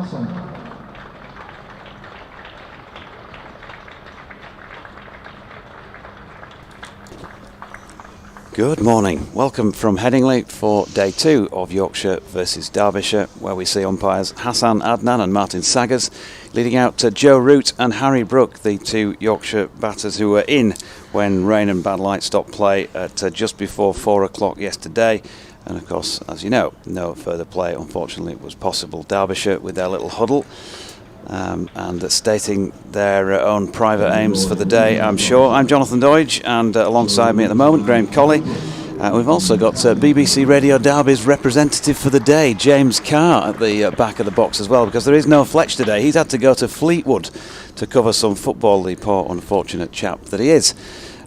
Hassan. Good morning. Welcome from Headingley for day 2 of Yorkshire versus Derbyshire, where we see umpires Hassan Adnan and Martin Saggers leading out to Joe Root and Harry Brook, the two Yorkshire batters who were in when rain and bad light stopped play at just before 4 o'clock yesterday. And of course, as you know, no further play unfortunately was possible. Derbyshire with their little huddle and stating their own private aims for the day, I'm sure. I'm Jonathan Doidge, and alongside me at the moment, Graham Colley. We've also got BBC Radio Derby's representative for the day, James Carr, at the back of the box as well, because there is no Fletch today. He's had to go to Fleetwood to cover some football, the poor unfortunate chap that he is.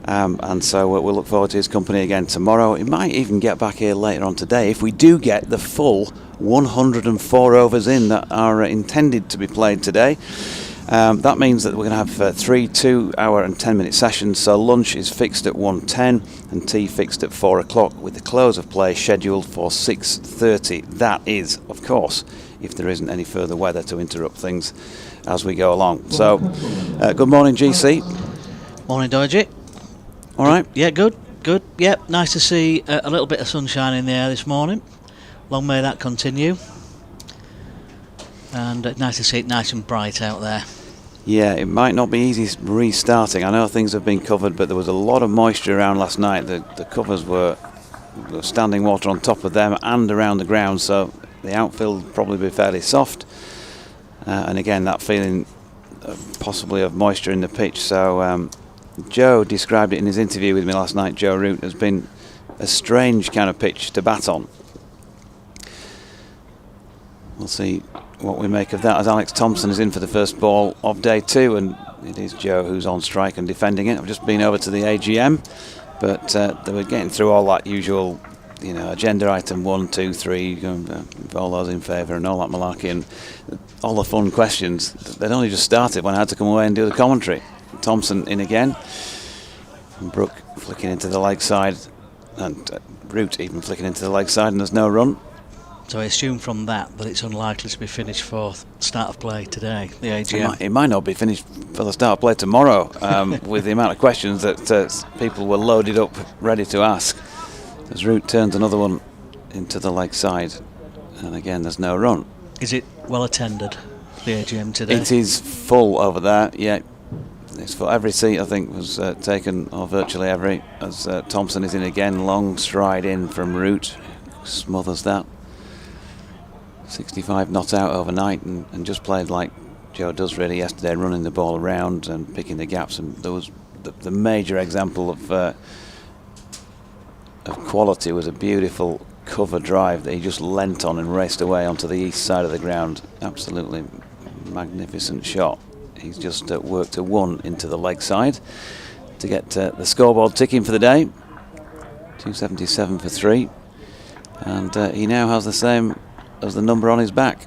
And so we'll look forward to his company again tomorrow. He might even get back here later on today if we do get the full 104 overs in that are intended to be played today. That means that we're going to have 3 2-hour and 10-minute sessions, so lunch is fixed at 1:10 and tea fixed at 4 o'clock, with the close of play scheduled for 6:30. That is, of course, if there isn't any further weather to interrupt things as we go along. So, good morning, GC. Morning, Doidge. All right? Yeah, good. Yep, nice to see a little bit of sunshine in the air this morning. Long may that continue. And nice to see it nice and bright out there. Yeah, it might not be easy restarting. I know things have been covered, but there was a lot of moisture around last night. The covers were standing water on top of them and around the ground, so the outfield will probably be fairly soft. And again, that feeling possibly of moisture in the pitch. So Joe described it in his interview with me last night. Joe Root has been a strange kind of pitch to bat on. We'll see what we make of that, as Alex Thompson is in for the first ball of day 2, and it is Joe who's on strike and defending it. I've just been over to the AGM, but they were getting through all that usual, agenda item 1, 2, 3, all those in favour and all that malarkey, and all the fun questions. They'd only just started when I had to come away and do the commentary. Thompson in again, and Brook flicking into the leg side, and Root even flicking into the leg side, and there's no run. So I assume from that it's unlikely to be finished for start of play today, the AGM. It might not be finished for the start of play tomorrow, with the amount of questions that people were loaded up, ready to ask. As Root turns another one into the leg side, and again there's no run. Is it well attended, the AGM today? It is full over there, yeah. It's for every seat, I think, was taken, or virtually every, as Thompson is in again. Long stride in from Root, smothers that. 65 not out overnight, and just played like Joe does really yesterday, running the ball around and picking the gaps. And there was the major example of quality was a beautiful cover drive that he just leant on and raced away onto the east side of the ground. Absolutely magnificent shot. He's just worked a 1 into the leg side to get the scoreboard ticking for the day. 277 for 3, and he now has the same as the number on his back.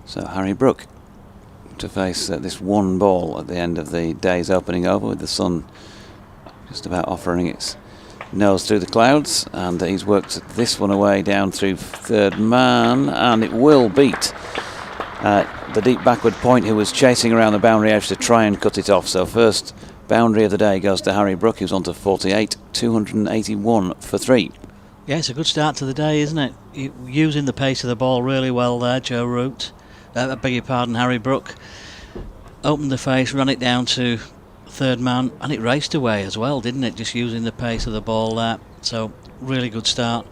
So Harry Brook to face this one ball at the end of the day's opening over, with the sun just about offering its nose through the clouds, and he's worked this one away down through third man, and it will beat the deep backward point, who was chasing around the boundary edge to try and cut it off. So first boundary of the day goes to Harry Brook, who's on to 48, 281 for 3. Yeah, it's a good start to the day, isn't it? Using the pace of the ball really well there, Joe Root. I beg your pardon, Harry Brook. Opened the face, ran it down to third man, and it raced away as well, didn't it? Just using the pace of the ball there. So, really good start.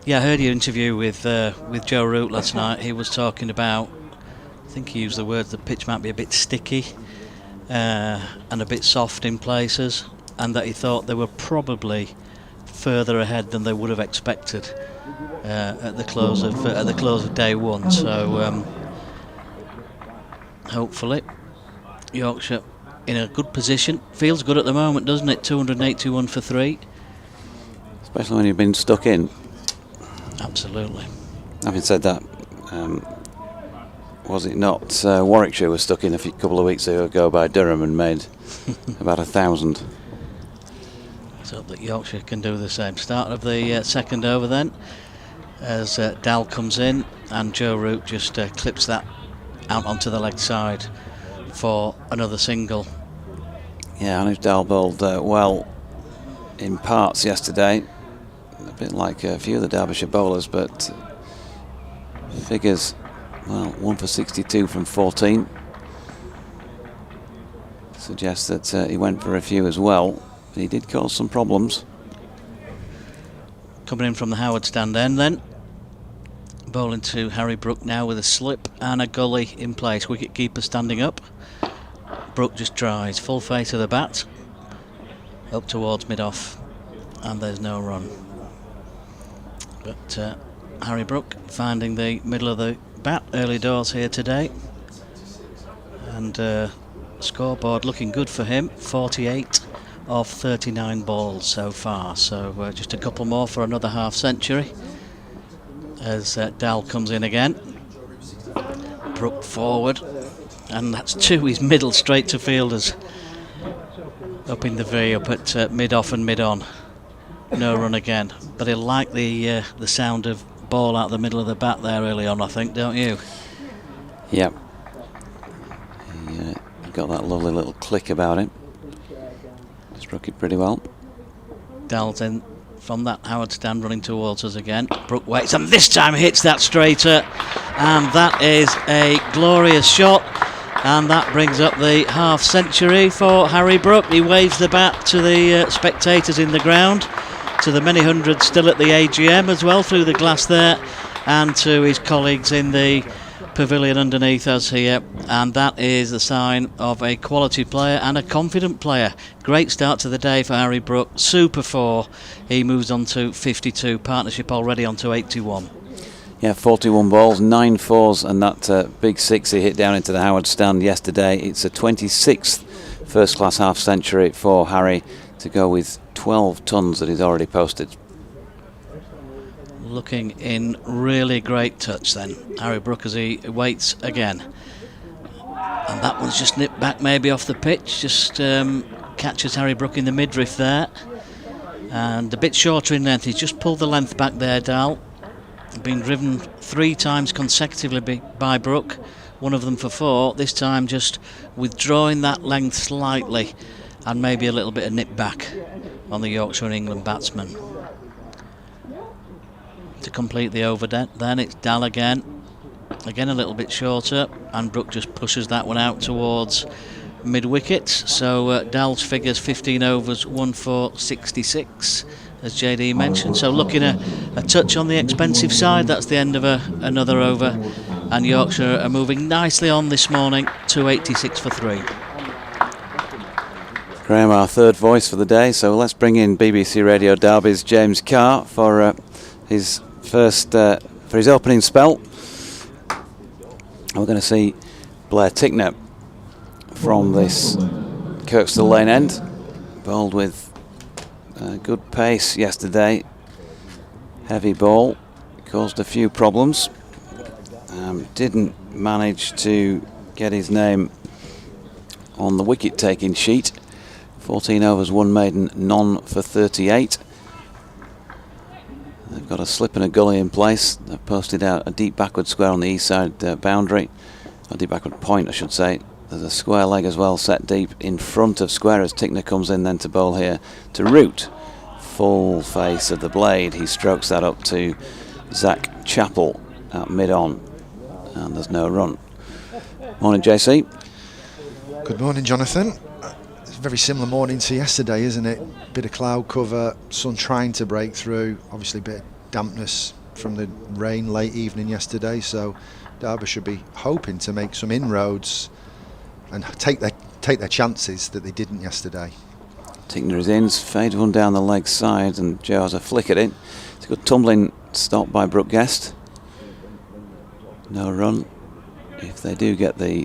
Yeah, I heard your interview with Joe Root last night. He was talking about, I think he used the word, the pitch might be a bit sticky and a bit soft in places, and that he thought they were probably further ahead than they would have expected at the close of day 1. So hopefully Yorkshire in a good position. Feels good at the moment, doesn't it? 281 for 3. Especially when you've been stuck in. Absolutely. Having said that, was it not Warwickshire was stuck in a couple of weeks ago by Durham and made about 1,000? Let's hope that Yorkshire can do the same. Start of the second over then. as Dal comes in, and Joe Root just clips that out onto the leg side for another single. Yeah, Anuj Dal bowled well in parts yesterday, a bit like a few of the Derbyshire bowlers, but figures, well, 1 for 62 from 14 suggests that he went for a few as well. He did cause some problems. Coming in from the Howard stand end then, bowling to Harry Brook now with a slip and a gully in place. Wicket keeper standing up. Brook just tries full face of the bat up towards mid-off, and there's no run. But Harry Brook finding the middle of the bat early doors here today, and scoreboard looking good for him. 48 of 39 balls so far, so just a couple more for another half century as Dal comes in again. Brook forward, and that's to his middle, straight to fielders up in the V, up at mid-off and mid-on. No run again, but he'll like the sound of ball out the middle of the bat there early on, I think, don't you? Yep. He got that lovely little click about him. Struck it pretty well. Dal's in from that Howard stand, running towards us again. Brook waits, and this time hits that straighter, and that is a glorious shot, and that brings up the half century for Harry Brook. He waves the bat to the spectators in the ground, to the many hundreds still at the AGM as well through the glass there, and to his colleagues in the pavilion underneath us here, and that is the sign of a quality player and a confident player. Great start to the day for Harry Brook. Super 4. He moves on to 52. Partnership already on to 81. Yeah, 41 balls, 9 fours, and that big 6 he hit down into the Howard stand yesterday. It's a 26th first-class half-century for Harry to go with 12 tons that he's already posted. Looking in really great touch then, Harry Brook, as he waits again. And that one's just nipped back maybe off the pitch, just catches Harry Brook in the midriff there. And a bit shorter in length, he's just pulled the length back there, Dal. Been driven 3 times consecutively by Brook, one of them for 4, this time just withdrawing that length slightly, and maybe a little bit of nip back on the Yorkshire and England batsman. To complete the over then it's Dal again a little bit shorter, and Brook just pushes that one out towards mid-wicket. So Dal's figures 15 overs, 1 for 66 as JD mentioned, so looking a touch on the expensive side. That's the end of another over, and Yorkshire are moving nicely on this morning, 286 for 3. Graham, our third voice for the day, so let's bring in BBC Radio Derby's James Carr for his first for his opening spell. We're going to see Blair Tickner from this Kirkstall Lane end, bowled with good pace yesterday. Heavy ball, caused a few problems. Didn't manage to get his name on the wicket taking sheet. 14 overs, 1 maiden, none for 38. They've got a slip and a gully in place. They've posted out a deep backward square on the east side boundary, a deep backward point I should say. There's a square leg as well set deep in front of square as Tickner comes in then to bowl here to Root. Full face of the blade, he strokes that up to Zach Chappell at mid-on, and there's no run. Morning JC. Good morning Jonathan. It's a very similar morning to yesterday, isn't it? Bit of cloud cover, sun trying to break through, obviously a bit of dampness from the rain late evening yesterday, so Derby should be hoping to make some inroads and take their chances that they didn't yesterday. Tickner is in, fades one down the leg side, and Joe has a flick at it. It's a good tumbling stop by Brook Guest. No run. If they do get the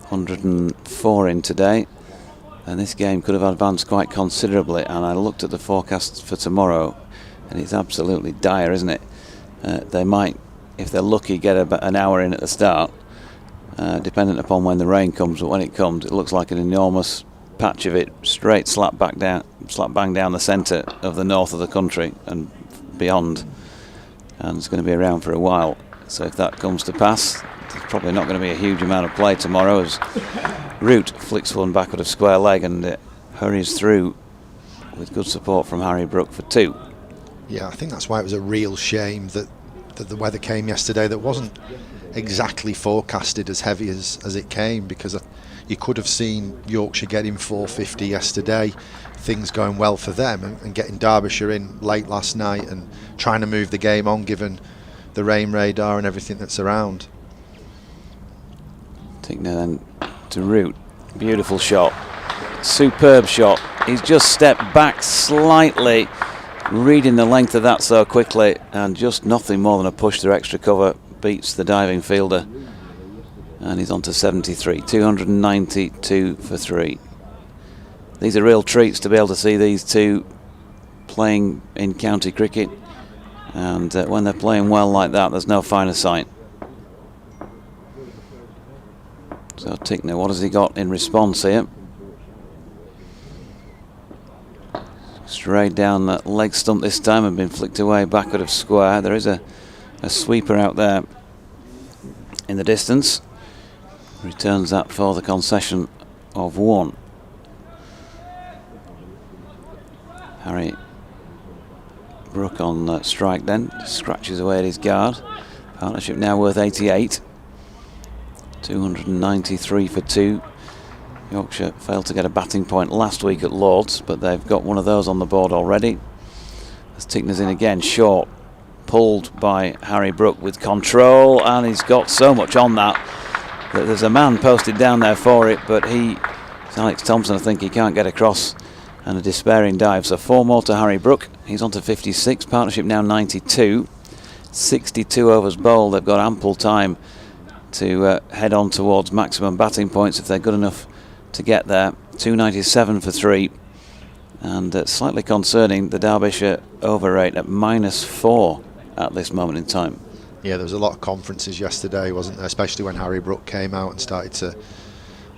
104 in today, then this game could have advanced quite considerably. And I looked at the forecast for tomorrow, and it's absolutely dire, isn't it? They might, if they're lucky, get about an hour in at the start, dependent upon when the rain comes. But when it comes, it looks like an enormous patch of it straight slap bang down the centre of the north of the country and beyond. and it's going to be around for a while. So if that comes to pass, there's probably not going to be a huge amount of play tomorrow, as Root flicks one backward of square leg and hurries through with good support from Harry Brook for 2. Yeah, I think that's why it was a real shame that the weather came yesterday that wasn't exactly forecasted as heavy as it came, because you could have seen Yorkshire getting 450 yesterday, things going well for them, and getting Derbyshire in late last night and trying to move the game on given the rain radar and everything that's around. Tickner then to Root. Beautiful shot. Superb shot. He's just stepped back slightly, reading the length of that so quickly, and just nothing more than a push through extra cover beats the diving fielder, and he's on to 73. 292 for 3. These are real treats to be able to see these two playing in county cricket, and when they're playing well like that, there's no finer sight. So Tickner, what has he got in response here? Straight down that leg stump this time and been flicked away backward of square. There is a sweeper out there in the distance. Returns that for the concession of 1. Harry Brook on strike then, scratches away at his guard. Partnership now worth 88. 293 for 2. Yorkshire failed to get a batting point last week at Lord's, but they've got one of those on the board already. As Tickner's in again, short, pulled by Harry Brook with control, and he's got so much on that there's a man posted down there for it, but it's Alex Thompson, I think, he can't get across, and a despairing dive. So 4 more to Harry Brook. He's on to 56. Partnership now 92. 62 overs bowled. They've got ample time to head on towards maximum batting points if they're good enough to get there. 297 for 3. And slightly concerning, the Derbyshire over rate at -4 at this moment in time. Yeah, there was a lot of conferences yesterday, wasn't there? Especially when Harry Brook came out and started to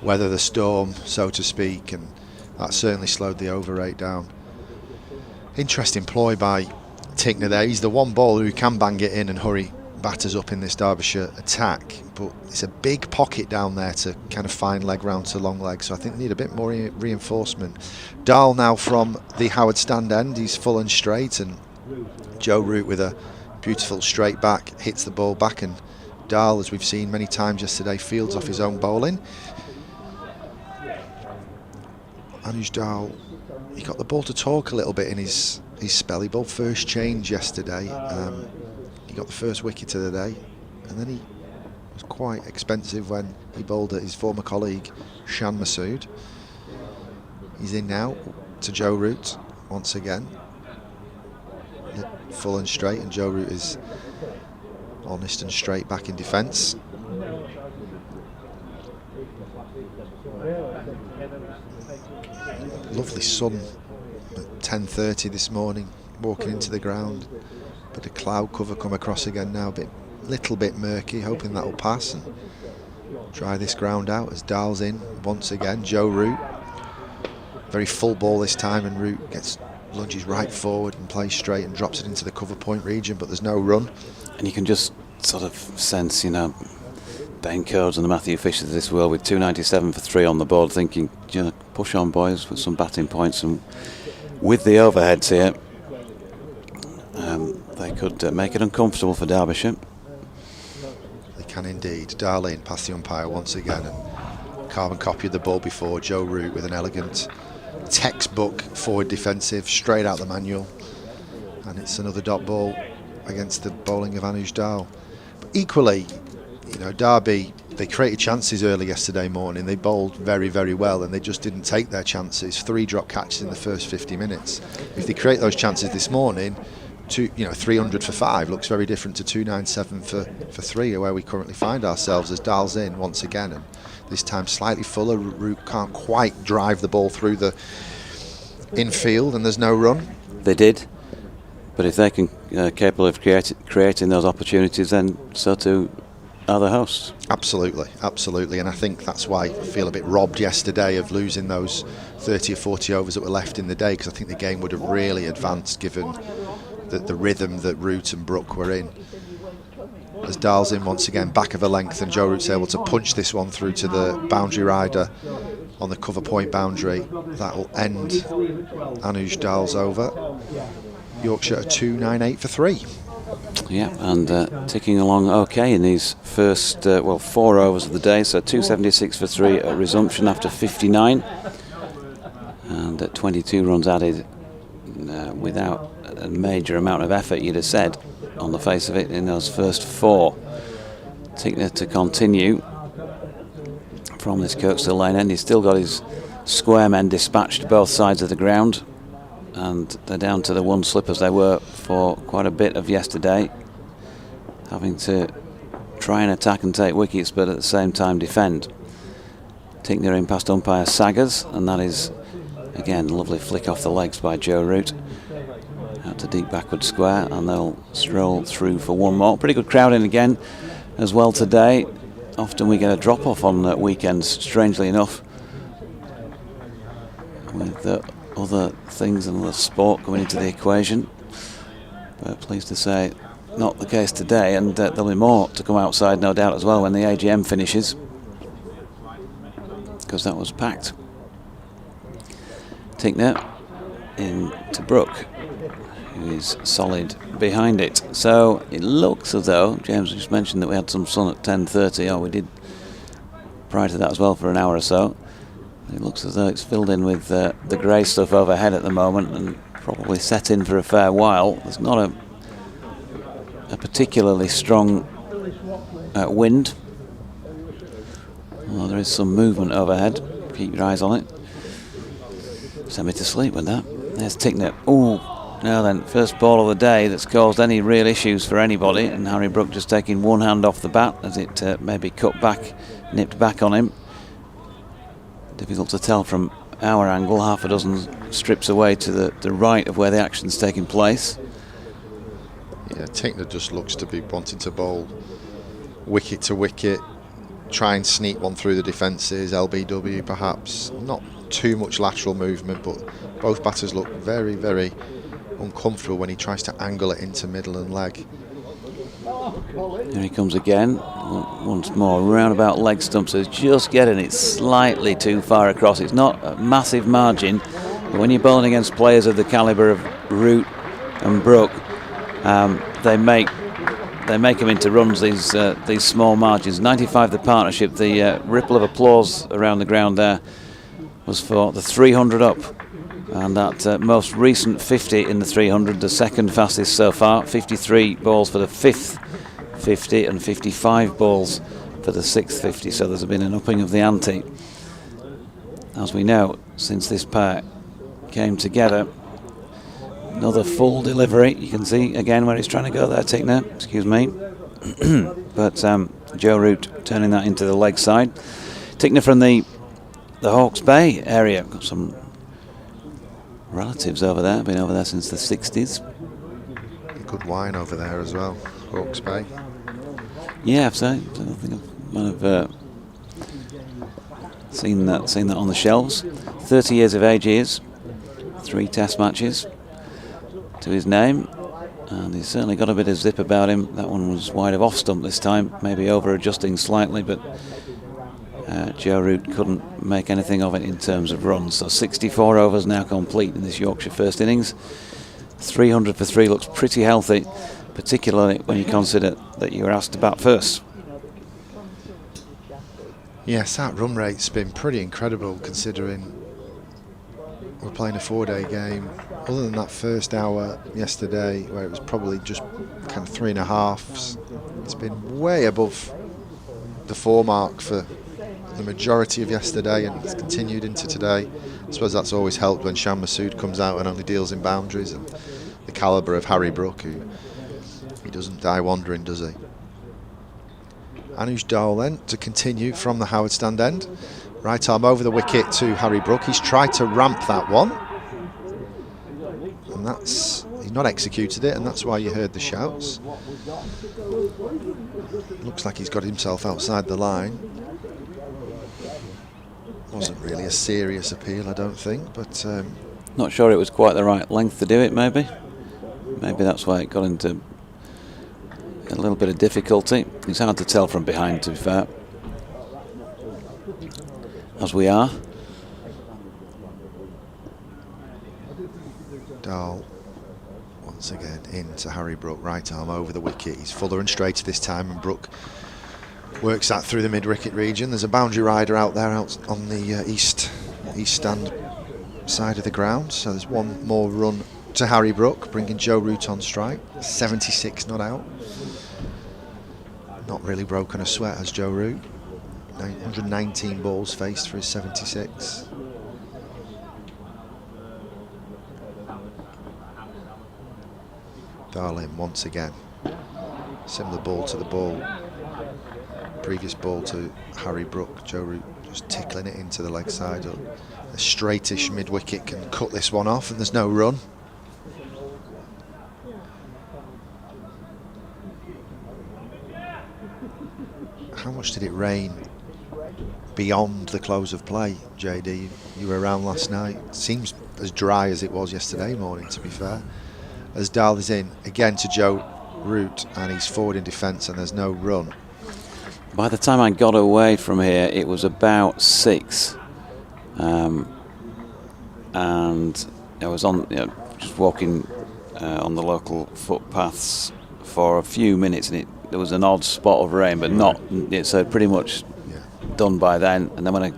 weather the storm, so to speak, and that certainly slowed the over rate down. Interesting ploy by Tickner there. He's the one bowler who can bang it in and hurry batters up in this Derbyshire attack, but it's a big pocket down there to kind of find leg round to long leg, so I think they need a bit more reinforcement. Dahl now from the Howard stand end, he's full and straight, and Joe Root with a beautiful straight back hits the ball back, and Dahl, as we've seen many times yesterday, fields off his own bowling. Anuj Dahl, he got the ball to talk a little bit in his spell. He bowled first change yesterday. He got the first wicket of the day, and then he was quite expensive when he bowled at his former colleague Shan Masood. He's in now to Joe Root once again, full and straight, and Joe Root is honest and straight back in defence. Lovely sun at 10:30 this morning, walking into the ground. Bit of cloud cover come across again now, little bit murky, hoping that'll pass and dry this ground out as Dahl's in once again. Joe Root, very full ball this time, and Root lunges right forward and plays straight and drops it into the cover point region, but there's no run. And you can just sort of sense, Ben Codes and the Matthew Fishers of this world with 297 for 3 on the board, thinking, push on boys with some batting points, and with the overheads here, they could make it uncomfortable for Derbyshire. They can indeed. Dahl in past the umpire once again, and carbon copy of the ball before. Joe Root with an elegant textbook forward defensive straight out the manual, and it's another dot ball against the bowling of Anuj Dahl. But equally, Derby, they created chances early yesterday morning. They bowled very, very well, and they just didn't take their chances. 3 drop catches in the first 50 minutes. If they create those chances this morning, 300 for 5 looks very different to 297 for 3, where we currently find ourselves, as Dahl's in once again, and this time slightly fuller. Root can't quite drive the ball through the infield, and there's no run. They did, but if they can capable of creating those opportunities, then so too are the hosts. Absolutely, and I think that's why I feel a bit robbed yesterday of losing those 30 or 40 overs that were left in the day, because I think the game would have really advanced given the rhythm that Root and Brook were in. As Dahl's in once again, back of a length, and Joe Root's able to punch this one through to the boundary rider on the cover point boundary. That will end Anuj Dahl's over. Yorkshire are 2.98 for 3. Yeah, and ticking along okay in these first 4 overs of the day. So 276 for 3 at resumption after 59, and at 22 runs added without a major amount of effort, you'd have said, on the face of it, in those first 4. Tickner to continue from this Kirkstall Lane end. He's still got his square men dispatched both sides of the ground, and they're down to the one slip as they were for quite a bit of yesterday, having to try and attack and take wickets but at the same time defend. Tickner in past umpire Saggers, and that is again a lovely flick off the legs by Joe Root out to deep backward square, and they'll stroll through for one more. Pretty good crowd in again as well today. Often we get a drop off on weekends, strangely enough, with other things and other sport coming into the equation, but pleased to say not the case today, and there'll be more to come outside no doubt as well when the AGM finishes, because that was packed. Tickner in to Brook, who is solid behind it. So it looks as though, James just mentioned that we had some sun at 10:30. Oh, we did prior to that as well for an hour or so. It looks as though it's filled in with the grey stuff overhead at the moment, and probably set in for a fair while. There's not a particularly strong wind, although there is some movement overhead. Keep your eyes on it. Send me to sleep with that. There's Tickner. Ooh, now then, first ball of the day that's caused any real issues for anybody, and Harry Brook just taking one hand off the bat as it maybe nipped back on him. Difficult to tell from our angle, half a dozen strips away to the right of where the action's taking place. Yeah, Tickner just looks to be wanting to bowl wicket to wicket, try and sneak one through the defences, LBW perhaps. Not too much lateral movement, but both batters look very, very uncomfortable when he tries to angle it into middle and leg. Here he comes again, once more, roundabout leg stumps. So just getting it slightly too far across. It's not a massive margin, but when you're bowling against players of the calibre of Root and Brook, they make them into runs, these small margins. 95 the partnership. The ripple of applause around the ground there was for the 300 up, and that most recent 50 in the 300, the second fastest so far. 53 balls for the fifth 50 and 55 balls for the sixth 50, so there's been an upping of the ante. As we know, since this pair came together, another full delivery. You can see again where he's trying to go there, Tickner, excuse me. But Joe Root turning that into the leg side. Tickner from the Hawke's Bay area. Got some relatives over there, been over there since the 60s. Good wine over there as well, Hawke's Bay. Yeah, I've seen. I think I might have seen that on the shelves. 30 years of age he is. 3 test matches to his name, and he's certainly got a bit of zip about him. That one was wide of off stump this time, maybe over adjusting slightly, but Joe Root couldn't make anything of it in terms of runs. So 64 overs now complete in this Yorkshire first innings. 300 for 3 looks pretty healthy, particularly when you consider that you were asked to bat first. Yes, that run rate's been pretty incredible considering we're playing a 4-day game. Other than that first hour yesterday where it was probably just kind of 3.5s, it's been way above the 4 mark for the majority of yesterday, and it's continued into today. I suppose that's always helped when Shan Masood comes out and only deals in boundaries, and the calibre of Harry Brook, who he doesn't die wandering, does he? Anuj Dahl then to continue from the Howard stand end. Right arm over the wicket to Harry Brook. He's tried to ramp that one, and he's not executed it, and that's why you heard the shouts. Looks like he's got himself outside the line. Wasn't really a serious appeal, I don't think, but not sure it was quite the right length to do it, maybe. Maybe that's why it got into a little bit of difficulty. It's hard to tell from behind, to be fair, as we are. Dahl once again into Harry Brook, right arm over the wicket. He's fuller and straighter this time, and Brook works that through the mid-wicket region. There's a boundary rider out there out on the east stand side of the ground, so there's one more run to Harry Brook, bringing Joe Root on strike. 76 not out. Not really broken a sweat as Joe Root. 119 balls faced for his 76. Darlin once again. Similar ball to the ball. Previous ball to Harry Brook. Joe Root just tickling it into the leg side. A straightish mid-wicket can cut this one off, and there's no run. How much did it rain beyond the close of play, JD? You were around last night. It seems as dry as it was yesterday morning, to be fair. As Dahl is in again to Joe Root, and he's forward in defence, and there's no run. By the time I got away from here, it was about 6, and I was on, just walking on the local footpaths for a few minutes, and there was an odd spot of rain, but not. It's pretty much done by then. And then when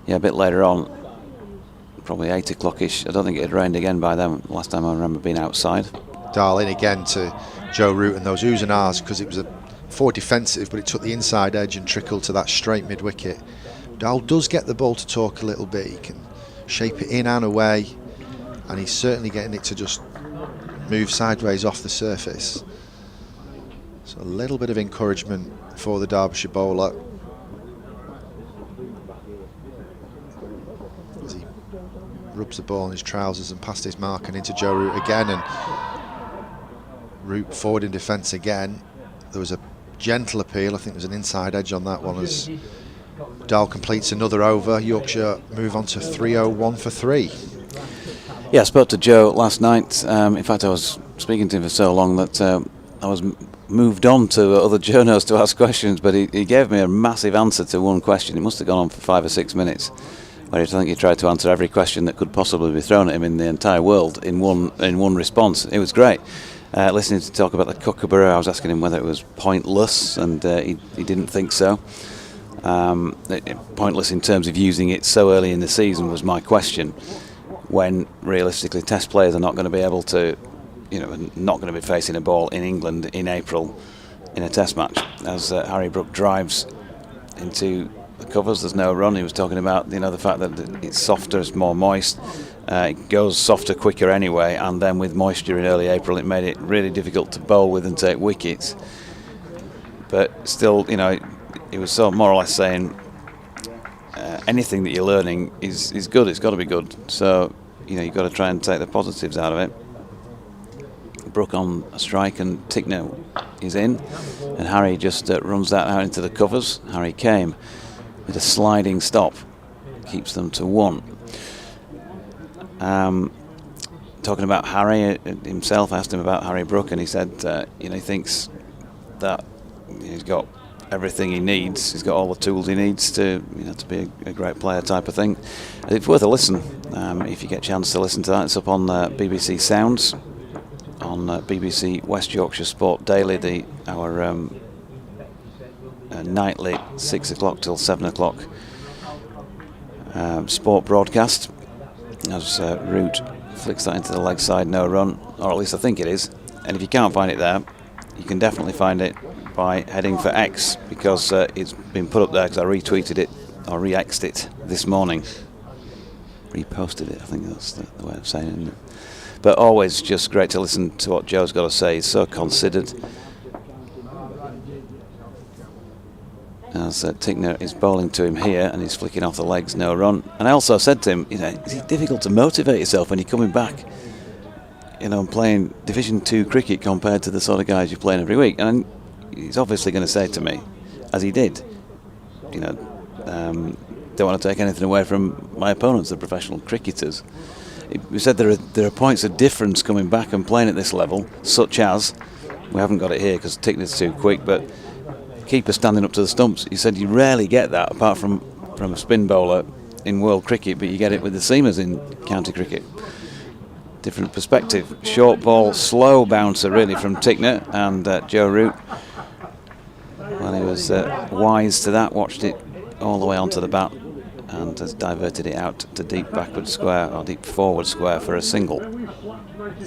a bit later on, probably 8 o'clock-ish, I don't think it had rained again by then. Last time I remember being outside. Dahl in again to Joe Root and those oohs and ahs, because it was a forward defensive, but it took the inside edge and trickled to that straight mid-wicket. Dahl does get the ball to talk a little bit. He can shape it in and away, and he's certainly getting it to just move sideways off the surface. So a little bit of encouragement for the Derbyshire bowler. As he rubs the ball in his trousers and past his mark and into Joe Root again, and Root forward in defence again. There was a gentle appeal. I think there's an inside edge on that one as Dahl completes another over. Yorkshire move on to 301 for 3. Yeah, I spoke to Joe last night. In fact, I was speaking to him for so long that I was moved on to other journos to ask questions, but he gave me a massive answer to one question. It must have gone on for 5 or 6 minutes, where I think he tried to answer every question that could possibly be thrown at him in the entire world in one response. It was great. Listening to talk about the Kookaburra, I was asking him whether it was pointless, and he didn't think so. Pointless in terms of using it so early in the season was my question, when realistically Test players are not going to be able to, not going to be facing a ball in England in April in a Test match. As Harry Brook drives into the covers, there's no run. He was talking about the fact that it's softer, it's more moist. It goes softer quicker anyway, and then with moisture in early April, it made it really difficult to bowl with and take wickets. But still, he was so more or less saying anything that you're learning is good. It's got to be good. So you've got to try and take the positives out of it. Brook on a strike, and Tickner is in, and Harry just runs that out into the covers. Harry came with a sliding stop, keeps them to 1. Talking about Harry himself, I asked him about Harry Brook, and he said he thinks that he's got everything he needs. He's got all the tools he needs to be a great player type of thing. It's worth a listen if you get a chance to listen to that. It's up on BBC Sounds, on BBC West Yorkshire Sport Daily, our nightly 6 o'clock till 7 o'clock sport broadcast. As Root flicks that into the leg side, no run, or at least I think it is. And if you can't find it there, you can definitely find it by heading for X, because it's been put up there because I retweeted it, or re-X'd it this morning. Reposted it, I think that's the way of saying it, isn't it? But always just great to listen to what Joe's got to say. He's so considered. As Tickner is bowling to him here, and he's flicking off the legs, no run. And I also said to him, is it difficult to motivate yourself when you're coming back, and playing Division 2 cricket compared to the sort of guys you're playing every week? And he's obviously going to say to me, as he did, don't want to take anything away from my opponents, the professional cricketers. We said there are points of difference coming back and playing at this level, such as, we haven't got it here because Tickner's too quick, but keeper standing up to the stumps. He said you rarely get that apart from a spin bowler in world cricket, but you get it with the seamers in county cricket. Different perspective. Short ball, slow bouncer really from Tickner, and Joe Root, well, he was wise to that, watched it all the way onto the bat and has diverted it out to deep backward square or deep forward square for a single.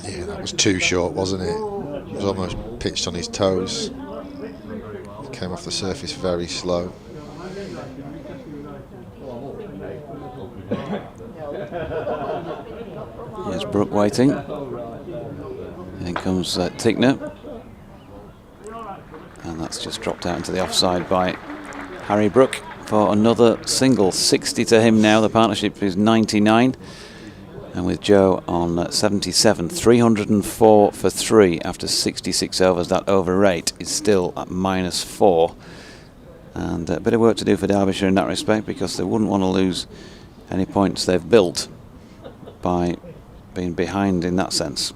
Yeah, that was too short, wasn't it? It was almost pitched on his toes. It came off the surface very slow. Here's Brook waiting. In comes Tickner. And that's just dropped out into the offside by Harry Brook for another single. 60 to him now. The partnership is 99. And with Joe on 77, 304 for 3 after 66 overs. That over rate is still at -4. And a bit of work to do for Derbyshire in that respect, because they wouldn't want to lose any points they've built by being behind in that sense.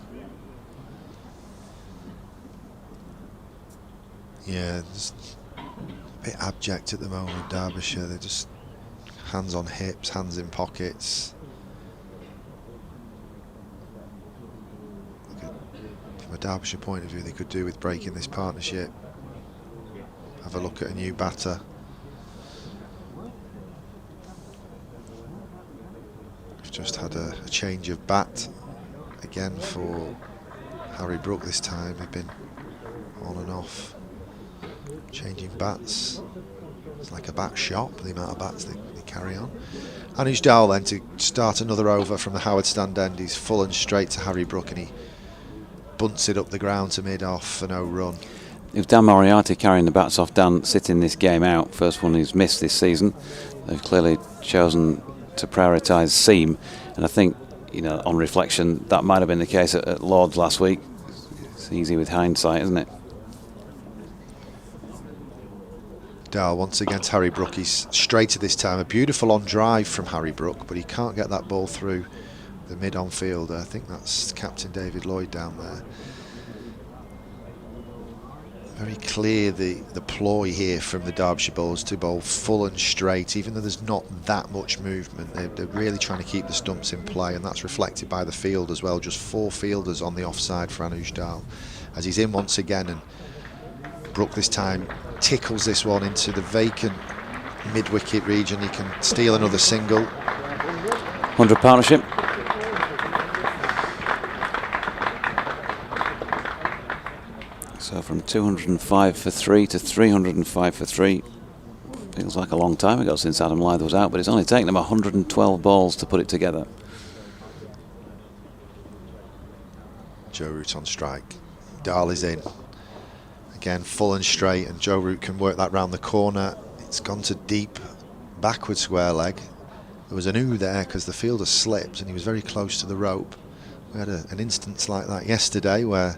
Yeah, it's a bit abject at the moment, Derbyshire. They're just hands on hips, hands in pockets. From a Derbyshire point of view, they could do with breaking this partnership. Have a look at a new batter. We've just had a change of bat again for Harry Brook this time. They've been on and off, changing bats. It's like a bat shop, the amount of bats they carry on. Anuj Dowell then to start another over from the Howard stand end. He's full and straight to Harry Brook, and he bunts it up the ground to mid-off for no run. It was Dan Moriarty carrying the bats off. Dan sitting this game out, first one he's missed this season. They've clearly chosen to prioritise seam, and I think, you know, on reflection, that might have been the case at Lord's last week. It's easy with hindsight, isn't it? Dowell once against Harry Brook. He's straighter this time. A beautiful on drive from Harry Brook, but he can't get that ball through the mid-on fielder. I think that's Captain David Lloyd down there. Very clear the ploy here from the Derbyshire bowlers to bowl full and straight, even though there's not that much movement. They're really trying to keep the stumps in play, and that's reflected by the field as well. Just 4 fielders on the offside for Anuj Dowell as he's in once again, and Brook this time tickles this one into the vacant mid-wicket region. He can steal another single. 100 partnership. So from 205 for 3 to 305 for 3. Feels like a long time ago since Adam Lyth was out, but it's only taken them 112 balls to put it together. Joe Root on strike. Dowell is in. Again, full and straight, and Joe Root can work that round the corner. It's gone to deep backward square leg. There was an ooh there because the fielder slipped and he was very close to the rope. We had an instance like that yesterday where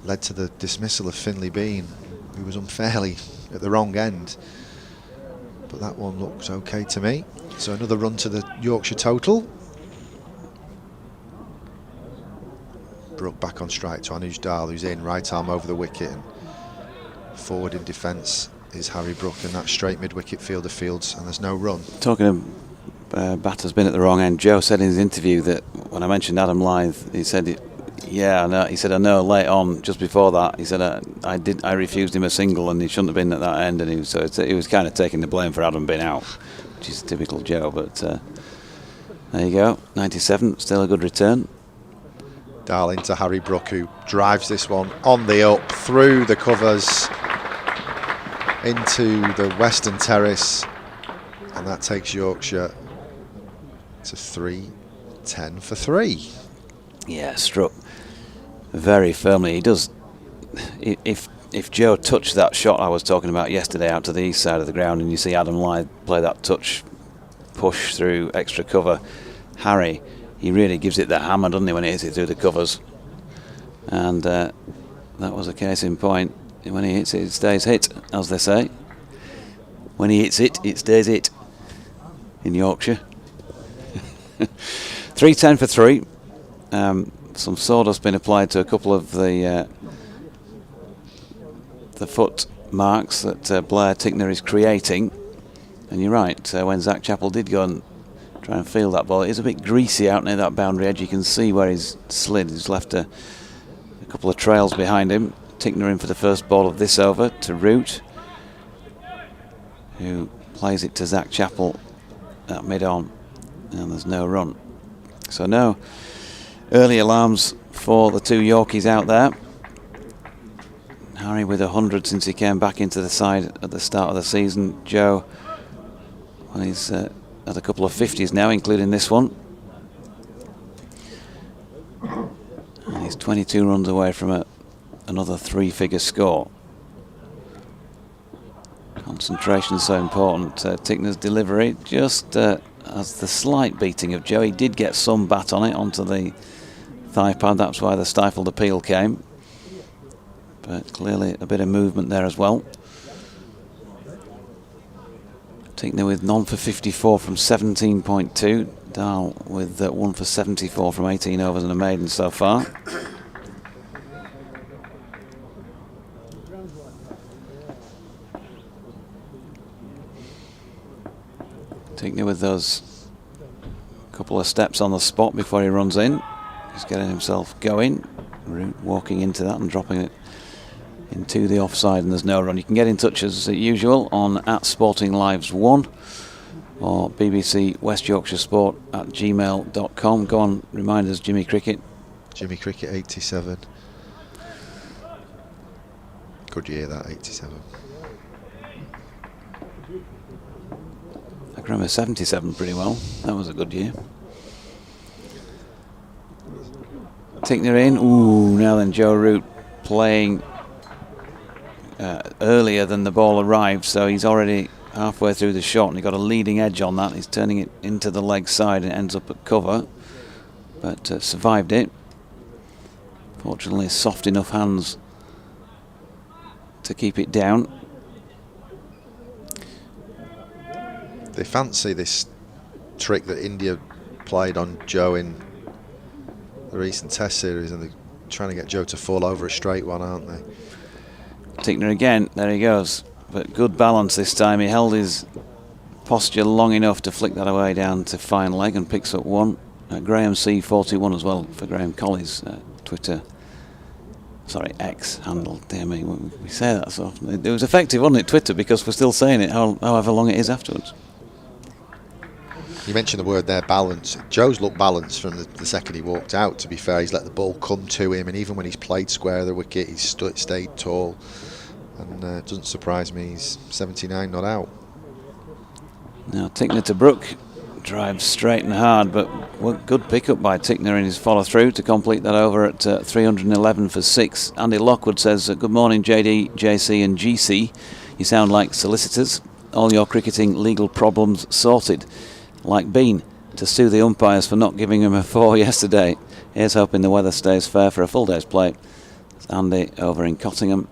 led to the dismissal of Finlay Bean, who was unfairly at the wrong end. But that one looks okay to me. So another run to the Yorkshire total. Brook back on strike to Anuj Dowell, who's in, right arm over the wicket, and forward in defence is Harry Brook, and that straight mid-wicket fielder fields, and there's no run. Talking of batter's been at the wrong end, Joe said in his interview that when I mentioned Adam Lyth, he said, yeah, I know. He said, I know, late on, just before that, he said, I refused him a single and he shouldn't have been at that end, and he was kind of taking the blame for Adam being out, which is typical Joe, but there you go, 97, still a good return. Dowell into Harry Brook, who drives this one on the up, through the covers, into the western terrace, and that takes Yorkshire to 3-10 for 3. Yeah, struck very firmly. He does. If Joe touched that shot I was talking about yesterday out to the east side of the ground, and you see Adam Lyth play that touch push through extra cover, Harry, he really gives it the hammer, doesn't he, when he hits it through the covers? And that was a case in point. When he hits it, it stays hit, as they say. When he hits it, it stays hit in Yorkshire. 3-10 for 3. Some sawdust been applied to a couple of the foot marks that Blair Tickner is creating. And you're right, when Zach Chappell did go and try and field that ball, it is a bit greasy out near that boundary edge. You can see where he's slid. He's left a couple of trails behind him. Tickner in for the first ball of this over to Root, who plays it to Zach Chappell at mid-on, and there's no run. So no early alarms for the two Yorkies out there. Harry with 100 since he came back into the side at the start of the season. Joe, well, he's at a couple of 50s now, including this one. And he's 22 runs away from another three-figure score. Concentration is so important. Tickner's delivery just has the slight beating of Joe. He did get some bat on it onto the thigh pad. That's why the stifled appeal came. But clearly a bit of movement there as well. Tickner with none for 54 from 17.2. Dahl with 1 for 74 from 18 overs and a maiden so far. Tickner with those couple of steps on the spot before he runs in. He's getting himself going. Root walking into that and dropping it into the offside, and there's no run. You can get in touch as usual on @SportingLives1 or BBC West Yorkshire Sport @gmail.com. Go on, remind us, Jimmy Cricket. Jimmy Cricket 87. Good year that, 87. I can remember 77 pretty well. That was a good year. Tickner in. Ooh, now then Joe Root playing earlier than the ball arrived, so he's already halfway through the shot and he got a leading edge on that. He's turning it into the leg side and ends up at cover, but survived it. Fortunately, soft enough hands to keep it down. They fancy this trick that India played on Joe in the recent Test series, and they're trying to get Joe to fall over a straight one, aren't they? Tickner again, there he goes, but good balance this time. He held his posture long enough to flick that away down to fine leg and picks up one. Graham C41 as well for Graham Colley's X handle. Dear me, we say that so often. It was effective, wasn't it, Twitter, because we're still saying it however long it is afterwards. You mentioned the word there, balance. Joe's looked balanced from the second he walked out, to be fair. He's let the ball come to him, and even when he's played square of the wicket, he's stayed tall. And it doesn't surprise me, he's 79 not out. Now Tickner to Brook. Drives straight and hard, but good pickup by Tickner in his follow-through to complete that over at 311 for 6. Andy Lockwood says, good morning JD, JC and GC. You sound like solicitors. All your cricketing legal problems sorted. Like Bean, to sue the umpires for not giving him a 4 yesterday. Here's hoping the weather stays fair for a full day's play. It's Andy over in Cottingham.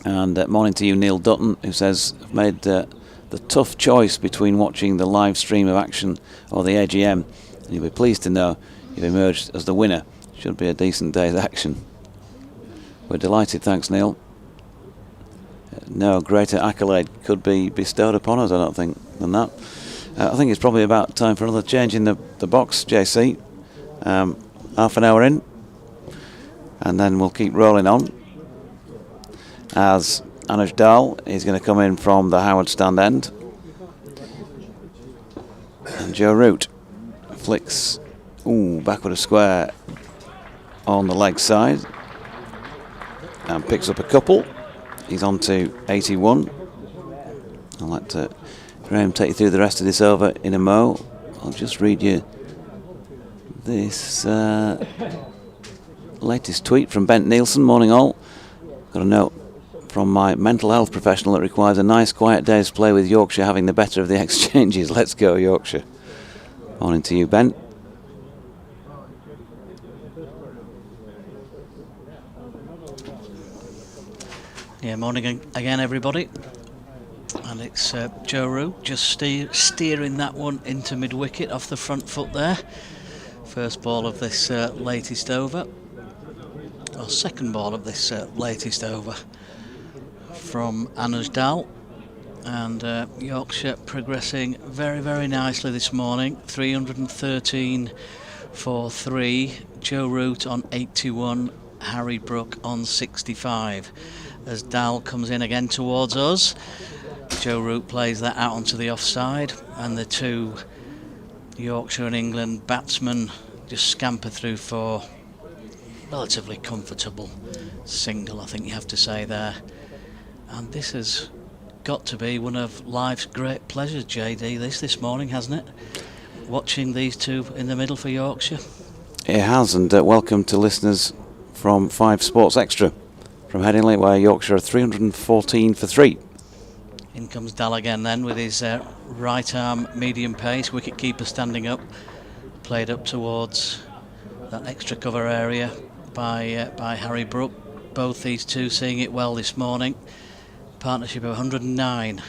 And morning to you, Neil Dutton, who says, I've made the tough choice between watching the live stream of action or the AGM, and you'll be pleased to know you've emerged as the winner. Should be a decent day's action. We're delighted, thanks Neil. No greater accolade could be bestowed upon us, I don't think, than that. I think it's probably about time for another change in the box, JC. Half an hour in, and then we'll keep rolling on. As Anuj Dahl is going to come in from the Howard stand end. And Joe Root flicks backward a square on the leg side and picks up a couple. He's on to 81. I'll let Graham take you through the rest of this over in a mo. I'll just read you this latest tweet from Bent Nielsen. Morning all. Got a note from my mental health professional that requires a nice quiet day's play with Yorkshire having the better of the exchanges. Let's go Yorkshire. Morning to you, Ben. Yeah, morning again everybody. And it's Joe Root just steering that one into mid-wicket off the front foot there. First ball of this latest over, or second ball of this latest over from Anuj Dal. And Yorkshire progressing very, very nicely this morning. 313 for 3. Joe Root on 81. Harry Brook on 65. As Dal comes in again towards us, Joe Root plays that out onto the offside, and the two Yorkshire and England batsmen just scamper through for relatively comfortable single, I think you have to say there. And this has got to be one of life's great pleasures, JD, this morning, hasn't it? Watching these two in the middle for Yorkshire. It has, and welcome to listeners from 5 Sports Extra from Headingley, where Yorkshire are 314 for 3. In comes Dal again then with his right arm medium pace, wicket-keeper standing up, played up towards that extra cover area by Harry Brook. Both these two seeing it well this morning. Partnership of 109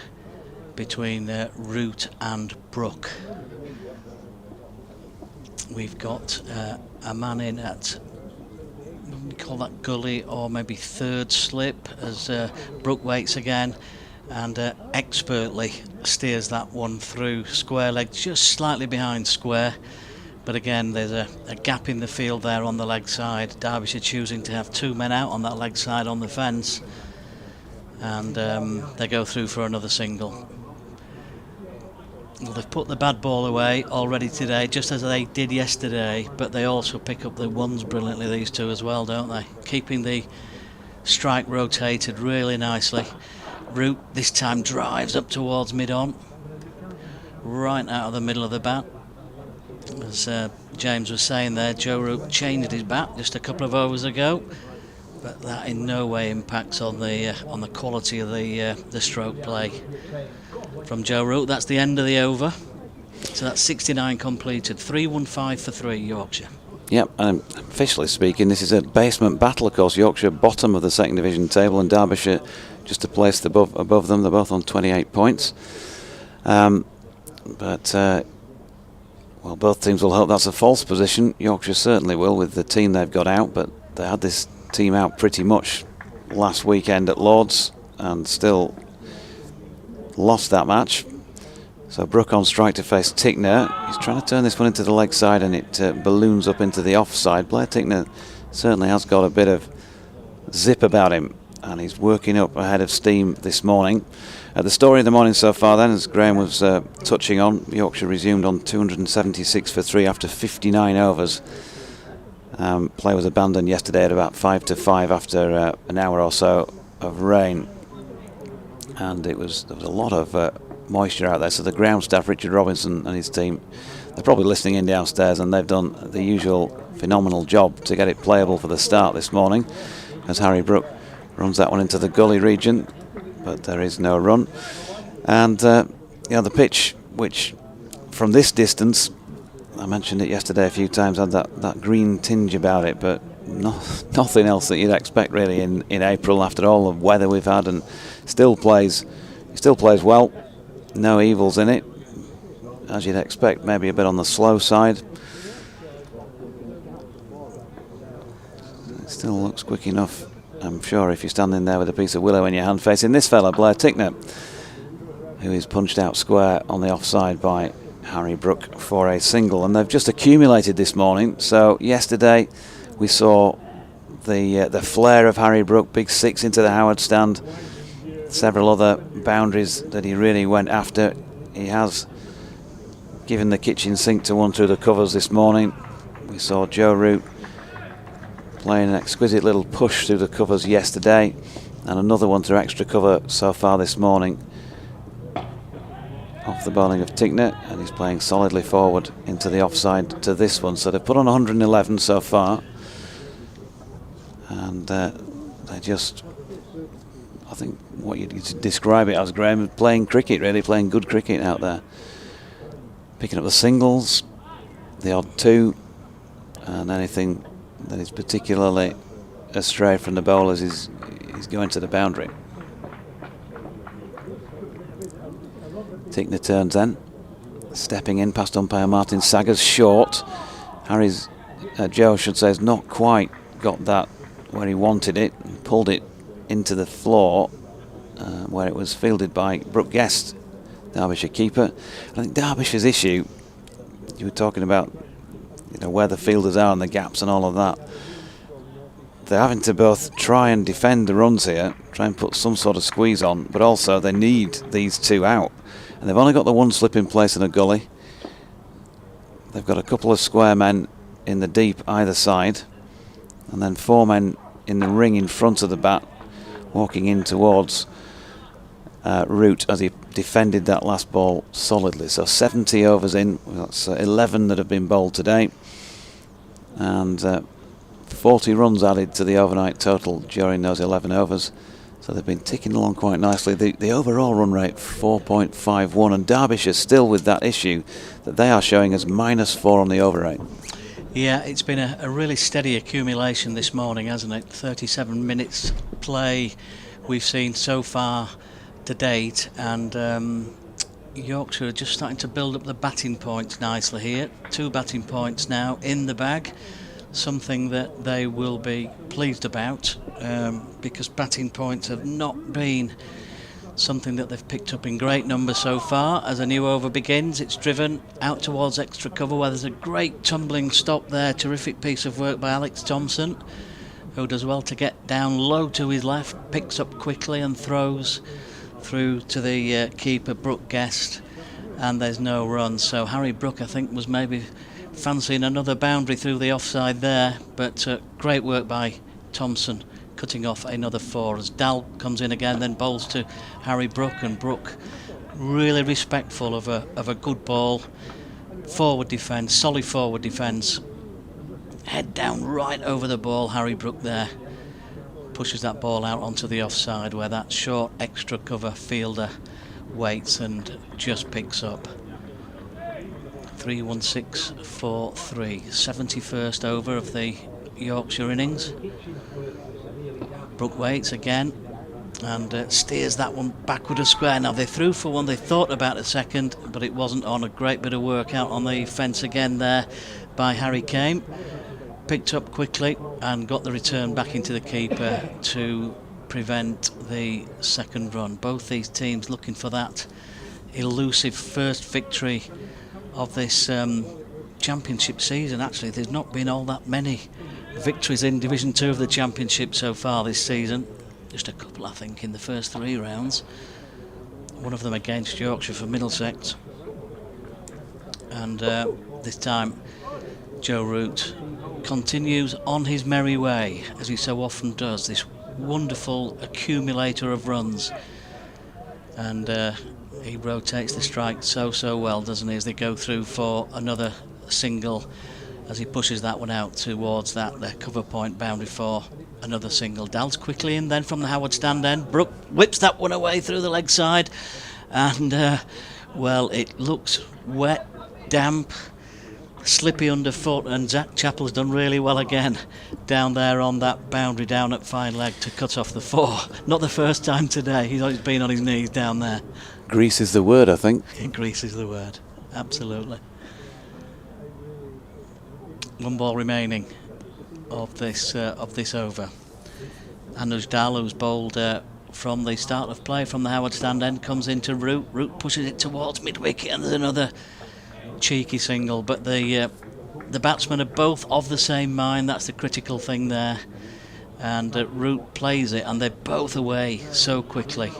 between Root and Brook. We've got a man in at, what we call that, gully or maybe third slip, as Brook waits again and expertly steers that one through square leg, just slightly behind square. But again, there's a gap in the field there on the leg side. Derbyshire choosing to have 2 men out on that leg side on the fence. And they go through for another single. Well, they've put the bad ball away already today, just as they did yesterday, but they also pick up the ones brilliantly, these two as well, don't they? Keeping the strike rotated really nicely. Root this time drives up towards mid-on, right out of the middle of the bat. As James was saying there, Joe Root changed his bat just a couple of overs ago, but that in no way impacts on the quality of the stroke play from Joe Root. That's the end of the over. So that's 69 completed. 315 for 3, Yorkshire. Yep, and officially speaking, this is a basement battle, of course. Yorkshire bottom of the second division table, and Derbyshire just a place above them. They're both on 28 points. Well, both teams will hope that's a false position. Yorkshire certainly will with the team they've got out, but they had this team out pretty much last weekend at Lord's and still lost that match. So Brook on strike to face Tickner. He's trying to turn this one into the leg side, and it balloons up into the offside. Blair Tickner certainly has got a bit of zip about him, and he's working up ahead of steam this morning. The story of the morning so far then, as Graham was touching on, Yorkshire resumed on 276 for 3 after 59 overs. Play was abandoned yesterday at about 5 to 5 after an hour or so of rain, and there was a lot of moisture out there. So the ground staff, Richard Robinson and his team, they're probably listening in downstairs, and they've done the usual phenomenal job to get it playable for the start this morning, as Harry Brook runs that one into the gully region, but there is no run. And the pitch, which from this distance, I mentioned it yesterday a few times, had that green tinge about it, but nothing else that you'd expect really in April after all the weather we've had, and still plays well. No evils in it, as you'd expect, maybe a bit on the slow side. It still looks quick enough, I'm sure, if you're standing there with a piece of willow in your hand facing this fella, Blair Tickner, who is punched out square on the offside by Harry Brook for a single. And they've just accumulated this morning. So yesterday we saw the flare of Harry Brook, big 6 into the Howard stand, several other boundaries that he really went after. He has given the kitchen sink to one through the covers this morning. We saw Joe Root playing an exquisite little push through the covers yesterday, and another one through extra cover so far this morning off the bowling of Tickner, and he's playing solidly forward into the offside to this one. So they've put on 111 so far, and they just, I think what you'd describe it as, Graham, playing cricket, really playing good cricket out there, picking up the singles, the odd 2, and anything that is particularly astray from the bowlers is going to the boundary. Tickner turns then, stepping in past umpire Martin Saggers, short. Joe should say, has not quite got that where he wanted it, and pulled it into the floor where it was fielded by Brook Guest, Derbyshire keeper. I think Derbyshire's issue, you were talking about, where the fielders are and the gaps and all of that. They're having to both try and defend the runs here, try and put some sort of squeeze on, but also they need these two out. And they've only got the one slip in place in a gully. They've got a couple of square men in the deep either side, and then 4 men in the ring in front of the bat, walking in towards Root as he defended that last ball solidly. So 70 overs in, that's 11 that have been bowled today, and 40 runs added to the overnight total during those 11 overs. So they've been ticking along quite nicely. The overall run rate 4.51, and Derbyshire still with that issue that they are showing as -4 on the over rate. Yeah, it's been a really steady accumulation this morning, hasn't it? 37 minutes play we've seen so far to date, and Yorkshire are just starting to build up the batting points nicely here. 2 batting points now in the bag, something that they will be pleased about, because batting points have not been something that they've picked up in great numbers so far. As a new over begins, it's driven out towards extra cover, where there's a great tumbling stop there. Terrific piece of work by Alex Thompson, who does well to get down low to his left, picks up quickly and throws through to the keeper, Brook Guest, and there's no run. So Harry Brook, I think, was maybe fancying another boundary through the offside there, but great work by Thompson, cutting off another 4 as Dal comes in again, then bowls to Harry Brook, and Brook really respectful of a good ball. Forward defence, solid forward defence, head down right over the ball. Harry Brook there pushes that ball out onto the offside, where that short extra cover fielder waits and just picks up. 3-1-6-4-3, 71st over of the Yorkshire innings. Brook waits again and steers that one backward a square. Now they threw for one, they thought about a second, but it wasn't on. A great bit of work out on the fence again there by Harry Kane. Picked up quickly and got the return back into the keeper to prevent the second run. Both these teams looking for that elusive first victory of this championship season. Actually, there's not been all that many victories in Division 2 of the championship so far this season. Just a couple, I think, in the first 3 rounds. One of them against Yorkshire for Middlesex. And this time Joe Root continues on his merry way, as he so often does, this wonderful accumulator of runs. And he rotates the strike so well, doesn't he, as they go through for another single, as he pushes that one out towards the cover point boundary for another single. Dals quickly in then from the Howard stand end. Brook whips that one away through the leg side, and well, it looks wet, damp, slippy underfoot, and Zach Chappell's done really well again down there on that boundary down at fine leg to cut off the 4. Not the first time today, he's always been on his knees down there. Grease is the word, I think. Grease is the word, absolutely. 1 ball remaining of this over. Anuj Dal, who's bowled from the start of play from the Howard stand end, comes into Root. Root pushes it towards mid-wicket, and there's another cheeky single, but the batsmen are both of the same mind. That's the critical thing there, and Root plays it, and they're both away so quickly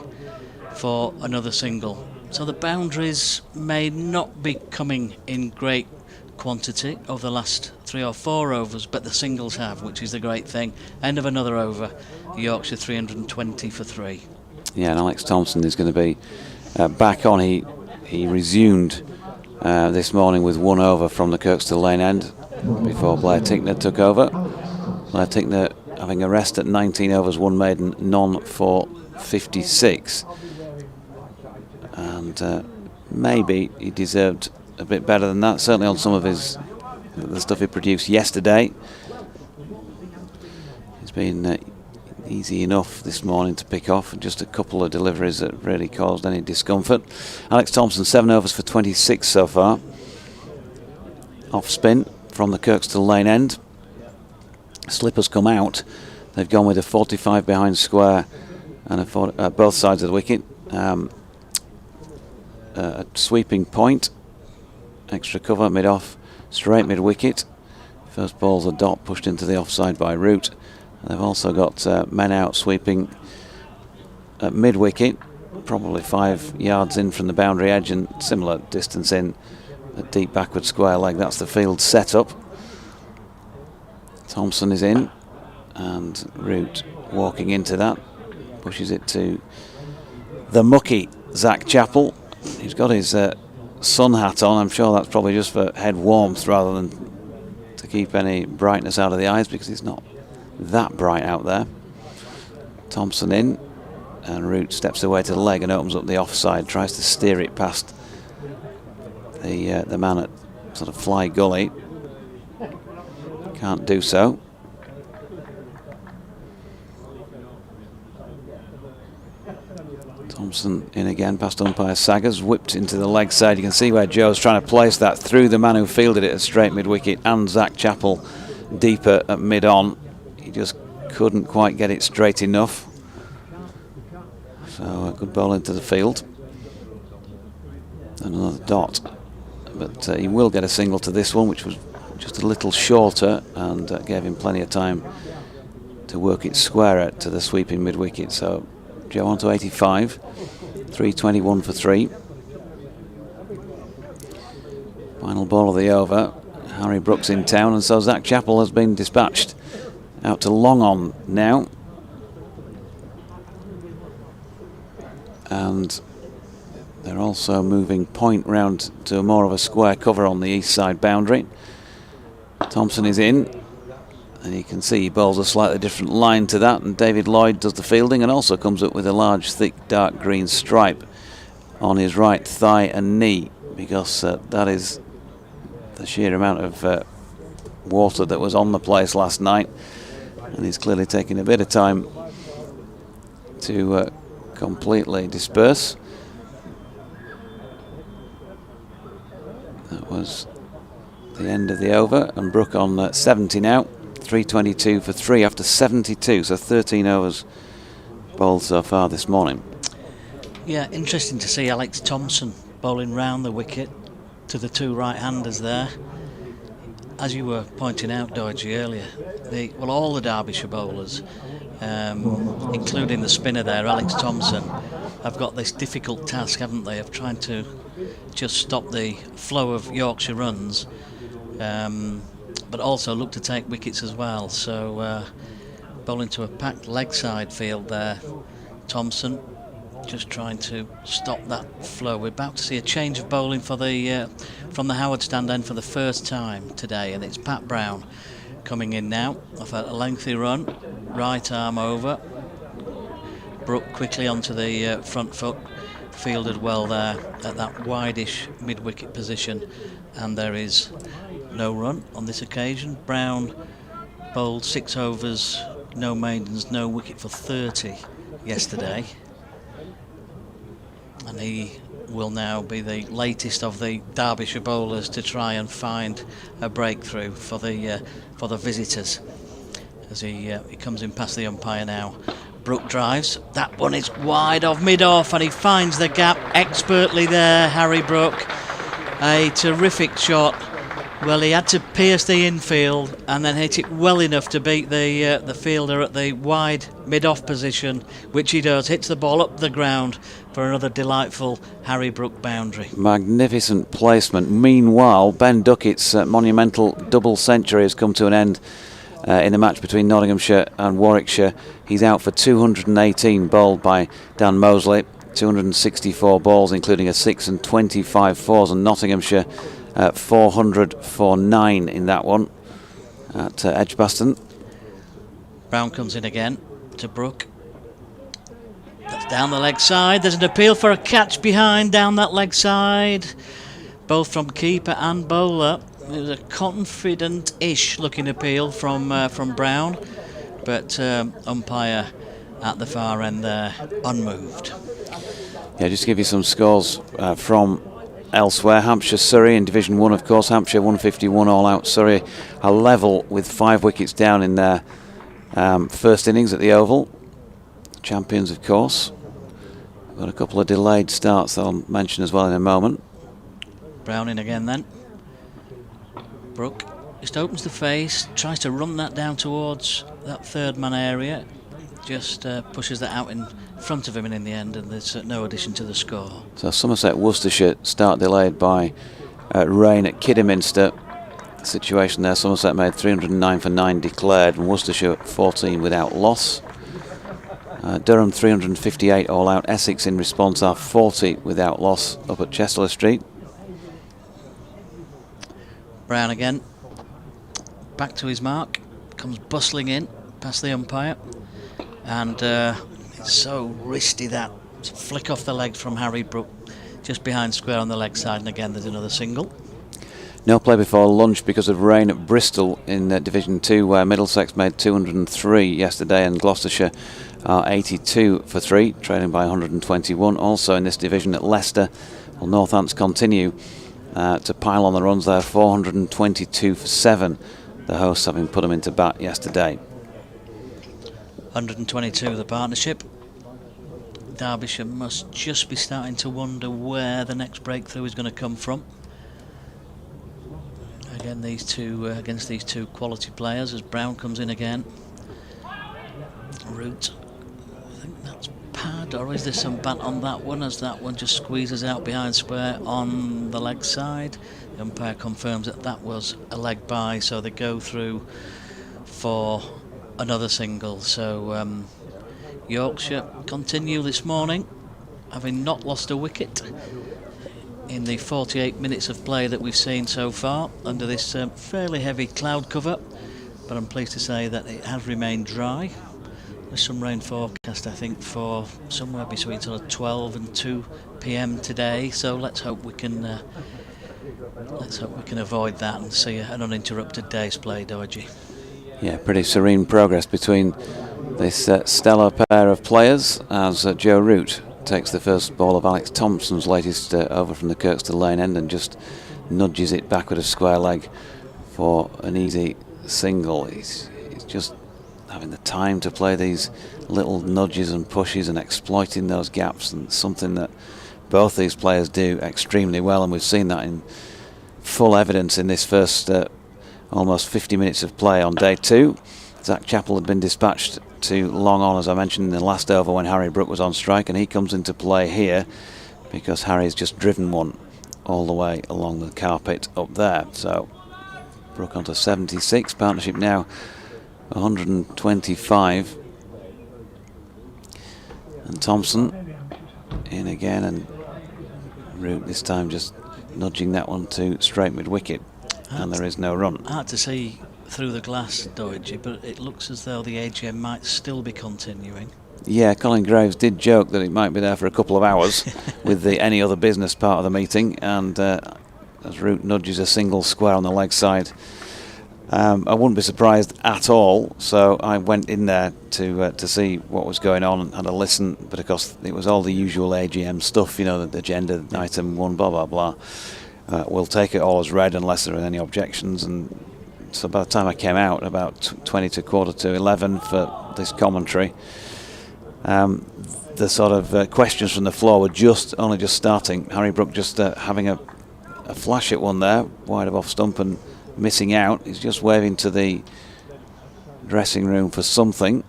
for another single. So the boundaries may not be coming in great quantity over the last 3 or 4 overs, but the singles have, which is the great thing. End of another over, Yorkshire 320 for 3. Yeah, and Alex Thompson is going to be back on. He resumed this morning with 1 over from the Kirkstall Lane end before Blair Tickner took over. Blair Tickner having a rest at 19 overs, 1 maiden, none for 56. And maybe he deserved a bit better than that, certainly on some of the stuff he produced yesterday. He's been easy enough this morning to pick off, and just a couple of deliveries that really caused any discomfort. Alex Thompson, 7 overs for 26 so far. Off spin from the Kirkstall Lane end. Slippers come out. They've gone with a 45 behind square and both sides of the wicket. A sweeping point, extra cover mid-off, straight mid-wicket. First ball's a dot pushed into the offside by Root. And they've also got men out sweeping at mid-wicket, probably 5 yards in from the boundary edge and similar distance in a deep backward square leg. That's the field setup. Thompson is in, and Root walking into that, pushes it to the mucky Zach Chappell. He's got his sun hat on. I'm sure that's probably just for head warmth rather than to keep any brightness out of the eyes, because it's not that bright out there. Thompson in, and Root steps away to the leg and opens up the offside, tries to steer it past the man at sort of fly gully. Can't do so. Thompson in again past umpire Saggers, whipped into the leg side. You can see where Joe's trying to place that through the man who fielded it at straight mid-wicket, and Zach Chappell deeper at mid-on. He just couldn't quite get it straight enough. So a good ball into the field. Another dot. But he will get a single to this one, which was just a little shorter, and gave him plenty of time to work it squarer to the sweeping mid-wicket. So Joe on to 85, 321 for 3. Final ball of the over. Harry Brook's in town, and so Zach Chappell has been dispatched out to long on now. And they're also moving point round to more of a square cover on the east side boundary. Thompson is in, and you can see he bowls a slightly different line to that, and David Lloyd does the fielding and also comes up with a large thick dark green stripe on his right thigh and knee, because that is the sheer amount of water that was on the place last night, and he's clearly taking a bit of time to completely disperse. That was the end of the over, and Brook on 70 now, 322 for 3 after 72, so 13 overs bowled so far this morning. Yeah, interesting to see Alex Thompson bowling round the wicket to the 2 right-handers there. As you were pointing out, Doidgy, earlier, all the Derbyshire bowlers, including the spinner there, Alex Thompson, have got this difficult task, haven't they, of trying to just stop the flow of Yorkshire runs, but also look to take wickets as well. So bowling to a packed leg side field there, Thompson just trying to stop that flow. We're about to see a change of bowling for the from the Howard stand end for the first time today, and it's Pat Brown coming in now off a lengthy run, right arm over. Brook quickly onto the front foot, fielded well there at that wideish mid-wicket position, and there is no run on this occasion. Brown bowled 6 overs, no maidens, no wicket for 30 yesterday, and he will now be the latest of the Derbyshire bowlers to try and find a breakthrough for the visitors as he comes in past the umpire now. Brook drives, that one is wide of mid-off, and he finds the gap expertly there, Harry Brook. A terrific shot. Well, he had to pierce the infield and then hit it well enough to beat the fielder at the wide mid-off position, which he does. Hits the ball up the ground for another delightful Harry Brook boundary. Magnificent Placement. Meanwhile, Ben Duckett's monumental double century has come to an end in the match between Nottinghamshire and Warwickshire. He's out for 218, bowled by Dan Mosley. 264 balls, including a 6 and 25 fours, and Nottinghamshire 400 for 9 in that one at Edgbaston. Brown comes in again to Brook. That's down the leg side. There's an appeal for a catch behind down that leg side, both from keeper and bowler. It was a confident-ish looking appeal from Brown. but umpire at the far end there, unmoved. Yeah, just to give you some scores from elsewhere. Hampshire, Surrey in Division 1, of course. Hampshire 151 all out. Surrey are level with 5 wickets down in their first innings at the Oval. Champions, of course. Got a couple of delayed starts that I'll mention as well in a moment. Browning again then. Brook just opens the face, tries to run that down towards that third man area. Just pushes that out in front of him, and in the end, and there's no addition to the score. So Somerset, Worcestershire start delayed by rain at Kidderminster. Situation there, Somerset made 309 for 9 declared, and Worcestershire 14 without loss. Durham 358 all out. Essex in response are 40 without loss up at Chester Street. Brown again, back to his mark, comes bustling in past the umpire, and it's so wristy that flick off the leg from Harry Brook, just behind square on the leg side, and again there's another single. No play before lunch because of rain at Bristol in Division 2, where Middlesex made 203 yesterday and Gloucestershire are 82 for 3, trailing by 121. Also in this division at Leicester, well, Northants continue to pile on the runs there, 422 for 7, the hosts having put them into bat yesterday. 122 the partnership. Derbyshire must just be starting to wonder where the next breakthrough is going to come from. Again, these two against these two quality players as Brown comes in again. Root, I think that's pad, or is there some bat on that one, as that one just squeezes out behind square on the leg side. The umpire confirms that that was a leg bye, so they go through for another single. So Yorkshire continue this morning, having not lost a wicket in the 48 minutes of play that we've seen so far under this fairly heavy cloud cover, but I'm pleased to say that it has remained dry. There's some rain forecast, I think, for somewhere between sort of 12 and 2 p.m. today, so let's hope we can avoid that and see an uninterrupted day's play, Doji. Yeah, pretty serene progress between this stellar pair of players as Joe Root takes the first ball of Alex Thompson's latest over from the Kirkstall Lane end and just nudges it back with a square leg for an easy single. He's just having the time to play these little nudges and pushes and exploiting those gaps, and something that both these players do extremely well, and we've seen that in full evidence in this first almost 50 minutes of play on day 2. Zach Chappell had been dispatched to long on, as I mentioned, in the last over when Harry Brook was on strike, and he comes into play here because Harry's just driven one all the way along the carpet up there. So Brook onto 76, partnership now 125, and Thompson in again, and Root this time just nudging that one to straight mid-wicket, and there is no run. Hard to see through the glass, Doidge, but it looks as though the AGM might still be continuing. Yeah, Colin Graves did joke that it might be there for a couple of hours with the any other business part of the meeting, and as Root nudges a single square on the leg side, I wouldn't be surprised at all, so I went in there to see what was going on and had a listen, but of course it was all the usual AGM stuff, you know, the agenda, item 1, blah blah blah. We'll take it all as read unless there are any objections, and so by the time I came out, about 20 to quarter to 11 for this commentary, the sort of questions from the floor were only just starting. Harry Brook just having a flash at one there, wide of off stump and missing out. He's just waving to the dressing room for something,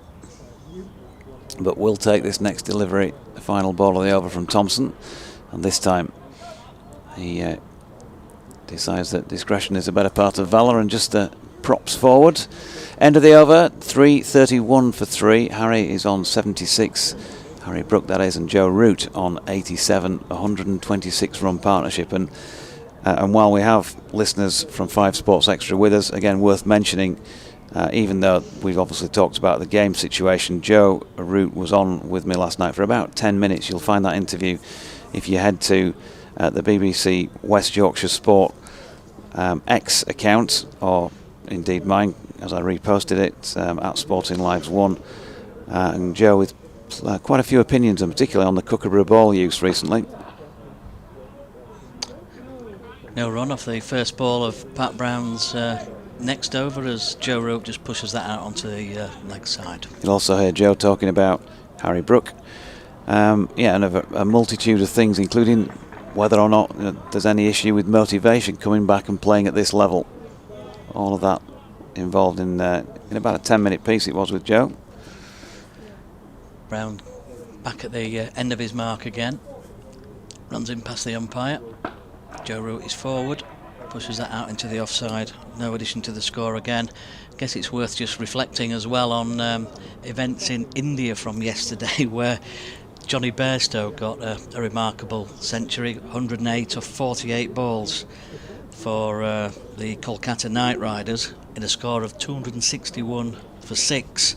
but we'll take this next delivery, the final ball of the over from Thompson, and this time he decides that discretion is a better part of valour and just props forward. End of the over, 3:31 for 3. Harry is on 76. Harry Brook, that is, and Joe Root on 87. 126 run partnership, and while we have listeners from 5 Sports Extra with us, again worth mentioning, even though we've obviously talked about the game situation, Joe Root was on with me last night for about 10 minutes. You'll find that interview if you head to the BBC West Yorkshire Sport X account, or indeed mine, as I reposted it at Sporting Lives 1. And Joe with quite a few opinions, and particularly on the Kookaburra ball use recently. No run off the first ball of Pat Brown's next over as Joe Root just pushes that out onto the leg side. You'll also hear Joe talking about Harry Brook. And a multitude of things, including whether or not there's any issue with motivation coming back and playing at this level. All of that involved in about a 10-minute piece it was with Joe. Brown back at the end of his mark again. Runs in past the umpire. Joe Root is forward. Pushes that out into the offside. No addition to the score again. Guess it's worth just reflecting as well on events in India from yesterday where Johnny Bairstow got a remarkable century, 108 of 48 balls for the Kolkata Knight Riders in a score of 261 for 6,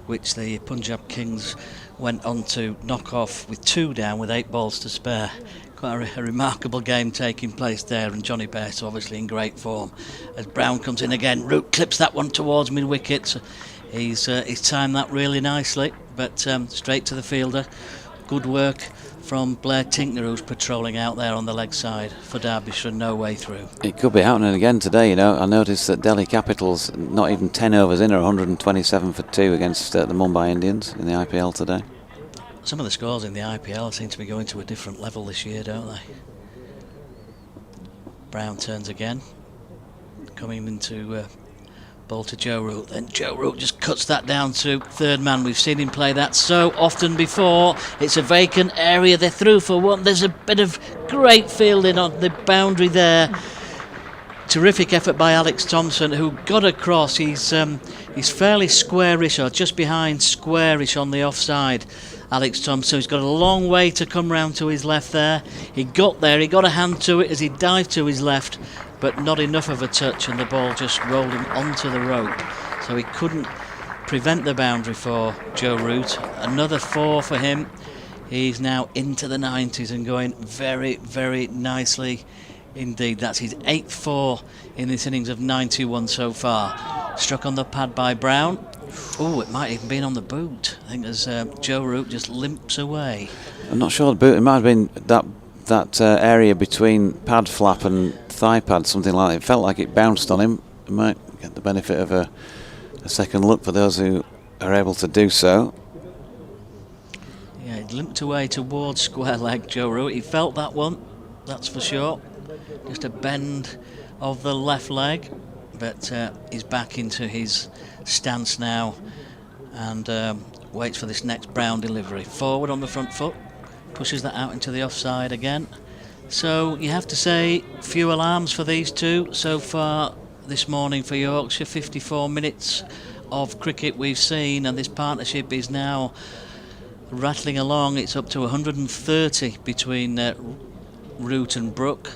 which the Punjab Kings went on to knock off with 2 down with 8 balls to spare. Quite a remarkable game taking place there, and Johnny Bairstow obviously in great form. As Brown comes in again, Root clips that one towards mid-wickets. He's timed that really nicely, but straight to the fielder. Good work from Blair Tinkner, who's patrolling out there on the leg side for Derbyshire, no way through. It could be happening again today, I noticed that Delhi Capitals not even 10 overs in are 127 for 2 against the Mumbai Indians in the IPL today. Some of the scores in the IPL seem to be going to a different level this year, don't they? Brown turns again, coming into ball to Joe Root. Then Joe Root just cuts that down to third man. We've seen him play that so often before. It's a vacant area. They're through for one. There's a bit of great fielding on the boundary there. Terrific effort by Alex Thompson, who got across. He's fairly squarish, or just behind squarish on the offside. Alex Thompson, he's got a long way to come round to his left there. He got there, he got a hand to it as he dived to his left, but not enough of a touch, and the ball just rolled him onto the rope. So he couldn't prevent the boundary for Joe Root. Another 4 for him. He's now into the 90s and going very, very nicely indeed. That's his 8th 4 in this innings of 91 so far. Struck on the pad by Brown. Oh, it might even been on the boot. I think as Joe Root just limps away. I'm not sure the boot. It might have been that area between pad flap and thigh pad, something like that. It felt like it bounced on him. It might get the benefit of a second look for those who are able to do so. Yeah, he limped away towards square leg, Joe Root. He felt that one, that's for sure. Just a bend of the left leg, but he's back into his stance now and waits for this next Brown delivery. Forward on the front foot, pushes that out into the offside again. So you have to say few alarms for these two so far this morning for Yorkshire. 54 minutes of cricket we've seen, and this partnership is now rattling along. It's up to 130 between Root and Brook.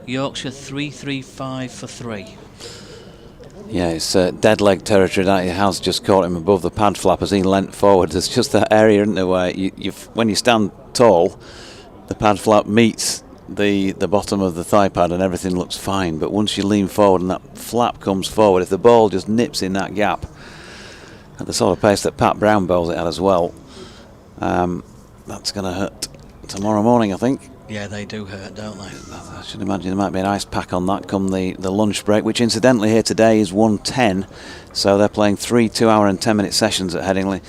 Yorkshire 335 for 3. Yeah, it's dead leg territory. That he has just caught him above the pad flap as he leant forward. There's just that area, isn't there, where when you stand tall, the pad flap meets the bottom of the thigh pad and everything looks fine. But once you lean forward and that flap comes forward, if the ball just nips in that gap at the sort of pace that Pat Brown bowls it at as well, that's going to hurt tomorrow morning, I think. Yeah, they do hurt, don't they? I should imagine there might be an ice pack on that come the lunch break, which incidentally here today is 1:10, so they're playing 3 2-hour and 10-minute sessions at Headingley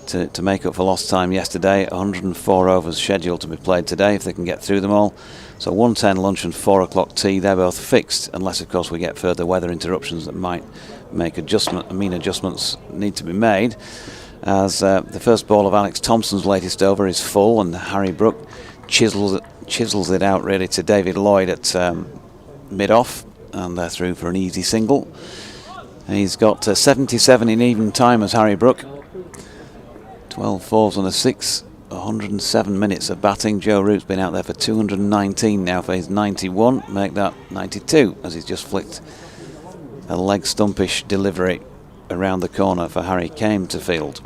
to make up for lost time yesterday. 104 overs scheduled to be played today if they can get through them all. So 1:10 lunch and 4 o'clock tea, they're both fixed, unless of course we get further weather interruptions that might make adjustments need to be made. As the first ball of Alex Thompson's latest over is full, and Harry Brook chisels it out really to David Lloyd at mid-off, and they're through for an easy single. He's got 77 in even time as Harry Brook. 12 fours and a 6, 107 minutes of batting. Joe Root's been out there for 219 now for his 91, make that 92 as he's just flicked a leg stumpish delivery around the corner for Harry Kane to field.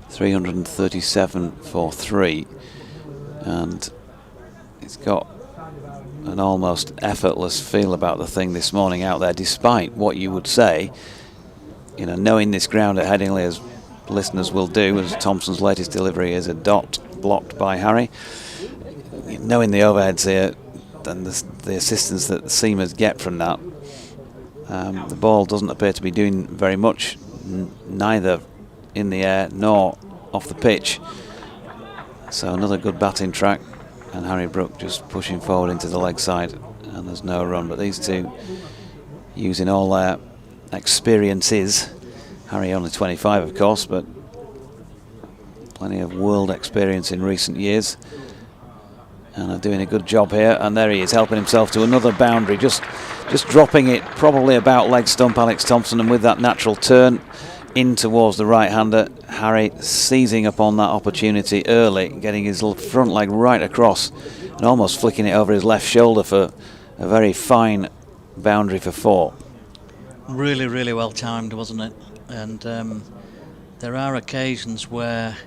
337 for 3, and it's got an almost effortless feel about the thing this morning out there, despite what you would say, you know, knowing this ground at Headingley, as listeners will do, as Thompson's latest delivery is a dot blocked by Harry. Knowing the overheads here and the assistance that the seamers get from that, the ball doesn't appear to be doing very much, neither in the air nor off the pitch. So another good batting track, and Harry Brook just pushing forward into the leg side, and there's no run. But these two using all their experiences. Harry only 25, of course, but plenty of world experience in recent years, and are doing a good job here. And there he is, helping himself to another boundary, just dropping it probably about leg stump Alex Thompson, and with that natural turn in towards the right-hander, Harry seizing upon that opportunity early, getting his front leg right across and almost flicking it over his left shoulder for a very fine boundary for 4. Really, really well timed, wasn't it? And there are occasions where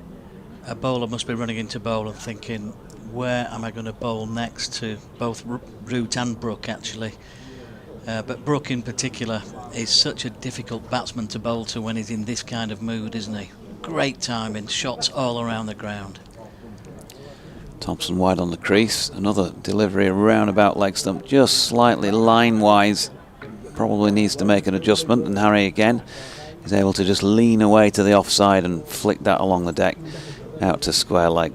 a bowler must be running into bowl and thinking, where am I going to bowl next, to both Root and Brook, actually. But Brook in particular is such a difficult batsman to bowl to when he's in this kind of mood, isn't he? Great timing, shots all around the ground. Thompson wide on the crease, another delivery around about leg stump, just slightly line-wise, probably needs to make an adjustment, and Harry again is able to just lean away to the offside and flick that along the deck out to square leg.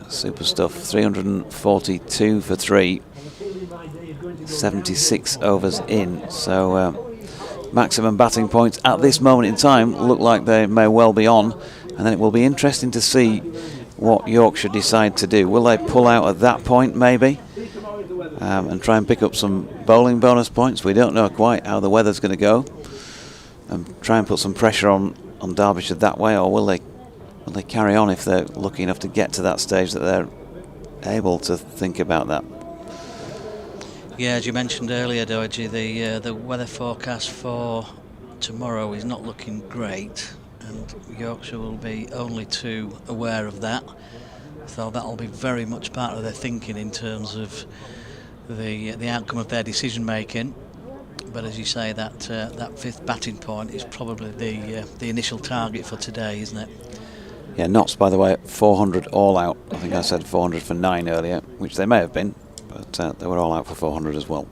Super stuff. 342 for 3, 76 overs in, so maximum batting points at this moment in time look like they may well be on, and then it will be interesting to see what Yorkshire decide to do. Will they pull out at that point maybe and try and pick up some bowling bonus points? We don't know quite how the weather's going to go, and try and put some pressure on Derbyshire that way, or will they carry on if they're lucky enough to get to that stage that they're able to think about that? Yeah, as you mentioned earlier, Doji, the weather forecast for tomorrow is not looking great, and Yorkshire will be only too aware of that. So that'll be very much part of their thinking in terms of the outcome of their decision making. But as you say, that 5th batting point is probably the initial target for today, isn't it? Yeah, Notts, by the way, 400 all out. I think I said 400 for 9 earlier, which they may have been, but they were all out for 400 as well.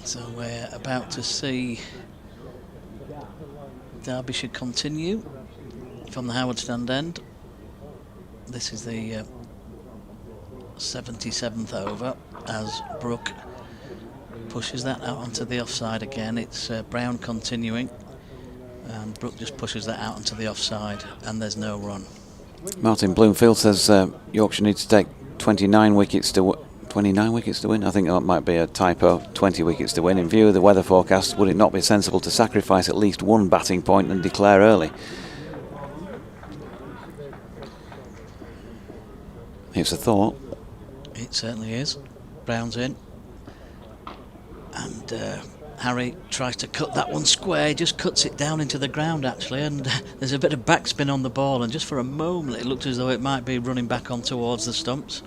So we're about to see Derbyshire continue from the Howard Stand end. This is the 77th over as Brook pushes that out onto the offside again. It's Brown continuing, and Brook just pushes that out onto the offside, and there's no run. Martin Bloomfield says Yorkshire needs to take 29 wickets to win. I think that might be a typo. 20 wickets to win. In view of the weather forecast, would it not be sensible to sacrifice at least one batting point and declare early? It's a thought. It certainly is. Brown's in, and Harry tries to cut that one square. He just cuts it down into the ground, actually, and there's a bit of backspin on the ball, and just for a moment it looked as though it might be running back on towards the stumps.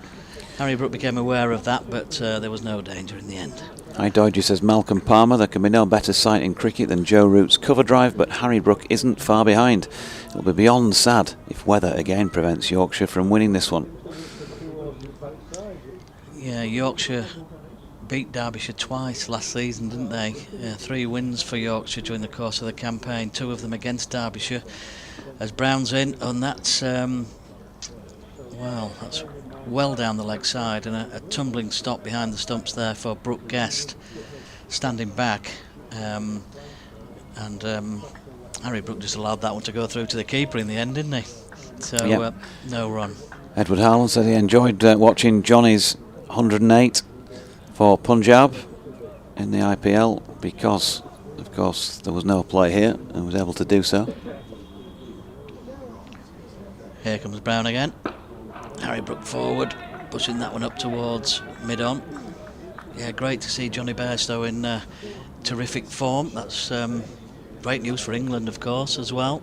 Harry Brook became aware of that, but there was no danger in the end. Hi Dodgy, says Malcolm Palmer. There can be no better sight in cricket than Joe Root's cover drive, but Harry Brook isn't far behind. It'll be beyond sad if weather again prevents Yorkshire from winning this one. Yeah, Yorkshire beat Derbyshire twice last season, didn't they? 3 wins for Yorkshire during the course of the campaign, 2 of them against Derbyshire. As Brown's in, and that's that's well down the leg side, and a tumbling stop behind the stumps there for Brook Guest, standing back, and Harry Brook just allowed that one to go through to the keeper in the end, didn't he? So yep. No run. Edward Harlan said he enjoyed watching Johnny's 108 for Punjab in the IPL because, of course, there was no play here and was able to do so. Here comes Brown again. Harry Brook forward, pushing that one up towards mid-on. Yeah, great to see Johnny Bairstow in terrific form. That's great news for England, of course, as well.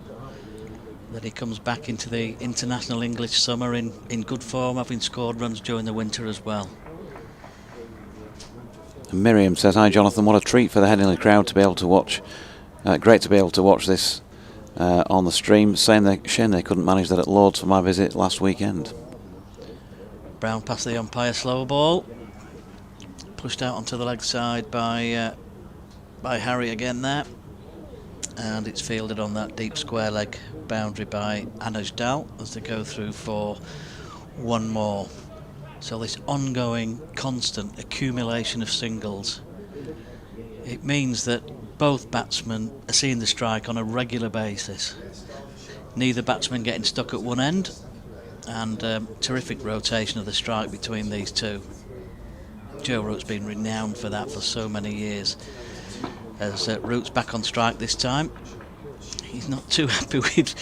that he comes back into the international English summer in good form, having scored runs during the winter as well. And Miriam says, "Hi Jonathan, what a treat for the Headingley crowd to be able to watch. Great to be able to watch this on the stream. Shame they couldn't manage that at Lord's for my visit last weekend." Brown past the umpire, slow ball. Pushed out onto the leg side by Harry again there. And it's fielded on that deep square leg boundary by Anuj Dal as they go through for one more. So this ongoing, constant accumulation of singles, it means that both batsmen are seeing the strike on a regular basis. Neither batsman getting stuck at one end, and terrific rotation of the strike between these two. Joe Root's been renowned for that for so many years. As Root's back on strike this time, he's not too happy with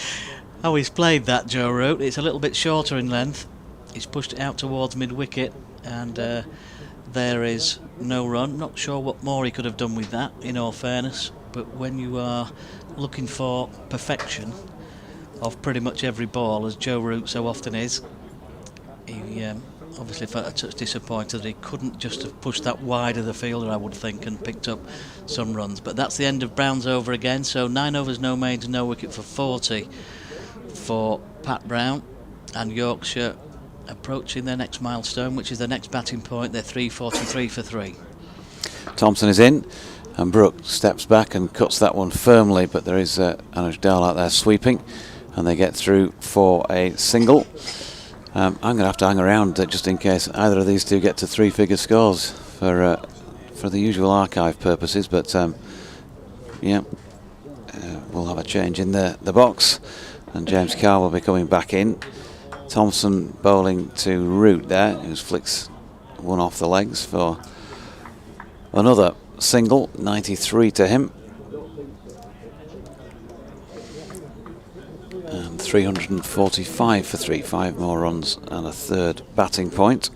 how he's played that, Joe Root. It's a little bit shorter in length. He's pushed it out towards mid-wicket, and there is no run. Not sure what more he could have done with that, in all fairness, but when you are looking for perfection of pretty much every ball, as Joe Root so often is, he obviously felt a touch disappointed that he couldn't just have pushed that wide of the fielder, I would think, and picked up some runs. But that's the end of Brown's over again, so 9 overs, no mains, no wicket for 40 for Pat Brown, and Yorkshire approaching their next milestone, which is their next batting point. They're 343 for 3. Thompson is in, and Brook steps back and cuts that one firmly, but there is Anuj Dal out there sweeping, and they get through for a single. I'm going to have to hang around just in case either of these two get to 3-figure scores for the usual archive purposes, but yeah, we'll have a change in the box, and James Carr will be coming back in. Thompson bowling to Root there, who flicks one off the legs for another single, 93 to him. And 345 for 3, 5 more runs and a third batting point.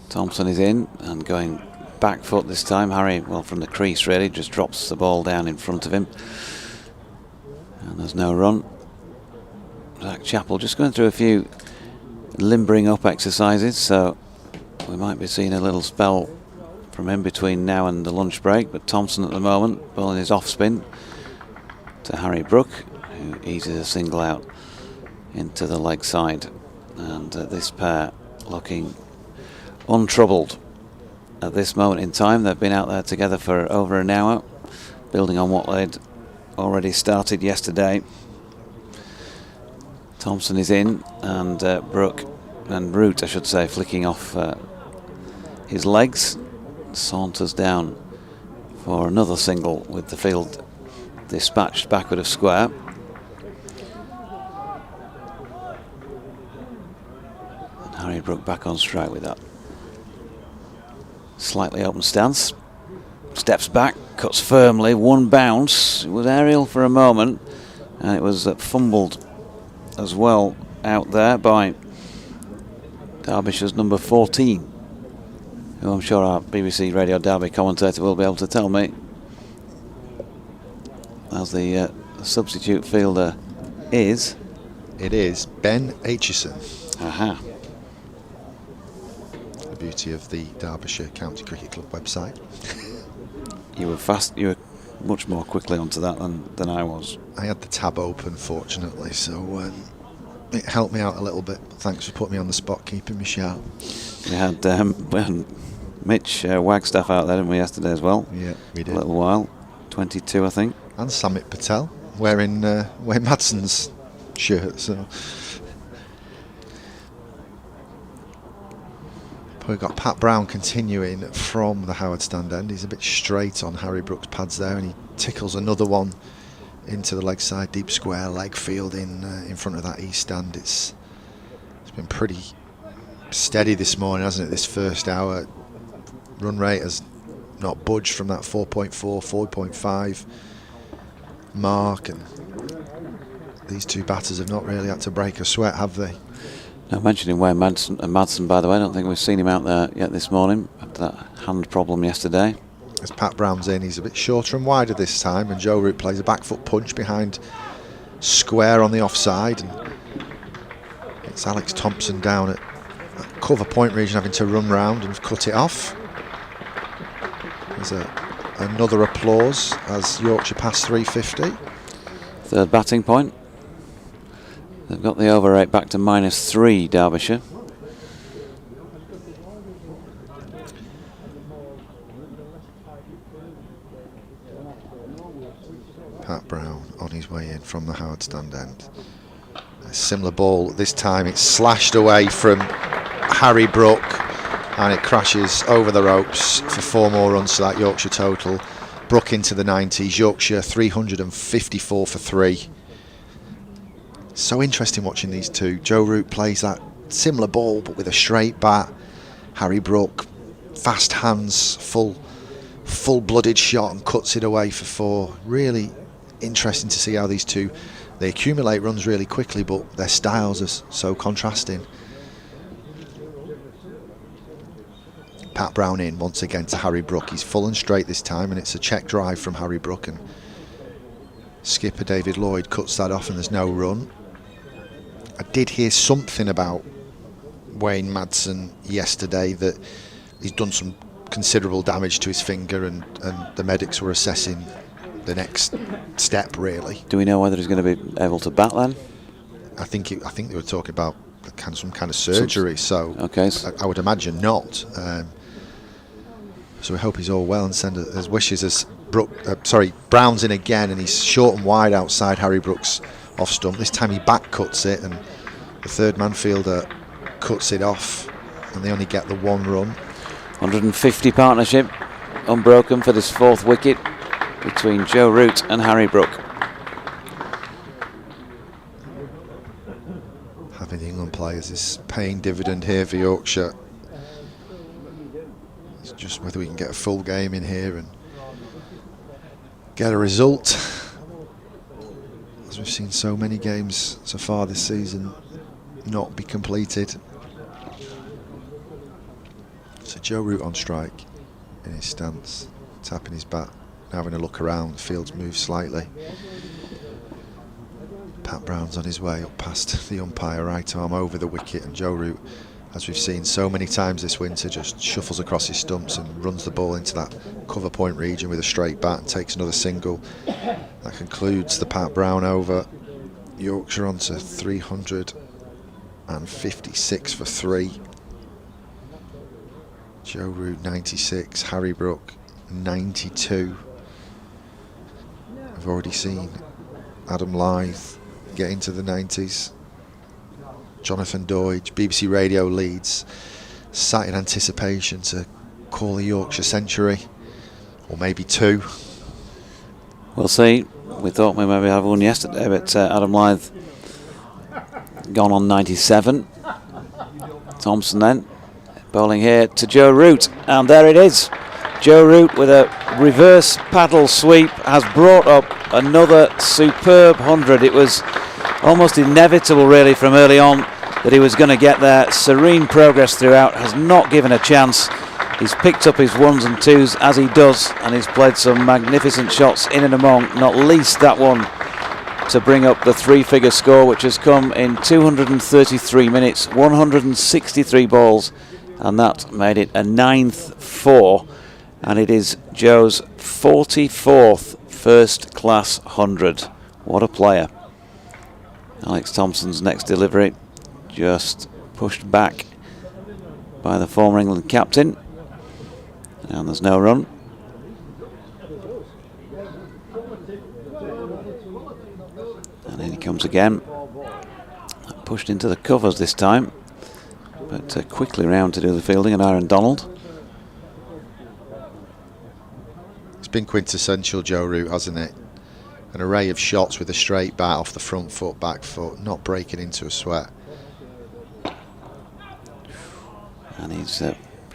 Thompson is in and going back foot this time. Harry, well, from the crease really, just drops the ball down in front of him. And there's no run. Zach Chappell just going through a few limbering up exercises, so we might be seeing a little spell from him between now and the lunch break. But Thompson at the moment bowling his off spin to Harry Brook, who eases a single out into the leg side, and this pair looking untroubled at this moment in time. They've been out there together for over an hour, building on what they'd already started yesterday. Thompson is in, and Brook and Root, I should say, flicking off his legs, saunters down for another single with the field dispatched backward of square. And Harry Brook back on strike with that slightly open stance. Steps back, cuts firmly, one bounce. It was aerial for a moment, and it was fumbled as well out there by Derbyshire's number 14, who I'm sure our BBC Radio Derby commentator will be able to tell me, as the substitute fielder is. It is Ben Aitchison. Aha. The beauty of the Derbyshire County Cricket Club website. You were fast. You were much more quickly onto that than I was. I had the tab open, fortunately, so it helped me out a little bit. Thanks for putting me on the spot, keeping me sharp. We had Mitch Wagstaff out there, didn't we, yesterday as well? Yeah, we did. A little while, 22, I think. And Samit Patel wearing Madson's shirt. So we've got Pat Brown continuing from the Howard stand end. He's a bit straight on Harry Brook's pads there, and he tickles another one into the leg side, deep square leg field in front of that east stand. It's been pretty steady this morning, hasn't it? This first hour run rate has not budged from that 4.4, 4.5 mark, and these two batters have not really had to break a sweat, have they? Now, mentioning Wayne Madsen, by the way, I don't think we've seen him out there yet this morning after that hand problem yesterday. As Pat Brown's in, he's a bit shorter and wider this time, and Joe Root plays a back foot punch behind square on the offside, and it's Alex Thompson down at cover point region having to run round and cut it off. There's another applause as Yorkshire pass 350. Third batting point. They've got the over rate back to -3, Derbyshire. Pat Brown on his way in from the hard stand end. A similar ball, this time it's slashed away from Harry Brook and it crashes over the ropes for 4 more runs to that Yorkshire total. Brook into the 90s, Yorkshire 354 for 3. So interesting watching these two. Joe Root plays that similar ball but with a straight bat. Harry Brook, fast hands, full-blooded shot and cuts it away for 4. Really interesting to see how these two, they accumulate runs really quickly, but their styles are so contrasting. Pat Brown in once again to Harry Brook. He's full and straight this time, and it's a check drive from Harry Brook, and skipper David Lloyd cuts that off and there's no run. I did hear something about Wayne Madsen yesterday, that he's done some considerable damage to his finger, and the medics were assessing the next step, really. Do we know whether he's going to be able to bat then? I think they were talking about some kind of surgery, so okay. I would imagine not. So we hope he's all well and send his wishes as Brown's in again, and he's short and wide outside Harry Brook's off stump. This time he back cuts it, and the third man fielder cuts it off, and they only get the 1 run. 150 partnership unbroken for this 4th wicket between Joe Root and Harry Brook. Having England players is paying dividend here for Yorkshire. It's just whether we can get a full game in here and get a result, as we've seen so many games so far this season not be completed. So Joe Root on strike in his stance, tapping his bat, now having a look around. The field's moved slightly. Pat Brown's on his way up past the umpire, right arm over the wicket, and Joe Root, as we've seen so many times this winter, just shuffles across his stumps and runs the ball into that cover point region with a straight bat and takes another single. That concludes the Pat Brown over. Yorkshire on to 356 for 3. Joe Root 96, Harry Brook 92. We've already seen Adam Lyth get into the 90s. Jonathan Doidge, BBC Radio Leeds, sat in anticipation to call the Yorkshire century, or maybe 2. We'll see. We thought we maybe have one yesterday, but Adam Lyth gone on 97. Thompson then bowling here to Joe Root, and there it is. Joe Root with a reverse paddle sweep has brought up another superb 100. It was almost inevitable really from early on that he was going to get there. Serene progress throughout, has not given a chance. He's picked up his 1s and 2s as he does, and he's played some magnificent shots in and among, not least that one to bring up the 3-figure score, which has come in 233 minutes, 163 balls, and that made it a 9th 4, and it is Joe's 44th first class 100. What a player. Alex Thompson's next delivery just pushed back by the former England captain, and there's no run. And in he comes again, pushed into the covers this time, but quickly round to do the fielding, and Aaron Donald. It's been quintessential Joe Root, hasn't it? An array of shots with a straight bat off the front foot, back foot, not breaking into a sweat. And he's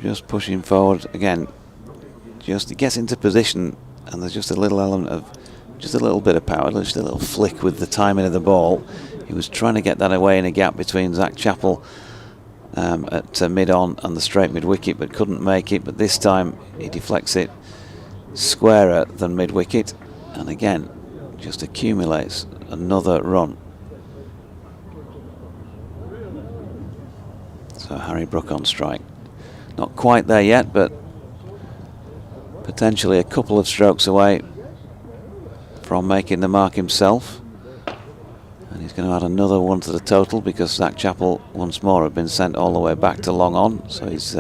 just pushing forward again. Just he gets into position, and there's just a little element of, just a little bit of power, just a little flick with the timing of the ball. He was trying to get that away in a gap between Zach Chappell at mid-on and the straight mid-wicket, but couldn't make it. But this time he deflects it squarer than mid-wicket, and again just accumulates another run. So Harry Brook on strike. Not quite there yet, but potentially a couple of strokes away from making the mark himself. And he's going to add another one to the total because Zach Chappell once more had been sent all the way back to long on. So he's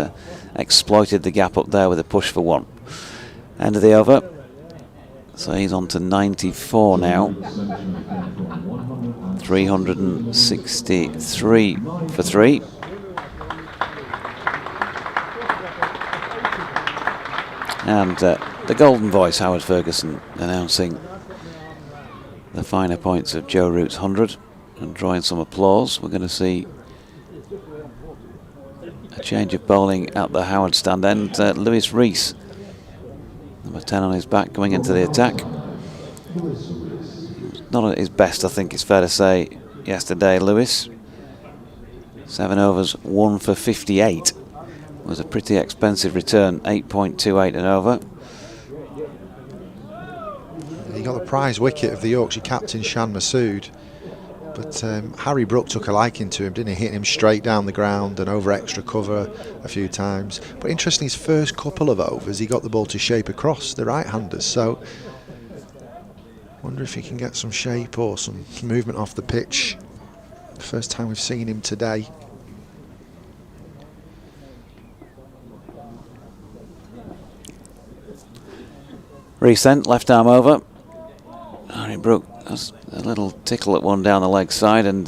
exploited the gap up there with a push for one. End of the over. So he's on to 94 now. 363 for 3. And the golden voice, Howard Ferguson, announcing the finer points of Joe Root's 100 and drawing some applause. We're going to see a change of bowling at the Howard stand end. Lewis Rees, number 10 on his back, going into the attack. Not at his best, I think it's fair to say, yesterday, Lewis. 7 overs, 1 for 58. Was a pretty expensive return, 8.28 and over. He got the prize wicket of the Yorkshire captain, Shan Masood. But Harry Brook took a liking to him, didn't he? Hitting him straight down the ground and over extra cover a few times. But interesting, his first couple of overs, he got the ball to shape across the right-handers. So, wonder if he can get some shape or some movement off the pitch. First time we've seen him today. Recent left arm over. Harry Brook has a little tickle at one down the leg side and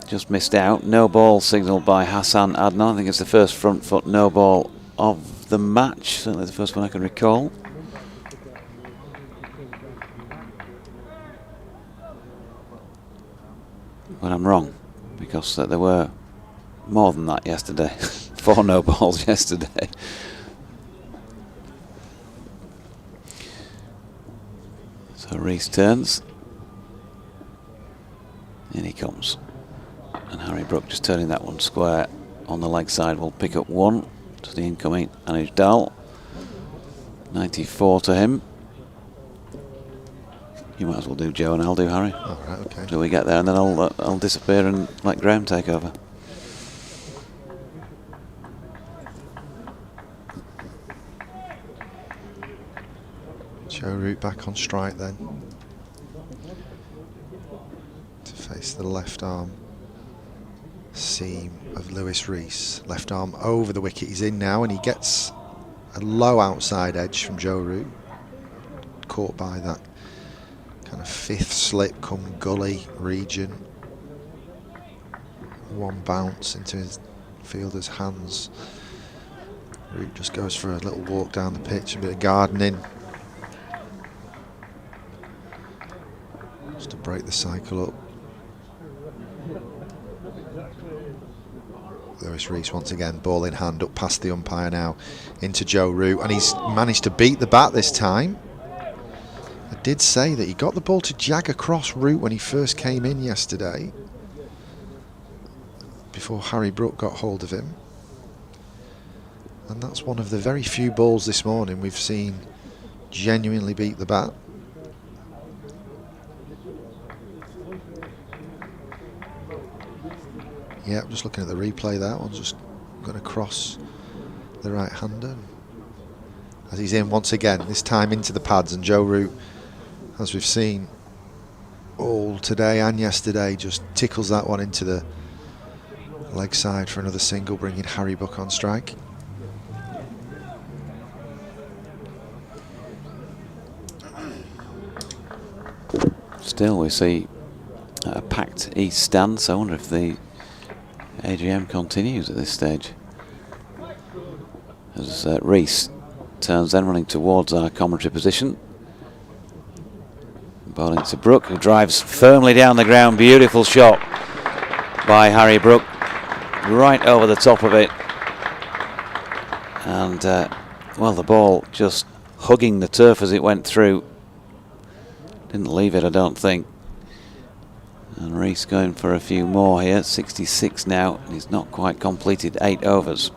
just missed out. No ball signalled by Hassan Adnan. I think it's the first front foot no ball of the match. Certainly the first one I can recall. But I'm wrong, because there were more than that yesterday. 4 no balls yesterday. So Rees turns. In he comes. And Harry Brook just turning that one square on the leg side will pick up 1 to the incoming Anuj Dal. 94 to him. You might as well do Joe and I'll do Harry. All right, okay. Till we get there, and then I'll disappear and let Graham take over. Joe Root back on strike then. To face the left arm seam of Lewis Rees. Left arm over the wicket. He's in now and he gets a low outside edge from Joe Root. Caught by that kind of 5th slip come gully region. One bounce into his fielder's hands. Root just goes for a little walk down the pitch, a bit of gardening. Just to break the cycle up. Lewis Rees once again, ball in hand, up past the umpire now, into Joe Root, and he's managed to beat the bat this time. I did say that he got the ball to jag across Root when he first came in yesterday, before Harry Brook got hold of him. And that's one of the very few balls this morning we've seen genuinely beat the bat. Yeah, I'm just looking at the replay. That one's just going to cross the right-hander. As he's in once again, this time into the pads, and Joe Root, as we've seen all today and yesterday, just tickles that one into the leg side for another single, bringing Harry Brook on strike. Still, we see a packed East stand, so I wonder if the AGM continues at this stage. As Rees turns then, running towards our commentary position. Bowling to Brook, who drives firmly down the ground. Beautiful shot by Harry Brook, right over the top of it. And, well, the ball just hugging the turf as it went through. Didn't leave it, I don't think. And Rees going for a few more here. 66 now, and he's not quite completed 8 overs.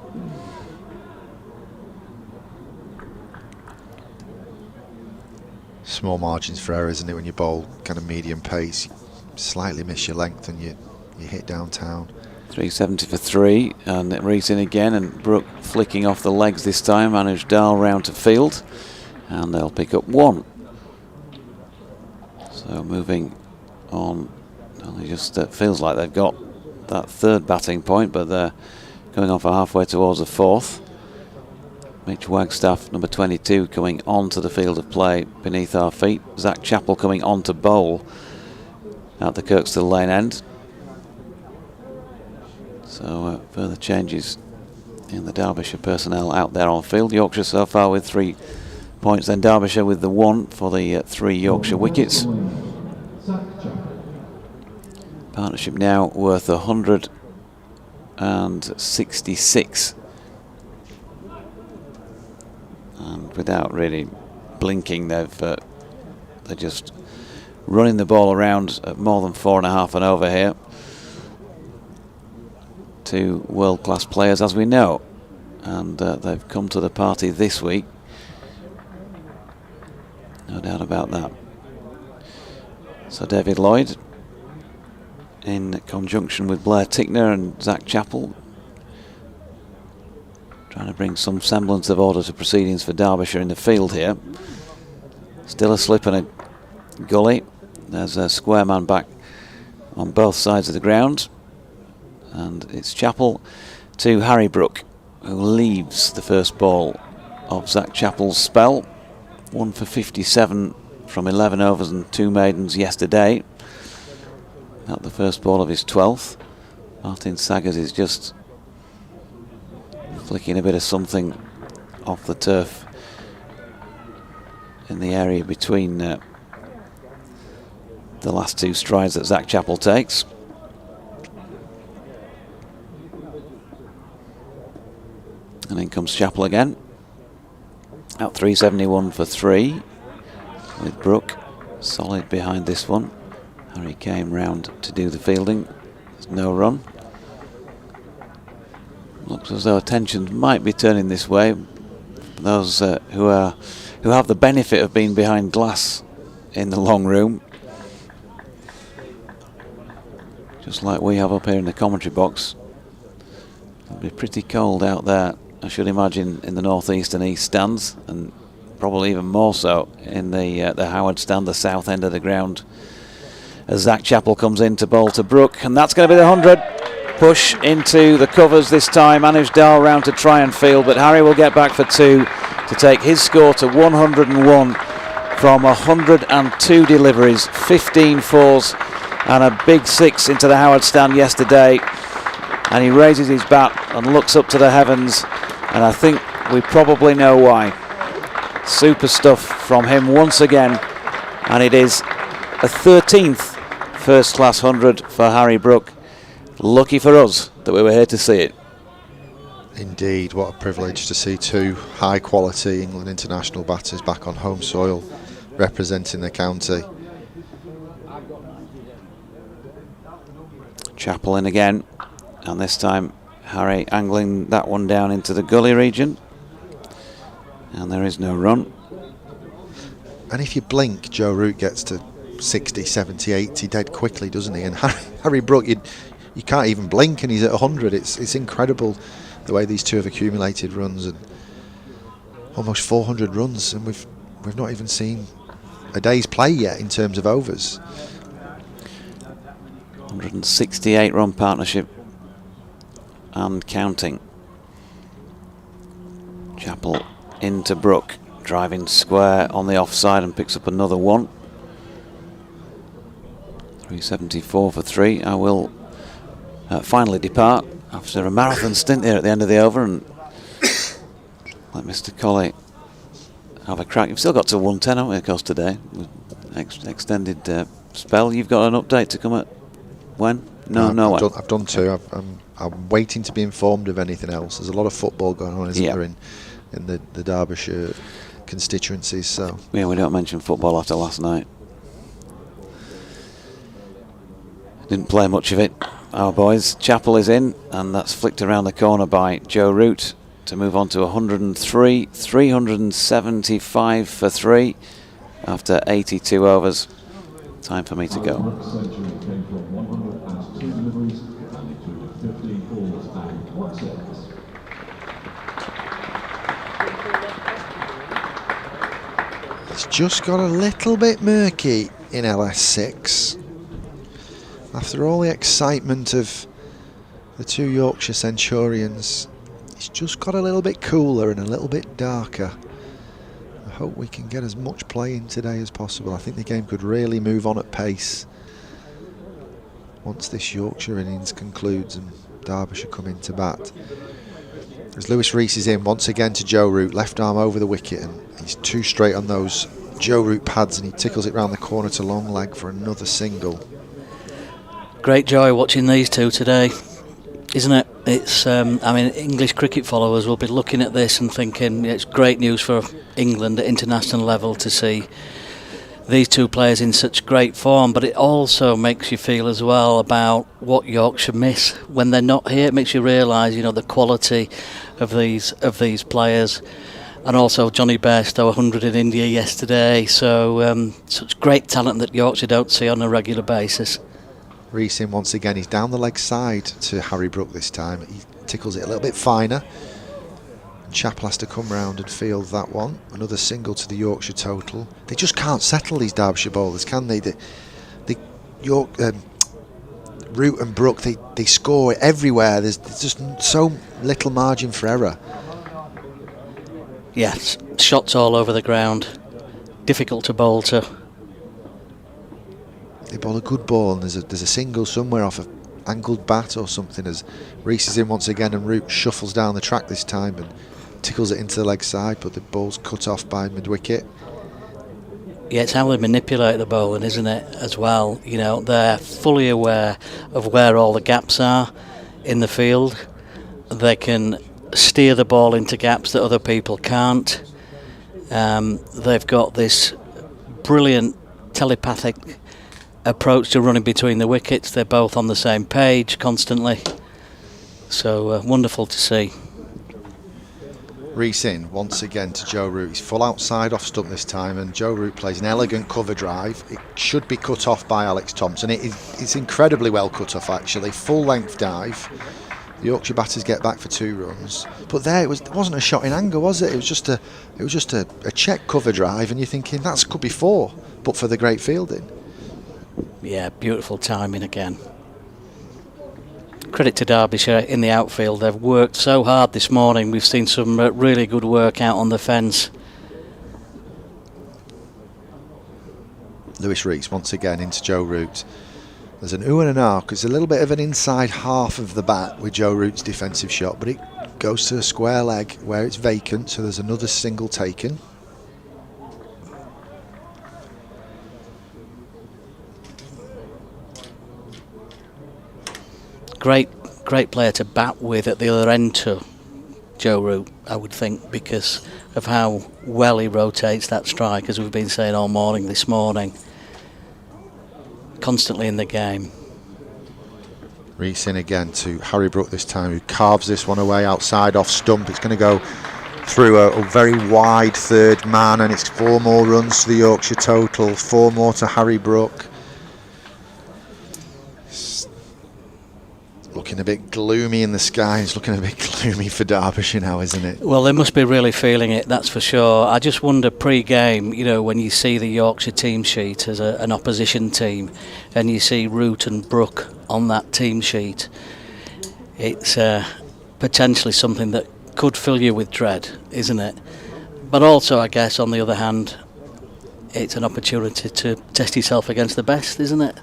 small margins for error, isn't it, when you bowl kind of medium pace? You slightly miss your length and you hit downtown. 370 for 3, and Rees in again, and Brook flicking off the legs this time. Anuj Dal round to field, and they'll pick up 1. So moving on, it just feels like they've got that third batting point, but they're going on for halfway towards the fourth. Mitch Wagstaff, number 22, coming onto the field of play beneath our feet. Zach Chappell coming on to bowl at the Kirkstall Lane end. So further changes in the Derbyshire personnel out there on field. Yorkshire so far with 3 points, then Derbyshire with the 1 for the 3 Yorkshire wickets. Partnership now worth 166. And without really blinking, they're just running the ball around at more than 4.5 and over here. 2 world-class players, as we know, and they've come to the party this week. No doubt about that. So David Lloyd, in conjunction with Blair Tickner and Zach Chappell, trying to bring some semblance of order to proceedings for Derbyshire in the field here. Still a slip and a gully. There's a square man back on both sides of the ground. And it's Chappell to Harry Brook, who leaves the first ball of Zach Chappell's spell. 1 for 57 from 11 overs and 2 maidens yesterday. At the first ball of his 12th. Martin Saggers is just flicking a bit of something off the turf in the area between the last 2 strides that Zach Chappell takes. And in comes Chappell again. Out 371 for 3 with Brook solid behind this one. Harry came round to do the fielding. There's no run. Looks as though attention might be turning this way. Those who have the benefit of being behind glass in the long room, just like we have up here in the commentary box. It'll be pretty cold out there, I should imagine, in the northeast and east stands, and probably even more so in the Howard stand, the south end of the ground, as Zach Chappell comes in to bowl to Brook, and that's going to be the 100. Push into the covers this time. Anuj Dal round to try and field, but Harry will get back for 2 to take his score to 101 from 102 deliveries, 15 fours and a big 6 into the Howard stand yesterday. And he raises his bat and looks up to the heavens, and I think we probably know why. Super stuff from him once again, and it is a 13th first class 100 for Harry Brook. Lucky for us that we were here to see it. Indeed, what a privilege to see 2 high quality England international batters back on home soil representing the county. Chappell in again, and this time Harry angling that one down into the gully region, and there is no run. And if you blink, Joe Root gets to 60, 70, 80 dead quickly, doesn't he? And Harry Brook, you can't even blink and he's at 100. It's incredible the way these 2 have accumulated runs, and almost 400 runs, and we've not even seen a day's play yet in terms of overs. 168 run partnership and counting. Chappell into Brook, driving square on the offside, and picks up another 1. 374 for 3. I will finally depart after a marathon stint here at the end of the over and let Mr. Colley have a crack. You've still got to 110, haven't we, of course, today? With extended spell. You've got an update to come at when? I've done 2. I'm waiting to be informed of anything else. There's a lot of football going on, isn't there, in the Derbyshire constituencies. So yeah, we don't mention football after last night. Didn't play much of it, our boys. Chappell is in, and that's flicked around the corner by Joe Root to move on to 103, 375 for 3. after 82 overs. Time for me to go. It's just got a little bit murky in LS6. After all the excitement of the two Yorkshire Centurions, it's just got a little bit cooler and a little bit darker. I hope we can get as much play in today as possible. I think the game could really move on at pace once this Yorkshire innings concludes and Derbyshire come into bat. As Lewis Rees is in once again to Joe Root, left arm over the wicket, and he's too straight on those Joe Root pads, and he tickles it round the corner to long leg for another single. Great joy watching these two today, isn't it? It's, I mean, English cricket followers will be looking at this and thinking it's great news for England at international level to see these two players in such great form, but it also makes you feel as well about what Yorkshire miss when they're not here. It makes you realise, you know, the quality of these players, and also Johnny Bairstow 100 in India yesterday. So such great talent that Yorkshire don't see on a regular basis. Rees in once again. He's down the leg side to Harry Brook this time. He tickles it a little bit finer. Chappell has to come round and field that one. Another single to the Yorkshire total. They just can't settle these Derbyshire bowlers, can they? Root and Brook, they score everywhere. There's just so little margin for error. Yes, shots all over the ground. Difficult to bowl to. They bowl a good ball, and there's a single somewhere off an angled bat or something as Rees is in once again, and Root shuffles down the track this time and tickles it into the leg side, but the ball's cut off by mid-wicket. Yeah, it's how they manipulate the bowling, isn't it, as well? You know, they're fully aware of where all the gaps are in the field. They can steer the ball into gaps that other people can't. They've got this brilliant telepathic approach to running between the wickets. They're both on the same page constantly. So wonderful to see. Rees in once again to Joe Root. He's full outside off stump this time, and Joe Root plays an elegant cover drive. It should be cut off by Alex Thompson. It's incredibly well cut off, actually. Full length dive. The Yorkshire batters get back for 2 runs. But there, it wasn't a shot in anger, was it? It was just a check cover drive, and you're thinking that could be 4, but for the great fielding. Yeah, beautiful timing again. Credit to Derbyshire in the outfield. They've worked so hard this morning. We've seen some really good work out on the fence. Lewis Rees once again into Joe Root. There's an ooh and an ah, because a little bit of an inside half of the bat with Joe Root's defensive shot, but it goes to a square leg where it's vacant, so there's another single taken. Great player to bat with at the other end to Joe Root, I would think, because of how well he rotates that strike, as we've been saying all morning this morning. Constantly in the game. Rees in again to Harry Brook this time, who carves this one away outside off stump. It's going to go through a very wide third man, and it's 4 more runs to the Yorkshire total, 4 more to Harry Brook. Looking a bit gloomy in the sky. It's looking a bit gloomy for Derbyshire now, isn't it? Well, they must be really feeling it, that's for sure. I just wonder pre-game, you know, when you see the Yorkshire team sheet as an opposition team, and you see Root and Brook on that team sheet, it's potentially something that could fill you with dread, isn't it? But also, I guess, on the other hand, it's an opportunity to test yourself against the best, isn't it?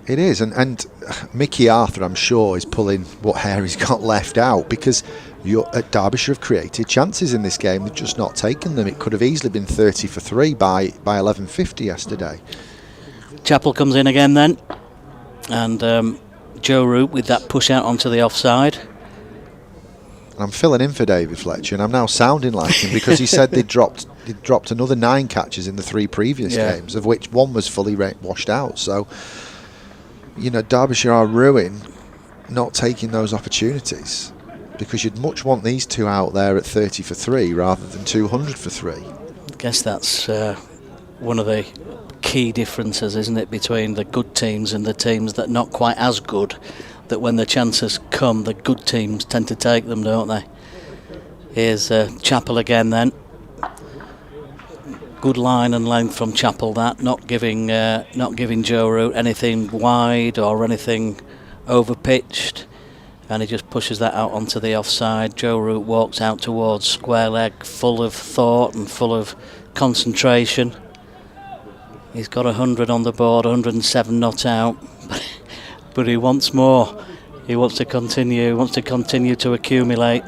It is, and Mickey Arthur, I'm sure, is pulling what hair he's got left out, because Derbyshire have created chances in this game. They've just not taken them. It could have easily been 30 for 3 by 11:50 yesterday. Chappell comes in again then, and Joe Root with that push out onto the offside. I'm filling in for David Fletcher, and I'm now sounding like him, because he said they'd dropped another 9 catches in the 3 previous games, of which 1 was fully washed out. So, you know, Derbyshire are ruined not taking those opportunities, because you'd much want these two out there at 30 for 3 rather than 200 for 3. guess that's one of the key differences, isn't it, between the good teams and the teams that are not quite as good, that when the chances come, the good teams tend to take them, don't they? Here's Chappell again then. Good line and length from Chappell, that, not giving Joe Root anything wide or anything over-pitched, and he just pushes that out onto the offside. Joe Root walks out towards square leg, full of thought and full of concentration. He's got 100 on the board, 107 not out, but he wants more. He wants to continue to accumulate.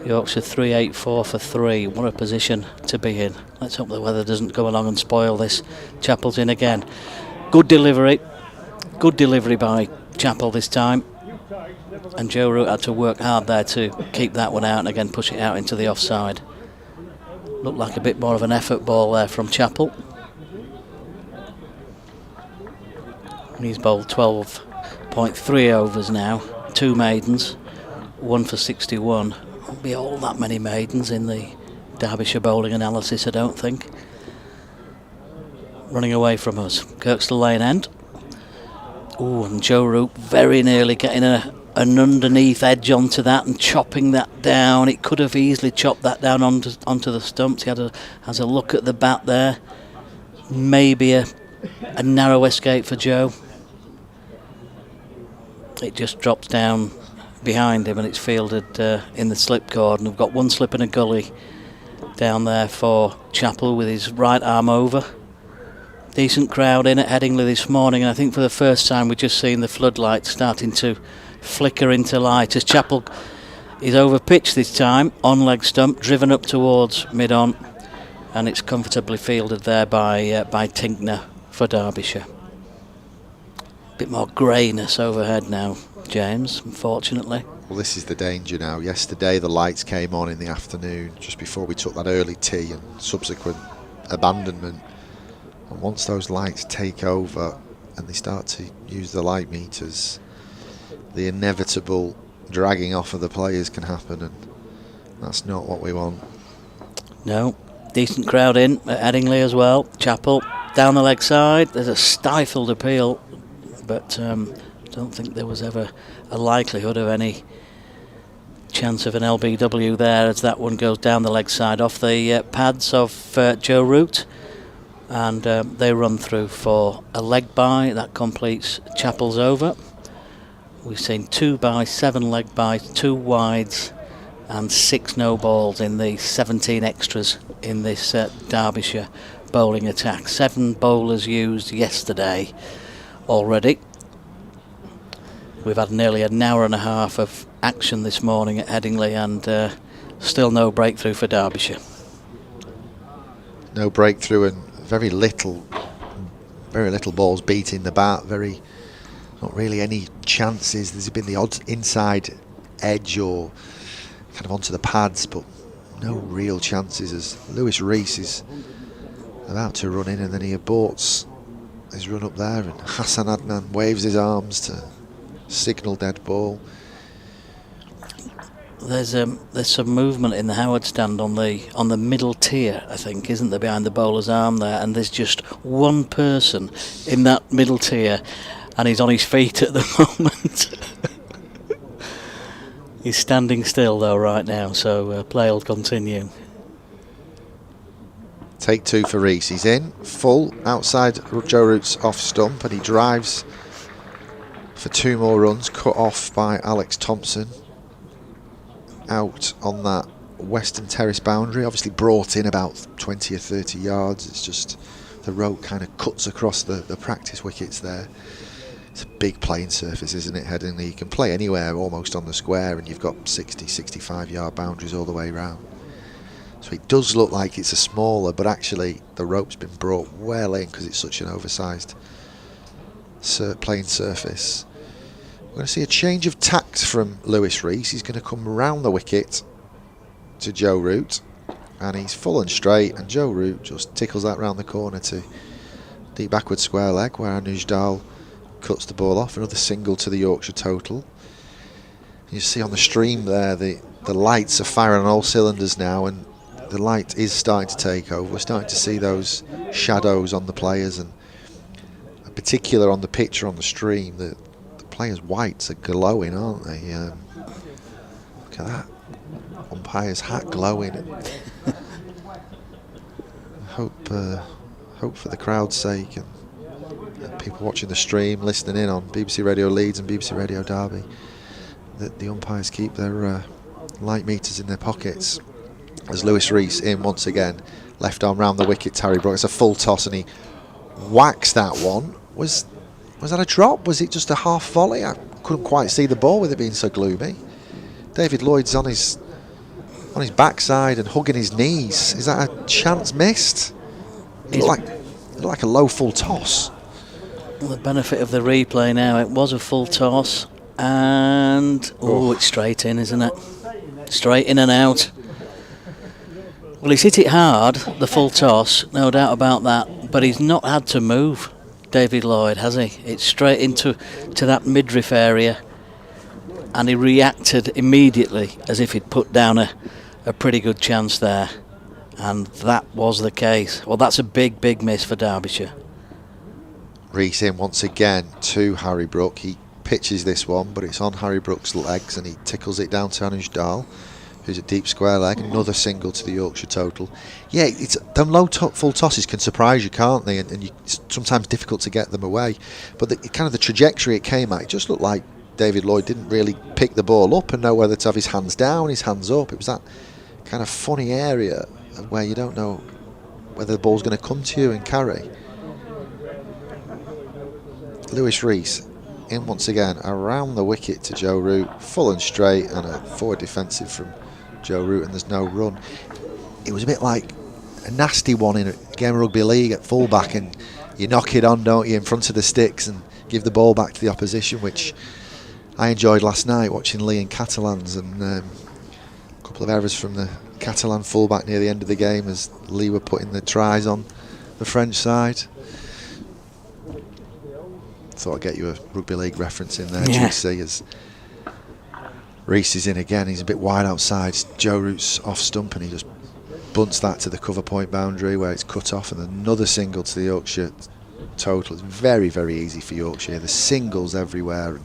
Yorkshire 384 for 3. What a position to be in. Let's hope the weather doesn't go along and spoil this. Chappell's in again. Good delivery by Chappell this time. And Joe Root had to work hard there to keep that one out and again push it out into the offside. Looked like a bit more of an effort ball there from Chappell. He's bowled 12.3 overs now. 2 maidens, 1 for 61. Won't be all that many maidens in the Derbyshire bowling analysis, I don't think. Running away from us. Kirkstall Lane end. Oh, and Joe Root very nearly getting an underneath edge onto that and chopping that down. It could have easily chopped that down onto the stumps. He has a look at the bat there. Maybe a narrow escape for Joe. It just drops down behind him and it's fielded in the slip cord, and we've got 1 slip and a gully down there for Chappell with his right arm over. Decent crowd in at Headingley this morning, and I think for the first time we've just seen the floodlights starting to flicker into light as Chappell is over pitch this time, on leg stump, driven up towards mid-on, and it's comfortably fielded there by Tinkner for Derbyshire. Bit more greyness overhead now, James, unfortunately. Well, this is the danger now. Yesterday the lights came on in the afternoon just before we took that early tea and subsequent abandonment, and once those lights take over and they start to use the light meters, the inevitable dragging off of the players can happen, and that's not what we want. No. Decent crowd in at Headingley as well. Chappell down the leg side. There's a stifled appeal, but I don't think there was ever a likelihood of any chance of an LBW there, as that one goes down the leg side off the pads of Joe Root, and they run through for a leg bye. That completes Chappell's over. We've seen 2 byes, 7 leg byes, 2 wides and 6 no balls in the 17 extras in this Derbyshire bowling attack. 7 bowlers used yesterday already. We've had nearly an hour and a half of action this morning at Headingley, and still no breakthrough for Derbyshire. No breakthrough, and very little balls beating the bat. Not really any chances. There's been the odd inside edge or kind of onto the pads, but no real chances, as Lewis Rees is about to run in and then he aborts his run up there, and Hassan Adnan waves his arms to signal dead ball. There's some movement in the Howard stand on the middle tier, I think, isn't there, behind the bowler's arm there, and there's just one person in that middle tier and he's on his feet at the moment. He's standing still though right now, so play will continue. Take 2 for Rees. He's in full outside Joe Root's off stump, and he drives for 2 more runs, cut off by Alex Thompson out on that western terrace boundary. Obviously brought in about 20 or 30 yards. It's just the road kind of cuts across the practice wickets there. It's a big playing surface, isn't it, Headingley? You can play anywhere almost on the square, and you've got 60, 65 yard boundaries all the way around. So it does look like it's a smaller, but actually the rope's been brought well in because it's such an oversized playing surface. We're going to see a change of tact from Lewis Rees. He's going to come round the wicket to Joe Root, and he's full and straight, and Joe Root just tickles that round the corner to deep backward square leg, where Anuj Dal cuts the ball off. Another single to the Yorkshire total. You see on the stream there the lights are firing on all cylinders now, and the light is starting to take over. We're starting to see those shadows on the players, and in particular on the picture on the stream, the players' whites are glowing, aren't they? Look at that umpire's hat glowing. Hope for the crowd's sake and people watching the stream, listening in on BBC Radio Leeds and BBC Radio Derby, that the umpires keep their light meters in their pockets. As Lewis Rees in once again, left arm round the wicket, Harry Brook. It's a full toss and he whacks that one. Was that a drop? Was it just a half volley? I couldn't quite see the ball with it being so gloomy. David Lloyd's on his backside and hugging his knees. Is that a chance missed? It looked like a low full toss. Well, the benefit of the replay now, it was a full toss, and it's straight in, isn't it? Straight in and out. Well, he's hit it hard, the full toss, no doubt about that, but he's not had to move, David Lloyd, has he? It's straight into that midriff area, and he reacted immediately as if he'd put down a pretty good chance there, and that was the case. Well, that's a big, big miss for Derbyshire. Rees in once again to Harry Brook. He pitches this one, but it's on Harry Brook's legs, and he tickles it down to Anuj Dal, who's a deep square leg. Another single to the Yorkshire total. Yeah, it's them low full tosses can surprise you, can't they? And it's sometimes difficult to get them away. But the trajectory it came at, it just looked like David Lloyd didn't really pick the ball up and know whether to have his hands down, his hands up. It was that kind of funny area where you don't know whether the ball's going to come to you and carry. Lewis Rees in once again around the wicket to Joe Root, full and straight, and a forward defensive from Joe Root, and there's no run. It was a bit like a nasty one in a game of rugby league at fullback, and you knock it on, don't you, in front of the sticks and give the ball back to the opposition, which I enjoyed last night watching Lee and Catalans, and a couple of errors from the Catalan fullback near the end of the game as Lee were putting the tries on the French side. Thought I'd get you a rugby league reference in there, GC, as Rees is in again. He's a bit wide outside. Joe Root's off stump and he just bunts that to the cover point boundary where it's cut off, and another single to the Yorkshire total. It's very, very easy for Yorkshire. There's singles everywhere.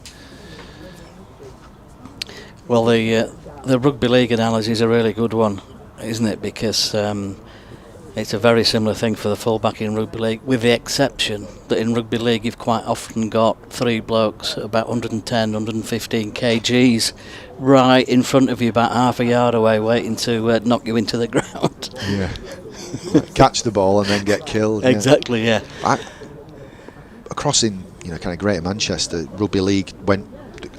Well, the rugby league analogy is a really good one, isn't it? Because it's a very similar thing for the fullback in rugby league, with the exception that in rugby league you've quite often got three blokes about 110, 115 kgs right in front of you, about half a yard away, waiting to knock you into the ground. Yeah. Catch the ball and then get killed. Exactly, yeah. Across in kind of Greater Manchester, rugby league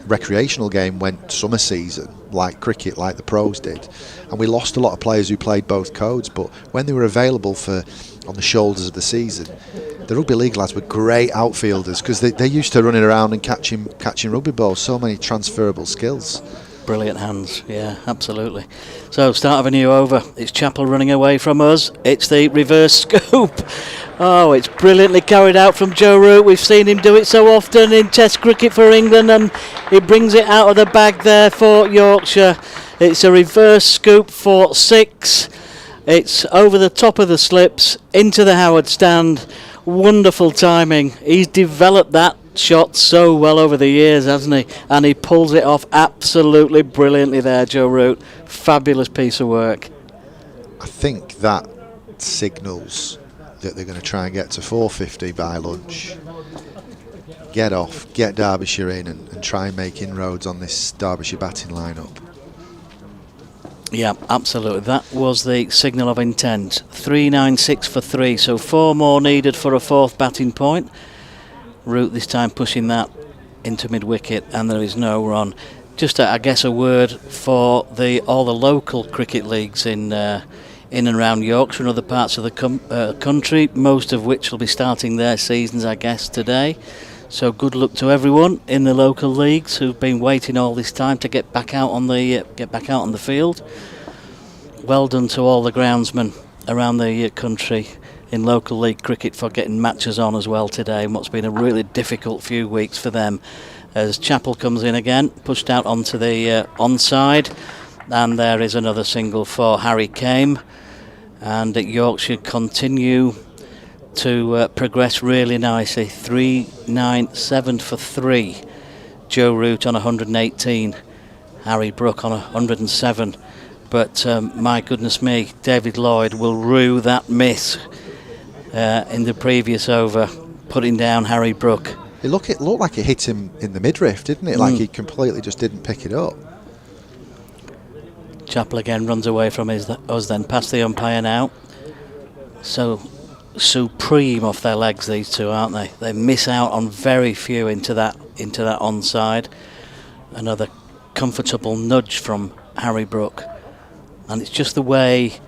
recreational game went summer season like cricket, like the pros did, and we lost a lot of players who played both codes, but when they were available on the shoulders of the season, the rugby league lads were great outfielders because they used to running around and catching rugby balls. So many transferable skills. Brilliant hands, yeah, absolutely. So, start of a new over. It's Chappell running away from us. It's the reverse scoop. Oh, it's brilliantly carried out from Joe Root. We've seen him do it so often in Test cricket for England, and he brings it out of the bag there for Yorkshire. It's a reverse scoop for 6. It's over the top of the slips, into the Howard stand. Wonderful timing. He's developed that shot so well over the years, hasn't he? And he pulls it off absolutely brilliantly there, Joe Root. Fabulous piece of work. I think that signals that they're going to try and get to 450 by lunch. Get off, get Derbyshire in, and try and make inroads on this Derbyshire batting lineup. Yeah, absolutely. That was the signal of intent. 396 for 3, so 4 more needed for a 4th batting point. Root this time pushing that into mid-wicket, and there is no run. Just, I guess, a word for all the local cricket leagues in and around Yorkshire and other parts of the country, most of which will be starting their seasons, I guess, today. So good luck to everyone in the local leagues who've been waiting all this time to get back out on the field. Well done to all the groundsmen around the country in local league cricket for getting matches on as well today, and what's been a really difficult few weeks for them. As Chappell comes in again, pushed out onto the onside, and there is another single for Harry Kame. and Yorkshire continue to progress really nicely. 3-9-7 for 3. Joe Root on 118, Harry Brook on 107. But my goodness me, David Lloyd will rue that miss in the previous over, putting down Harry Brook. It looked like it hit him in the midriff, didn't it? Like he completely just didn't pick it up. Chappell again runs away from us then, past the umpire now. So supreme off their legs, these two, aren't they? They miss out on very few into that onside. Another comfortable nudge from Harry Brook. And it's just the way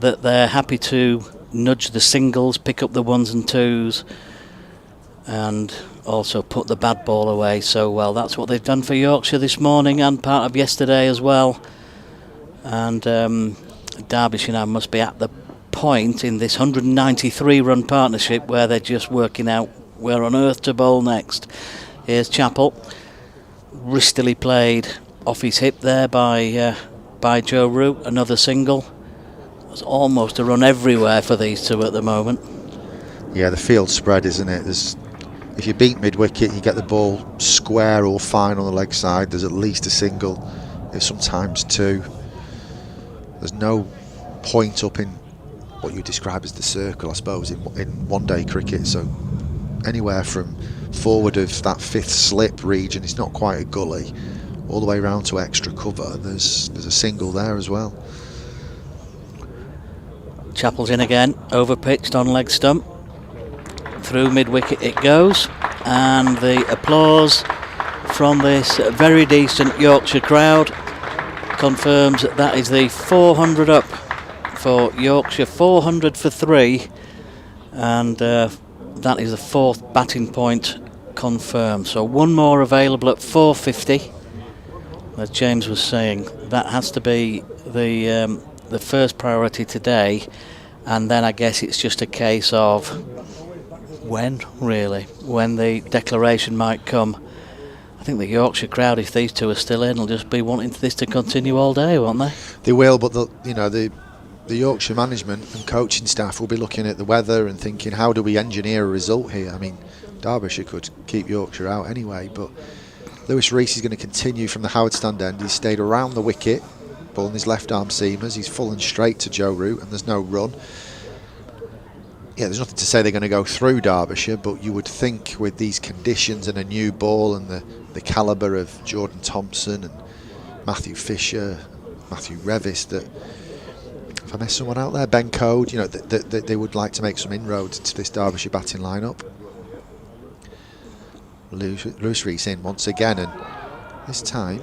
that they're happy to nudge the singles, pick up the ones and twos, and also put the bad ball away so well. That's what they've done for Yorkshire this morning and part of yesterday as well. And Derbyshire now must be at the point in this 193 run partnership where they're just working out where on earth to bowl next. Here's Chappell, wristily played off his hip there by Joe Root. Another single. There's almost a run everywhere for these two at the moment. Yeah, the field spread, isn't it? If you beat mid-wicket, you get the ball square or fine on the leg side. There's at least a single, there's sometimes two. There's no point up in what you describe as the circle, I suppose, in one-day cricket. So anywhere from forward of that fifth slip region, it's not quite a gully, all the way round to extra cover. There's a single there as well. Chappell's in again, over-pitched on leg stump. Through mid-wicket it goes, and the applause from this very decent Yorkshire crowd confirms that is the 400 up for Yorkshire, 400 for 3, and that is the 4th batting point confirmed. So one more available at 450. As James was saying, that has to be the first priority today, and then I guess it's just a case of when the declaration might come. I think the Yorkshire crowd, if these two are still in, will just be wanting this to continue all day, won't they? They will, but the Yorkshire management and coaching staff will be looking at the weather and thinking, how do we engineer a result here? I mean, Derbyshire could keep Yorkshire out anyway, but Lewis Rees is going to continue from the Howard stand end. He's stayed around the wicket, ball in his left arm seamers. He's full and straight to Joe Root, and there's no run. Yeah, there's nothing to say they're going to go through Derbyshire, but you would think with these conditions and a new ball and the calibre of Jordan Thompson and Matthew Fisher, Matthew Revis, that if I miss someone out there, Ben Code, that they would like to make some inroads into this Derbyshire batting lineup. Lewis Rees in once again, and this time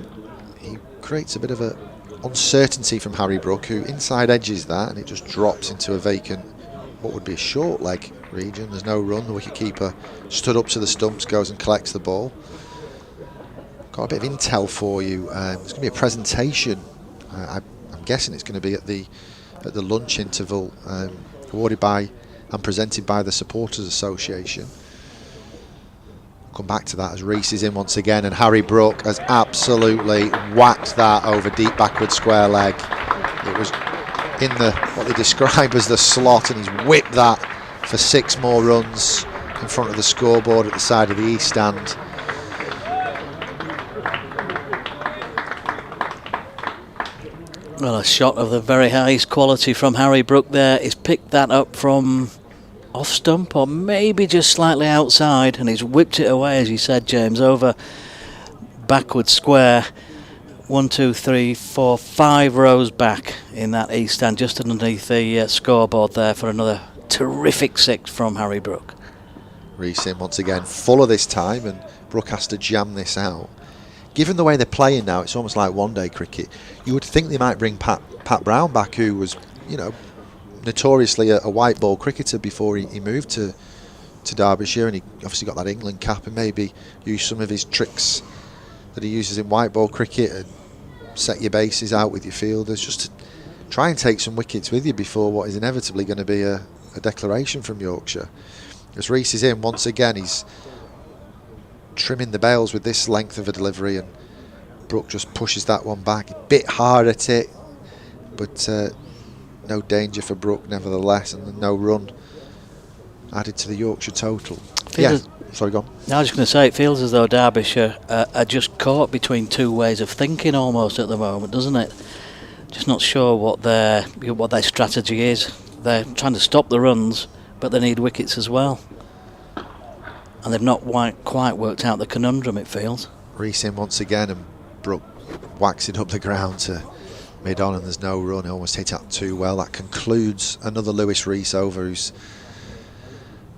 he creates a bit of a uncertainty from Harry Brook, who inside edges that, and it just drops into a vacant, what would be a short leg region. There's no run. The wicketkeeper stood up to the stumps, goes and collects the ball. Got a bit of intel for you. There's going to be a presentation. I'm guessing it's going to be at the lunch interval, awarded by and presented by the Supporters Association. Come back to that as Rees is in once again, and Harry Brook has absolutely whacked that over deep backward square leg. It was in what they describe as the slot, and he's whipped that for 6 more runs in front of the scoreboard at the side of the east stand. Well, a shot of the very highest quality from Harry Brook there. He's picked that up from off stump, or maybe just slightly outside, and he's whipped it away, as you said, James, over backward square. 1, 2, 3, 4, 5 rows back in that east stand, just underneath the scoreboard there, for another terrific 6 from Harry Brook. Rees in once again, fuller this time, and Brook has to jam this out. Given the way they're playing now, it's almost like one-day cricket. You would think they might bring Pat Brown back, who was, notoriously a white ball cricketer before he moved to Derbyshire, and he obviously got that England cap, and maybe use some of his tricks that he uses in white ball cricket and set your bases out with your fielders, just to try and take some wickets with you before what is inevitably going to be a declaration from Yorkshire. As Rees is in once again, he's trimming the bails with this length of a delivery, and Brook just pushes that one back, a bit hard at it, but no danger for Brook nevertheless, and no run added to the Yorkshire total. Sorry, go on. I was just going to say, it feels as though Derbyshire are just caught between two ways of thinking almost at the moment, doesn't it? Just not sure what their strategy is. They're trying to stop the runs, but they need wickets as well. And they've not quite worked out the conundrum, it feels. Reese in once again, and Brook whacks it up the ground to mid-on, and there's no run. He almost hit that too well. That concludes another Lewis Reese over, whose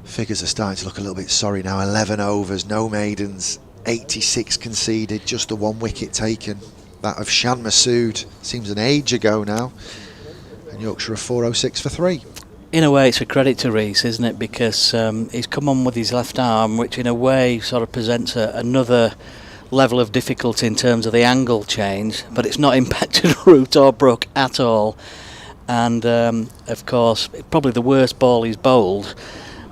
figures are starting to look a little bit sorry now. 11 overs, no maidens, 86 conceded, just the 1 wicket taken. That of Shan Masood seems an age ago now. And Yorkshire are 406 for 3. In a way, it's a credit to Reese, isn't it? Because he's come on with his left arm, which in a way sort of presents another level of difficulty in terms of the angle change, but it's not impacted Root or Brook at all. And of course, probably the worst ball he's bowled.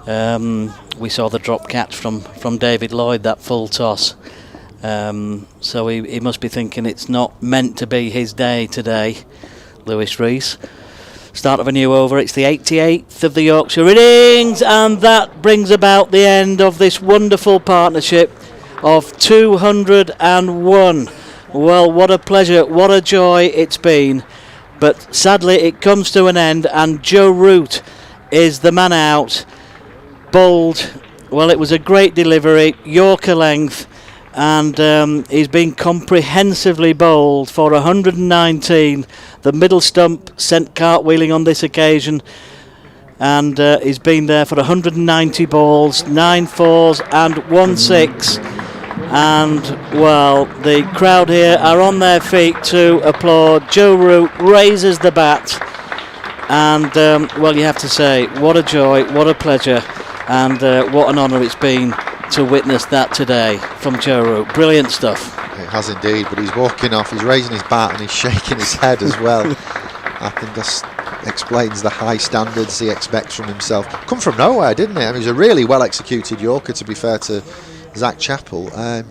We saw the drop catch from David Lloyd, that full toss. So he must be thinking it's not meant to be his day today, Lewis Reese. Start of a new over. It's the 88th of the Yorkshire innings, and that brings about the end of this wonderful partnership of 201. Well, what a pleasure, what a joy it's been. But sadly, it comes to an end, and Joe Root is the man out. Bowled, well, it was a great delivery, Yorker length, and he's been comprehensively bowled for 119. The middle stump sent cartwheeling on this occasion, and he's been there for 190 balls, 9 fours and 1 6. And, well, the crowd here are on their feet to applaud. Joe Root raises the bat, and, well, you have to say, what a joy, what a pleasure, and what an honour it's been to witness that today from Joe Root. Brilliant stuff. It has indeed, but he's walking off, he's raising his bat and he's shaking his head as well. I think this explains the high standards he expects from himself. Come from nowhere, didn't it? I mean, it was a really well executed Yorker, to be fair to Zach Chappell,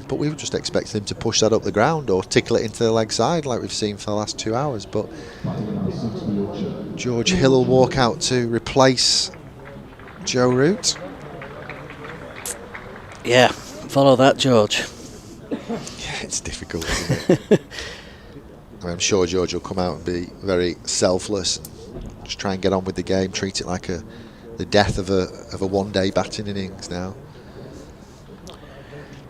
but we were just expecting him to push that up the ground or tickle it into the leg side like we've seen for the last 2 hours. But George Hill will walk out to replace Joe Root. Yeah, follow that, George. Yeah, it's difficult, isn't it? I mean, I'm sure George will come out and be very selfless and just try and get on with the game, treat it like the death of a one-day batting innings now.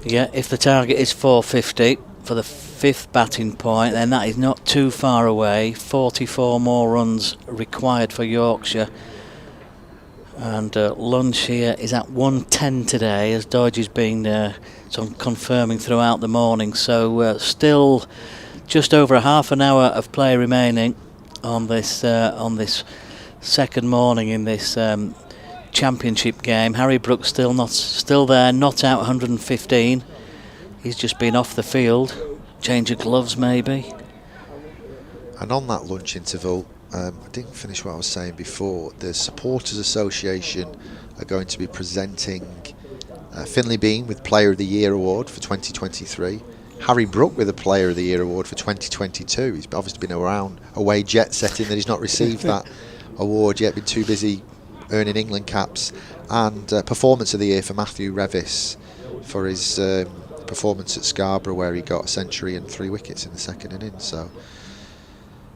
Yeah, if the target is 450 for the 5th batting point, then that is not too far away. 44 more runs required for Yorkshire. And lunch here is at 1:10 today, as Dodge has been confirming throughout the morning. So still just over a half an hour of play remaining on this second morning in this championship game. Harry Brook still there, not out 115. He's just been off the field. Change of gloves maybe. And on that lunch interval, I didn't finish what I was saying before. The Supporters Association are going to be presenting Finlay Bean with Player of the Year award for 2023. Harry Brook with a Player of the Year award for 2022. He's obviously been around away jet setting that he's not received that award yet. Been too busy earning England caps. And Performance of the Year for Matthew Revis for his performance at Scarborough, where he got a century and 3 wickets in the second innings. So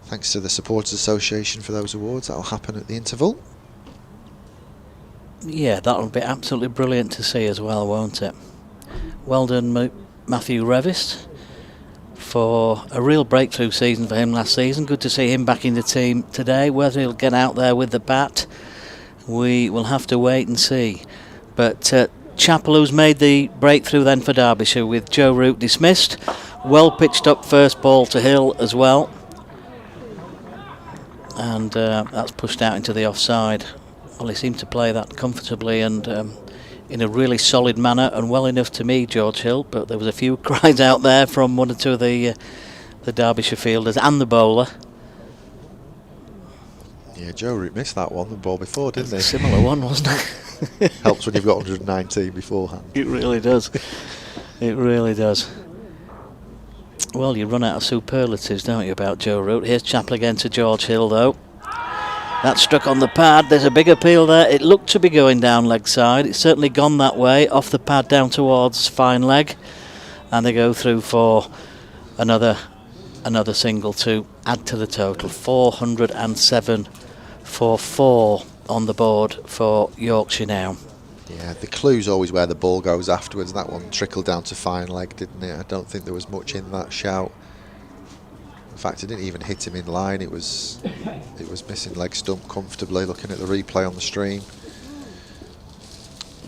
thanks to the Supporters Association for those awards. That'll happen at the interval. Yeah, that'll be absolutely brilliant to see as well, won't it? Well done, Matthew Revis, for a real breakthrough season for him last season. Good to see him back in the team today. Whether he'll get out there with the bat, we will have to wait and see. But Chappell, who's made the breakthrough then for Derbyshire, with Joe Root dismissed. Well pitched up first ball to Hill as well. And that's pushed out into the offside. Well, he seemed to play that comfortably and in a really solid manner, and well enough to me, George Hill, but there was a few cries out there from one or two of the Derbyshire fielders and the bowler. Yeah, Joe Root missed that one, the ball before, didn't he? A similar one, wasn't it? Helps when you've got 119 beforehand. It really does. It really does. Well, you run out of superlatives, don't you, about Joe Root? Here's Chappell again to George Hill, though. That struck on the pad. There's a big appeal there. It looked to be going down leg side. It's certainly gone that way, off the pad down towards fine leg. And they go through for another single to add to the total. 407 for 4 on the board for Yorkshire now. Yeah, the clue's always where the ball goes afterwards. That one trickled down to fine leg, didn't it? I don't think there was much in that shout. In fact, it didn't even hit him in line. It was missing leg stump comfortably, looking at the replay on the stream.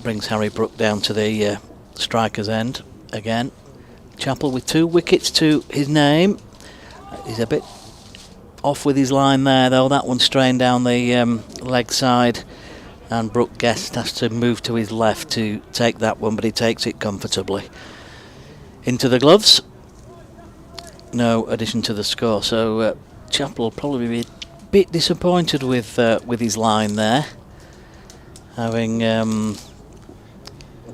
Brings Harry Brook down to the striker's end again. Chappell with 2 wickets to his name. He's a bit off with his line there, though. That one strained down the leg side. And Brook Guest has to move to his left to take that one, but he takes it comfortably. Into the gloves. No addition to the score, so Chappell will probably be a bit disappointed with his line there, having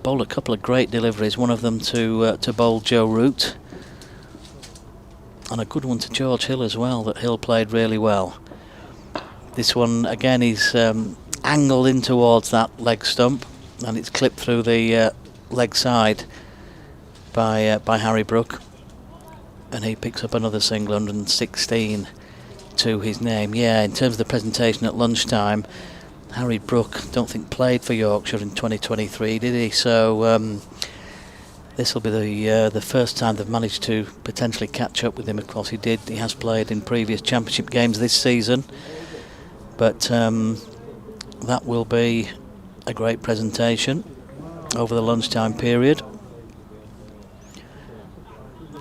bowled a couple of great deliveries. One of them to bowl Joe Root, and a good one to George Hill as well. That Hill played really well. This one again is angled in towards that leg stump, and it's clipped through the leg side by Harry Brook. And he picks up another single, 116 to his name. Yeah, in terms of the presentation at lunchtime, Harry Brook, don't think played for Yorkshire in 2023, did he? So this will be the first time they've managed to potentially catch up with him. Of course, he has played in previous championship games this season, but that will be a great presentation over the lunchtime period.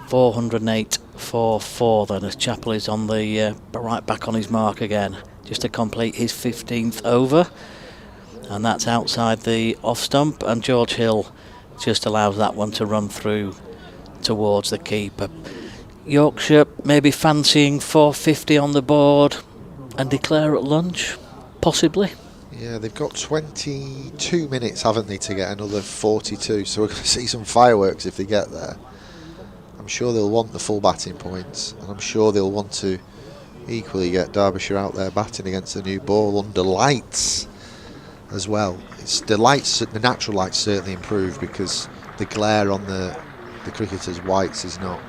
408 for 4 then, as Chappell is on the right back on his mark again, just to complete his 15th over, and that's outside the off stump, and George Hill just allows that one to run through towards the keeper. Yorkshire maybe fancying 450 on the board and declare at lunch, possibly. Yeah, they've got 22 minutes, haven't they, to get another 42, so we're going to see some fireworks if they get there. I'm sure they'll want the full batting points, and I'm sure they'll want to equally get Derbyshire out there batting against the new ball under lights as well. The natural lights certainly improved, because the glare on the cricketers' whites is not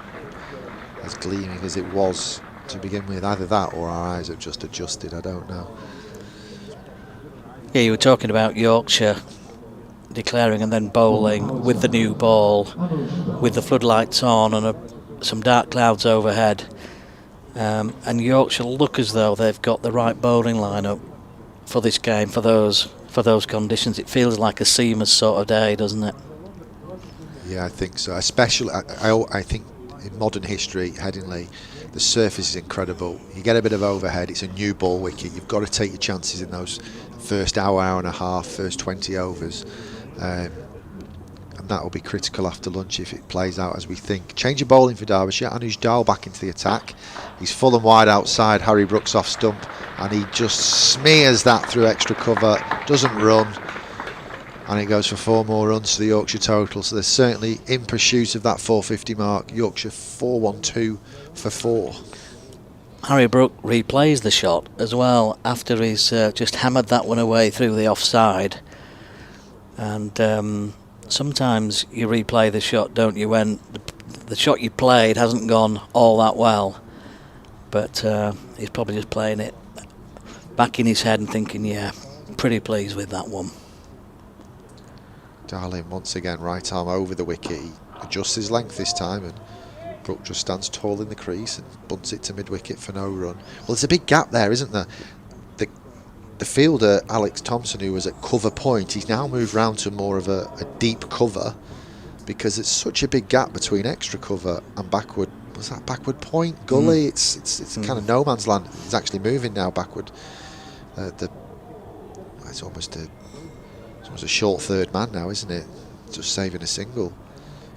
as gleaming as it was to begin with. Either that or our eyes have just adjusted, I don't know. Yeah, you were talking about Yorkshire declaring and then bowling with the new ball, with the floodlights on and some dark clouds overhead. And Yorkshire look as though they've got the right bowling lineup for this game, for those conditions. It feels like a seamers sort of day, doesn't it? Yeah, I think so. Especially, I think in modern history, Headingley, the surface is incredible. You get a bit of overhead. It's a new ball wicket. You've got to take your chances in those first hour and a half, first 20 overs. And that will be critical after lunch if it plays out as we think. Change of bowling for Derbyshire. Anuj Dal back into the attack. He's full and wide outside Harry Brook's off stump, and he just smears that through extra cover, doesn't run, and it goes for 4 more runs to the Yorkshire total. So they're certainly in pursuit of that 450 mark. Yorkshire 412 for 4. Harry Brook replays the shot as well after he's just hammered that one away through the offside. And sometimes you replay the shot, don't you, when the shot you played hasn't gone all that well. But he's probably just playing it back in his head and thinking, yeah, pretty pleased with that one. Darling once again, right arm over the wicket. He adjusts his length this time, and Brook just stands tall in the crease and bunts it to mid-wicket for no run. Well, there's a big gap there, isn't there? The fielder, Alex Thompson, who was at cover point, he's now moved round to more of a deep cover, because it's such a big gap between extra cover and backward. Was that backward point? Gully? It's kind of no man's land. He's actually moving now backward. It's almost a short third man now, isn't it? Just saving a single.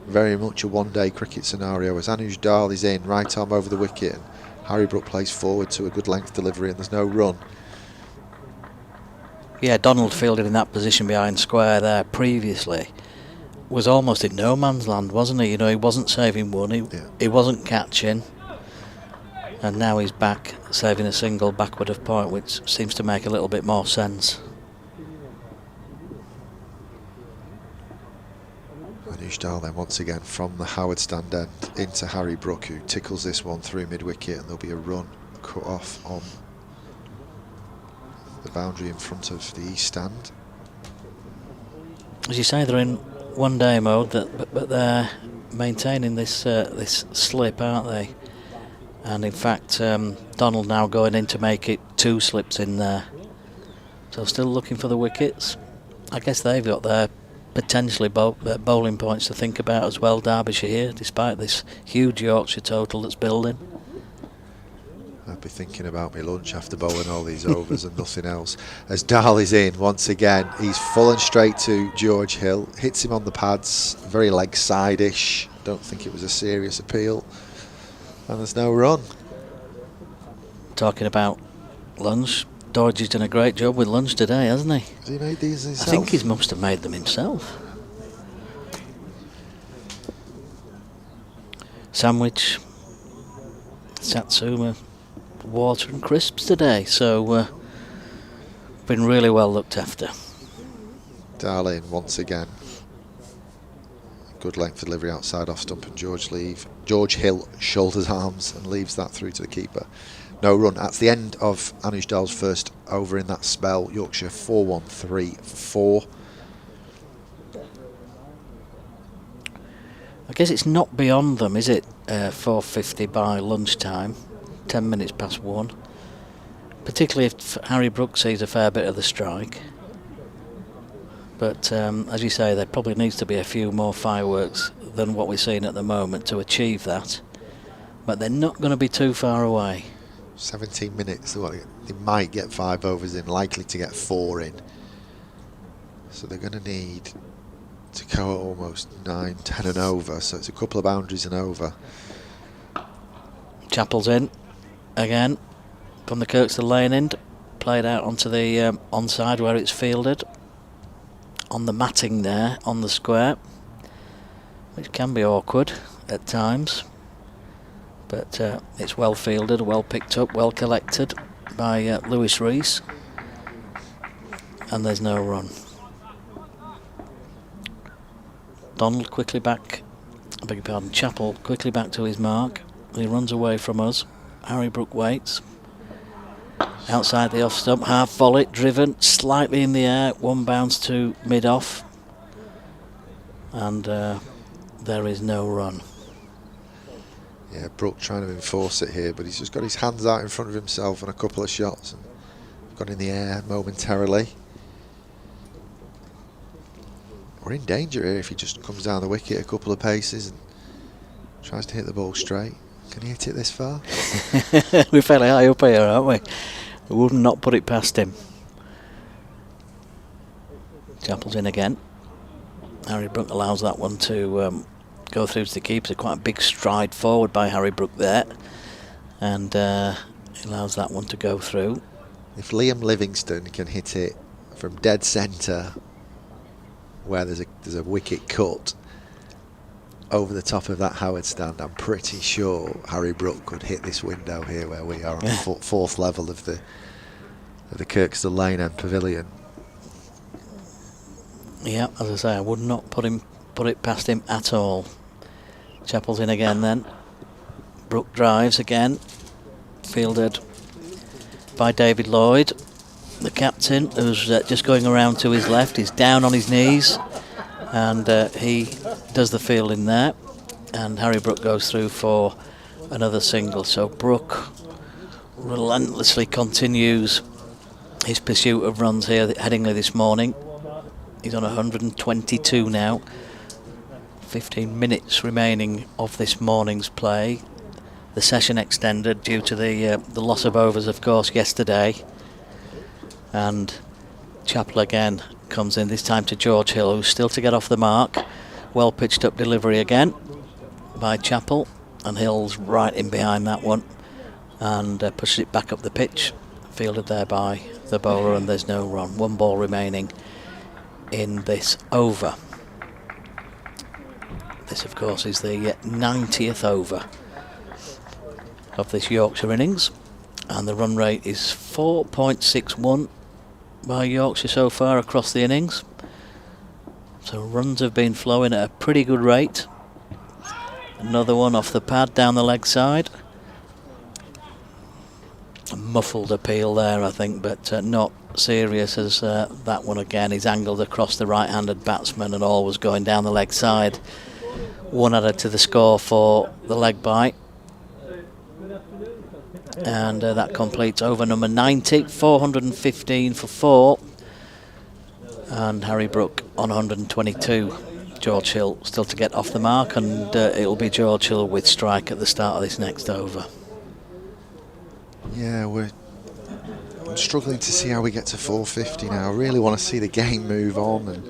Very much a one-day cricket scenario as Anuj Dal is in, right arm over the wicket, and Harry Brook plays forward to a good length delivery, and there's no run. Yeah, Donald fielded in that position behind square there previously. Was almost in no man's land, wasn't he? You know, he wasn't saving one, he wasn't catching. And now he's back saving a single backward of point, which seems to make a little bit more sense. Anushdal then once again from the Howard stand end into Harry Brook, who tickles this one through mid-wicket, and there'll be a run cut off on the boundary in front of the east stand. As you say, they're in one-day mode, but they're maintaining this this slip, aren't they? And in fact, Donald now going in to make it 2 slips in there. So still looking for the wickets. I guess they've got their potentially bowling points to think about as well, Derbyshire here, despite this huge Yorkshire total that's building. I'd be thinking about my lunch after bowling all these overs and nothing else. As Darley's in once again, he's full and straight to George Hill, hits him on the pads, very leg side-ish. Don't think it was a serious appeal, and there's no run. Talking about lunch, Dorothy's done a great job with lunch today, hasn't he? Has he made these himself? I think he must have made them himself. Sandwich, Satsuma, water and crisps today, so been really well looked after. Darley in once again. Good length delivery outside off stump, and George Hill shoulders arms and leaves that through to the keeper. No run. That's the end of Anushdal's first over in that spell. Yorkshire 4-1-3-4. I guess it's not beyond them, is it? 4:50 by lunchtime, 10 minutes past 1. Particularly if Harry Brook sees a fair bit of the strike. But as you say, there probably needs to be a few more fireworks than what we're seeing at the moment to achieve that. But they're not going to be too far away. 17 minutes. They might get 5 overs in, likely to get 4 in. So they're going to need to go at almost 9, 10 and over. So it's a couple of boundaries and over. Chappell's in again from the Kirkstall Lane end. Played out onto the onside where it's fielded. On the matting there, on the square. Which can be awkward at times. But it's well fielded, well picked up, well collected by Lewis Rees. And there's no run. Donald quickly back, I beg your pardon, Chappell quickly back to his mark. He runs away from us. Harry Brook waits. Outside the off stump, half volley, driven slightly in the air, 1 bounce to mid-off. And there is no run. Yeah, Brook trying to enforce it here, but he's just got his hands out in front of himself on a couple of shots and got in the air momentarily. We're in danger here if he just comes down the wicket a couple of paces and tries to hit the ball straight. Can he hit it this far? We're fairly high up here, aren't we? We would not put it past him. Chappell's in again. Harry Brook allows that one to go through to the keeper. Quite a big stride forward by Harry Brook there, and he allows that one to go through. If Liam Livingstone can hit it from dead centre where there's a wicket cut over the top of that Howard stand, I'm pretty sure Harry Brook could hit this window here where we are on the fourth level of the Kirkstall Lane end pavilion. Yeah, as I say, I would not put it past him at all. Chappell's in again then. Brook drives again. Fielded by David Lloyd, the captain, who's just going around to his left. He's down on his knees, and he does the fielding there. And Harry Brook goes through for another single. So Brook relentlessly continues his pursuit of runs here at Headingley this morning. He's on 122 now. 15 minutes remaining of this morning's play. The session extended due to the loss of overs, of course, yesterday. And Chappell again comes in, this time to George Hill, who's still to get off the mark. Well pitched up delivery again by Chappell, and Hill's right in behind that one and pushes it back up the pitch. Fielded there by the bowler, and there's no run. 1 ball remaining in this over. This, of course, is the 90th over of this Yorkshire innings. And the run rate is 4.61 by Yorkshire so far across the innings. So runs have been flowing at a pretty good rate. Another one off the pad down the leg side. A muffled appeal there, I think, but not serious, as that one again is angled across the right-handed batsman and always going down the leg side. One added to the score for the leg bite. And that completes over number 90, 415 for 4. And Harry Brook on 122. George Hill still to get off the mark, and it'll be George Hill with strike at the start of this next over. Yeah, I'm struggling to see how we get to 450 now. I really want to see the game move on and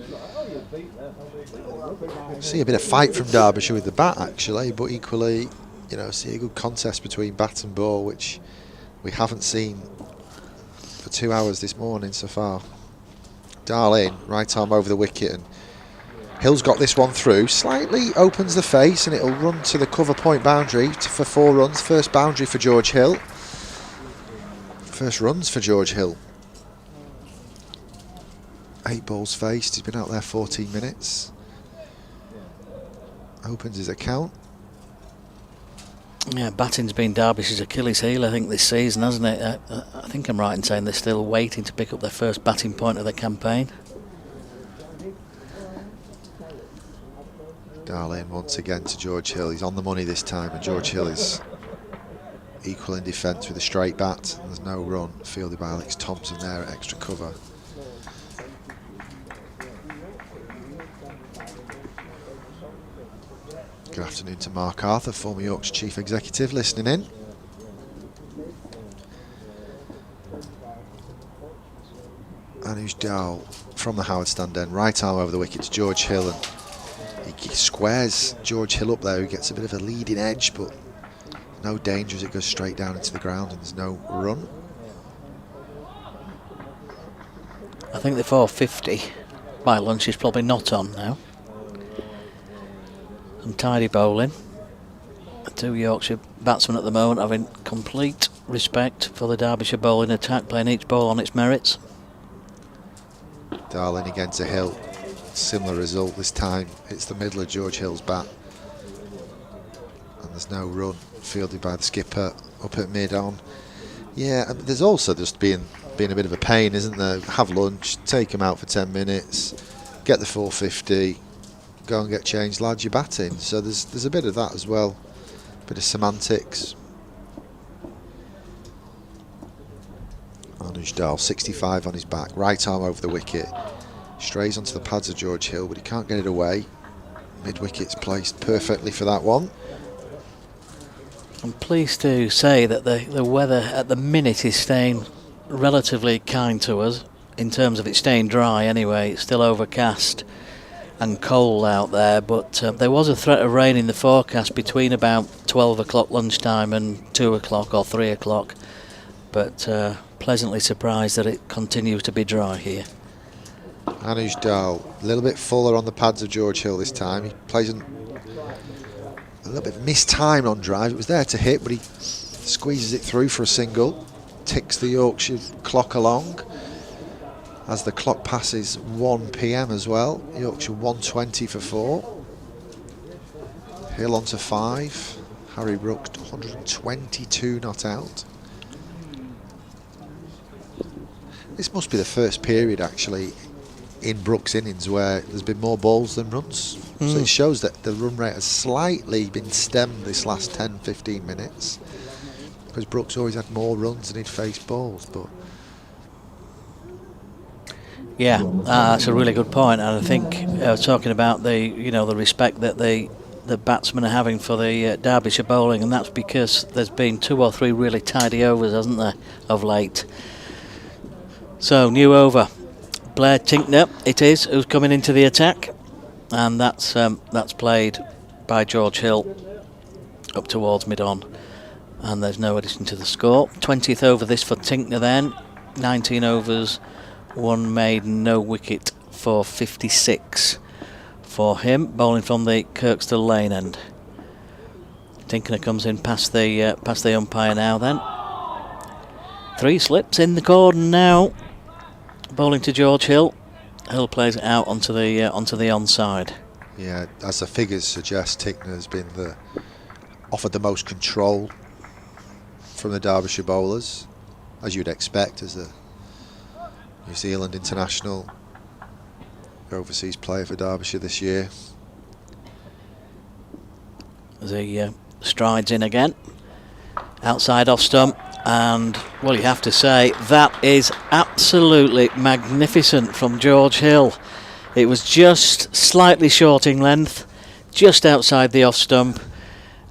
see a bit of fight from Derbyshire with the bat, actually, but equally, you know, see a good contest between bat and ball, which we haven't seen for 2 hours this morning so far. Dahl in, right arm over the wicket, and Hill's got this one through, slightly opens the face, and it'll run to the cover point boundary for 4 runs. First boundary for George Hill. First runs for George Hill. 8 balls faced, he's been out there 14 minutes. Opens his account. Yeah, batting's been Derbyshire's Achilles heel, I think, this season, hasn't it? I think I'm right in saying they're still waiting to pick up their first batting point of the campaign. Darlene once again to George Hill. He's on the money this time, and George Hill is equal in defence with a straight bat. There's no run fielded by Alex Thompson there at extra cover. Good afternoon to Mark Arthur, former Yorkshire Chief Executive, listening in. Anuj Dowell from the Howard stand end, right arm over the wicket to George Hill, and he squares George Hill up there, who gets a bit of a leading edge, but no danger as it goes straight down into the ground and there's no run. I think the 450 by lunch is probably not on now. Some tidy bowling. The 2 Yorkshire batsmen at the moment having complete respect for the Derbyshire bowling attack, playing each ball on its merits. Darling again to Hill. Similar result this time. It's the middle of George Hill's bat. And there's no run fielded by the skipper up at mid-on. Yeah, there's also just being a bit of a pain, isn't there? Have lunch, take him out for 10 minutes, get the 450, go and get changed, lads, you're batting. So there's a bit of that as well, a bit of semantics. Anuj Dal, 65 on his back, right arm over the wicket, strays onto the pads of George Hill, but he can't get it away. Mid-wicket's placed perfectly for that one. I'm pleased to say that the weather at the minute is staying relatively kind to us, in terms of it staying dry anyway. It's still overcast and cold out there, but there was a threat of rain in the forecast between about 12 o'clock lunchtime and 2 o'clock or 3 o'clock, but pleasantly surprised that it continues to be dry here. Anuj Dal, a little bit fuller on the pads of George Hill this time. He plays a little bit mistimed on drive. It was there to hit, but he squeezes it through for a single. Ticks the Yorkshire clock along as the clock passes 1 PM as well. Yorkshire 120 for 4. Hill on to 5. Harry Brook 122 not out. This must be the first period actually in Brook's innings where there's been more balls than runs. So it shows that the run rate has slightly been stemmed this last 10-15 minutes, because Brook's always had more runs than he'd faced balls. But yeah, that's a really good point, and I think talking about the respect that the batsmen are having for the Derbyshire bowling, and that's because there's been 2 or 3 really tidy overs, hasn't there, of late. So new over, Blair Tinkner it is who's coming into the attack, and that's played by George Hill up towards mid-on, and there's no addition to the score. 20th over this for Tinkner then, 19 overs, 1 made, no wicket for 56 for him, bowling from the Kirkstall Lane end. Tinkner comes in past the umpire now then. 3 slips in the cordon now. Bowling to George Hill. Hill plays it out onto the onside. Yeah, as the figures suggest, Tickner has been offered the most control from the Derbyshire bowlers, as you'd expect as a New Zealand international, overseas player for Derbyshire this year. As he strides in again, outside off stump, and well, you have to say that is absolutely magnificent from George Hill. It was just slightly short in length, just outside the off stump,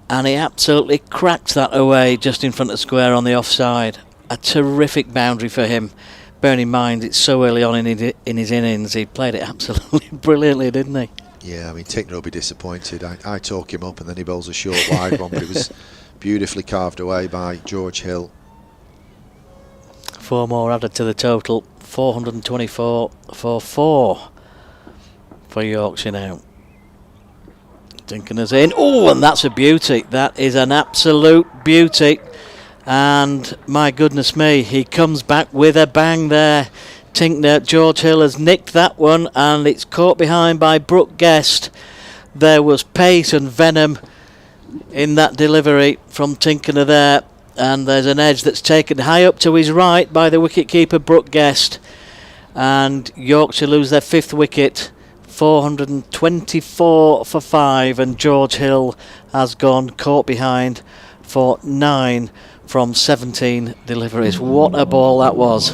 and he absolutely cracked that away just in front of square on the offside. A terrific boundary for him. Bearing in mind it's so early on in his innings, he played it absolutely brilliantly, didn't he? Yeah, I mean, Tickner will be disappointed. I talk him up and then he bowls a short wide one, but it was beautifully carved away by George Hill. 4 more added to the total, 424 for 4 for Yorkshire now. Tinker's in. Oh, and that's a beauty. That is an absolute beauty. And my goodness me, he comes back with a bang there. Tinkner, George Hill has nicked that one, and it's caught behind by Brook Guest. There was pace and venom in that delivery from Tinkner there, and there's an edge that's taken high up to his right by the wicketkeeper Brook Guest, and Yorkshire lose their 5th wicket. 424 for 5, and George Hill has gone caught behind for 9 from 17 deliveries. What a ball that was.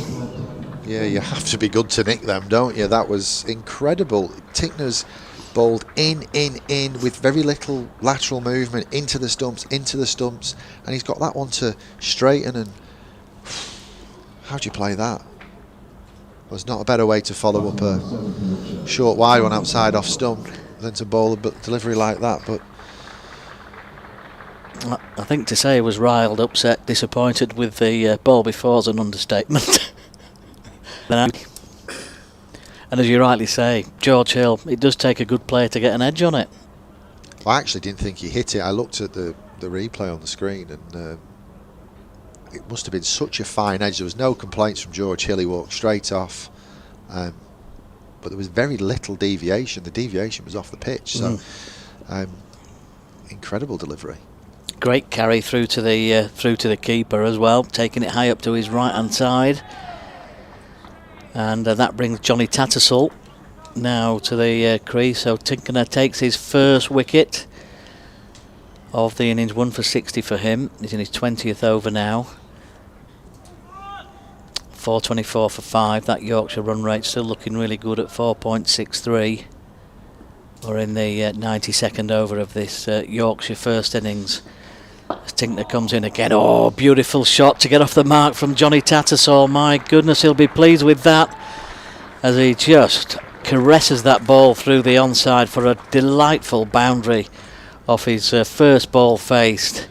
Yeah, you have to be good to nick them, don't you? That was incredible. Tickner's bowled in with very little lateral movement into the stumps, and he's got that one to straighten. And how do you play that? There's not a better way to follow up a short wide one outside off stump than to bowl a delivery like that. But I think to say he was riled, upset, disappointed with the ball before is an understatement. And as you rightly say, George Hill, it does take a good player to get an edge on it. I actually didn't think he hit it. I looked at the replay on the screen, and it must have been such a fine edge. There was no complaints from George Hill. He walked straight off, but there was very little deviation. The deviation was off the pitch, so incredible delivery. Great carry through to the keeper as well, taking it high up to his right hand side. And that brings Johnny Tattersall now to the crease. So Tinkner takes his first wicket of the innings, 1 for 60 for him. He's in his 20th over now. 424 for 5. That Yorkshire run rate still looking really good at 4.63. We're in the 92nd over of this Yorkshire first innings. As Tinkner comes in again. Oh, beautiful shot to get off the mark from Johnny Tattersall. My goodness, he'll be pleased with that, as he just caresses that ball through the onside for a delightful boundary off his first ball faced.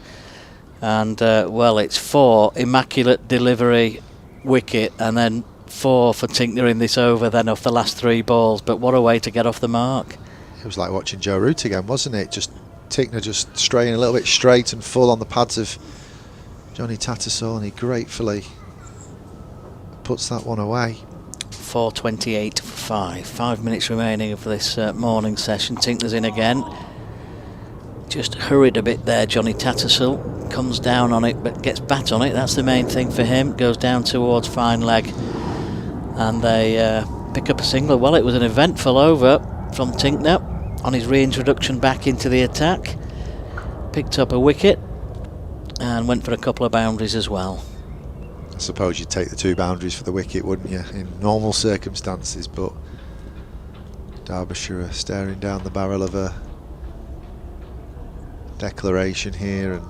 And well, it's 4 immaculate delivery wicket, and then 4 for Tinkner in this over then off the last 3 balls. But what a way to get off the mark. It was like watching Joe Root again, wasn't it? Just Tickner just straying a little bit straight and full on the pads of Johnny Tattersall, and he gratefully puts that one away. 428 for 5. 5 minutes remaining of this morning session. Tinkner's in again. Just hurried a bit there, Johnny Tattersall. Comes down on it, but gets bat on it. That's the main thing for him. Goes down towards fine leg, and they pick up a single. Well, it was an eventful over from Tinkner on his reintroduction back into the attack. Picked up a wicket and went for a couple of boundaries as well. I suppose you'd take the 2 boundaries for the wicket, wouldn't you, in normal circumstances, but Derbyshire are staring down the barrel of a declaration here, and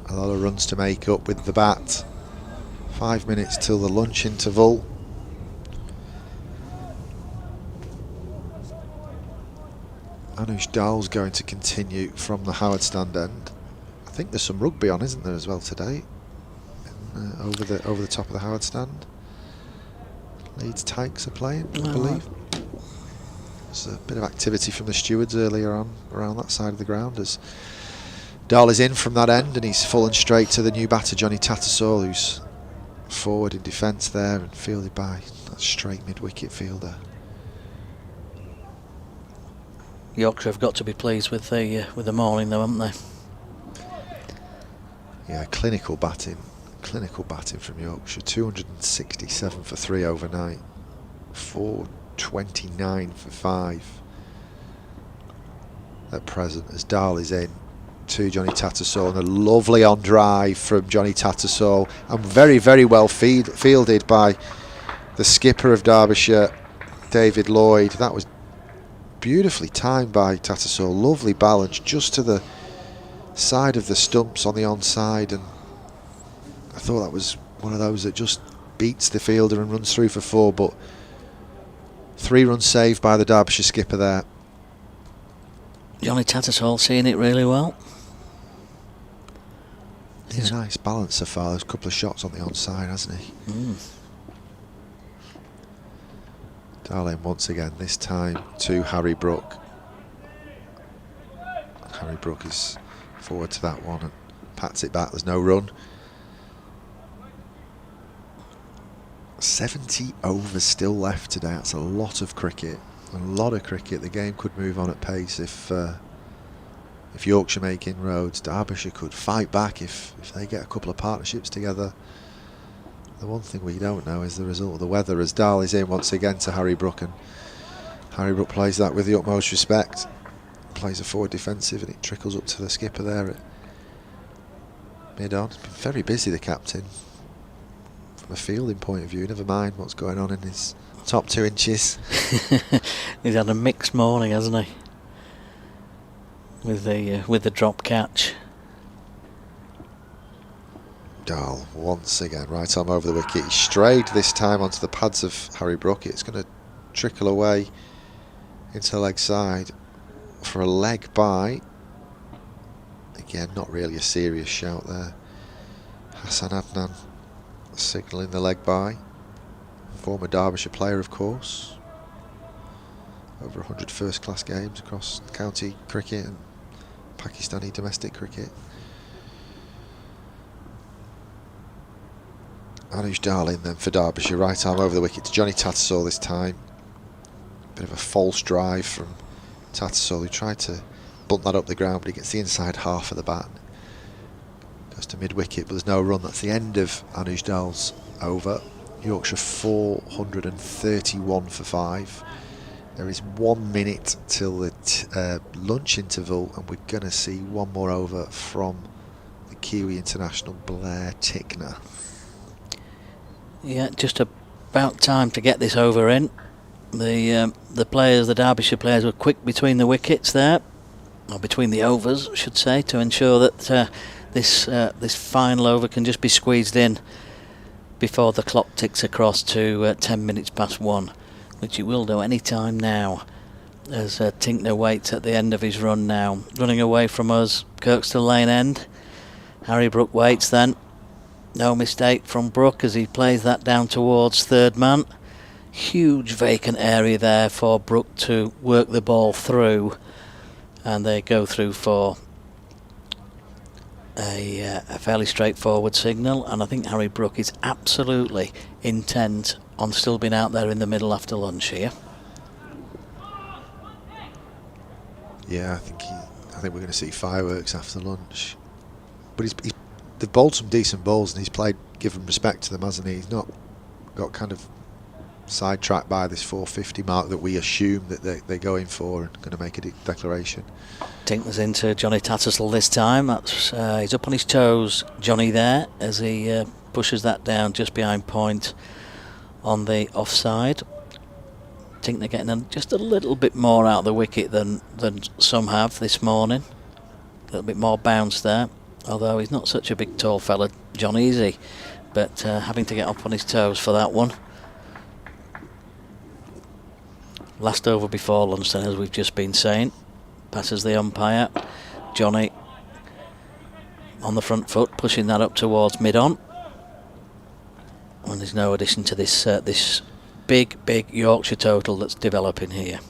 a lot of runs to make up with the bat. 5 minutes till the lunch interval. Anush Dal's going to continue from the Howard stand end. I think there's some rugby on, isn't there, as well today? Over the top of the Howard stand. Leeds Tykes are playing, I believe. There's a bit of activity from the stewards earlier on around that side of the ground as Dal is in from that end, and he's full and straight to the new batter Johnny Tattersall, who's forward in defence there and fielded by that straight mid-wicket fielder. Yorkshire have got to be pleased with the morning, though, haven't they? Yeah, clinical batting from Yorkshire. 267 for 3 overnight, 429 for 5 at present as Darley's in to Johnny Tattersall, and a lovely on drive from Johnny Tattersall, and very, very well fielded by the skipper of Derbyshire, David Lloyd. That was beautifully timed by Tattersall, lovely balance just to the side of the stumps on the onside, and I thought that was one of those that just beats the fielder and runs through for 4, but 3 runs saved by the Derbyshire skipper there. Johnny Tattersall seeing it really well. He's a nice balance so far. There's a couple of shots on the onside, hasn't he? Darling once again, this time to Harry Brook. Harry Brook is forward to that one and pats it back. There's no run. 70 overs still left today. That's a lot of cricket. A lot of cricket. The game could move on at pace if Yorkshire make inroads. Derbyshire could fight back if they get a couple of partnerships together. The one thing we don't know is the result of the weather, as Darley's in once again to Harry Brook, and Harry Brook plays that with the utmost respect. Plays a forward defensive, and it trickles up to the skipper there at mid-on. Been very busy, the captain, from a fielding point of view. Never mind what's going on in his top 2 inches. He's had a mixed morning, hasn't he? With the drop catch. Dahl once again, right arm over the wicket. He strayed this time onto the pads of Harry Brook. It's going to trickle away into the leg side for a leg by. Again, not really a serious shout there. Hassan Adnan signalling the leg by. Former Derbyshire player, of course. Over 100 first-class games across county cricket and Pakistani domestic cricket. Anuj Darling then for Derbyshire, right arm over the wicket to Johnny Tattersall this time. Bit of a false drive from Tattersall, who tried to bunt that up the ground, but he gets the inside half of the bat. Goes to mid-wicket, but there's no run. That's the end of Anuj Dal's over. Yorkshire 431 for 5. There is 1 minute till the lunch interval, and we're going to see one more over from the Kiwi international Blair Tickner. Yeah, just about time to get this over in. The players, the Derbyshire players, were quick between the wickets there, or between the overs, I should say, to ensure that this final over can just be squeezed in before the clock ticks across to 10 minutes past 1, which it will do any time now, as Tinkner waits at the end of his run now. Running away from us, Kirkstall Lane end. Harry Brook waits then. No mistake from Brook as he plays that down towards third man. Huge vacant area there for Brook to work the ball through, and they go through for a fairly straightforward signal. And I think Harry Brook is absolutely intent on still being out there in the middle after lunch here. Yeah, I think we're going to see fireworks after lunch. But they've bowled some decent balls, and he's played, given respect to them, hasn't he? He's not got kind of sidetracked by this 450 mark that we assume that they're going for, and going to make a declaration. Tinkner's into Johnny Tattersall this time. That's he's up on his toes, Johnny, there, as he pushes that down just behind point on the offside. Tinkner getting just a little bit more out of the wicket than some have this morning. A little bit more bounce there, although he's not such a big tall fella, Johnny, is he? But having to get up on his toes for that one. Last over before lunch then, as we've just been saying. Passes the umpire. Johnny on the front foot, pushing that up towards mid-on. And there's no addition to this this big Yorkshire total that's developing here.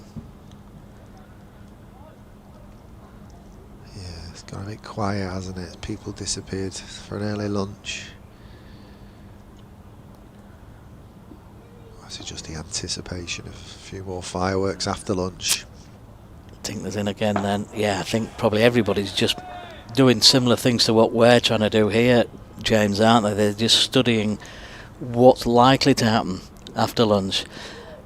Yeah, it's got a bit quiet, hasn't it? People disappeared for an early lunch. just the anticipation of a few more fireworks after lunch. Tinkner's in again then. Yeah, I think probably everybody's just doing similar things to what we're trying to do here, James, aren't they? They're just studying what's likely to happen after lunch.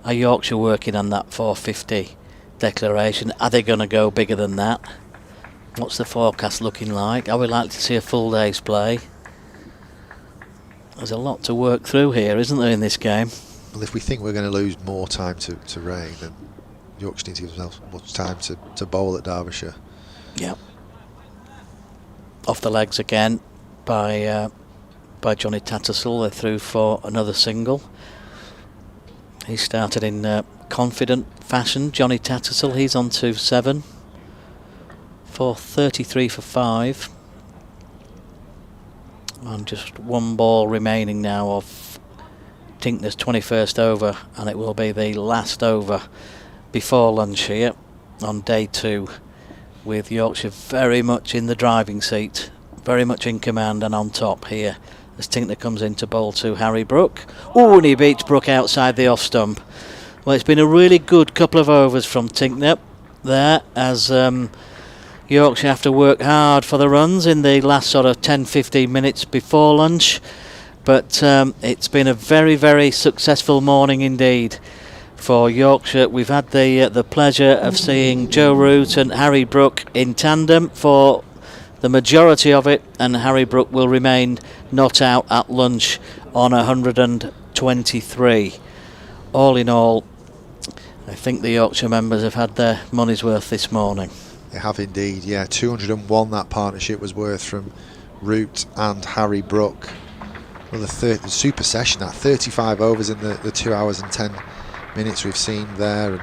Are Yorkshire working on that 450 declaration? Are they going to go bigger than that? What's the forecast looking like? Are we likely to see a full day's play? There's a lot to work through here, isn't there, in this game? Well, if we think we're going to lose more time to rain, then Yorkshire need to give themselves much time to bowl at Derbyshire. Yep. Off the legs again by Johnny Tattersall. They're through for another single. He started in confident fashion. Johnny Tattersall, he's on to 7 for 33 for 5. And just one ball remaining now of Tinkner's 21st over, and it will be the last over before lunch here on day 2, with Yorkshire very much in the driving seat, very much in command and on top here as Tinkner comes in to bowl to Harry Brook. Oh, and he beats Brook outside the off stump. Well, it's been a really good couple of overs from Tinkner there, as Yorkshire have to work hard for the runs in the last sort of 10-15 minutes before lunch, but it's been a very, very successful morning indeed for Yorkshire. We've had the pleasure of seeing Joe Root and Harry Brook in tandem for the majority of it, and Harry Brook will remain not out at lunch on 123. All in all, I think the Yorkshire members have had their money's worth this morning. They have indeed, yeah. 201 that partnership was worth from Root and Harry Brook. Well, the super session, that 35 overs in the 2 hours and 10 minutes we've seen there, and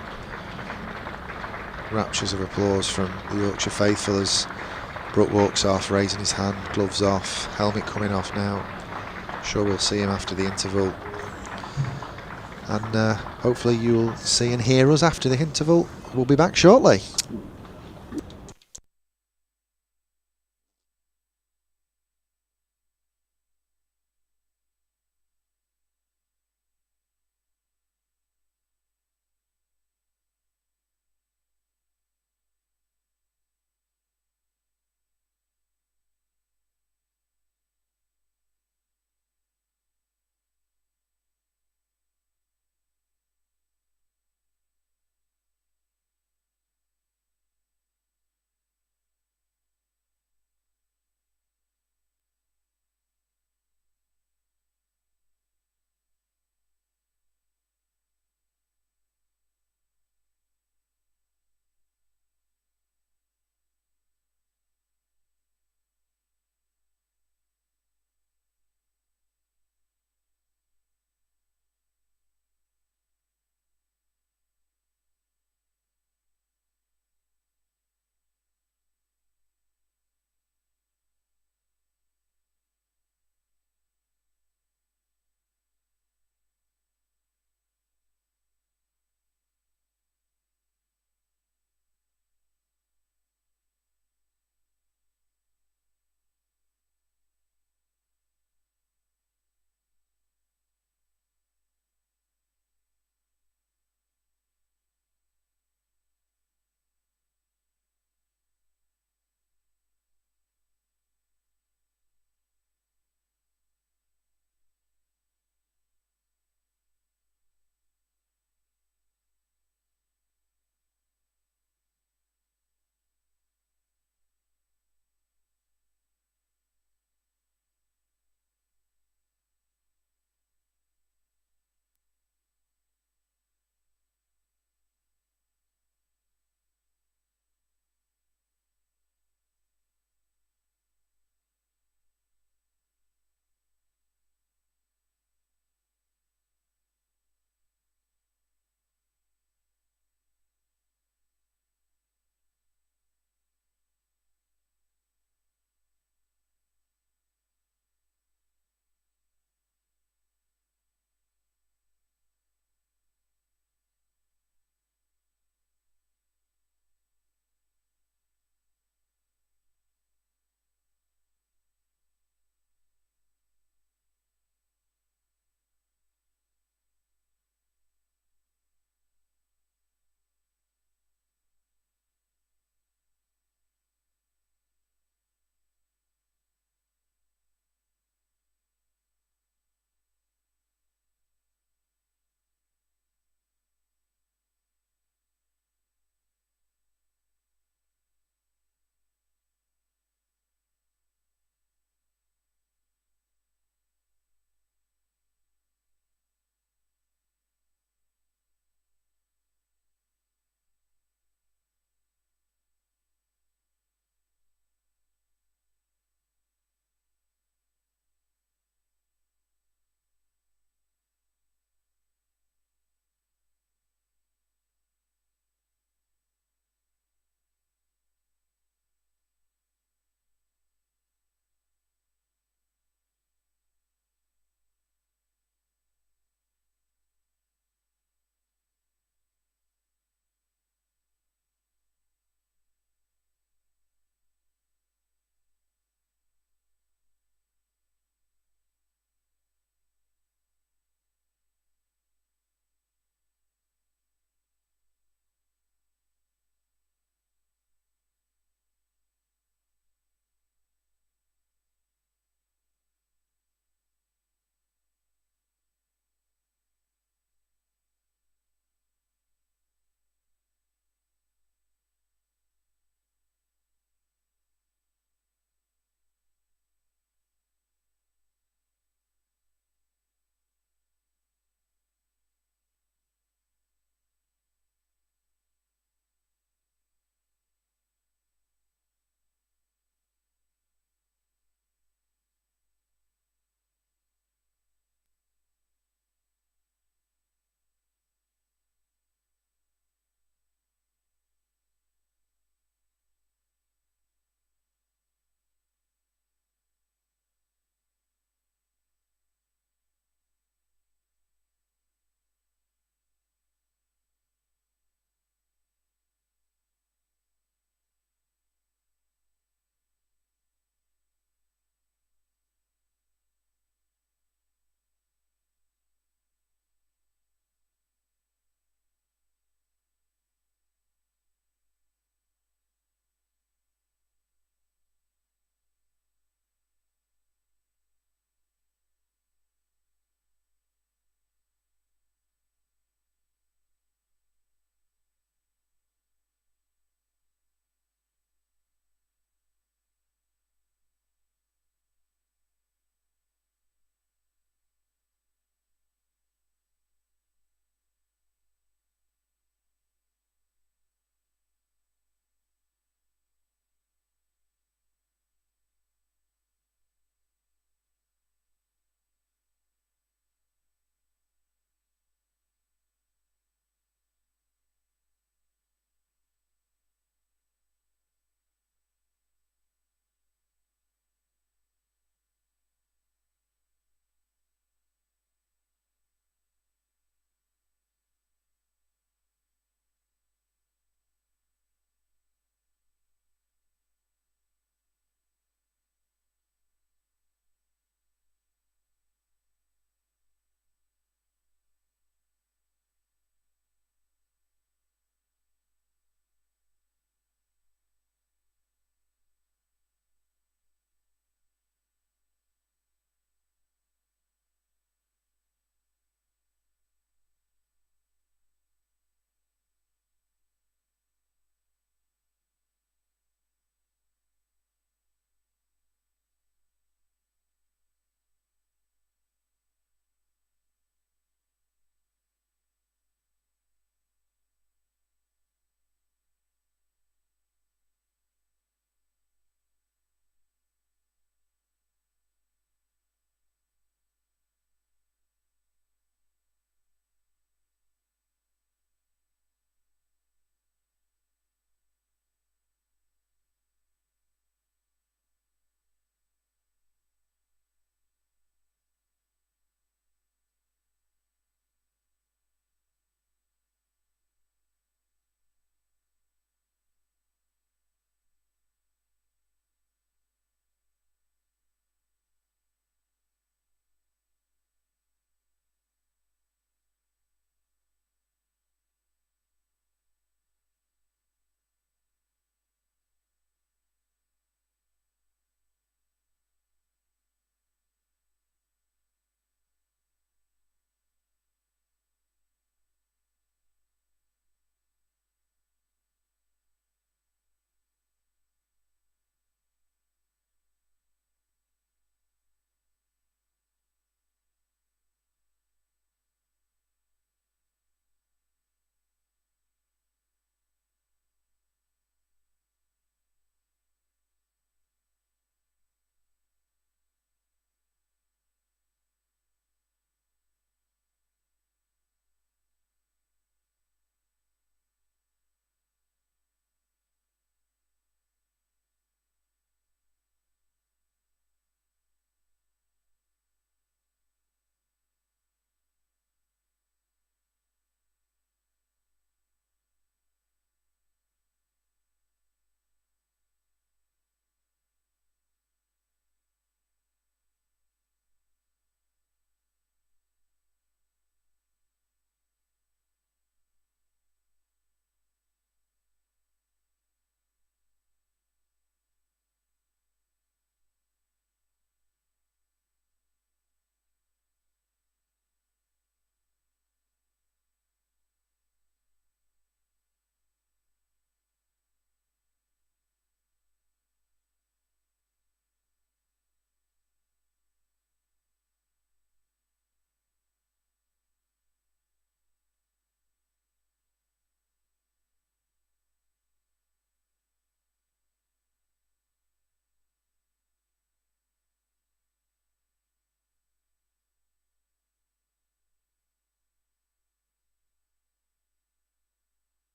raptures of applause from the Yorkshire faithful as Brook walks off, raising his hand, gloves off, helmet coming off now. Sure we'll see him after the interval, and hopefully you'll see and hear us after the interval. We'll be back shortly.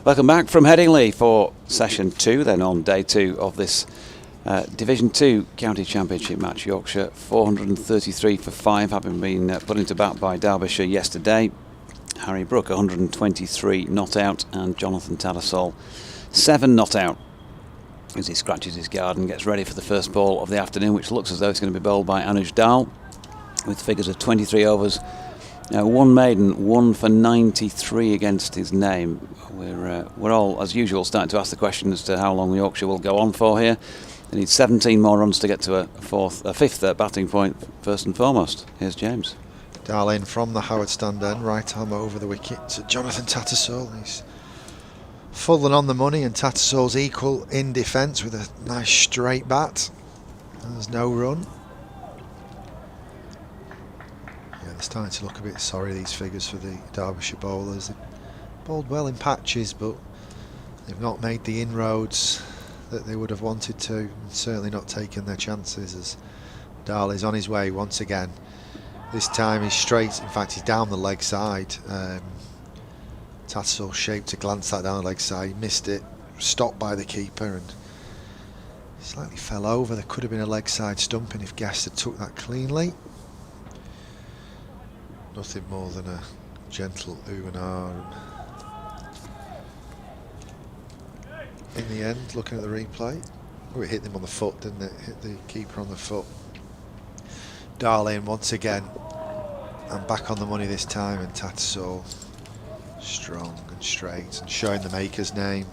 Welcome back from Headingley for session 2, then on day 2 of this Division 2 County Championship match. Yorkshire 433 for 5, having been put into bat by Derbyshire yesterday. Harry Brook 123 not out, and Jonathan Tattersall 7 not out, as he scratches his guard and gets ready for the first ball of the afternoon, which looks as though it's going to be bowled by Anuj Dal, with figures of 23 overs, 1 maiden, 1 for 93 against his name. We're all, as usual, starting to ask the question as to how long Yorkshire will go on for here. They need 17 more runs to get to a fifth batting point, first and foremost. Here's James. Dal in from the Howard stand end, right arm over the wicket to Jonathan Tattersall. He's full and on the money, and Tattersall's equal in defence with a nice straight bat. And there's no run. Yeah, they're starting to look a bit sorry, these figures, for the Derbyshire bowlers. They've bowled well in patches, but they've not made the inroads that they would have wanted to, and certainly not taken their chances, as Dal is on his way once again. This time he's straight, in fact he's down the leg side. Tattersall shaped to glance that down the leg side, he missed it, stopped by the keeper, and slightly fell over. There could have been a leg side stumping if Guest had took that cleanly. Nothing more than a gentle ooh and ah. In the end, looking at the replay, oh, it hit them on the foot, didn't it? Hit the keeper on the foot. Dal in once again, and back on the money this time, and Tattersall strong and straight and showing the maker's name,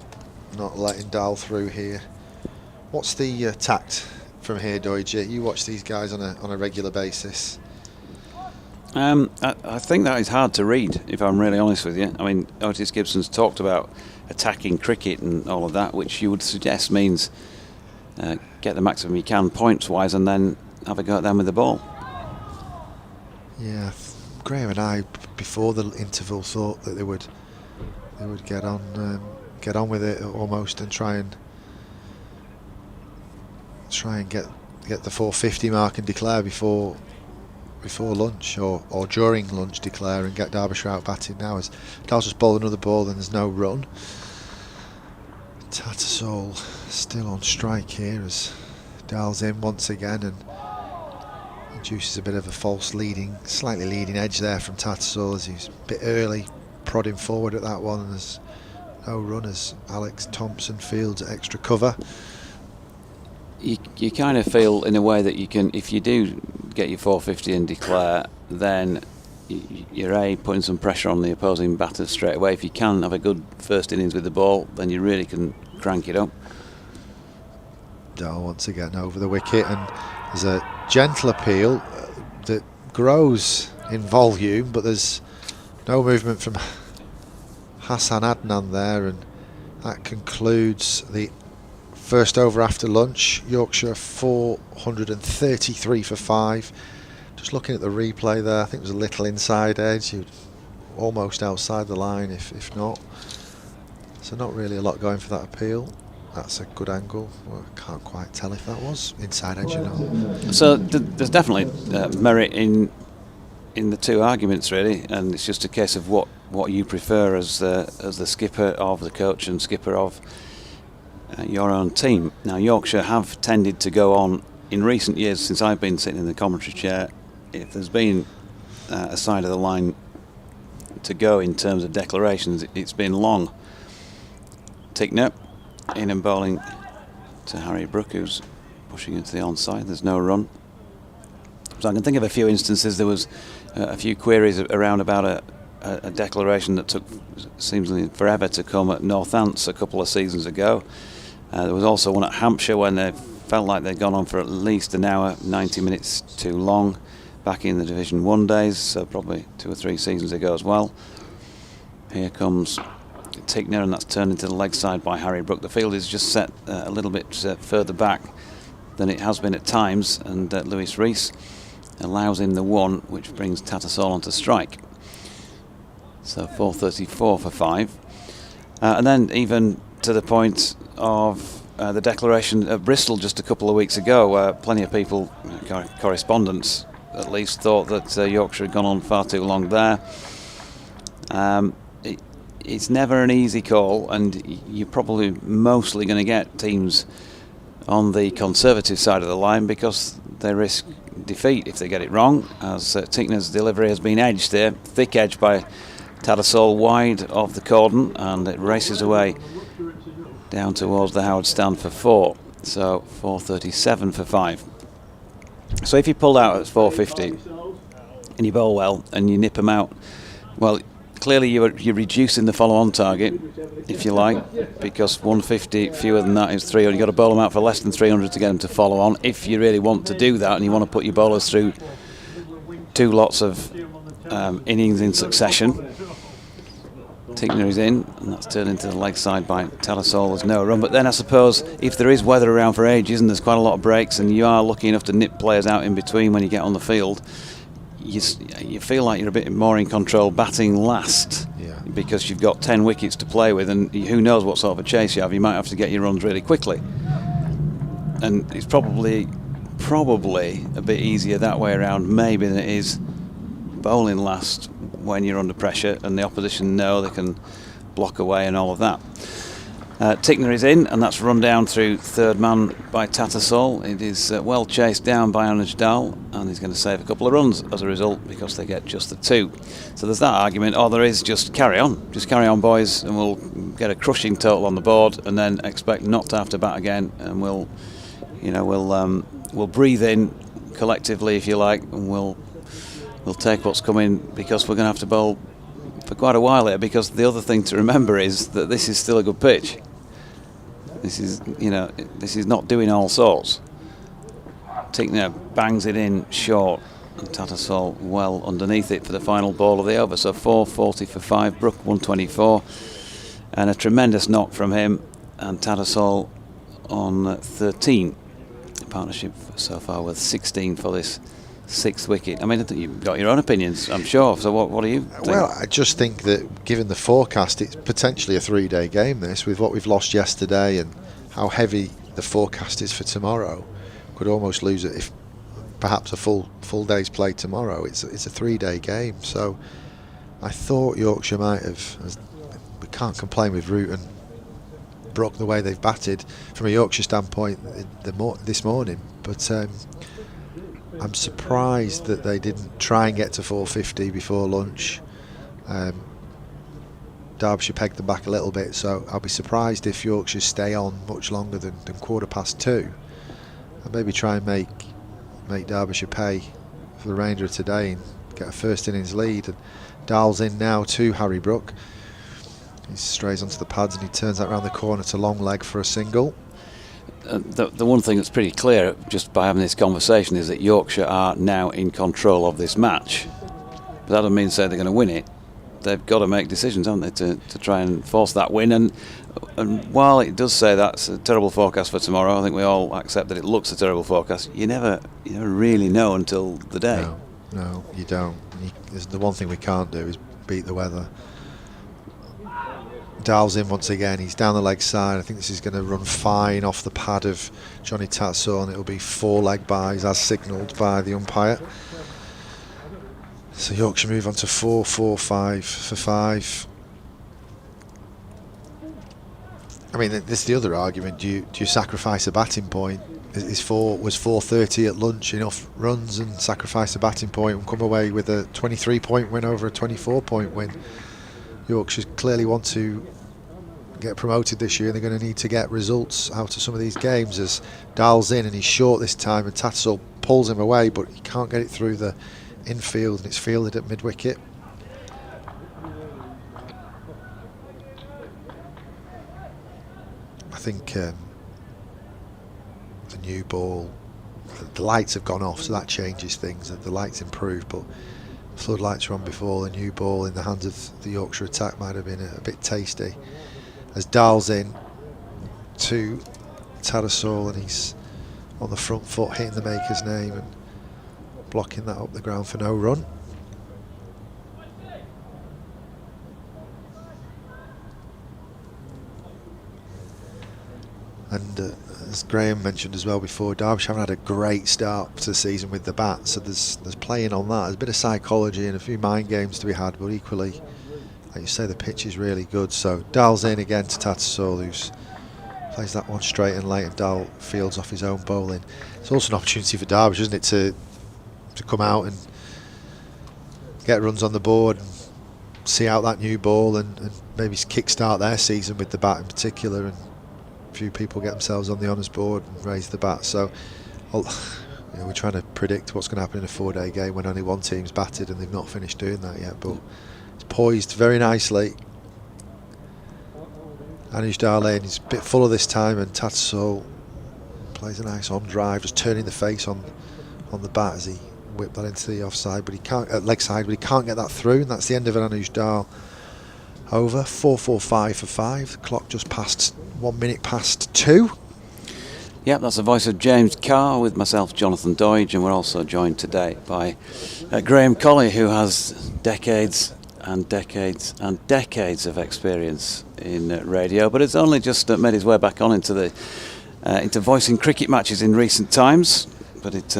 not letting Dal through here. What's the tact from here, Doige? You watch these guys on a regular basis. I think that is hard to read, if I'm really honest with you. I mean, Otis Gibson's talked about attacking cricket and all of that, which you would suggest means get the maximum you can points-wise and then have a go at them with the ball. Yeah, Graham and I, before the interval, thought that they would get on with it almost, and try and get the 450 mark and declare before lunch, or during lunch declare, and get Derbyshire out batting now, as Dal's just bowled another ball and there's no run. Tattersall still on strike here as Dal's in once again, and induces a bit of a false slightly leading edge there from Tattersall, as he's a bit early prodding forward at that one, and there's no run as Alex Thompson fields extra cover. You kind of feel in a way that you can, if you do get your 450 and declare, then you're putting some pressure on the opposing batters straight away. If you can have a good first innings with the ball, then you really can crank it up. Dal once again over the wicket, and there's a gentle appeal that grows in volume, but there's no movement from Hassan Adnan there, and that concludes the first over after lunch. Yorkshire 433 for 5. Just looking at the replay there, I think it was a little inside edge, almost outside the line if not. So not really a lot going for that appeal. That's a good angle. Well, I can't quite tell if that was inside edge or not. So there's definitely merit in the two arguments, really, and it's just a case of what you prefer as the skipper of the coach and skipper of your own team. Now, Yorkshire have tended to go on in recent years, since I've been sitting in the commentary chair. If there's been a side of the line to go in terms of declarations, it's been long. Tickner in and bowling to Harry Brook, who's pushing into the onside. There's no run. So I can think of a few instances. There was a few queries around about a declaration that took seemingly forever to come at Northants a couple of seasons ago. There was also one at Hampshire when they felt like they'd gone on for at least an hour, 90 minutes too long, back in the Division 1 days, so probably 2 or 3 seasons ago as well. Here comes Tickner, and that's turned into the leg side by Harry Brook. The field is just set a little bit further back than it has been at times, and Lewis Rees allows in the 1, which brings Tattersall onto strike. So 434 for 5. And then even to the point of the declaration at Bristol just a couple of weeks ago, plenty of people, correspondents at least, thought that Yorkshire had gone on far too long there. it's never an easy call, and you're probably mostly going to get teams on the conservative side of the line because they risk defeat if they get it wrong, as Tickner's delivery has been edged there, thick edge by Tattersall wide of the cordon, and it races away down towards the Howard stand for 4. So 4:37 for 5. So if you pulled out at 4:50 and you bowl well and you nip them out, well, clearly you're reducing the follow-on target, if you like, because 150 fewer than that is 300. You've got to bowl them out for less than 300 to get them to follow on. If you really want to do that and you want to put your bowlers through 2 lots of innings in succession, Tickner is in, and that's turned into the leg side by Tattersall. There's no run, but then I suppose if there is weather around for ages and there's quite a lot of breaks and you are lucky enough to nip players out in between when you get on the field, you feel like you're a bit more in control batting last, because you've got 10 wickets to play with, and who knows what sort of a chase you have. You might have to get your runs really quickly, and it's probably a bit easier that way around maybe than it is bowling last when you're under pressure and the opposition know they can block away and all of that. Tickner is in, and that's run down through third man by Tattersall. It is well chased down by Anujdal, and he's going to save a couple of runs as a result because they get just the 2. So there's that argument, or there is just carry on boys, and we'll get a crushing total on the board and then expect not to have to bat again, and we'll breathe in collectively, if you like, and we'll take what's coming, because we're going to have to bowl for quite a while here, because the other thing to remember is that this is still a good pitch. This is not doing all sorts. Tickner bangs it in short, and Tattersall well underneath it for the final ball of the over. So 4:40 for 5, Brook 124, and a tremendous knock from him, and Tattersall on 13. Partnership so far with 16 for this 6th wicket. I mean, you've got your own opinions, I'm sure. So what do you think? Well, I just think that given the forecast, it's potentially a 3-day game, this, with what we've lost yesterday and how heavy the forecast is for tomorrow. Could almost lose it if perhaps a full day's play tomorrow. It's a 3-day game, so I thought Yorkshire might have. We can't complain with Root and Brook the way they've batted from a Yorkshire standpoint this morning, but I'm surprised that they didn't try and get to 450 before lunch. Derbyshire pegged them back a little bit, so I'll be surprised if Yorkshire stay on much longer than 2:15, and maybe try and make Derbyshire pay for the remainder of today and get a first innings lead. And Dahl's in now to Harry Brook. He strays onto the pads and he turns that round the corner to long leg for a single. The one thing that's pretty clear just by having this conversation is that Yorkshire are now in control of this match. But that doesn't mean to say they're going to win it. They've got to make decisions, haven't they, to try and force that win. And while it does say that's a terrible forecast for tomorrow, I think we all accept that it looks a terrible forecast. You never really know until the day. No, you don't. The one thing we can't do is beat the weather. Dahl's in once again. He's down the leg side. I think this is going to run fine off the pad of Johnny Tattersall, and it'll be 4 leg byes as signalled by the umpire. So Yorkshire move on to 4-4-5 for 5. I mean, this is the other argument. Do you sacrifice a batting point? Was 4:30 at lunch enough runs and sacrifice a batting point and come away with a 23-point win over a 24-point win? Yorkshire clearly want to get promoted this year, and they're going to need to get results out of some of these games. As Dahl's in and he's short this time, and Tattersall pulls him away, but he can't get it through the infield, and it's fielded at mid-wicket. I think the new ball, the lights have gone off, so that changes things. The lights improve, but floodlights were on before. The new ball in the hands of the Yorkshire attack might have been a bit tasty. As Dahl's in to Tattersall, and he's on the front foot hitting the maker's name and blocking that up the ground for no run. And as Graham mentioned as well before, Derbyshire haven't had a great start to the season with the bat, so there's playing on that. There's a bit of psychology and a few mind games to be had, but equally like you say, the pitch is really good. So Dahl's in again to Tattersall, who's plays that one straight and late, and Dahl fields off his own bowling. It's also an opportunity for Derbyshire, isn't it, to come out and get runs on the board and see out that new ball and maybe kick-start their season with the bat in particular, and a few people get themselves on the honours board and raise the bat. So we're trying to predict what's going to happen in a 4-day game when only one team's batted and they've not finished doing that yet, but it's poised very nicely. Anuj Darlane is a bit fuller this time, and Tattersall plays a nice on drive, just turning the face on the bat as he whipped that into the offside, but he can't leg side, but he can't get that through, and that's the end of an Anuj Dahl over. 4-4-5 for 5. The clock just passed 1 minute past 2. Yep, that's the voice of James Carr with myself, Jonathan Doidge, and we're also joined today by Graham Colley, who has decades and decades and decades of experience in radio, but has only just made his way back on into voicing cricket matches in recent times. But it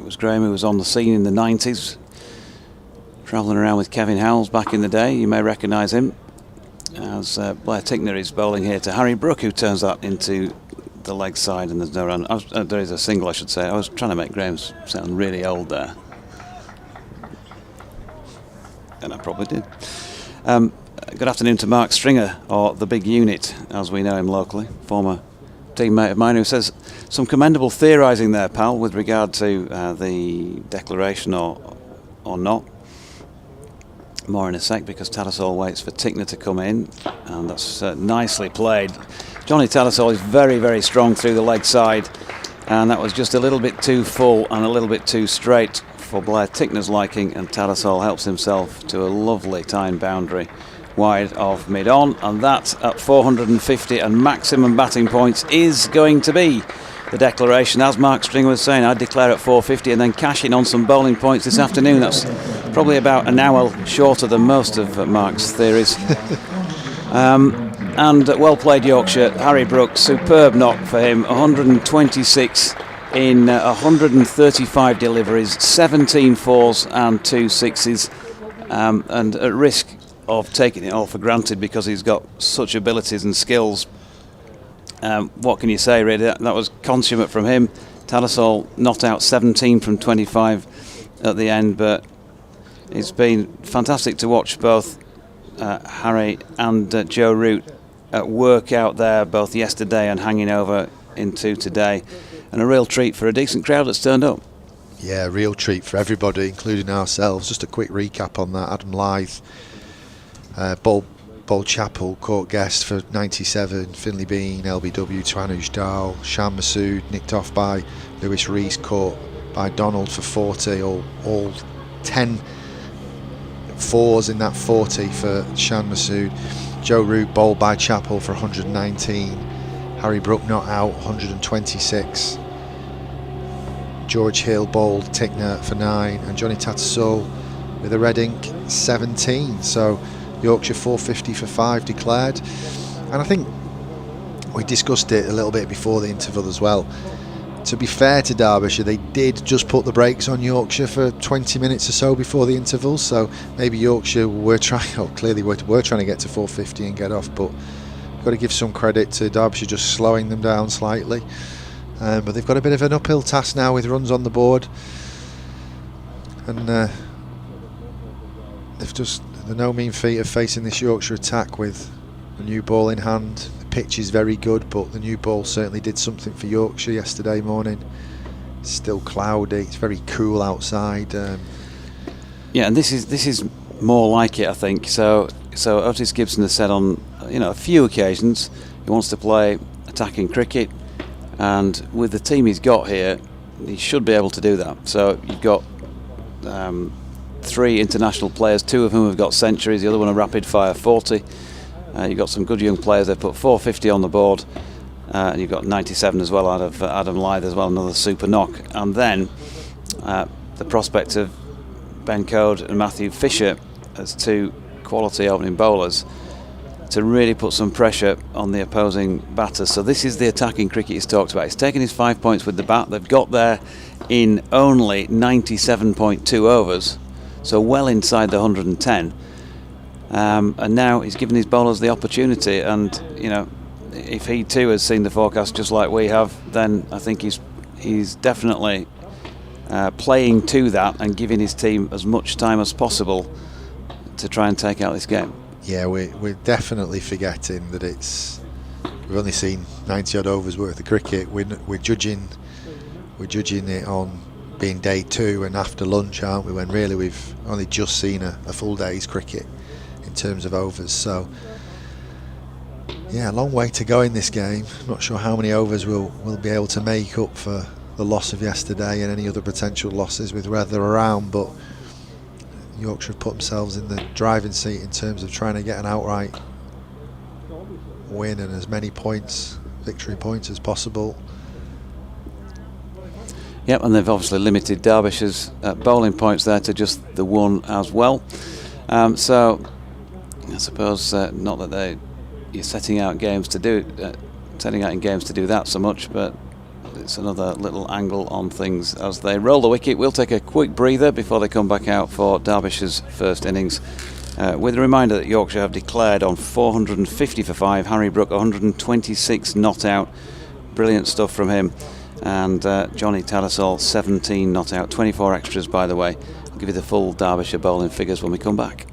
was Graham who was on the scene in the 90s, travelling around with Kevin Howells back in the day. You may recognise him as Blair Tickner is bowling here to Harry Brook, who turns that into the leg side, and there's no run. There is a single, I should say. I was trying to make Graham sound really old there, and I probably did. Good afternoon to Mark Stringer, or the Big Unit, as we know him locally, former teammate of mine, who says some commendable theorising there, pal, with regard to the declaration or not. More in a sec, because Tattersall waits for Tickner to come in, and that's nicely played. Johnny Tattersall is very, very strong through the leg side, and that was just a little bit too full and a little bit too straight for Blair Tickner's liking, and Tattersall helps himself to a lovely tying boundary wide of mid-on, and that at 450 and maximum batting points is going to be the declaration. As Mark Stringer was saying, I'd declare at 450 and then cash in on some bowling points this afternoon. That's probably about an hour shorter than most of Mark's theories. And well played Yorkshire. Harry Brook, superb knock for him, 126 in 135 deliveries, 17 fours and 2 sixes, and at risk of taking it all for granted because he's got such abilities and skills. What can you say, really? That was consummate from him. Tattersall not out 17 from 25 at the end, but it's been fantastic to watch both Harry and Joe Root at work out there, both yesterday and hanging over into today, and a real treat for a decent crowd that's turned up. Yeah, a real treat for everybody, including ourselves. Just a quick recap on that. Adam Lyth, Bold Chapel, court guest for 97, Finley Bean, LBW to Anuj Dahl, Shan Masood nicked off by Lewis Rees, caught by Donald for 40, all 10 fours in that 40 for Shan Masood. Joe Root bowled by Chapel for 119, Harry Brook not out, 126. George Hill bowled Tickner for 9, and Johnny Tattersall with a red ink 17. So Yorkshire 450 for 5 declared, and I think we discussed it a little bit before the interval as well. To be fair to Derbyshire, they did just put the brakes on Yorkshire for 20 minutes or so before the interval, so maybe Yorkshire were trying, clearly were trying to get to 450 and get off, but you've got to give some credit to Derbyshire just slowing them down slightly. But they've got a bit of an uphill task now with runs on the board, and they've just the no mean feat of facing this Yorkshire attack with a new ball in hand. The pitch is very good, but the new ball certainly did something for Yorkshire yesterday morning. It's still cloudy, it's very cool outside. Yeah, and this is more like it, I think. So Otis Gibson has said on a few occasions he wants to play attacking cricket, and with the team he's got here, he should be able to do that. So you've got 3 international players, 2 of whom have got centuries, the other one a rapid fire 40. You've got some good young players. They've put 450 on the board, and you've got 97 as well out of Adam Lyth as well, another super knock. And then the prospect of Ben Code and Matthew Fisher as 2 quality opening bowlers to really put some pressure on the opposing batters. So this is the attacking cricket he's talked about. He's taken his 5 points with the bat. They've got there in only 97.2 overs. so well inside the 110. And now he's given his bowlers the opportunity, and you know, if he too has seen the forecast just like we have, then I think he's definitely playing to that and giving his team as much time as possible to try and take out this game. Yeah, we're definitely forgetting that we've only seen 90 odd overs worth of cricket. We're judging it on being day 2 and after lunch, aren't we, when really we've only just seen a full day's cricket in terms of overs. So yeah, a long way to go in this game. Not sure how many overs we'll be able to make up for the loss of yesterday and any other potential losses with weather around, but Yorkshire have put themselves in the driving seat in terms of trying to get an outright win and as many points, victory points as possible. Yep, and they've obviously limited Derbyshire's bowling points there to just the 1 as well. So I suppose not that you're setting out in games to do that so much, but it's another little angle on things as they roll the wicket. We'll take a quick breather before they come back out for Derbyshire's first innings, with a reminder that Yorkshire have declared on 450 for 5, Harry Brook 126 not out, brilliant stuff from him, and Johnny Tattersall 17 not out, 24 extras by the way. I'll give you the full Derbyshire bowling figures when we come back.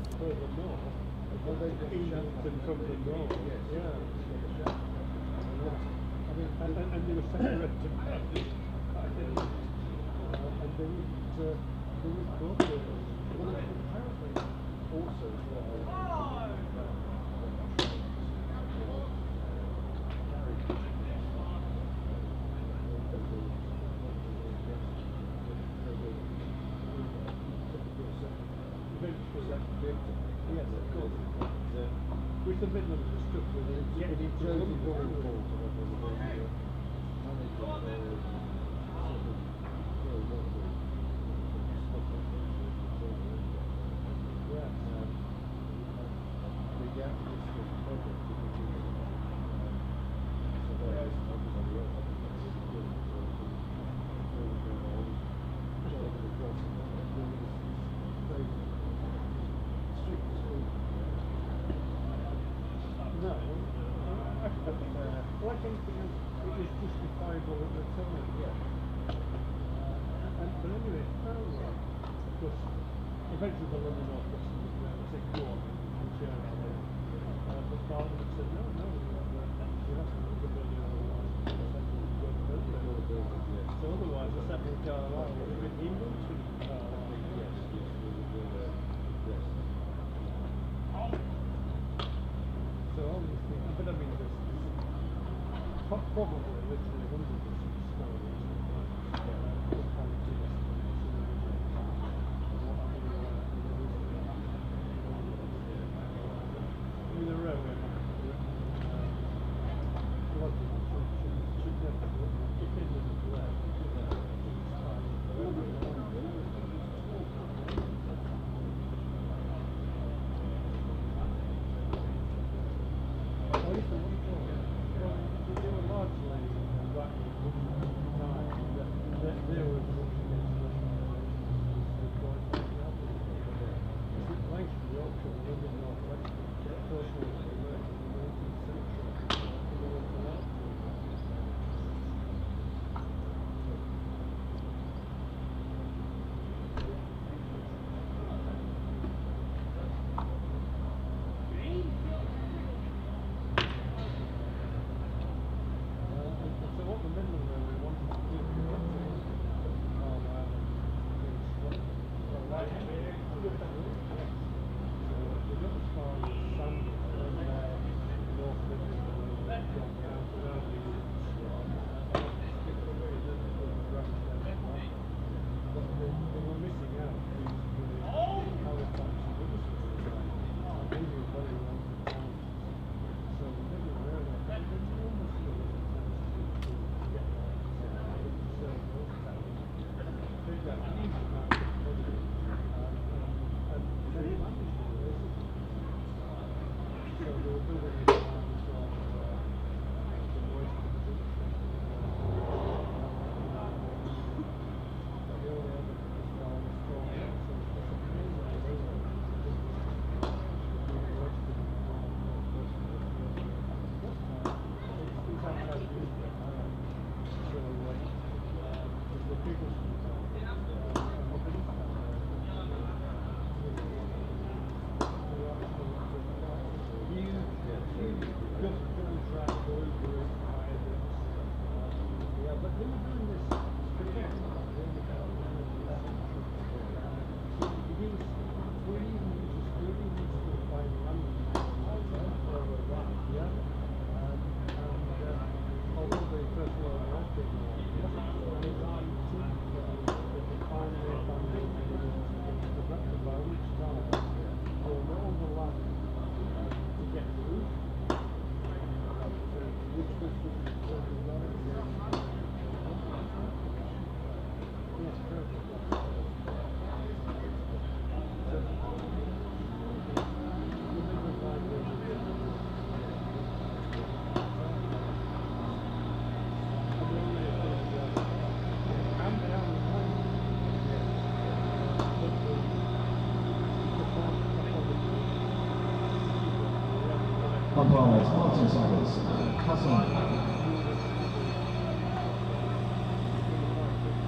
Umpires Martin Saggers and Hassan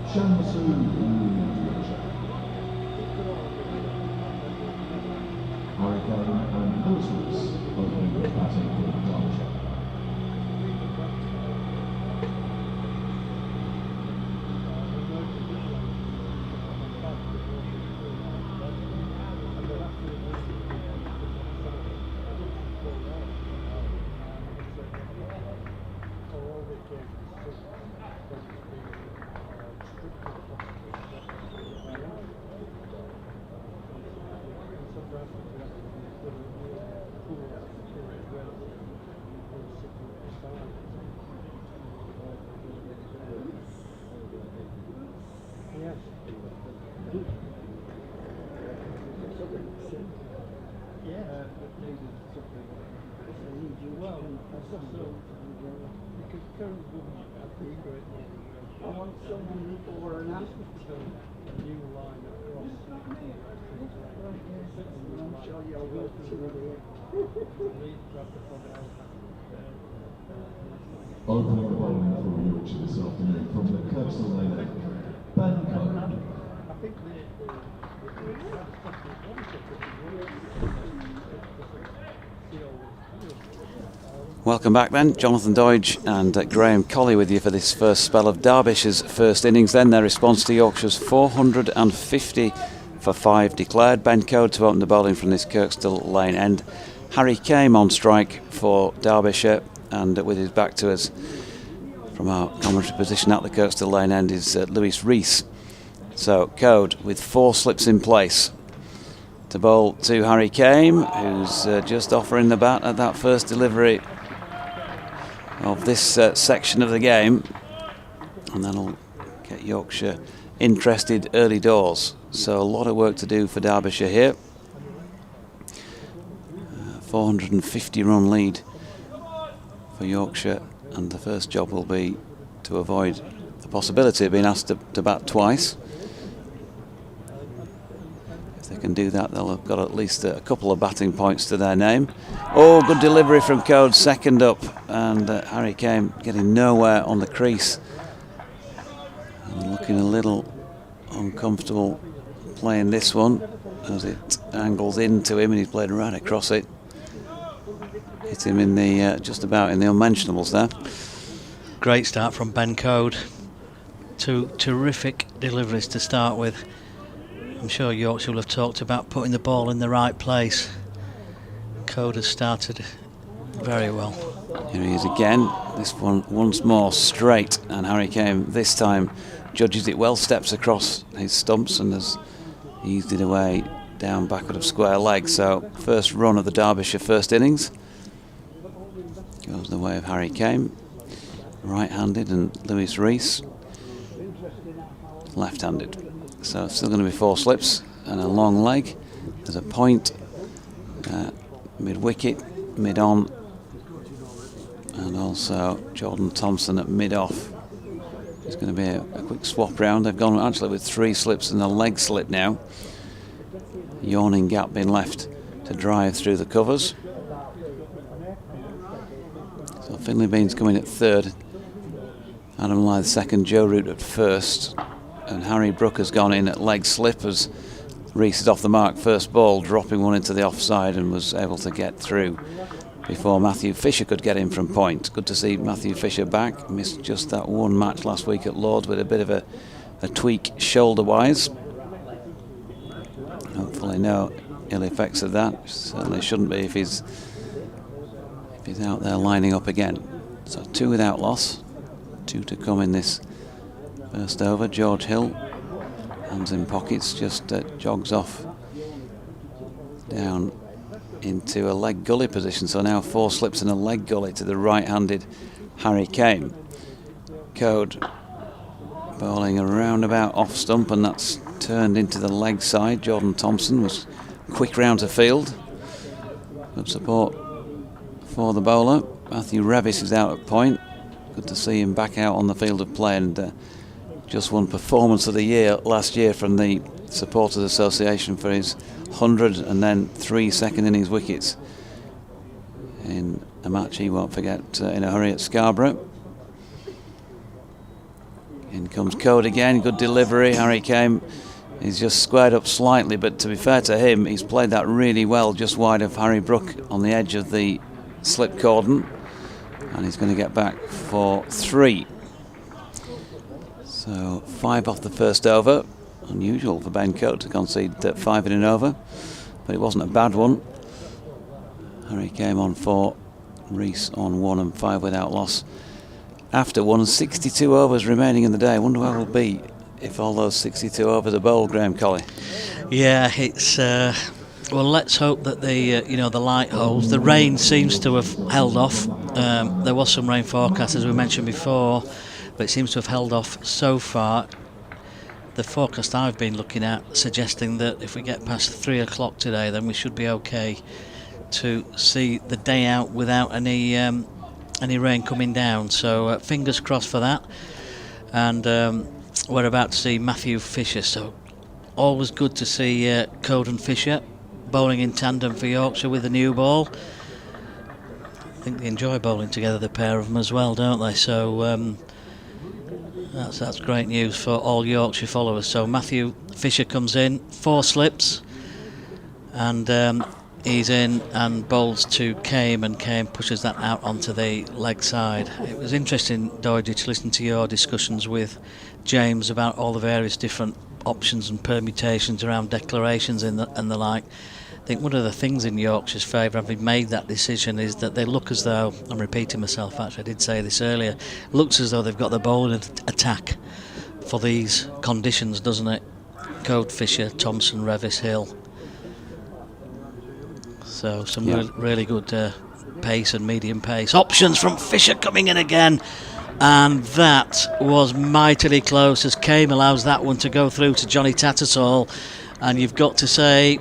Shamsu Yorkshire. Hurricane and Lewis opening the batting for Derbyshire. I want someone before and after. A new line across. I'm sure you'll work through it. Opening the bowling for Yorkshire this afternoon from the Coastal Lane end, Ben Coe. Welcome back then, Jonathan Doidge and Graham Colley with you for this first spell of Derbyshire's first innings. Then their response to Yorkshire's 450 for 5 declared. Ben Coe to open the bowling from this Kirkstall Lane end. Harry Kame on strike for Derbyshire, and with his back to us from our commentary position at the Kirkstall Lane end is Lewis Rees. So Code with 4 slips in place to bowl to Harry Kame, who's just offering the bat at that first delivery of this section of the game, and that'll get Yorkshire interested early doors. So a lot of work to do for Derbyshire here. 450 run lead for Yorkshire, and the first job will be to avoid the possibility of being asked to bat twice. If they can do that, they'll have got at least a couple of batting points to their name. Oh, good delivery from Code, second up, and Harry Kame getting nowhere on the crease and looking a little uncomfortable playing this one as it angles into him, and he's played right across it. Hit him in the just about in the unmentionables there. Great start from Ben Code. 2 terrific deliveries to start with. I'm sure Yorkshire will have talked about putting the ball in the right place. Code has started very well. Here he is again, this one once more straight, and Harry Kame this time judges it well, steps across his stumps and has eased it away down backward of square leg. So first run of the Derbyshire first innings goes the way of Harry Kame, right-handed, and Lewis Rees left-handed. So still going to be 4 slips and a long leg. There's a point mid-wicket, mid-on, and also Jordan Thompson at mid-off. It's going to be a quick swap round. They've gone actually with 3 slips and a leg slit now. Yawning gap being left to drive through the covers. So Finley Bean's coming at third, Adam Lyth second, Joe Root at first, and Harry Brook has gone in at leg slip as Rees is off the mark first ball, dropping one into the offside, and was able to get through before Matthew Fisher could get in from point. Good to see Matthew Fisher back. Missed just that one match last week at Lords with a bit of a tweak shoulder-wise. Hopefully no ill effects of that. Certainly shouldn't be if he's out there lining up again. So 2 without loss, 2 to come in this first over. George Hill, hands in pockets, just jogs off down into a leg gully position. So now 4 slips and a leg gully to the right-handed Harry Kame. Code bowling around about off stump, and that's turned into the leg side. Jordan Thompson was quick round to field. Good support for the bowler. Matthew Revis is out at point. Good to see him back out on the field of play, and just won Performance of the Year last year from the Supporters Association for his 100 and then 3 second innings wickets in a match he won't forget in a hurry at Scarborough. In comes Code again, good delivery. Harry Kane, he's just squared up slightly, but to be fair to him, he's played that really well, just wide of Harry Brook on the edge of the slip cordon, and he's going to get back for 3. So 5 off the first over. Unusual for Ben Coate to concede 5 in an over, but it wasn't a bad one. Harry came on 4, Rees on 1 and 5 without loss. After 162 overs remaining in the day. I wonder where we'll be if all those 62 overs are bowled, Graham Colley. Yeah, it's well. Let's hope that the the light holds. The rain seems to have held off. There was some rain forecast, as we mentioned before, but it seems to have held off so far. The forecast I've been looking at suggesting that if we get past 3 o'clock today, then we should be okay to see the day out without any rain coming down. So fingers crossed for that. And we're about to see Matthew Fisher. So always good to see Code and Fisher bowling in tandem for Yorkshire with the new ball. I think they enjoy bowling together, the pair of them as well, don't they? So that's great news for all Yorkshire followers. So Matthew Fisher comes in, 4 slips, and he's in and bowls to Kame, and Kame pushes that out onto the leg side. It was interesting, Doidge, to listen to your discussions with James about all the various different options and permutations around declarations and the like. I think one of the things in Yorkshire's favour, having made that decision, is that they look as though, I'm repeating myself actually, I did say this earlier, looks as though they've got the bowling attack for these conditions, doesn't it? Code, Fisher, Thompson, Revis, Hill. So some really good pace and medium pace. Options from Fisher coming in again. And that was mightily close as Kame allows that one to go through to Johnny Tattersall. And you've got to say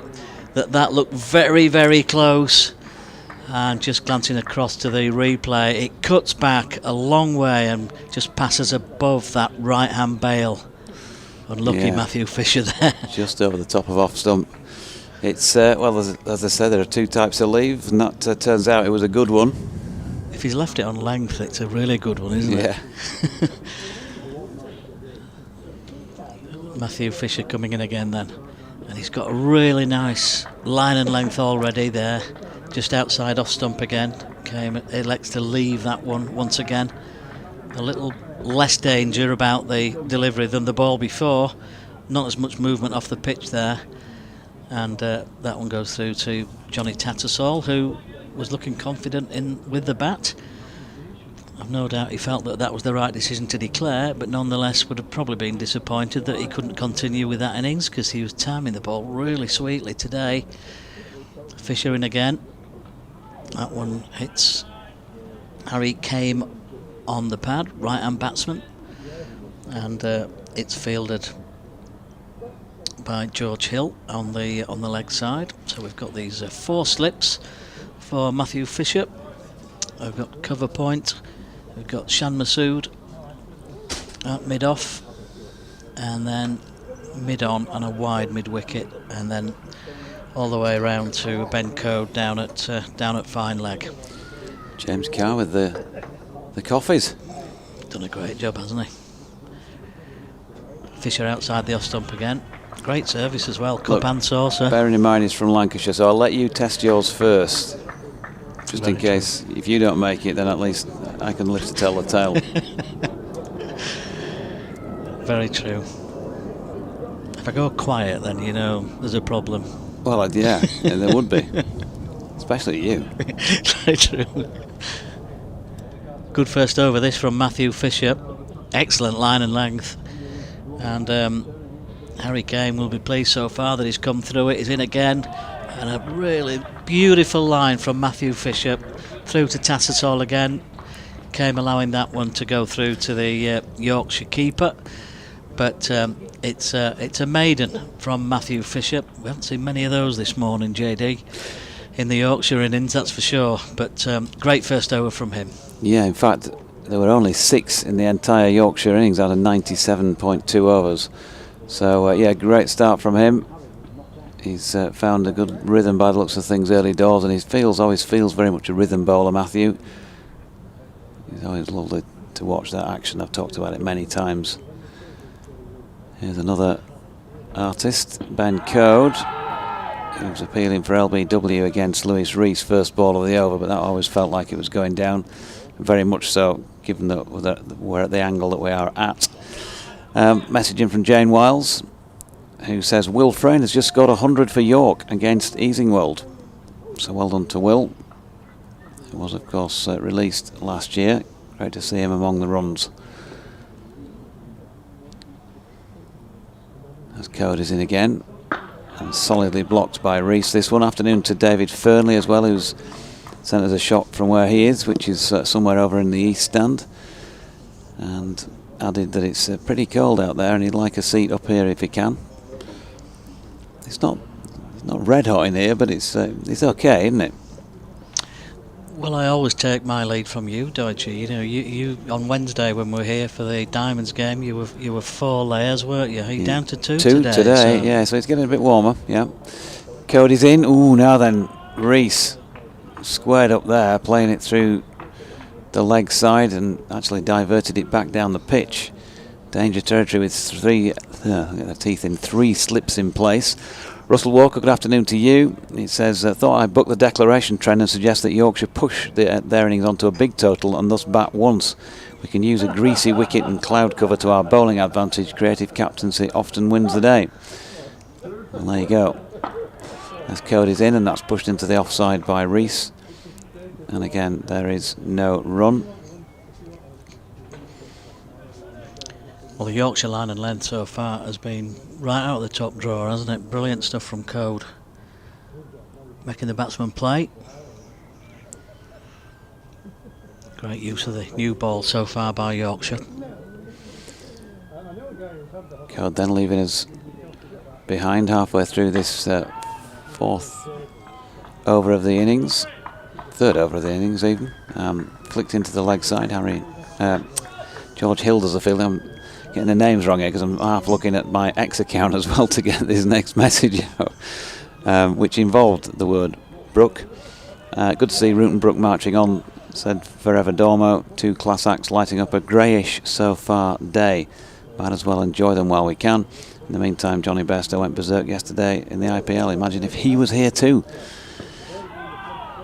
that looked very, very close. And just glancing across to the replay, it cuts back a long way and just passes above that right-hand bail. Unlucky Matthew Fisher there. Just over the top of off stump. It's, well, as I said, there are 2 types of leave, and that turns out it was a good one. If he's left it on length, it's a really good one, isn't it? Yeah. Matthew Fisher coming in again then. And he's got a really nice line and length already there, just outside off stump again. Kame elects to leave that one once again. A little less danger about the delivery than the ball before. Not as much movement off the pitch there. And that one goes through to Johnny Tattersall, who was looking confident with the bat. I've no doubt he felt that was the right decision to declare, but nonetheless would have probably been disappointed that he couldn't continue with that innings, because he was timing the ball really sweetly today. Fisher in again. That one hits Harry Kame on the pad, right-hand batsman, and it's fielded by George Hill on the leg side. So we've got these 4 slips for Matthew Fisher. We've got cover point. We've got Shan Masood at mid-off, and then mid-on and a wide mid-wicket, and then all the way around to Ben Code down at fine leg. James Carr with the coffees. Done a great job, hasn't he? Fisher outside the off stump again. Great service as well, cup and saucer. Bearing in mind he's from Lancashire, so I'll let you test yours first. Just in case, if you don't make it, then at least I can live to tell the tale. Very true. If I go quiet, then there's a problem. Well, yeah, there would be. Especially you. Very true. Good first over this from Matthew Fisher. Excellent line and length. And Harry Kane will be pleased so far that he's come through it. He's in again. And a really beautiful line from Matthew Fisher through to Tattersall again. Kame allowing that one to go through to the Yorkshire keeper. But it's a maiden from Matthew Fisher. We haven't seen many of those this morning, JD, in the Yorkshire innings, that's for sure. But great first over from him. Yeah, in fact, there were only 6 in the entire Yorkshire innings out of 97.2 overs. So, great start from him. He's found a good rhythm by the looks of things early doors, and he always feels very much a rhythm bowler, Matthew. He's always lovely to watch that action. I've talked about it many times. Here's another artist, Ben Code. He was appealing for LBW against Lewis Rees, first ball of the over, but that always felt like it was going down. Very much so, given that we're at the angle that we are at. Messaging from Jane Wiles, who says Will Frayne has just scored 100 for York against Easingwold. So well done to Will. He was, of course, released last year. Great to see him among the runs. As Code is in again, and solidly blocked by Rees. This one. Afternoon to David Fernley as well, who's sent us a shot from where he is, which is somewhere over in the east stand, and added that it's pretty cold out there and he'd like a seat up here if he can. It's not red hot in here, but it's okay, isn't it? Well, I always take my lead from you, Deutsche. You know, you on Wednesday when we were here for the Diamonds game, you were 4 layers, weren't you? Are you down to 2 today? 2 today, so. yeah. So it's getting a bit warmer. Yeah. Cody's in. Ooh, now then, Rees squared up there, playing it through the leg side and actually diverted it back down the pitch. Danger territory with 3 slips in place. Russell Walker, good afternoon to you. He says, thought I'd book the declaration trend and suggest that Yorkshire push their innings onto a big total and thus bat once. We can use a greasy wicket and cloud cover to our bowling advantage. Creative captaincy often wins the day. And there you go. As Cody's in, and that's pushed into the offside by Rees. And again, there is no run. Well, the Yorkshire line and length so far has been right out of the top drawer, hasn't it? Brilliant stuff from Code. Making the batsman play. Great use of the new ball so far by Yorkshire. Code then leaving us behind halfway through this 4th over of the innings. 3rd over of the innings even. Flicked into the leg side. George Hill does the fielding. I'm getting the names wrong here because I'm half looking at my X account as well to get this next message out, which involved the word Brook. Good to see Root and Brook marching on, said Forever Dormo. 2 class acts lighting up a greyish so far day. Might as well enjoy them while we can. In the meantime, Johnny Bairstow went berserk yesterday in the IPL. Imagine if he was here too.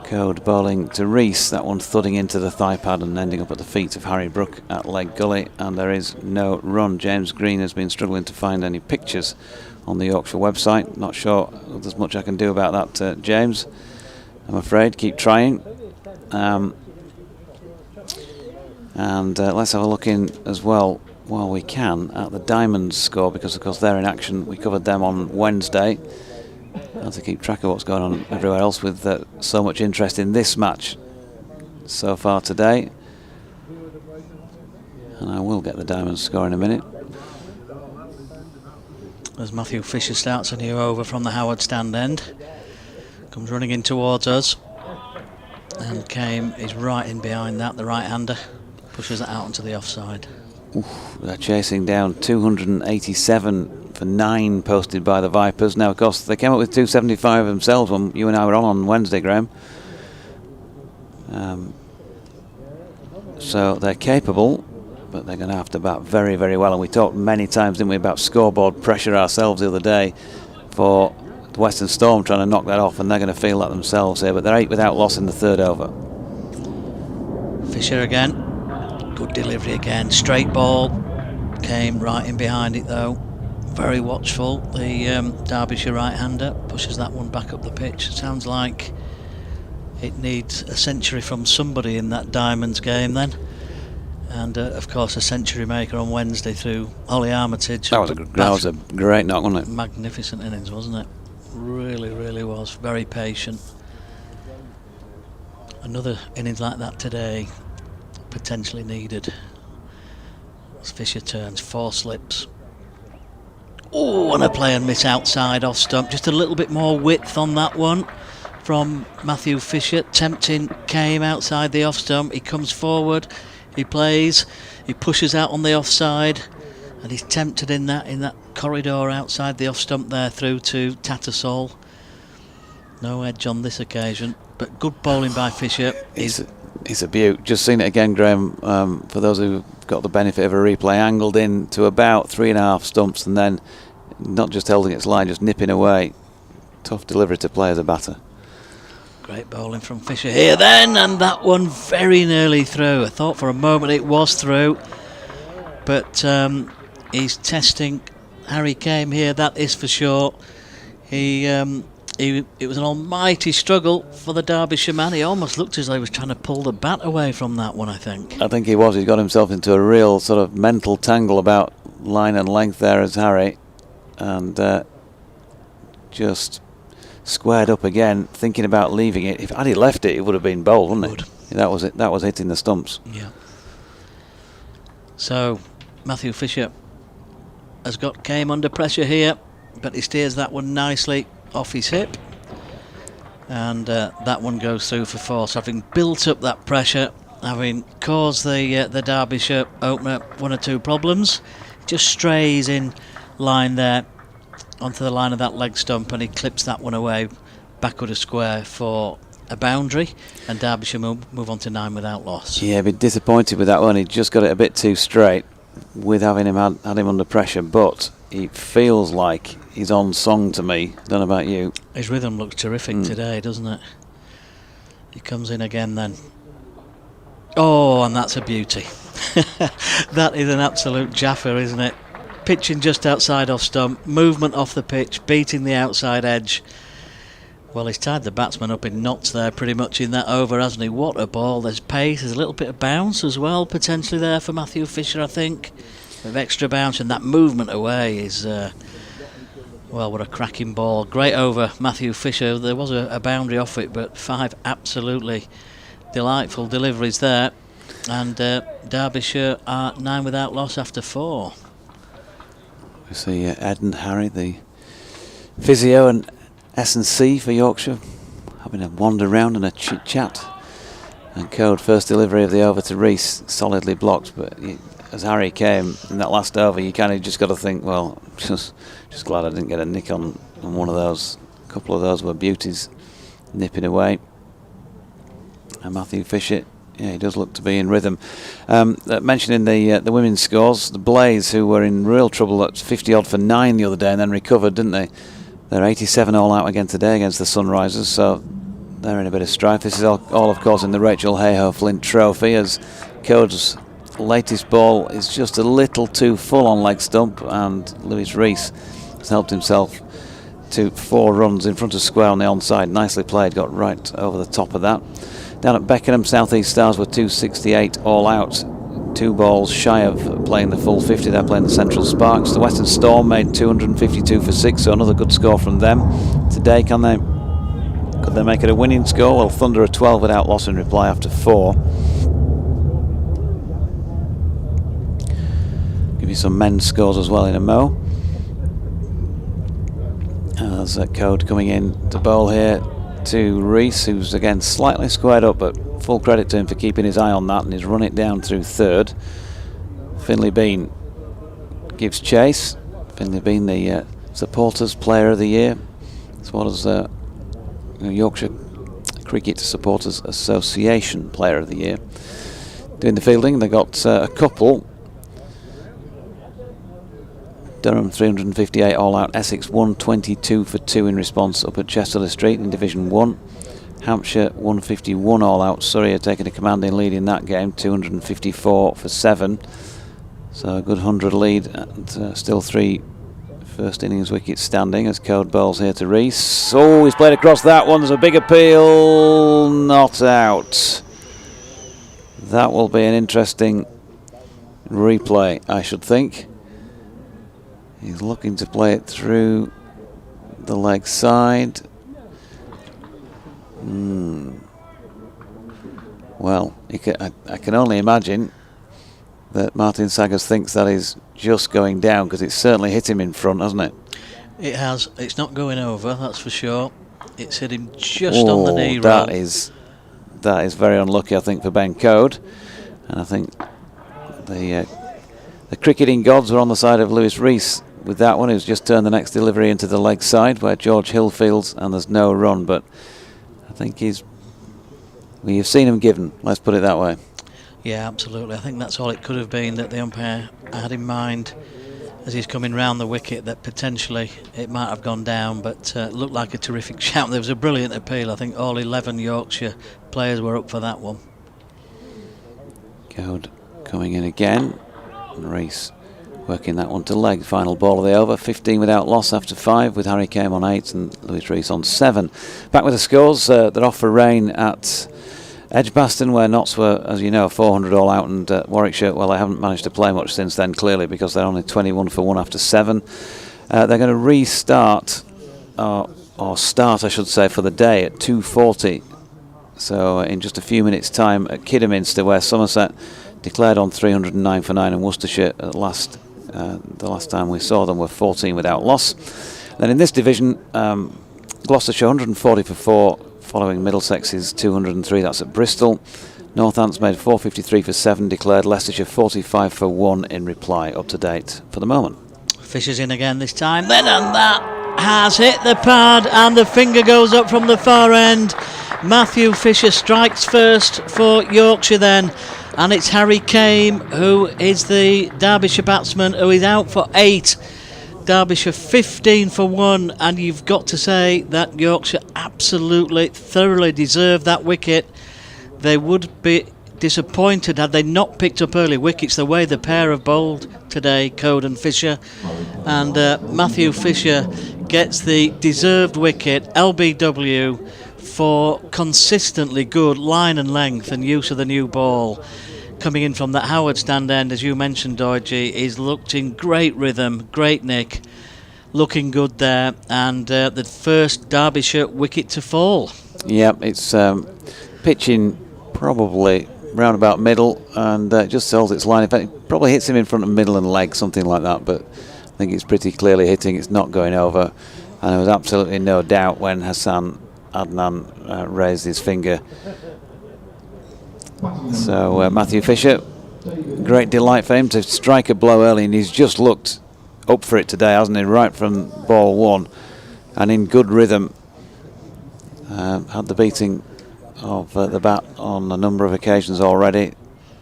Code bowling to Rees, that one thudding into the thigh pad and ending up at the feet of Harry Brook at leg gully, and there is no run. James Green has been struggling to find any pictures on the Yorkshire website. Not sure there's much I can do about that, James, I'm afraid. Keep trying. And let's have a look in as well while we can at the Diamonds score, because of course they're in action. We covered them on Wednesday. Hard to keep track of what's going on everywhere else with so much interest in this match so far today. And I will get the Diamonds score in a minute. As Matthew Fisher starts a new over from the Howard stand end. Comes running in towards us. And Kame is right in behind that, the right-hander. Pushes it out onto the offside. Oof, they're chasing down 287 for 9 posted by the Vipers. Now, of course, they came up with 275 themselves when you and I were on Wednesday, Graham. So they're capable, but they're going to have to bat very, very well. And we talked many times, didn't we, about scoreboard pressure ourselves the other day for the Western Storm trying to knock that off, and they're going to feel that themselves here. But they're 8 without loss in the 3rd over. Fisher again. Good delivery again. Straight ball. Came right in behind it though. Very watchful. The Derbyshire right-hander pushes that one back up the pitch. Sounds like it needs a century from somebody in that Diamonds game then. And of course a century maker on Wednesday through Ollie Armitage. That was a great knock, wasn't it? Magnificent innings, wasn't it? Really, really was. Very patient. Another innings like that today potentially needed. As Fisher turns, 4 slips. Oh, and a play and miss outside off stump. Just a little bit more width on that one from Matthew Fisher. Tempting Came outside the off stump. He comes forward. He plays. He pushes out on the offside. and he's tempted in that corridor outside the off stump there through to Tattersall. No edge on this occasion, but good bowling by Fisher. It's a beaut. Just seen it again, Graham. For those who've got the benefit of a replay, angled in to about 3.5 stumps, and then not just holding its line, just nipping away. Tough delivery to play as a batter. Great bowling from Fisher here then, and that one very nearly through. I thought for a moment it was through, but he's testing Harry Kame here, that is for sure. It was an almighty struggle for the Derbyshire man. He almost looked as though he was trying to pull the bat away from that one, I think. I think he was. He's got himself into a real sort of mental tangle about line and length there as Harry, and just squared up again, thinking about leaving it. If had he left it, it would have been bowled, wouldn't it? That was it. That was hitting the stumps. Yeah. So Matthew Fisher has got Kame under pressure here, but he steers that one nicely off his hip, and that one goes through for 4. So having built up that pressure, having caused the Derbyshire opener 1 or 2 problems, just strays in line there onto the line of that leg stump, and he clips that one away backward a square for a boundary, and Derbyshire move on to 9 without loss. Yeah, a bit disappointed with that one. He just got it a bit too straight with having him had him under pressure, but it feels like he's on song to me. Don't know about you. His rhythm looks terrific today, doesn't it? He comes in again then. Oh, and that's a beauty. That is an absolute jaffer, isn't it? Pitching just outside off stump, movement off the pitch, beating the outside edge. Well, he's tied the batsman up in knots there pretty much in that over, hasn't he? What a ball. There's pace, there's a little bit of bounce as well potentially there for Matthew Fisher, I think. With extra bounce, and that movement away is well, what a cracking ball. Great over Matthew Fisher. There was a boundary off it, but 5 absolutely delightful deliveries there, and Derbyshire are 9 without loss after 4. We see Ed and Harry, the physio and S&C for Yorkshire, having a wander round and a chit chat, and Code first delivery of the over to Rees, solidly blocked, but as Harry came in that last over, you kind of just got to think, well, just glad I didn't get a nick on one of those. A couple of those were beauties, nipping away. And Matthew Fisher, yeah, he does look to be in rhythm. Mentioning the women's scores, the Blaze, who were in real trouble at 50 odd for 9 the other day and then recovered, didn't they? They're 87 all out again today against the Sunrisers, so they're in a bit of strife. This is all of course, in the Rachel Hayhoe Flint Trophy, as Code's latest ball is just a little too full on leg stump, and Lewis Rees has helped himself to 4 runs in front of square on the onside. Nicely played, got right over the top of that. Down at Beckenham, South East Stars were 268 all out, 2 balls shy of playing the full 50. They're playing the Central Sparks. The Western Storm made 252 for 6, so another good score from them today. Could they make it a winning score? Well, Thunder are 12 without loss in reply after 4. Give you some men's scores as well in a mo. As Code coming in to bowl here to Rees, who's again slightly squared up, but full credit to him for keeping his eye on that, and he's run it down through 3rd. Finlay Bean gives chase. Finlay Bean, the Supporters Player of the Year, as well as Yorkshire Cricket Supporters Association Player of the Year. Doing the fielding, they got a couple. Durham 358 all out, Essex 122 for 2 in response up at Chesterley Street in Division 1. Hampshire 151 all out, Surrey are taking a commanding lead in that game, 254 for 7. So a good 100 lead, and still 3 first innings wickets standing as Code bowls here to Rees. Oh, he's played across that one, there's a big appeal, not out. That will be an interesting replay, I should think. He's looking to play it through the leg side. Well, I can only imagine that Martin Saggers thinks that is just going down, because it's certainly hit him in front, hasn't it? It has. It's not going over, that's for sure. It's hit him just on the knee roll. That is very unlucky, I think, for Ben Code. And I think the The cricketing gods were on the side of Lewis Rees with that one. Who's just turned the next delivery into the leg side where George Hill fields, and there's no run, but I think we've seen him given, let's put it that way. Yeah, absolutely. I think that's all it could have been that the umpire had in mind as he's coming round the wicket, that potentially it might have gone down, but looked like a terrific shout. There was a brilliant appeal. I think all 11 Yorkshire players were up for that one. Goad coming in again, and Rees working that one to leg. Final ball of the over, 15 without loss after 5, with Harry Kane on 8 and Lewis Rees on 7. Back with the scores, they're off for rain at Edgbaston, where Notts were, as you know, 400 all out, and Warwickshire, well, they haven't managed to play much since then, clearly, because they're only 21 for 1 after 7. They're going to restart, or start, I should say, for the day at 2:40. So in just a few minutes' time at Kidderminster, where Somerset declared on 309 for 9, and Worcestershire at the last time we saw them were 14 without loss. Then in this division, Gloucestershire 140 for 4, following Middlesex's 203, that's at Bristol. Northants made 453 for 7, declared Leicestershire 45 for 1 in reply, up to date for the moment. Fisher's in again this time, then, and that has hit the pad, and the finger goes up from the far end. Matthew Fisher strikes first for Yorkshire then, and it's Harry Kane who is the Derbyshire batsman, who is out for 8. Derbyshire 15 for 1, and you've got to say that Yorkshire absolutely, thoroughly deserved that wicket. They would be disappointed had they not picked up early wickets, the way the pair have bowled today, Code and Fisher. And Matthew Fisher gets the deserved wicket, LBW, for consistently good line and length and use of the new ball. Coming in from that Howard stand end, as you mentioned, Doidgy, he's looked in great rhythm, great nick, looking good there, and the first Derbyshire wicket to fall. Yeah, it's pitching probably round about middle, and just holds its line. In fact, it probably hits him in front of middle and leg, something like that, but I think it's pretty clearly hitting, it's not going over, and there was absolutely no doubt when Hassan Adnan raised his finger. So Matthew Fisher, great delight for him to strike a blow early, and he's just looked up for it today, hasn't he, right from ball 1, and in good rhythm. Had the beating of the bat on a number of occasions already,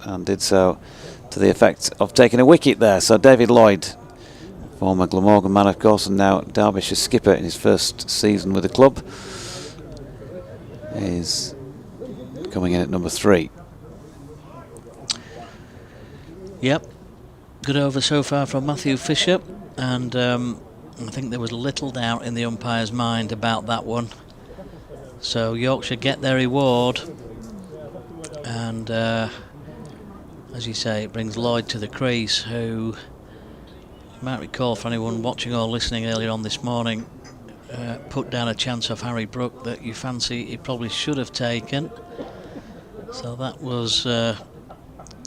and did so to the effect of taking a wicket there. So David Lloyd, former Glamorgan man of course, and now Derbyshire skipper in his first season with the club, is coming in at number 3. Yep, good over so far from Matthew Fisher, and I think there was little doubt in the umpire's mind about that one. So Yorkshire get their reward, and as you say, it brings Lloyd to the crease, who you might recall, for anyone watching or listening earlier on this morning, put down a chance of Harry Brook that you fancy he probably should have taken. So that was a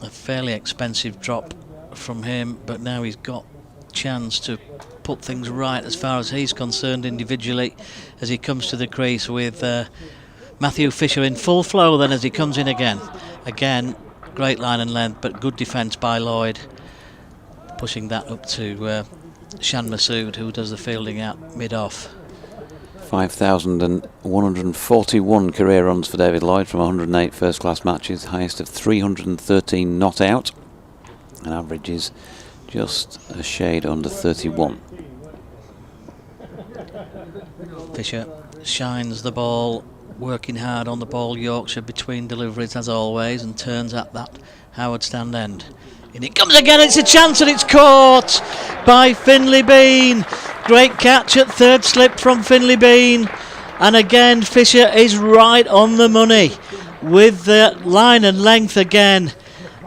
fairly expensive drop from him, but now he's got chance to put things right as far as he's concerned individually, as he comes to the crease with Matthew Fisher in full flow then as he comes in again, great line and length, but good defence by Lloyd, pushing that up to Shan Masood, who does the fielding at mid-off. 5,141 career runs for David Lloyd from 108 first-class matches, highest of 313 not out, and averages just a shade under 31. Fisher shines the ball, working hard on the ball, Yorkshire between deliveries as always, and turns at that Howard stand end. In it comes again, it's a chance, and it's caught by Finlay Bean. Great catch at third slip from Finlay Bean, and again Fisher is right on the money with the line and length again,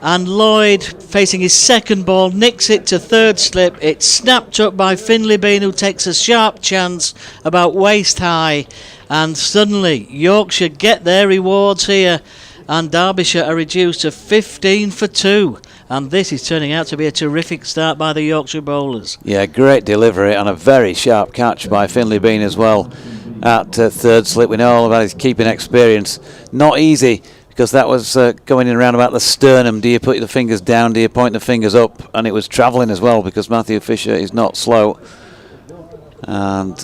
and Lloyd, facing his second ball, nicks it to third slip. It's snapped up by Finlay Bean, who takes a sharp chance about waist high, and suddenly Yorkshire get their rewards here, and Derbyshire are reduced to 15 for 2. And this is turning out to be a terrific start by the Yorkshire bowlers. Yeah, great delivery and a very sharp catch by Finlay Bean as well at third slip. We know all about his keeping experience. Not easy, because that was going in around about the sternum. Do you put the fingers down? Do you point the fingers up? And it was travelling as well, because Matthew Fisher is not slow. And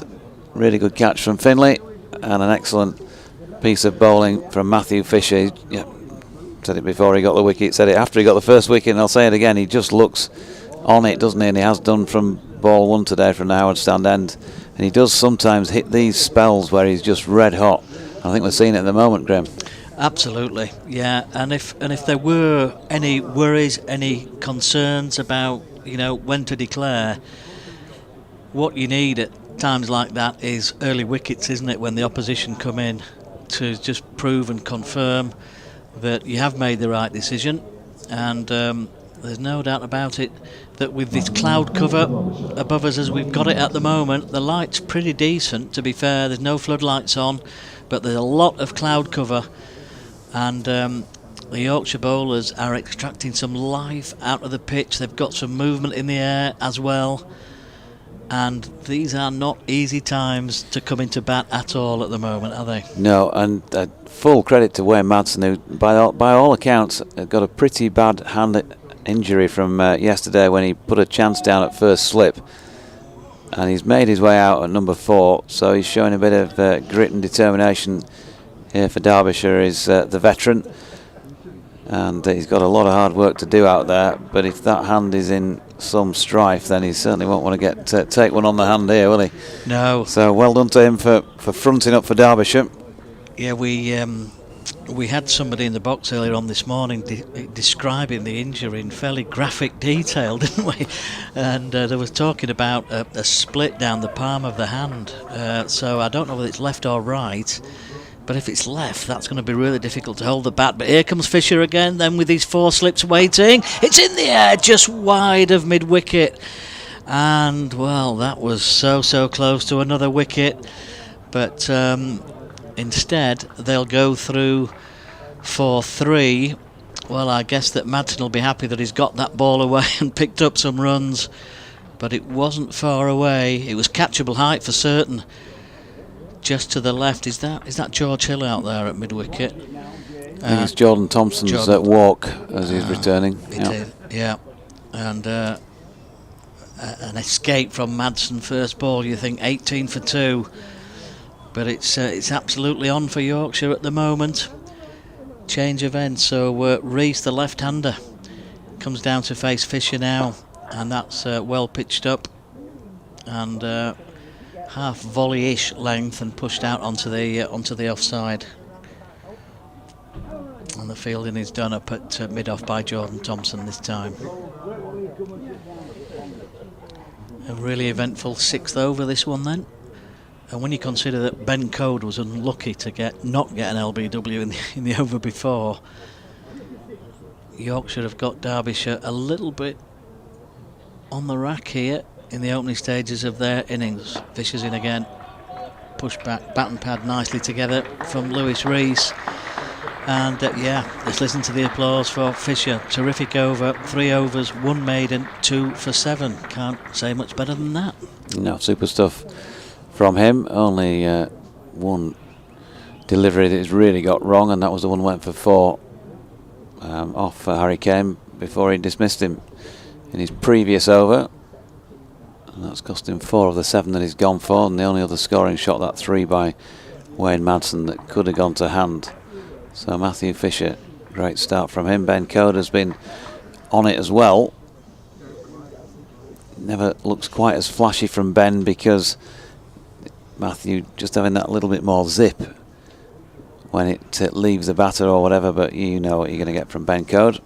really good catch from Finlay, and an excellent piece of bowling from Matthew Fisher. Yeah, said it before he got the wicket, said it after he got the first wicket, and I'll say it again, he just looks on it, doesn't he? And he has done from ball 1 today from the Howard Stand end. And he does sometimes hit these spells where he's just red hot. I think we're seeing it at the moment, Graham. Absolutely, yeah. And if there were any worries, any concerns about, you know, when to declare, what you need at times like that is early wickets, isn't it? When the opposition come in, to just prove and confirm that you have made the right decision. And there's no doubt about it that with this cloud cover above us as we've got it at the moment, the light's pretty decent, to be fair. There's no floodlights on, but there's a lot of cloud cover, and the Yorkshire bowlers are extracting some life out of the pitch. They've got some movement in the air as well, and these are not easy times to come into bat at all at the moment, are they? No, and full credit to Wayne Madsen, who by all accounts got a pretty bad hand injury from yesterday when he put a chance down at first slip, and he's made his way out at number 4, so he's showing a bit of grit and determination here for Derbyshire. Is the veteran, and he's got a lot of hard work to do out there, but if that hand is in some strife, then he certainly won't want to take one on the hand here, will he? No. So well done to him for fronting up for Derbyshire. Yeah, we had somebody in the box earlier on this morning describing the injury in fairly graphic detail, didn't we? And there was talking about a split down the palm of the hand. So I don't know whether it's left or right, but if it's left, that's going to be really difficult to hold the bat. But here comes Fisher again, then with his 4 slips waiting. It's in the air, just wide of mid-wicket. And, well, that was so close to another wicket. But instead, they'll go through for 3. Well, I guess that Madsen will be happy that he's got that ball away and picked up some runs. But it wasn't far away. It was catchable height for certain. Just to the left, is that George Hill out there at mid-wicket? I think it's Jordan Thompson's at walk as he's returning. Yeah. And an escape from Madsen first ball, you think 18 for 2. But it's absolutely on for Yorkshire at the moment. Change of end, so Rees, the left-hander, comes down to face Fisher now, and that's well pitched up and half volley-ish length and pushed out onto the offside. And the fielding is done up at mid-off by Jordan Thompson this time. A really eventful 6th over this one then. And when you consider that Ben Code was unlucky to not get an LBW in the over before, Yorkshire have got Derbyshire a little bit on the rack here in the opening stages of their innings. Fisher's in again, push back, bat and pad nicely together from Lewis Rees. And let's listen to the applause for Fisher. Terrific over, 3 overs, 1 maiden, 2 for 7. Can't say much better than that. No, super stuff from him. Only one delivery that he's really got wrong, and that was the one went for 4 off Harry Kane before he dismissed him in his previous over, and that's cost him 4 of the 7 that he's gone for, and the only other scoring shot, that 3 by Wayne Madsen, that could have gone to hand. So Matthew Fisher, great start from him. Ben Code has been on it as well. Never looks quite as flashy from Ben, because Matthew just having that little bit more zip when it leaves the batter or whatever, but you know what you're going to get from Ben Code.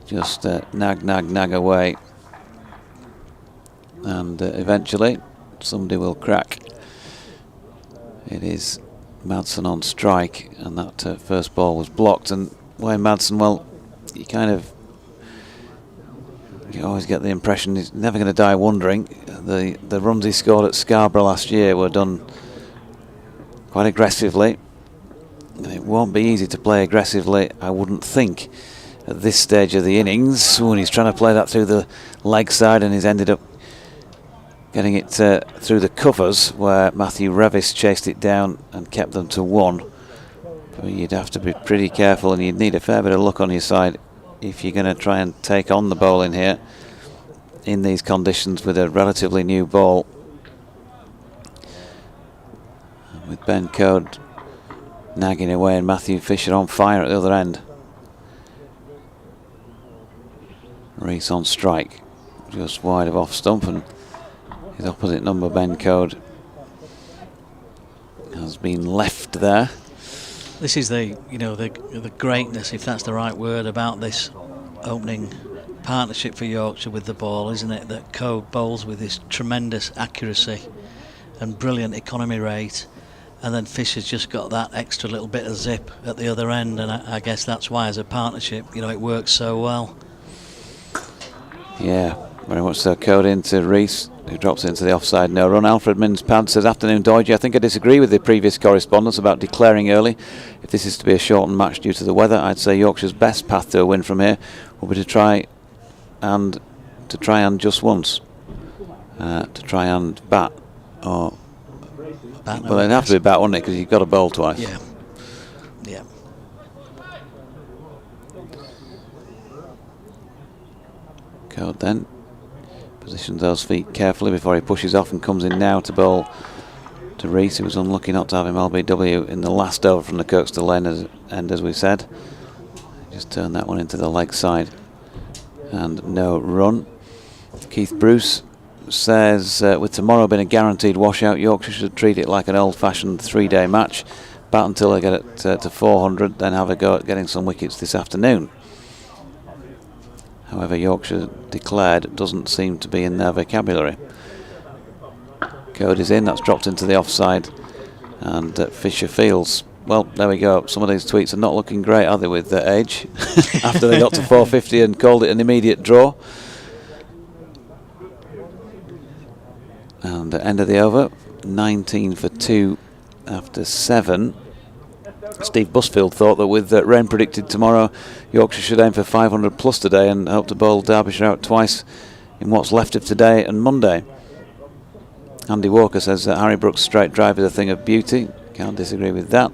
Just nag away, and eventually somebody will crack. It is Madsen on strike, and that first ball was blocked. And Wayne Madsen, well, you always get the impression he's never going to die wondering. The runs he scored at Scarborough last year were done quite aggressively. It won't be easy to play aggressively, I wouldn't think, at this stage of the innings, when he's trying to play that through the leg side, and he's ended up getting it through the covers, where Matthew Revis chased it down and kept them to 1. So you'd have to be pretty careful, and you'd need a fair bit of luck on your side if you're going to try and take on the bowling here in these conditions with a relatively new ball. With Ben Code nagging away and Matthew Fisher on fire at the other end. Reese on strike, just wide of off stump, and his opposite number, Ben Code, has been left there. This is the greatness, if that's the right word, about this opening partnership for Yorkshire with the ball, isn't it? That Code bowls with this tremendous accuracy and brilliant economy rate, and then Fisher's just got that extra little bit of zip at the other end, and I guess that's why, as a partnership, it works so well. Yeah, very much so. Code into Reese, who drops into the offside no run. Alfred Minns Pad says, afternoon Doidge, I think I disagree with the previous correspondence about declaring early. If this is to be a shortened match due to the weather, I'd say Yorkshire's best path to a win from here will be to try and just once. To try and bat. Or Bat, well, it'd have to be bat, wouldn't it? Because you've got to bowl twice. Yeah. Yeah. Code then positions those feet carefully before he pushes off and comes in now to bowl to Reese, who was unlucky not to have him LBW in the last over from the Kirkstall end, as we said. Just turn that one into the leg side and no run. Keith Bruce says, with tomorrow being a guaranteed washout, Yorkshire should treat it like an old-fashioned 3-day match. Bat until they get it to 400, then have a go at getting some wickets this afternoon. However, Yorkshire declared doesn't seem to be in their vocabulary. Code is in, that's dropped into the offside, and Fisher fields. Well, there we go. Some of these tweets are not looking great, are they, with age? After they got to 450 and called it an immediate draw. And at end of the over, 19 for 2 after 7. Steve Busfield thought that with rain predicted tomorrow, Yorkshire should aim for 500 plus today and hope to bowl Derbyshire out twice in what's left of today and Monday. Andy Walker says that Harry Brook's straight drive is a thing of beauty. Can't disagree with that.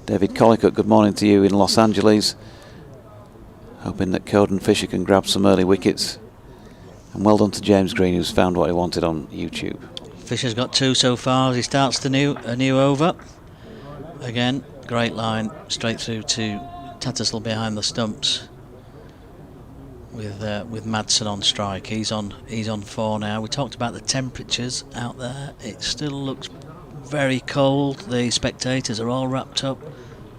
David Collicutt, good morning to you in Los Angeles. Hoping that Code and Fisher can grab some early wickets. And well done to James Green, who's found what he wanted on YouTube. Fisher's got 2 so far as he starts a new over. Again, great line straight through to Tattersall behind the stumps with Madsen on strike. He's on 4 now. We talked about the temperatures out there. It still looks very cold. The spectators are all wrapped up,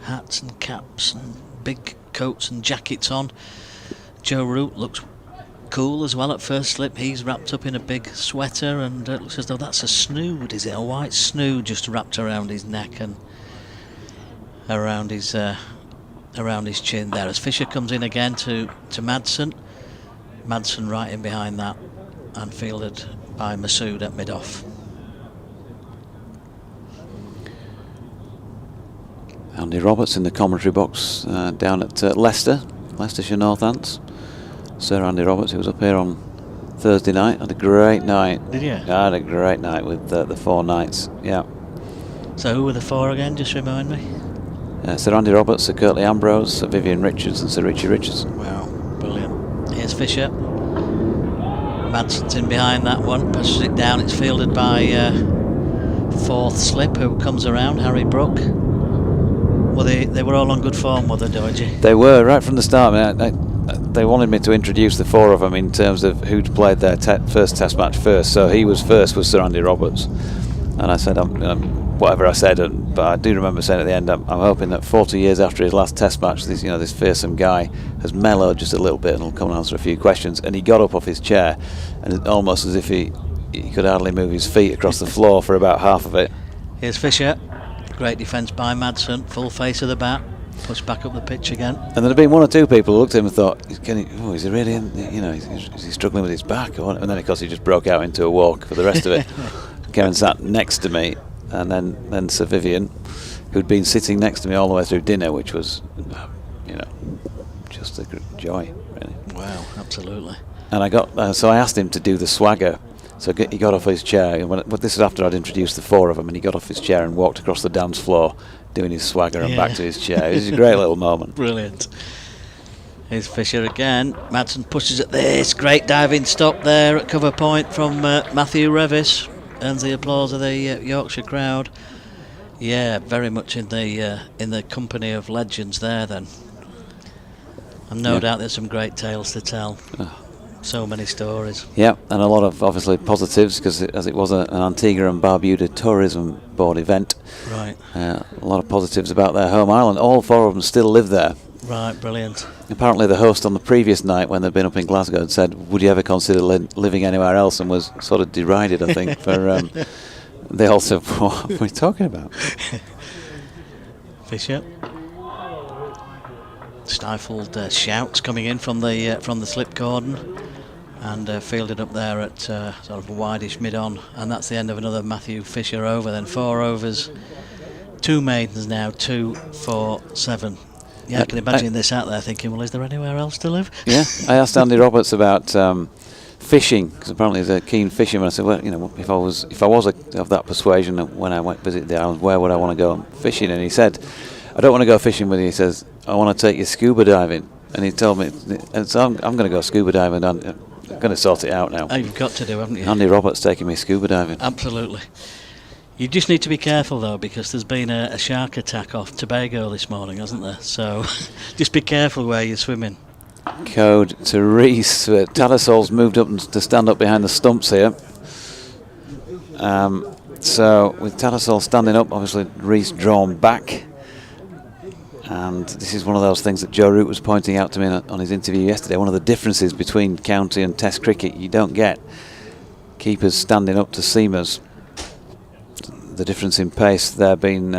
hats and caps and big coats and jackets on. Joe Root looks cool as well at first slip. He's wrapped up in a big sweater, and it looks as though that's a snood. Is it a white snood just wrapped around his neck and around his chin there, as Fisher comes in again to Madsen. Madsen right in behind that and fielded by Masood at mid-off. Andy Roberts in the commentary box down at Leicestershire Northants. Sir Andy Roberts, who was up here on Thursday night, had a great night. Did you? I had a great night with the 4 nights, yeah. So who were the 4 again, just remind me? Sir Andy Roberts, Sir Curtly Ambrose, Sir Vivian Richards and Sir Richie Richardson. Wow, brilliant. Here's Fisher. Madsen's in behind that one, pushes it down. It's fielded by 4th slip, who comes around, Harry Brook. Well, they were all on good form, were they, Doidge? They were, right from the start. I mean, they wanted me to introduce the 4 of them in terms of who'd played their first test match first. So he was first, was Sir Andy Roberts. And I said, whatever I said, but I do remember saying at the end, I'm hoping that 40 years after his last test match, this fearsome guy has mellowed just a little bit and will come and answer a few questions. And he got up off his chair, and it, almost as if he could hardly move his feet across the floor for about half of it. Here's Fisher. Great defence by Madsen, full face of the bat, pushed back up the pitch again. And there had been 1 or 2 people who looked at him and thought, is he really in, is he struggling with his back? And then of course he just broke out into a walk for the rest of it. Kevin sat next to me, and then Sir Vivian, who'd been sitting next to me all the way through dinner, which was, just a joy, really. Wow, absolutely. And I asked him to do the swagger So he got off his chair. But this is after I'd introduced the 4 of them, and he got off his chair and walked across the dance floor, doing his swagger and back to his chair. It was a great little moment. Brilliant. Here's Fisher again. Madsen pushes at this. Great diving stop there at cover point from Matthew Revis. Earns the applause of the Yorkshire crowd. Yeah, very much in the company of legends there then. And no doubt there's some great tales to tell. So many stories. Yeah, and a lot of obviously positives, because as it was an Antigua and Barbuda Tourism Board event. Right. A lot of positives about their home island. All 4 of them still live there. Right, brilliant. Apparently the host on the previous night, when they'd been up in Glasgow, had said, would you ever consider living anywhere else, and was sort of derided, I think, for they also, what are we talking about? Fisher. Stifled shouts coming in from the slip cordon, and fielded up there at sort of a wideish mid-on, and that's the end of another Matthew Fisher over. Then 4 overs, 2 maidens now, 2, 4, 7. Yeah, I can imagine this out there thinking, well, is there anywhere else to live? Yeah, I asked Andy Roberts about fishing, because apparently he's a keen fisherman. I said, well, you know, if I was of that persuasion, when I went visit the island, where would I want to go fishing? And he said, I don't want to go fishing with you. He says, I want to take you scuba diving. And he told me, and so I'm going to go scuba diving. I'm going to sort it out now. Oh, you've got to do, haven't you? Andy Roberts taking me scuba diving. Absolutely. You just need to be careful though, because there's been a shark attack off Tobago this morning, hasn't there? So just be careful where you're swimming. Code to Reese. Tattersalls moved up to stand up behind the stumps here. So with Tattersall standing up, obviously Reese drawn back. And this is one of those things that Joe Root was pointing out to me on his interview yesterday. One of the differences between county and test cricket, you don't get keepers standing up to seamers. The difference in pace there being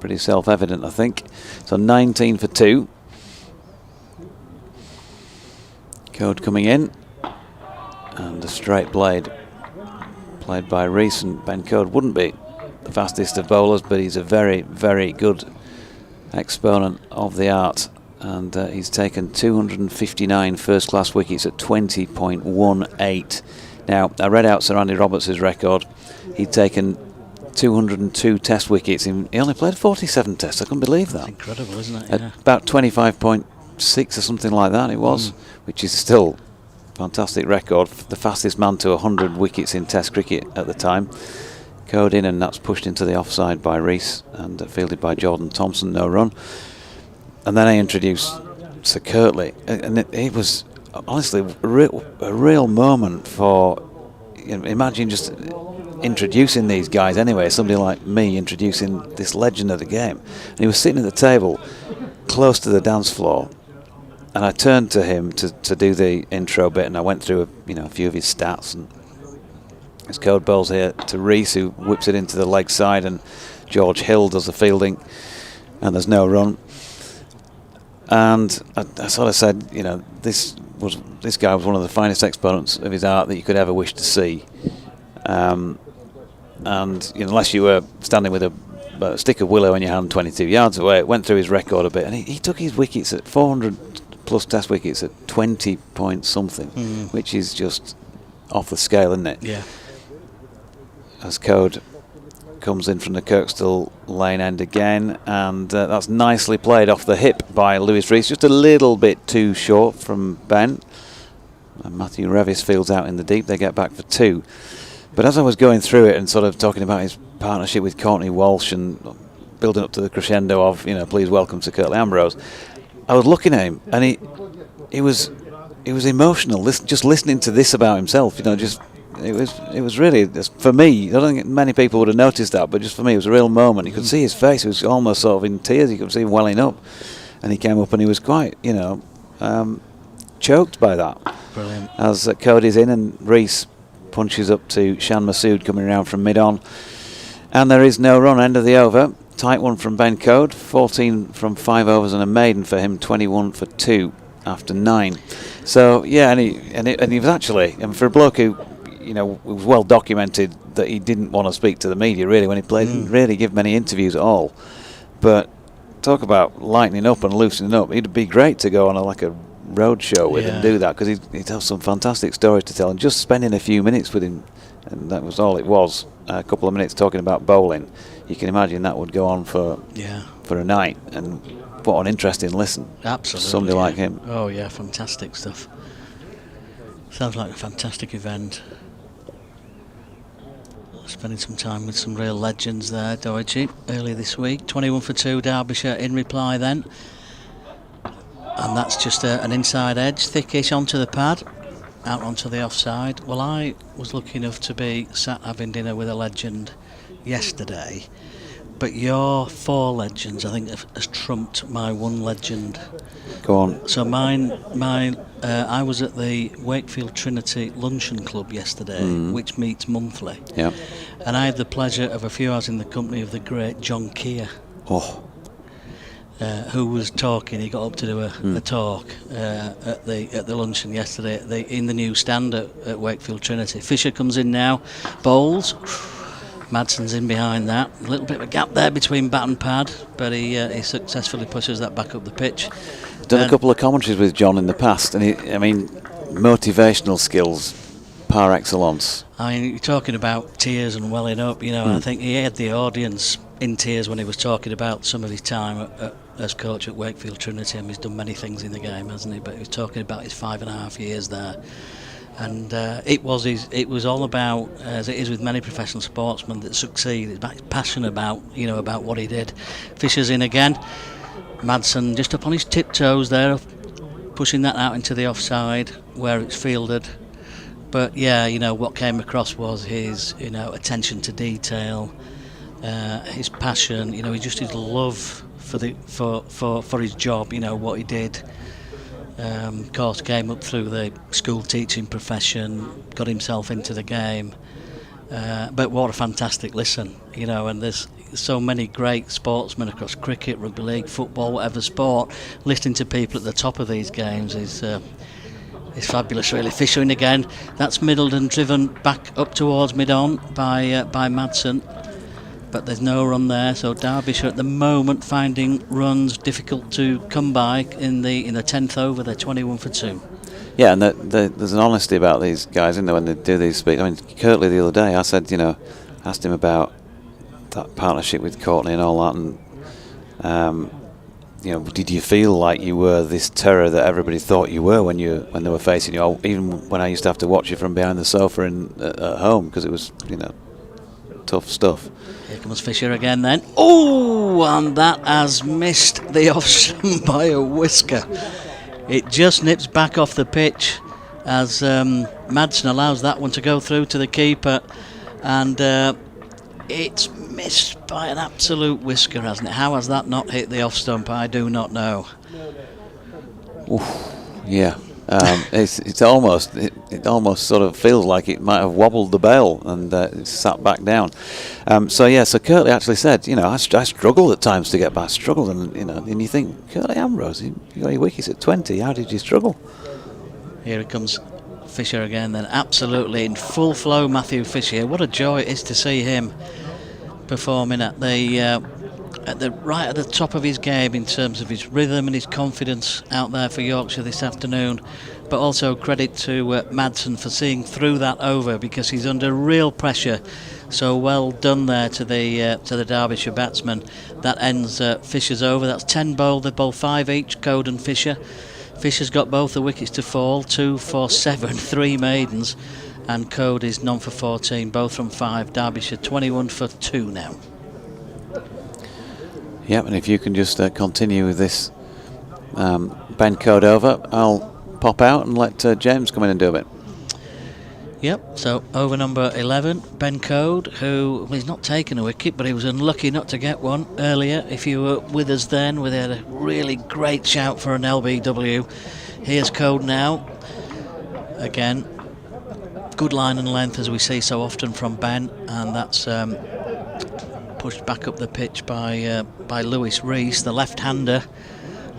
pretty self-evident, I think. So 19 for 2. Code coming in, and a straight blade played by Reese. And Ben Code wouldn't be the fastest of bowlers, but he's a very, very good exponent of the art, and he's taken 259 first-class wickets at 20.18. Now, I read out Sir Andy Roberts' record. He'd taken 202 test wickets. He only played 47 tests. I couldn't believe that. That's incredible, isn't it? At about 25.6 or something like that it was, which is still a fantastic record. The fastest man to 100 wickets in test cricket at the time. Code in, and that's pushed into the offside by Reese and fielded by Jordan Thompson, no run. And then I introduced Sir Kirtley, and it was honestly a real moment for, you know, imagine just introducing these guys anyway, somebody like me introducing this legend of the game. And he was sitting at the table close to the dance floor, and I turned to him to do the intro bit, and I went through a few of his stats. And his Code bowls here to Reese, who whips it into the leg side, and George Hill does the fielding, and there's no run. And I sort of said, you know, this guy was one of the finest exponents of his art that you could ever wish to see. And you know, unless you were standing with a stick of willow in your hand 22 yards away, it went through his record a bit, and he took his wickets at 400 plus test wickets at 20 point something, which is just off the scale, isn't it? Yeah. As Code comes in from the Kirkstall lane end again, and that's nicely played off the hip by Lewis Reese, just a little bit too short from Ben. And Matthew Revis fields out in the deep. They get back for 2. But as I was going through it and sort of talking about his partnership with Courtney Walsh and building up to the crescendo of, you know, please welcome Sir Kirtley Ambrose, I was looking at him, and he was emotional. Just listening to this about himself, you know, just it was really, for me, I don't think many people would have noticed that, but just for me, it was a real moment. You could see his face; he was almost sort of in tears. You could see him welling up, and he came up and he was quite, you know, choked by that. Brilliant. As Cody's in, and Reese punches up to Shan Masood coming around from mid-on, and there is no run. End of the over. Tight one from Ben Code. 14 from 5 overs and a maiden for him. 21 for 2 after 9. So yeah, and he was actually, and for a bloke who, you know, it was well documented that he didn't want to speak to the media really when he played. Didn't really give many interviews at all. But talk about lightening up and loosening up. It'd be great to go on a road show with and Yeah. do that, because he'd have some fantastic stories to tell, and just spending a few minutes with him, and that was all it was, a couple of minutes talking about bowling, you can imagine that would go on for a night, and what an interesting listen. Absolutely. Somebody like him. Oh yeah, fantastic stuff. Sounds like a fantastic event. Spending some time with some real legends there, Deutsche, earlier this week. 21 for 2, Derbyshire in reply then. And that's just an inside edge, thickish onto the pad, out onto the offside. Well, I was lucky enough to be sat having dinner with a legend yesterday, but your 4 legends, I think, has trumped my 1 legend. Go on. So I was at the Wakefield Trinity Luncheon Club yesterday, which meets monthly. Yeah. And I had the pleasure of a few hours in the company of the great John Keir. Oh. Who was talking. He got up to do a talk at the luncheon yesterday in the new stand at Wakefield Trinity. Fisher comes in now, bowls. Madson's in behind that. A little bit of a gap there between bat and pad, but he successfully pushes that back up the pitch. Done a couple of commentaries with John in the past, and motivational skills par excellence. I mean, you're talking about tears and welling up, I think he had the audience in tears when he was talking about some of his time as coach at Wakefield Trinity, and he's done many things in the game, hasn't he? But he was talking about his 5.5 years there. And it was all about, as it is with many professional sportsmen that succeed, it's about his passion about what he did. Fisher's in again. Madsen just up on his tiptoes there, pushing that out into the offside where it's fielded. But yeah, what came across was his attention to detail, his passion. Just his love for his job. What he did. Of course, came up through the school teaching profession, got himself into the game. But what a fantastic listen, and there's so many great sportsmen across cricket, rugby league, football, whatever sport. Listening to people at the top of these games is fabulous, really. Fisher in again. That's middled and driven back up towards mid-on by Madsen. But there's no run there, so Derbyshire at the moment finding runs difficult to come by in the 10th over. They're 21 for 2. Yeah, and there's an honesty about these guys, isn't there, when they do these speeches. I mean, Kirtley the other day, I said, asked him about that partnership with Courtney and all that, and did you feel like you were this terror that everybody thought you were when they were facing you? Even when I used to have to watch you from behind the sofa at home, because it was tough stuff. Here comes Fisher again then. Oh, and that has missed the off stump by a whisker. It just nips back off the pitch as Madsen allows that one to go through to the keeper, and it's missed by an absolute whisker, hasn't it? How has that not hit the off stump? I do not know. Oof, yeah. It almost sort of feels like it might have wobbled the bail and it's sat back down. So Kirtley actually said, I struggled at times to get back. Struggled, and you think, Kirtley Ambrose, you got your wickets at 20. How did you struggle? Here it comes Fisher again. Then absolutely in full flow, Matthew Fisher. What a joy it is to see him performing at the right at the top of his game in terms of his rhythm and his confidence out there for Yorkshire this afternoon. But also credit to Madsen for seeing through that over, because he's under real pressure. So well done there to the Derbyshire batsman. That ends Fisher's over. That's 10 bowled. They bowl 5 each, Code and Fisher. Fisher's got both the wickets to fall, 2 for 7, 3 maidens, and Code is none for 14, both from 5. Derbyshire 21 for 2 now. Yep, and if you can just continue with this Ben Code over, I'll pop out and let James come in and do a bit. Yep, so over number 11, Ben Code, who he's not taken a wicket, but he was unlucky not to get one earlier. If you were with us then, we had a really great shout for an LBW. Here's Code now. Again, good line and length, as we see so often from Ben, and that's pushed back up the pitch by Lewis Rees, the left-hander,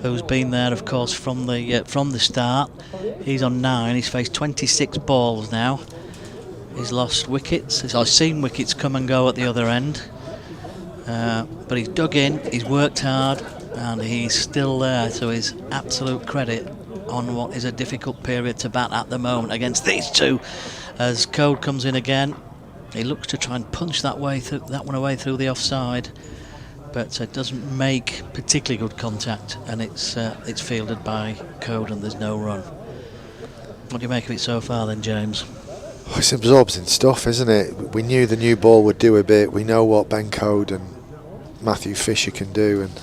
who's been there, of course, from the start. He's on 9. He's faced 26 balls now. He's lost wickets. I've seen wickets come and go at the other end, but he's dug in. He's worked hard, and he's still there. So his absolute credit on what is a difficult period to bat at the moment against these two. As Code comes in again, he looks to try and punch that one away through the offside, but it doesn't make particularly good contact, and it's fielded by Code, and there's no run. What do you make of it so far then, James? Oh, it's absorbing stuff, isn't it? We knew the new ball would do a bit. We know what Ben Code and Matthew Fisher can do, and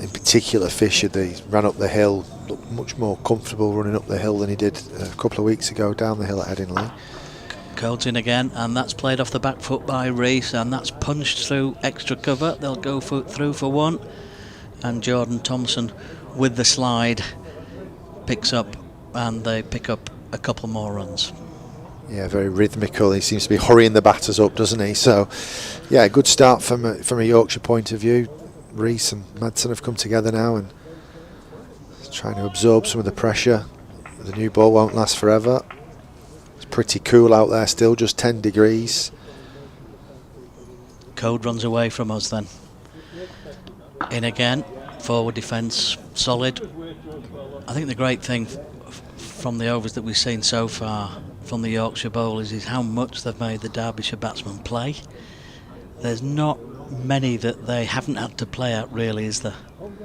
in particular Fisher, he ran up the hill, looked much more comfortable running up the hill than he did a couple of weeks ago down the hill at Headingley. Code's in again, and that's played off the back foot by Rees, and that's punched through extra cover. They'll go through for one, and Jordan Thompson with the slide picks up, and they pick up a couple more runs. Yeah, very rhythmical. He seems to be hurrying the batters up, doesn't he? So, yeah, good start from a Yorkshire point of view. Rees and Madsen have come together now and trying to absorb some of the pressure. The new ball won't last forever. It's pretty cool out there still, just 10 degrees. Code runs away from us then. In again, forward defence solid. I think the great thing from the overs that we've seen so far from the Yorkshire bowlers is how much they've made the Derbyshire batsmen play. There's not many that they haven't had to play out, really, is there?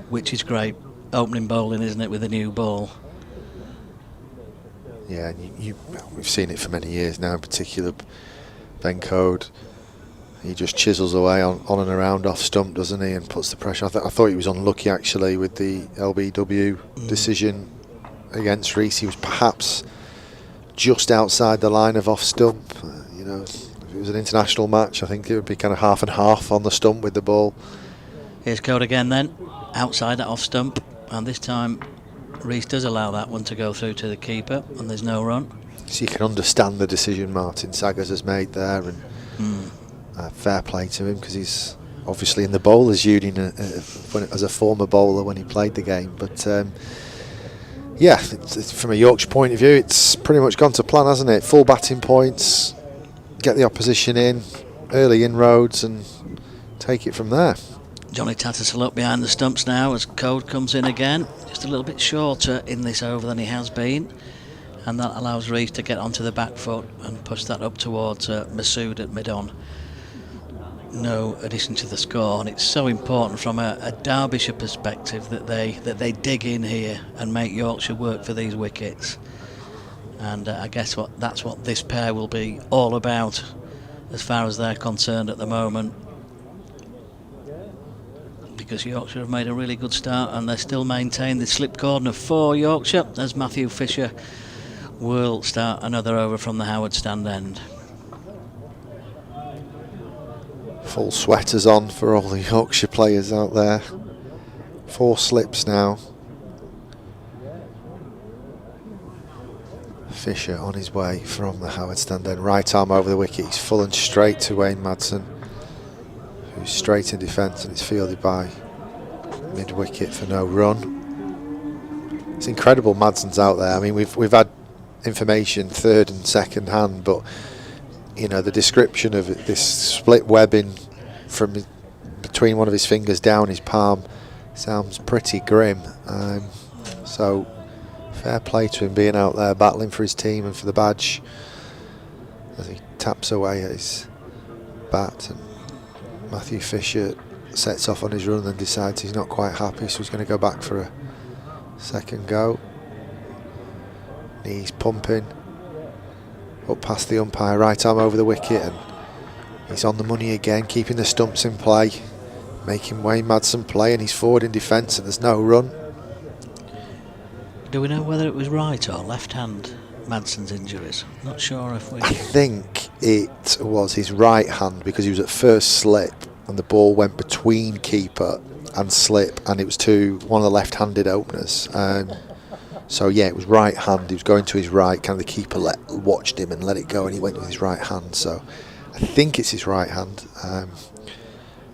Which is great opening bowling, isn't it, with a new ball? Yeah, and we've seen it for many years now, in particular Ben Code. He just chisels away on and around off stump, doesn't he, and puts the pressure. I thought he was unlucky, actually, with the LBW decision against Rees. He was perhaps just outside the line of off stump. You know, if it was an international match, I think it would be kind of half and half on the stump with the ball. Here's Code again then, outside at off stump, and this time Rees does allow that one to go through to the keeper, and there's no run. So you can understand the decision Martin Saggers has made there, and fair play to him, because he's obviously in the bowler's union as a former bowler when he played the game. But yeah, it's, from a Yorkshire point of view, it's pretty much gone to plan, hasn't it? Full batting points, get the opposition in, early inroads, and take it from there. Johnny Tattersall up behind the stumps now as Code comes in again. Just a little bit shorter in this over than he has been, and that allows Rees to get onto the back foot and push that up towards Masood at mid-on. No addition to the score, and it's so important from a Derbyshire perspective that they dig in here and make Yorkshire work for these wickets. And I guess that's what this pair will be all about as far as they're concerned at the moment, because Yorkshire have made a really good start and they still maintain the slip corner for Yorkshire as Matthew Fisher will start another over from the Howard stand end. Full sweaters on for all the Yorkshire players out there. 4 slips now. Fisher on his way from the Howard stand end. Right arm over the wicket. He's full and straight to Wayne Madsen, who's straight in defence, and it's fielded by mid wicket for no run. It's incredible Madsen's out there. I mean, we've had information third and second hand, but you know, the description of it, this split webbing from between one of his fingers down his palm, sounds pretty grim. So fair play to him being out there battling for his team and for the badge as he taps away at his bat. And Matthew Fisher sets off on his run and decides he's not quite happy, so he's going to go back for a second go. Knees pumping. Up past the umpire, right arm over the wicket, and he's on the money again, keeping the stumps in play, making Wayne Madsen play, and he's forward in defence, and there's no run. Do we know whether it was right or left hand Madsen's injuries? Not sure if we... I think it was his right hand, because he was at first slip and the ball went between keeper and slip, and it was to one of the left-handed openers. So yeah, it was right hand. He was going to his right. Kind of the keeper watched him and let it go, and he went with his right hand. So I think it's his right hand.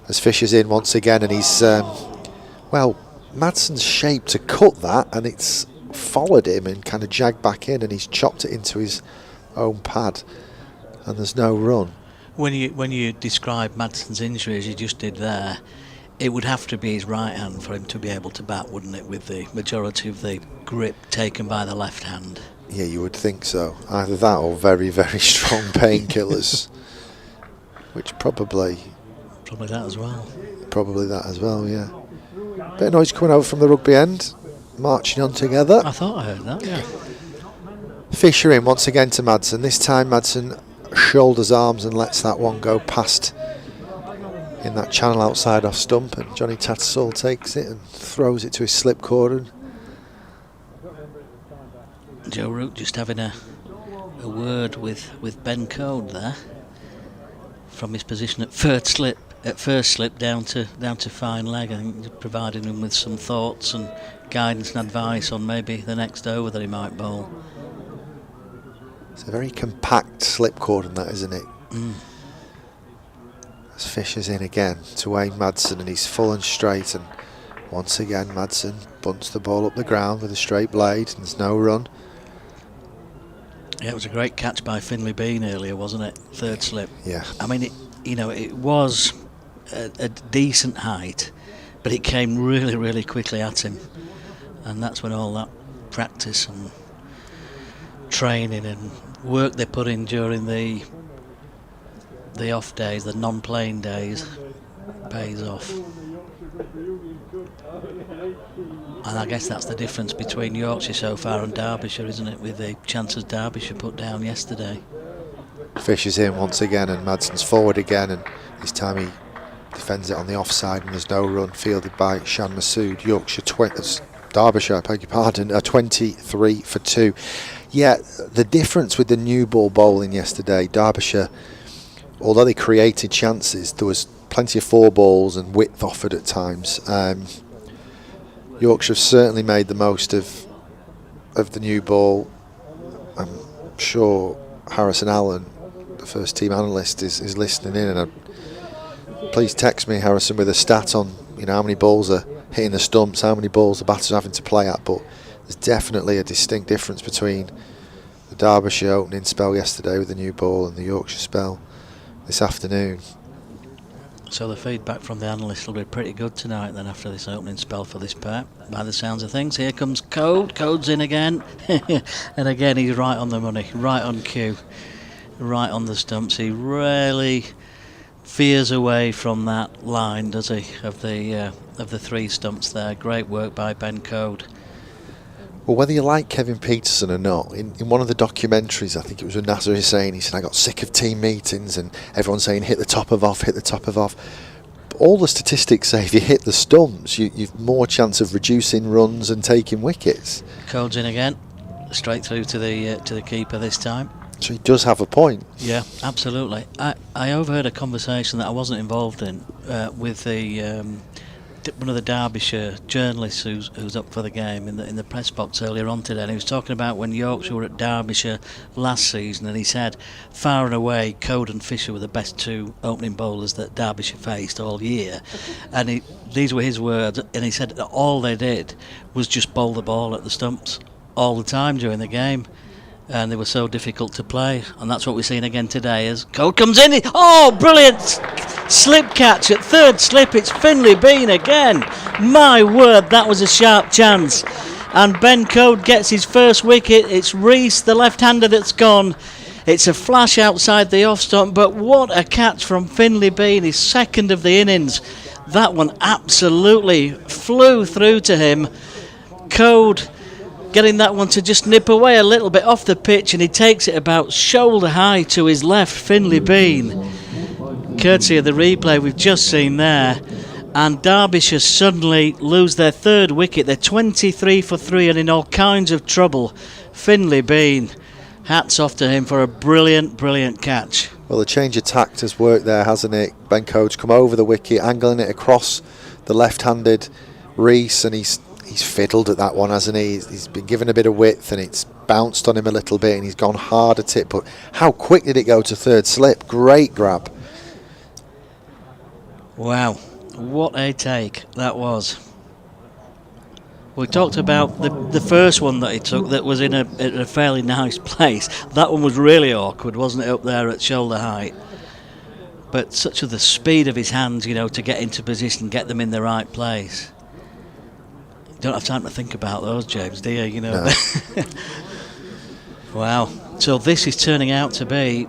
As Fisher's in once again, and he's well, Madsen's shaped to cut that, and it's followed him and kind of jagged back in, and he's chopped it into his own pad, and there's no run. When you describe Madsen's injury as you just did there, it would have to be his right hand for him to be able to bat, wouldn't it, with the majority of the grip taken by the left hand. Yeah, you would think so. Either that or very, very strong painkillers, which probably that as well. Probably that as well, yeah. Bit of noise coming over from the rugby end, marching on together. I thought I heard that, yeah. Fisher in once again to Madsen. This time Madsen shoulders arms and lets that one go past in that channel outside off stump, and Johnny Tattersall takes it and throws it to his slip cordon. Joe Root just having a word with Ben Code there, from his position at first slip down to fine leg. I think providing him with some thoughts and guidance and advice on maybe the next over that he might bowl. It's a very compact slip cordon, that, isn't it? As Fisher's in again to aim Madsen, and he's full and straight, and once again Madsen bunts the ball up the ground with a straight blade, and there's no run. Yeah, it was a great catch by Finley Bean earlier, wasn't it? Third slip. Yeah. I mean, it was a decent height, but it came really, really quickly at him, and that's when all that practice and training and work they put in during the off days, the non-playing days, pays off. And I guess that's the difference between Yorkshire so far and Derbyshire, isn't it, with the chances Derbyshire put down yesterday. Fisher's in once again, and Madsen's forward again, and this time he defends it on the offside, and there's no run, fielded by Shan Masood. Derbyshire, I beg your pardon, 23 for 2. Yeah, the difference with the new ball bowling yesterday, Derbyshire, although they created chances, there was plenty of 4 balls and width offered at times. Yorkshire have certainly made the most of the new ball. I'm sure Harrison Allen, the first team analyst, is listening in, and please text me, Harrison, with a stat on how many balls are hitting the stumps, how many balls the batters are having to play at. But there's definitely a distinct difference between the Derbyshire opening spell yesterday with the new ball and the Yorkshire spell this afternoon. So the feedback from the analysts will be pretty good tonight then, after this opening spell for this pair, by the sounds of things. Here comes Code. Code's in again. And again, he's right on the money, right on cue, right on the stumps. He rarely veers away from that line, does he, of the 3 stumps there. Great work by Ben Code. Well, whether you like Kevin Peterson or not, in one of the documentaries, I think it was with Nasser Hussain, he said, I got sick of team meetings and everyone saying hit the top of off, hit the top of off. But all the statistics say if you hit the stumps, you've more chance of reducing runs and taking wickets. Code's in again, straight through to the keeper this time. So he does have a point. Yeah, absolutely. I overheard a conversation that I wasn't involved in with one of the Derbyshire journalists who's up for the game in the press box earlier on today, and he was talking about when Yorkshire were at Derbyshire last season, and he said far and away Code and Fisher were the best 2 opening bowlers that Derbyshire faced all year, and these were his words, and he said that all they did was just bowl the ball at the stumps all the time during the game, and they were so difficult to play, and that's what we're seeing again today as Code comes in. Oh, brilliant slip catch at third slip. It's Finley Bean again. My word, that was a sharp chance, and Ben Code gets his first wicket. It's Rees, the left-hander, that's gone. It's a flash outside the off stump, but what a catch from Finley Bean, his second of the innings. That one absolutely flew through to him. Code getting that one to just nip away a little bit off the pitch, and he takes it about shoulder high to his left, Finley Bean, courtesy of the replay we've just seen there. And Derbyshire suddenly lose their 3rd wicket. They're 23 for 3 and in all kinds of trouble. Finley Bean, hats off to him for a brilliant catch. Well, the change of tact has worked there, hasn't it? Ben Code's come over the wicket, angling it across the left-handed Rees, and he's fiddled at that one, hasn't he? He's been given a bit of width and it's bounced on him a little bit, and he's gone hard at it. But how quick did it go to third slip? Great grab. Wow, what a take that was. We talked about the first one that he took that was in a fairly nice place. That one was really awkward, wasn't it, up there at shoulder height? but such of the speed of his hands, you know, to get into position, get them in the right place. You don't have time to think about those, James, do you? You know. No. Wow. So this is turning out to be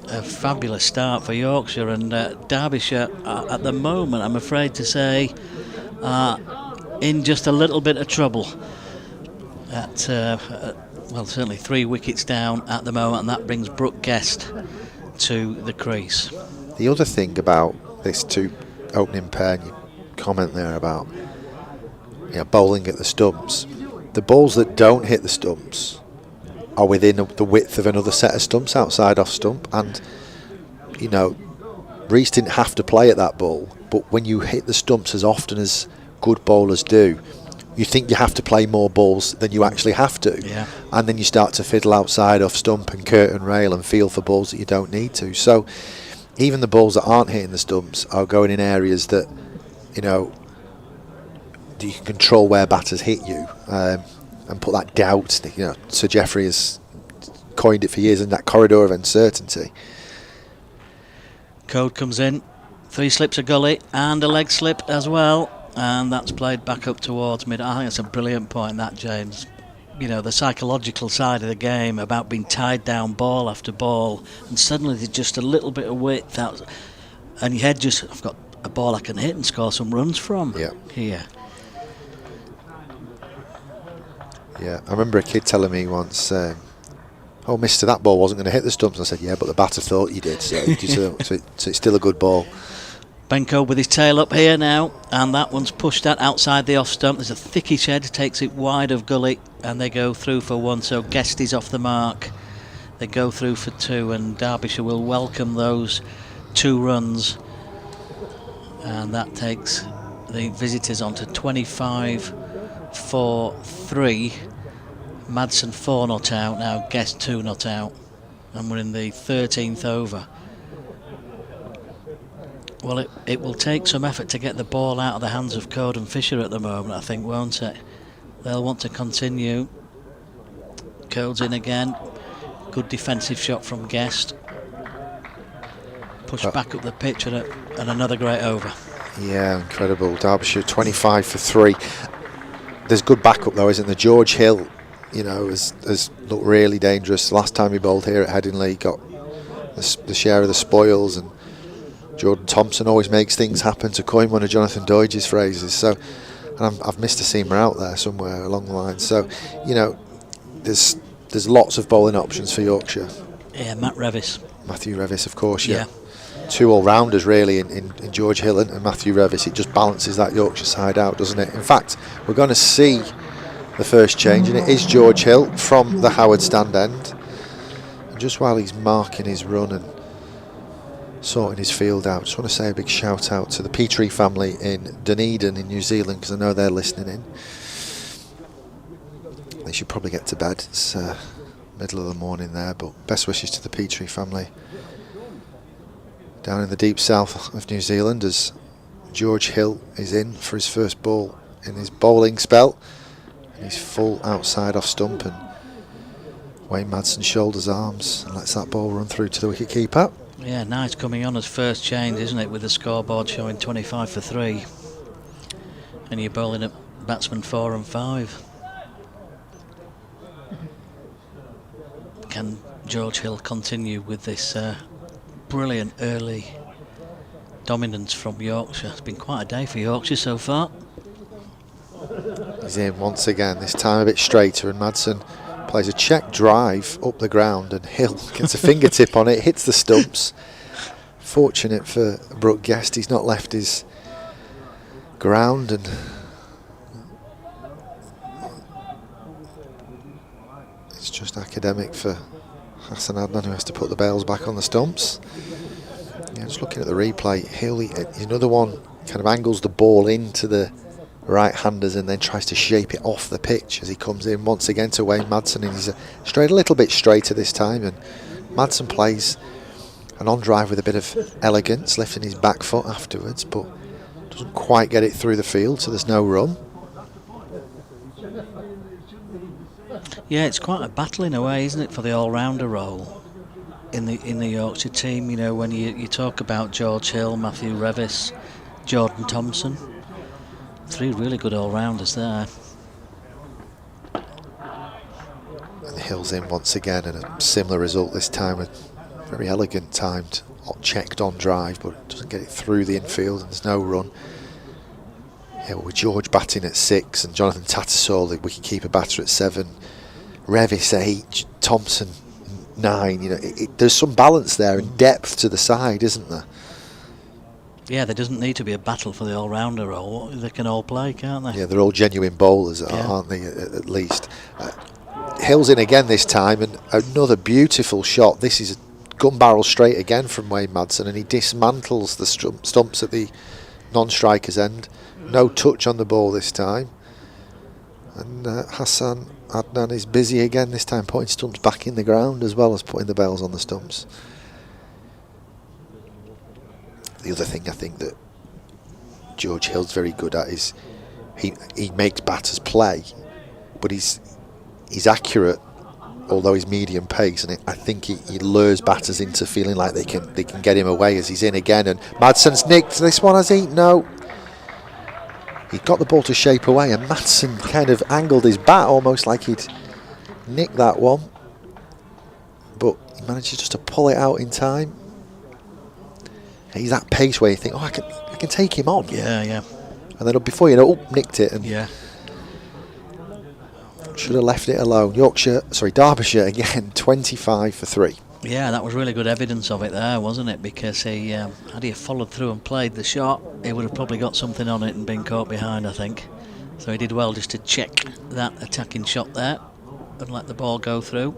a fabulous start for Yorkshire, and Derbyshire at the moment, I'm afraid to say, in just a little bit of trouble. Well, certainly 3 wickets down at the moment, and that brings Brook Guest to the crease. The other thing about this 2 opening pair, and you comment there about bowling at the stumps, the balls that don't hit the stumps are within the width of another set of stumps outside off stump, and Rees didn't have to play at that ball, but when you hit the stumps as often as good bowlers do, you think you have to play more balls than you actually have to. Yeah. And then you start to fiddle outside off stump and curtain rail and feel for balls that you don't need to. So even the balls that aren't hitting the stumps are going in areas that you can control where batters hit you, and put that doubt. Sir Geoffrey has coined it for years, in that corridor of uncertainty. Code comes in, 3 slips of gully and a leg slip as well. And that's played back up towards mid. I think that's a brilliant point, that, James. The psychological side of the game about being tied down ball after ball, and suddenly there's just a little bit of width out, and your head just, I've got a ball I can hit and score some runs from here. Yeah, I remember a kid telling me once, "Oh, mister, that ball wasn't going to hit the stumps." I said, "Yeah, but the batter thought you did, so it's still a good ball." Benko with his tail up here now, and that one's pushed outside the off stump. There's a thickish head, takes it wide of gully, and they go through for 1. So Guest is off the mark. They go through for 2, and Derbyshire will welcome those 2 runs, and that takes the visitors on to 25 for 3. Madsen 4 not out now, Guest 2 not out, and we're in the 13th over. Well, it will take some effort to get the ball out of the hands of Code and Fisher at the moment, I think, won't it? They'll want to continue. Code's in again. Good defensive shot from Guest. Push back up the pitch, and another great over. Yeah, incredible. Derbyshire 25 for 3. There's good backup though, isn't there? George Hill, has looked really dangerous. Last time he bowled here at Headingley, got the share of the spoils, and Jordan Thompson always makes things happen, to coin one of Jonathan Doidge's phrases. So, and I've missed a seamer out there somewhere along the line. So, there's lots of bowling options for Yorkshire. Yeah, Matthew Revis, of course. Yeah. 2 all-rounders really in George Hill and Matthew Revis. It just balances that Yorkshire side out, doesn't it? In fact, we're going to see the first change, and it is George Hill from the Howard stand end. And just while he's marking his run and sorting his field out, just want to say a big shout out to the Petrie family in Dunedin in New Zealand, because I know they're listening in. They should probably get to bed. It's middle of the morning there, but best wishes to the Petrie family down in the deep south of New Zealand, as George Hill is in for his first ball in his bowling spell. And he's full outside off stump, and Wayne Madsen shoulders arms and lets that ball run through to the wicket keeper. Yeah, nice coming on as first change, isn't it, with the scoreboard showing 25 for 3. And you're bowling at batsmen 4 and 5. Can George Hill continue with this brilliant early dominance from Yorkshire? It's been quite a day for Yorkshire so far. He's in once again, this time a bit straighter, and Madsen plays a check drive up the ground, and Hill gets a fingertip on it, hits the stumps. Fortunate for Brook Guest, he's not left his ground, and it's just academic for Hassan Adnan, who has to put the bails back on the stumps. Yeah, just looking at the replay, Hill, another one kind of angles the ball into the right-handers and then tries to shape it off the pitch as he comes in once again to Wayne Madsen, and he's straight a little bit straighter this time, and Madsen plays an on-drive with a bit of elegance, lifting his back foot afterwards, but doesn't quite get it through the field, so there's no run. Yeah, it's quite a battle in a way, isn't it, for the all-rounder role? in the Yorkshire team. You know, when you talk about George Hill, Matthew Revis, Jordan Thompson, 3 really good all-rounders there. And Hill's in once again, and a similar result this time. A very elegant timed, checked on drive, but doesn't get it through the infield, and there's no run. Yeah, well, with George batting at 6 and Jonathan Tattersall, the wicket-keeper batter, at 7, Revis 8, Thompson 9. You know, there's some balance there and depth to the side, isn't there? Yeah, there doesn't need to be a battle for the all-rounder role. They can all play, can't they? Yeah, they're all genuine bowlers, aren't they, at least. Hill's in again this time, and another beautiful shot. This is a gun barrel straight again from Wayne Madsen, and he dismantles the stumps at the non-striker's end. No touch on the ball this time. And Hassan Adnan is busy again, this time putting stumps back in the ground as well as putting the bells on the stumps. The other thing I think that George Hill's very good at is he makes batters play, but he's accurate, although he's medium pace, and I think he lures batters into feeling like they can get him away as he's in again. And Madsen's nicked this one, has he? No. He got the ball to shape away, and Madsen kind of angled his bat almost like he'd nicked that one, but he manages just to pull it out in time. He's that pace where you think, oh, I can take him on. Yeah. And then before you know, nicked it, and yeah, should have left it alone. Derbyshire again, 25 for 3. Yeah, that was really good evidence of it there, wasn't it? Because he, had he followed through and played the shot, he would have probably got something on it and been caught behind, I think. So he did well just to check that attacking shot there and let the ball go through.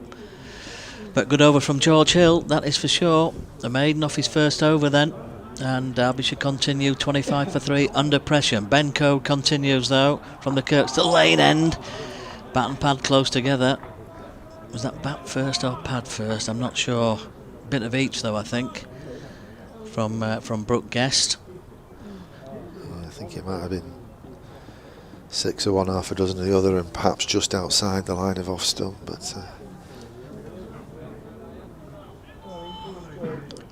But good over from George Hill, that is for sure. A maiden off his first over then. And Derbyshire continue 25 for 3 under pressure. Ben Code continues though from the Kirkstall Lane end. Bat and pad close together. Was that bat first or pad first? I'm not sure. Bit of each though, I think, from Brook Guest. Yeah, I think it might have been 6 of one, half a dozen of the other, and perhaps just outside the line of off stump. But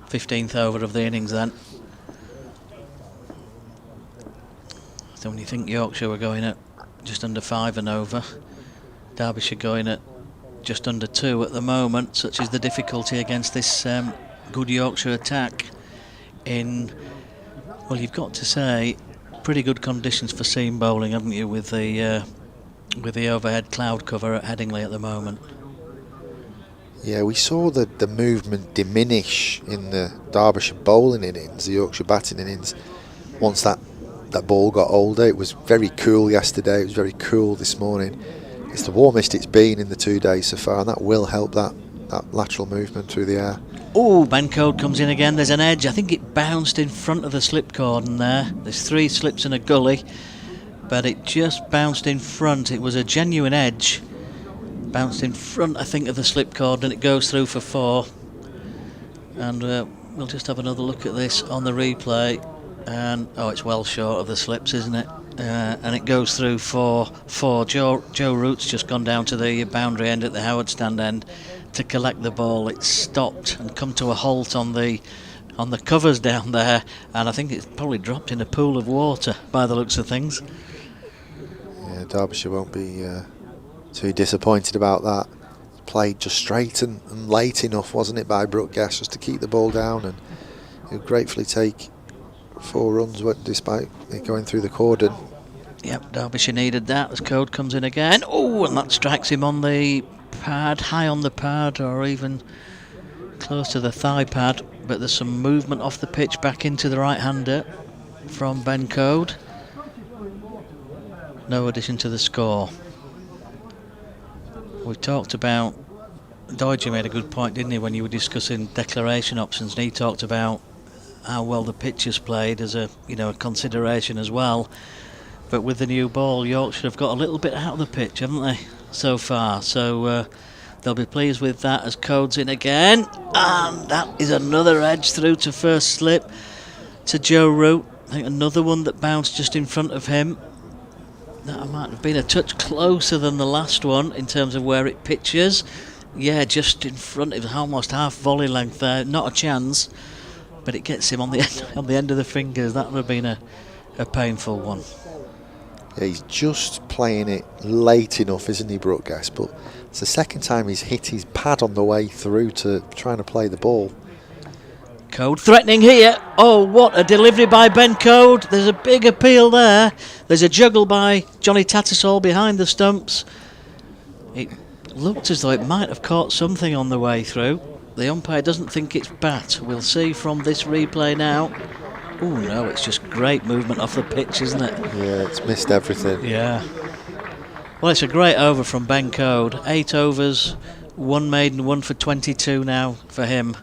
15th over of the innings then. So when you think Yorkshire were going at just under 5 and over, Derbyshire going at just under 2 at the moment. Such is the difficulty against this good Yorkshire attack in, well, you've got to say, pretty good conditions for seam bowling, haven't you, with the overhead cloud cover at Headingley at the moment. yeah, we saw the movement diminish in the Derbyshire bowling innings, the Yorkshire batting innings, once that ball got older. It was very cool yesterday, it was very cool this morning. It's the warmest it's been in the 2 days so far, and that will help that lateral movement through the air. Oh, Ben Code comes in again. There's an edge. I think it bounced in front of the slip cordon there. There's 3 slips and a gully, but it just bounced in front. It was a genuine edge. Bounced in front, I think, of the slip cordon, and it goes through for 4. And we'll just have another look at this on the replay. And oh, it's well short of the slips, isn't it? And it goes through for 4. Joe Root's just gone down to the boundary end at the Howard stand end to collect the ball. It's stopped and come to a halt on the covers down there, and I think it's probably dropped in a pool of water by the looks of things. Yeah, Derbyshire won't be too disappointed about that. Played just straight and late enough, wasn't it, by Brook Guest, just to keep the ball down, and he'll gratefully take 4 runs despite it going through the cordon. Yep, Derbyshire needed that as Code comes in again. Oh, and that strikes him on the pad, high on the pad, or even close to the thigh pad. But there's some movement off the pitch back into the right-hander from Ben Code. No addition to the score. We've talked about, Doidge made a good point, didn't he, when you were discussing declaration options, and he talked about how well the pitch is played as a consideration as well. But with the new ball, Yorkshire have got a little bit out of the pitch, haven't they, so far? So they'll be pleased with that as Code's in again. And that is another edge through to first slip to Joe Root. I think another one that bounced just in front of him. That might have been a touch closer than the last one in terms of where it pitches. Yeah, just in front of almost half volley length there. Not a chance, but it gets him on the end of the fingers. That would have been a painful one. Yeah, he's just playing it late enough, isn't he, Brook, guys? But it's the second time he's hit his pad on the way through to trying to play the ball. Code threatening here. Oh, what a delivery by Ben Code. There's a big appeal there. There's a juggle by Johnny Tattersall behind the stumps. It looked as though it might have caught something on the way through. The umpire doesn't think it's bat. We'll see from this replay now. Oh no, it's just great movement off the pitch, isn't it? Yeah, it's missed everything. Yeah. Well, it's a great over from Ben Code. 8 overs, 1 maiden, 1 for 22 now for him,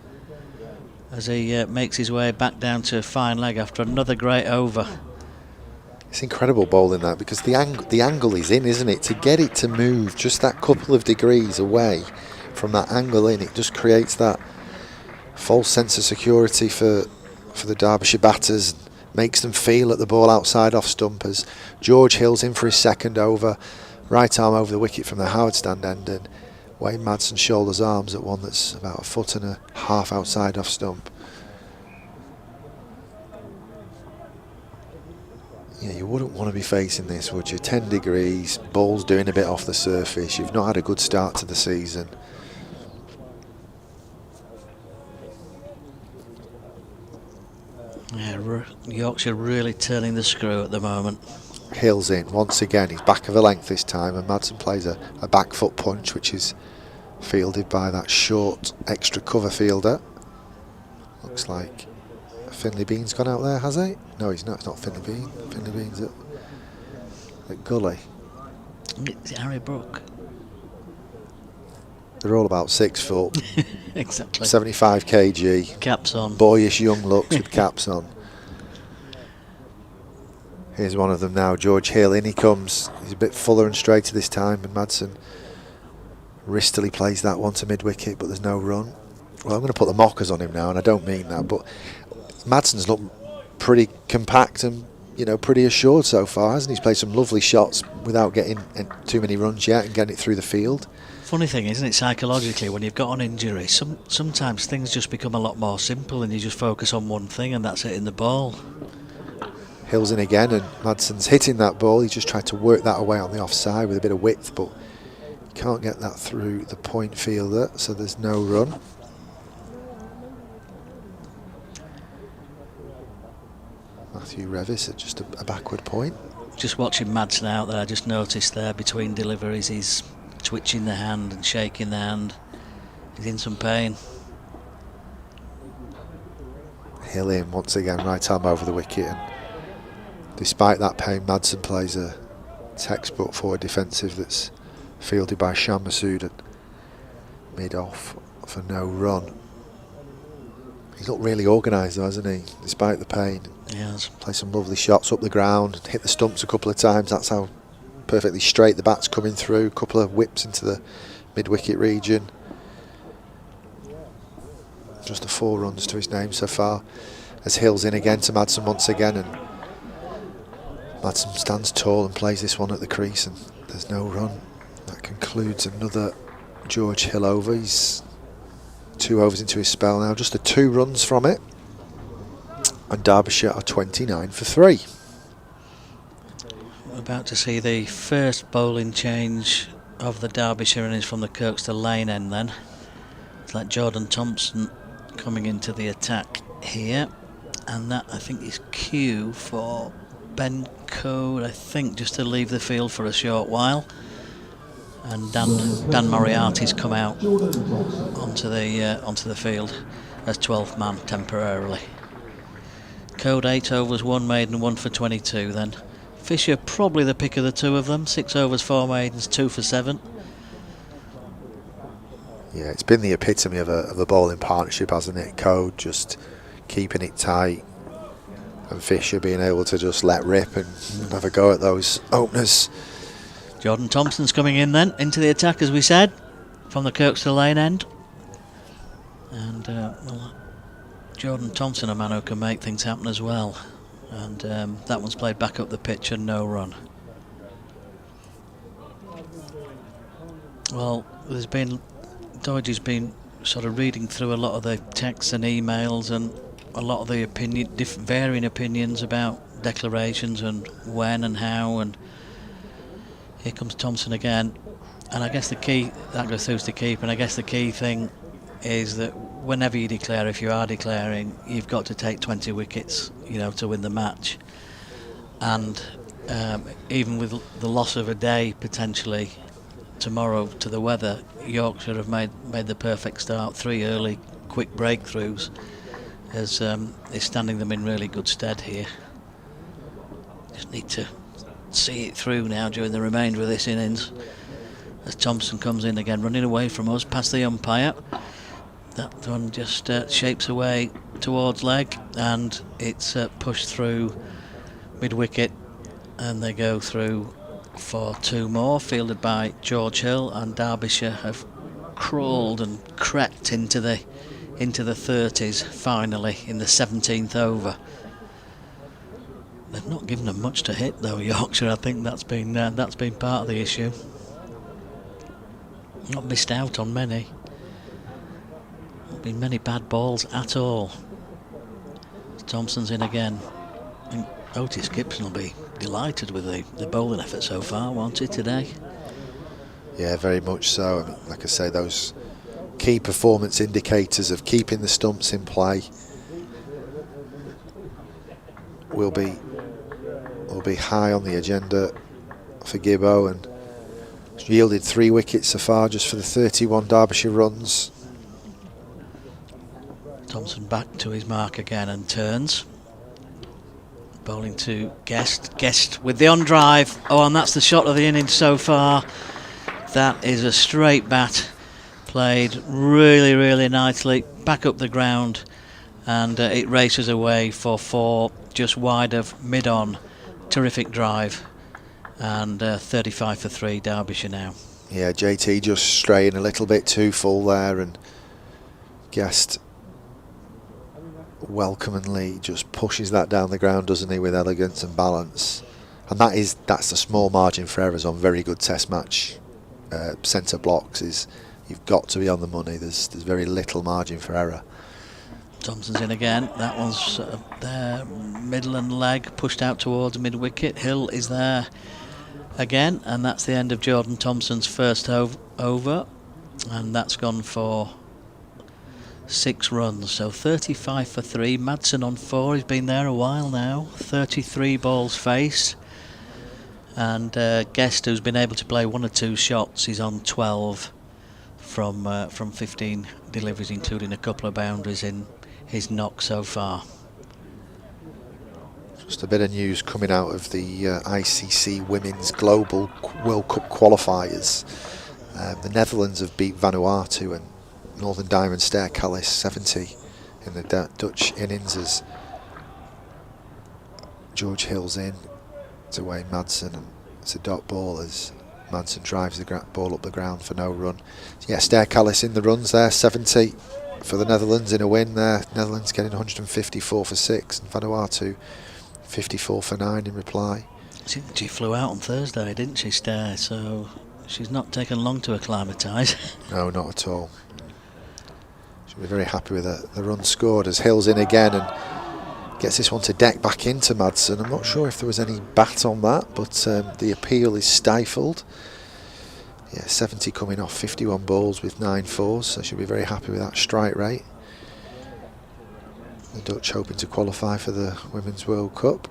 as he makes his way back down to fine leg after another great over. It's incredible bowling that, because the angle is in, isn't it? To get it to move just that couple of degrees away from that angle in, it just creates that false sense of security for the Derbyshire batters, makes them feel at the ball outside off stump as George Hill's in for his second over, right arm over the wicket from the Howard stand end, and Wayne Madsen shoulders arms at one that's about 1.5 foot outside off stump. Yeah, you wouldn't want to be facing this, would you? 10 degrees, ball's doing a bit off the surface, you've not had a good start to the season. Yeah, Yorkshire really turning the screw at the moment. Hill's in once again, he's back of the length this time, and Madsen plays a back foot punch, which is fielded by that short extra cover fielder. Looks like Finley Bean's gone out there, has he? No, he's not. It's not Finley Bean. Finley Bean's at Gully. It's Harry Brook. They're all about 6 foot, Exactly. 75 kg, Caps on. boyish young looks with caps on. Here's one of them now, George Hill. In he comes. He's a bit fuller and straighter this time, and Madsen wristily plays that one to mid-wicket, but there's no run. Well, I'm going to put the mockers on him now, and I don't mean that, but Madsen's looked pretty compact and, you know, pretty assured so far, hasn't he? He's played some lovely shots without getting too many runs yet and getting it through the field. Funny thing, isn't it, psychologically, when you've got an injury, sometimes things just become a lot more simple and you just focus on one thing, and that's hitting the ball. Hill's in again, and Madsen's hitting that ball. He's just tried to work that away on the offside with a bit of width, but can't get that through the point fielder, so there's no run. Matthew Revis at just a backward point. Just watching Madsen out there, I just noticed there between deliveries he's twitching the hand and shaking the hand. He's in some pain. Hill in once again, right arm over the wicket, and despite that pain, Madsen plays a textbook forward defensive that's fielded by Shan Masood at mid-off for no run. He's looked really organised though, hasn't he, despite the pain. He has. Played some lovely shots up the ground, hit the stumps a couple of times. That's how perfectly straight the bat's coming through. A couple of whips into the mid-wicket region. Just 4 runs to his name so far, as Hill's in again to Madsen once again, and Madsen stands tall and plays this one at the crease, and there's no run. That concludes another George Hill over. He's 2 overs into his spell now, just the 2 runs from it, and Derbyshire are 29 for 3. We're about to see the first bowling change of the Derbyshire innings from the Kirkstall Lane end then. It's like Jordan Thompson coming into the attack here, and that I think is cue for Ben Code, I think, just to leave the field for a short while, and Dan Moriarty's come out onto the field as 12th man temporarily. Code 8 overs, 1 maiden, 1 for 22 then. Fisher probably the pick of the two of them, 6 overs, 4 maidens, 2 for 7. Yeah, it's been the epitome of a bowling partnership, hasn't it? Code just keeping it tight, and Fisher being able to just let rip and have a go at those openers. Jordan Thompson's coming in then, into the attack as we said, from the Kirkstall Lane end. And well, Jordan Thompson, a man who can make things happen as well. And that one's played back up the pitch and no run. Well, there's been Dodge has been sort of reading through a lot of the texts and emails and a lot of the different varying opinions about declarations and when and how, and here comes Thompson again. And I guess the key, that goes through to keep, and I guess the key thing is that whenever you declare, if you are declaring, you've got to take 20 wickets, you know, to win the match. And even with the loss of a day potentially tomorrow to the weather, Yorkshire have made the perfect start. 3 early quick breakthroughs is standing them in really good stead here. Just need to see it through now during the remainder of this innings, as Thompson comes in again, running away from us past the umpire. That one just shapes away towards leg, and it's pushed through mid-wicket, and they go through for 2 more, fielded by George Hill, and Derbyshire have crawled and crept into the 30s finally in the 17th over. They've not given them much to hit though, Yorkshire. I think that's been part of the issue. Not missed out on many. Not been many bad balls at all. Thompson's in again. I think Otis Gibson will be delighted with the bowling effort so far, won't he, today? Yeah, very much so. I mean, like I say, those key performance indicators of keeping the stumps in play will be high on the agenda for Gibbo, and yielded 3 wickets so far just for the 31 Derbyshire runs. Thompson back to his mark again and turns. Bowling to Guest with the on drive. Oh, and that's the shot of the innings so far. That is a straight bat, played really, really nicely, back up the ground, and it races away for 4, just wide of mid-on. Terrific drive, and 35 for 3 Derbyshire now. Yeah, JT just straying a little bit too full there, and Guest welcomingly just pushes that down the ground, doesn't he, with elegance and balance. And that's a small margin for errors on very good test match centre blocks. Is you've got to be on the money. There's very little margin for error. Thompson's in again. That one's there, middle and leg, pushed out towards mid-wicket. Hill is there again, and that's the end of Jordan Thompson's first over, and that's gone for 6 runs, so 35 for 3. Madsen on 4, he's been there a while now. 33 balls faced, and Guest, who's been able to play 1 or 2 shots, he's on 12 from 15 deliveries, including a couple of boundaries in his knock so far. Just a bit of news coming out of the ICC Women's Global World Cup qualifiers. The Netherlands have beat Vanuatu, and Northern Diamond Stair Callis 70 in the Dutch innings as George Hill's in to Wayne Madsen, and it's a dot ball as Madsen drives the ball up the ground for no run. Yeah, Stair Callis in the runs there, 70 for the Netherlands in a win there. Netherlands getting 154 for 6, and Vanuatu 54 for 9 in reply. She flew out on Thursday, didn't she, Stair? So she's not taken long to acclimatise. No, not at all. She'll be very happy with the run scored as Hill's in again and gets this one to deck back into Madsen. I'm not sure if there was any bat on that, but the appeal is stifled. Yeah, 70 coming off 51 balls with 9 fours, so she'll be very happy with that strike rate. The Dutch hoping to qualify for the Women's World Cup.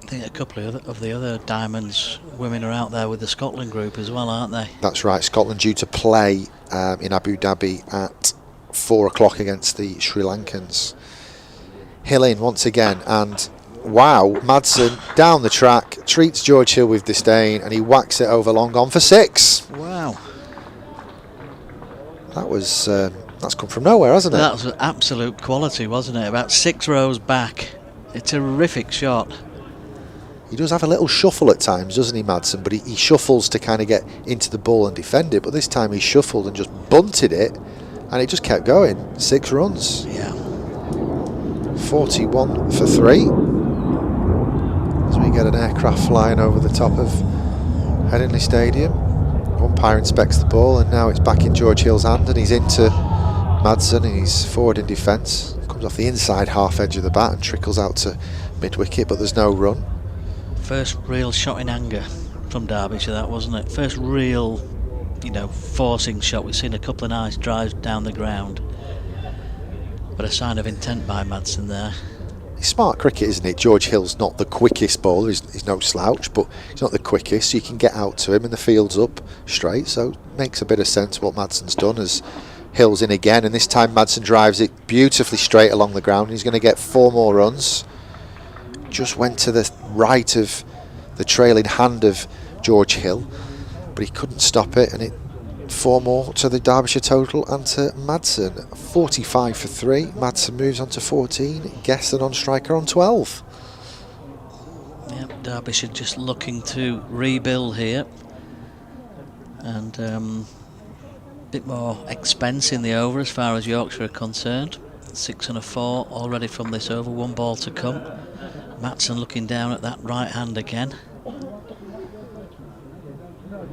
I think a couple of the other Diamonds women are out there with the Scotland group as well, aren't they? That's right, Scotland due to play in Abu Dhabi at 4 o'clock against the Sri Lankans. Hill in once again, and wow, Madsen down the track, treats George Hill with disdain, and he whacks it over long on for 6. Wow. That was that's come from nowhere, hasn't it? That was absolute quality, wasn't it? About 6 rows back. A terrific shot. He does have a little shuffle at times, doesn't he, Madsen? But he shuffles to kind of get into the ball and defend it. But this time he shuffled and just bunted it, and it just kept going. 6 runs. Yeah. 41 for 3. As we get an aircraft flying over the top of Headingley Stadium. Umpire inspects the ball, and now it's back in George Hill's hand, and he's into Madsen, and he's forward in defence. Comes off the inside half edge of the bat and trickles out to mid-wicket, but there's no run. First real shot in anger from Derbyshire, that, wasn't it? First real, forcing shot. We've seen a couple of nice drives down the ground, but a sign of intent by Madsen there. It's smart cricket, isn't it? George Hill's not the quickest bowler, he's no slouch, but he's not the quickest, so you can get out to him and the field's up straight, so it makes a bit of sense what Madsen's done as Hill's in again, and this time Madsen drives it beautifully straight along the ground. He's going to get 4 more runs. Just went to the right of the trailing hand of George Hill, but he couldn't stop it, and it 4 more to the Derbyshire total and to Madsen. 45 for 3. Madsen moves on to 14. Gueston on striker on 12. Yep, Derbyshire just looking to rebuild here, and a bit more expense in the over as far as Yorkshire are concerned. 6 and a 4 already from this over, 1 ball to come. Madsen looking down at that right hand again.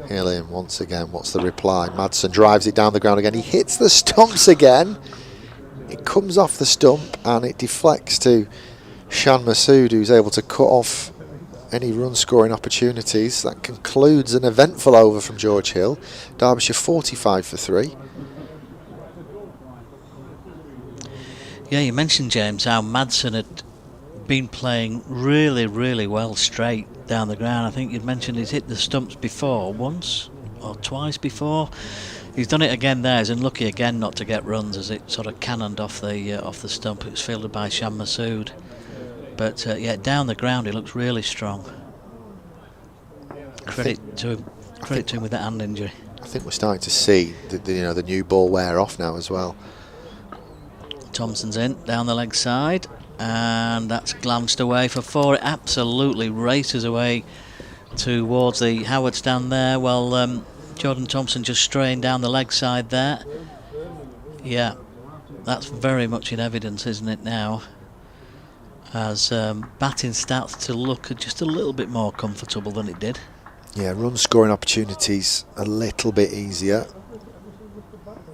Hill in once again. What's the reply? Madsen drives it down the ground again. He hits the stumps again. It comes off the stump and it deflects to Shan Masood, who's able to cut off any run scoring opportunities. That concludes an eventful over from George Hill. Derbyshire 45 for 3. Yeah, you mentioned, James, how Madsen had been playing really, really well straight down the ground. I think you'd mentioned he's hit the stumps before, once or twice before. He's done it again there. He's unlucky again not to get runs as it sort of cannoned off the stump. It was fielded by Shan Masood. But yeah, down the ground he looks really strong. Credit to him with that hand injury. I think we're starting to see the new ball wear off now as well. Thompson's in down the leg side, and that's glanced away for 4. It absolutely races away towards the Howard stand there. Well, Jordan Thompson just straying down the leg side there. Yeah, that's very much in evidence, isn't it, now, as batting starts to look just a little bit more comfortable than it did. Yeah, run scoring opportunities a little bit easier.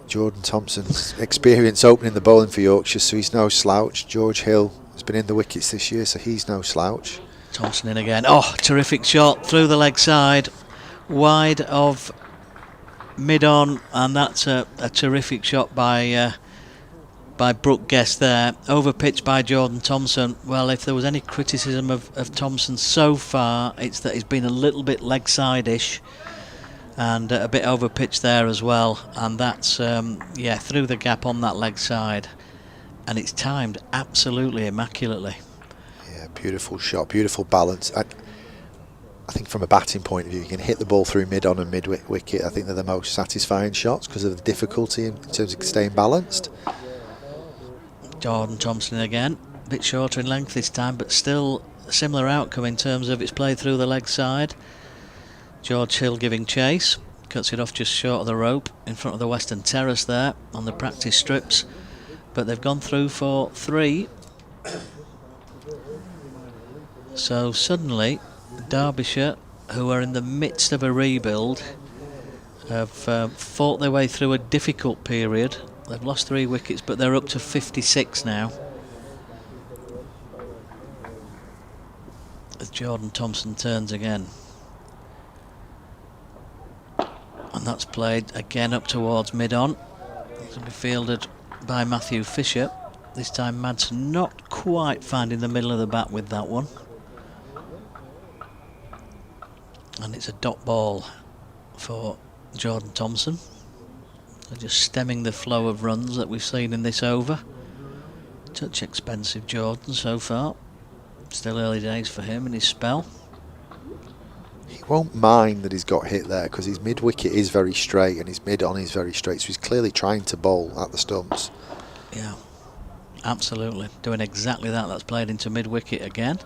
Jordan Thompson's experience opening the bowling for Yorkshire, so he's no slouch. George Hill has been in the wickets this year, so he's no slouch. Thompson in again. Oh, terrific shot through the leg side, wide of mid-on, and that's a terrific shot by Brook Guest there. Over-pitched by Jordan Thompson. Well, if there was any criticism of Thompson so far, it's that he's been a little bit leg side-ish and a bit over-pitched there as well. And that's, yeah, through the gap on that leg side. And it's timed absolutely immaculately. Yeah, beautiful shot, beautiful balance. I think from a batting point of view, you can hit the ball through mid-on and mid-wicket. I think they're the most satisfying shots because of the difficulty in terms of staying balanced. Jordan Thompson again, a bit shorter in length this time, but still a similar outcome in terms of it's played through the leg side. George Hill giving chase, cuts it off just short of the rope in front of the Western Terrace there on the practice strips, but they've gone through for 3. So suddenly Derbyshire, who are in the midst of a rebuild, have fought their way through a difficult period. They've lost 3 wickets, but they're up to 56 now. As Jordan Thompson turns again. And that's played again up towards mid-on. It's going to be fielded by Matthew Fisher. This time Madsen not quite finding the middle of the bat with that one. And it's a dot ball for Jordan Thompson. They're just stemming the flow of runs that we've seen in this over. Touch expensive Jordan so far. Still early days for him in his spell. He won't mind that he's got hit there because his mid-wicket is very straight and his mid-on is very straight, so he's clearly trying to bowl at the stumps. Yeah, absolutely. Doing exactly that. That's played into mid-wicket again.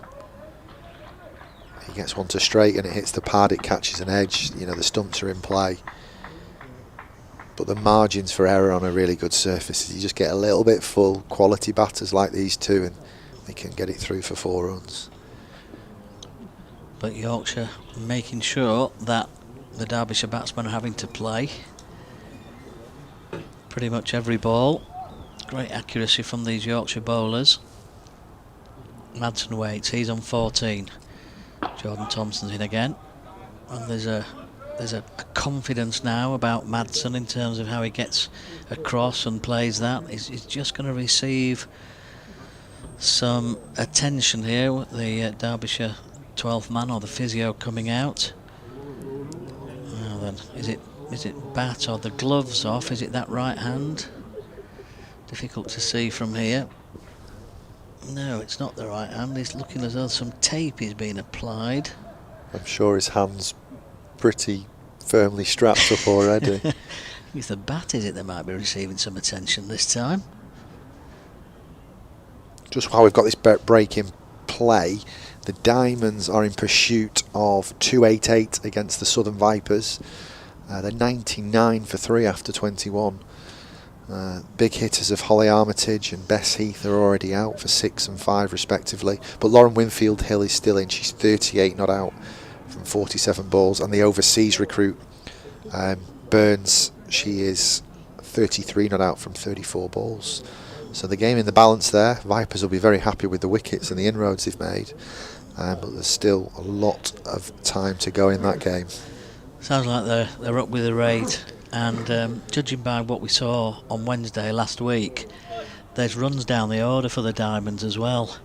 He gets one to straight and it hits the pad, it catches an edge, the stumps are in play. But the margins for error on a really good surface, you just get a little bit full. Quality batters like these two, and they can get it through for 4 runs. But Yorkshire making sure that the Derbyshire batsmen are having to play. Pretty much every ball. Great accuracy from these Yorkshire bowlers. Madsen waits, he's on 14. Jordan Thompson's in again. And there's a confidence now about Madsen in terms of how he gets across and plays that. He's just going to receive some attention here with the Derbyshire 12th man, or the physio, coming out. Now then, is it bat or the gloves off? Is it that right hand? Difficult to see from here. No, it's not the right hand. He's looking as though some tape is being applied. I'm sure his hand's pretty firmly strapped up already. It's the bat, is it, that might be receiving some attention this time? Just while we've got this break in play, the Diamonds are in pursuit of 288 against the Southern Vipers. They're 99 for 3 after 21. Big hitters of Holly Armitage and Bess Heath are already out for 6 and 5 respectively, but Lauren Winfield Hill is still in. She's 38 not out from 47 balls, and the overseas recruit Burns, she is 33 not out from 34 balls. So the game in the balance there. Vipers will be very happy with the wickets and the inroads they've made, but there's still a lot of time to go in that game. Sounds like they're up with the rate. And judging by what we saw on Wednesday last week, there's runs down the order for the Diamonds as well.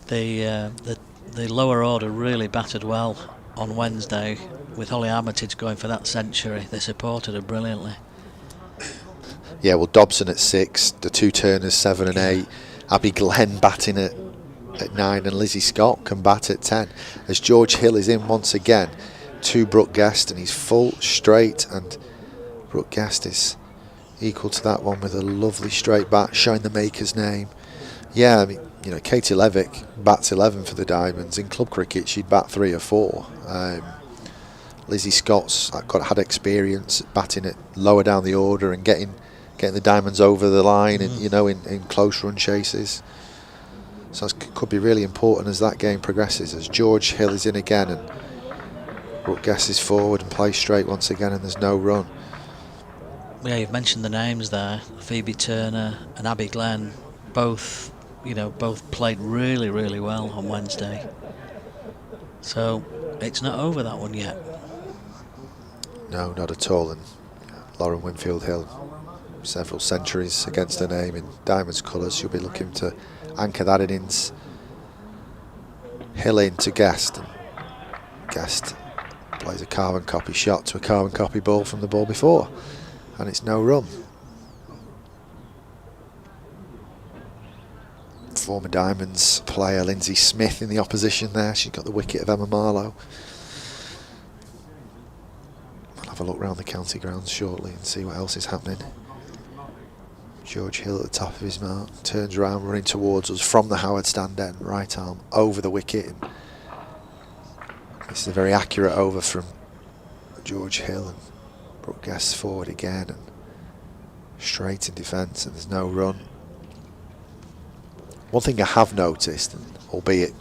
The lower order really battered well on Wednesday, with Holly Armitage going for that century. They supported her brilliantly. Yeah, well, Dobson at 6, the two Turners 7 and 8, Abby Glenn batting at 9, and Lizzie Scott can bat at 10. As George Hill is in once again to Brook Guest, and he's full straight, and Brook Guest is equal to that one with a lovely straight bat, showing the maker's name. Yeah, I mean, you know, Katie Levick bats 11 for the Diamonds. In club cricket, she'd bat 3 or 4. Lizzie Scott's had experience batting it lower down the order and getting the Diamonds over the line, and in close run chases. So it could be really important as that game progresses. As George Hill is in again, and Brook Guest is forward and plays straight once again, and there's no run. Yeah, you've mentioned the names there. Phoebe Turner and Abby Glenn, both played really, really well on Wednesday. So it's not over, that one, yet. No, not at all. And Lauren Winfield Hill, several centuries against her name in Diamonds colours. She'll be looking to anchor that innings. Hill in to Guest. And Guest plays a carbon copy shot to a carbon copy ball from the ball before, and it's no run. Former Diamonds player Lindsay Smith in the opposition there. She's got the wicket of Emma Marlowe. I'll have a look round the county grounds shortly and see what else is happening. George Hill at the top of his mark, turns around, running towards us from the Howard stand end, right arm over the wicket. And this is a very accurate over from George Hill, and Brook Guest forward again and straight in defence, and there's no run. One thing I have noticed, and albeit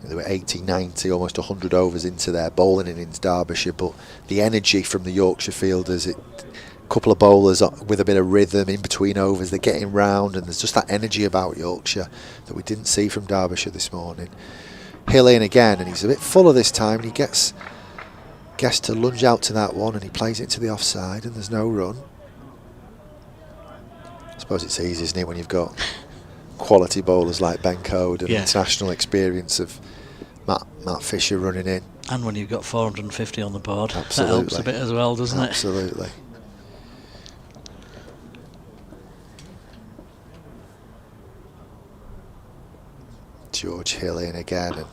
they were 80, 90, almost 100 overs into their bowling innings, Derbyshire, but the energy from the Yorkshire fielders, a couple of bowlers with a bit of rhythm in between overs, they're getting round, and there's just that energy about Yorkshire that we didn't see from Derbyshire this morning. Hill in again, and he's a bit fuller this time, and he gets to lunge out to that one, and he plays it to the offside, and there's no run. I suppose it's easy, isn't it, when you've got quality bowlers like Ben Code and international experience of Matt Fisher running in. And when you've got 450 on the board, Absolutely. that helps a bit as well, doesn't it? Absolutely. George Hill in again, and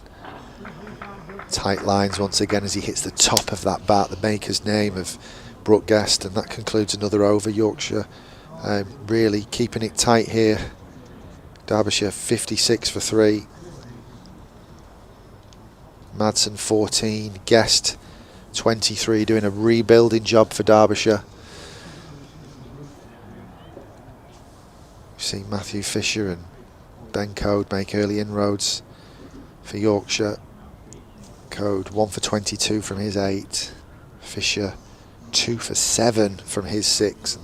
tight lines once again as he hits the top of that bat, the maker's name of Brook Guest, and that concludes another over. Yorkshire really keeping it tight here. Derbyshire 56 for 3. Madsen 14, Guest 23, doing a rebuilding job for Derbyshire. We've seen Matthew Fisher and Ben Code make early inroads for Yorkshire. Code 1 for 22 from his 8. Fisher 2 for 7 from his 6.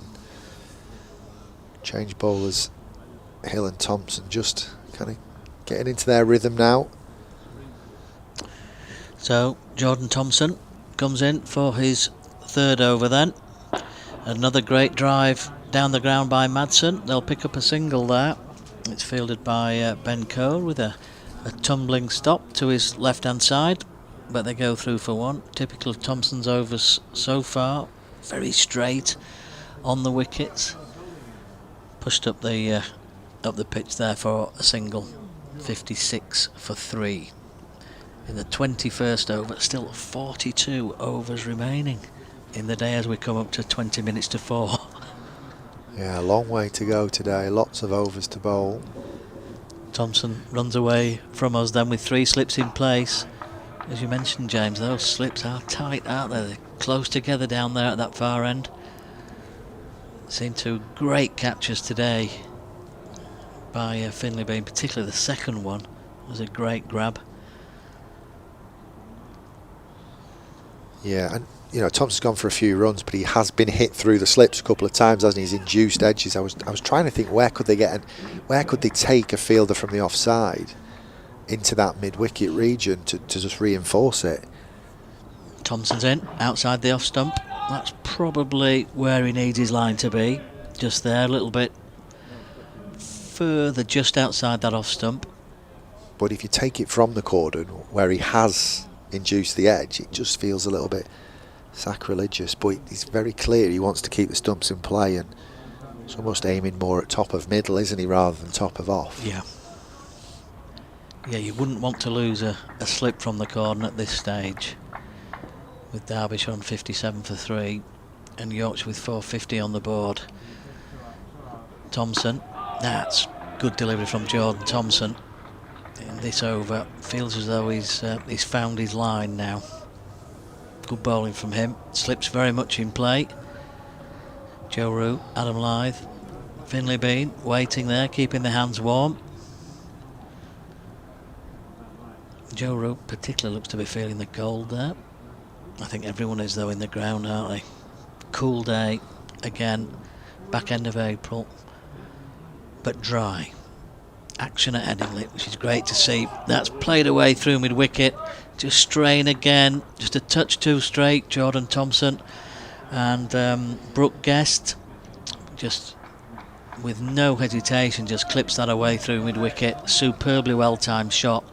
Change bowlers Hill and Thompson just kind of getting into their rhythm now. So Jordan Thompson comes in for his 3rd over then. Another great drive down the ground by Madsen. They'll pick up a single there. It's fielded by Ben Cole with a tumbling stop to his left hand side, but they go through for 1. Typical of Thompson's overs so far. Very straight on the wickets. Pushed up the pitch there for a single. 56 for 3. In the 21st over, still 42 overs remaining in the day as we come up to 20 minutes to 4. Yeah, a long way to go today. Lots of overs to bowl. Thompson runs away from us then with 3 slips in place. As you mentioned, James, those slips are tight, aren't they? They're close together down there at that far end. Seen 2 great catches today by Finley Bean, particularly the second one was a great grab. Yeah, and you know, Thompson's gone for a few runs, but he has been hit through the slips a couple of times, hasn't he? He's induced edges. I was trying to think, where could they take a fielder from the offside into that mid-wicket region to just reinforce it? Thompson's in outside the off stump. That's probably where he needs his line to be, just there, a little bit further, just outside that off stump. But if you take it from the cordon where he has induced the edge, it just feels a little bit sacrilegious. But he's very clear he wants to keep the stumps in play, and he's almost aiming more at top of middle, isn't he, rather than top of off. Yeah, you wouldn't want to lose a slip from the cordon at this stage, with Derbyshire on 57 for 3 and Yorkshire with 450 on the board. Thompson, that's good delivery from Jordan Thompson in this over. Feels as though he's found his line now. Good bowling from him. Slips very much in play. Joe Root, Adam Lyth, Finley Bean waiting there, keeping the hands warm. Joe Root particularly looks to be feeling the cold there. I think everyone is though in the ground, aren't they? Cool day again, back end of April, but dry. Action at Headingley, which is great to see. That's played away through mid-wicket. Just strain again, just a touch too straight. Jordan Thompson and Brook Guest, just with no hesitation, just clips that away through mid-wicket. Superbly well-timed shot,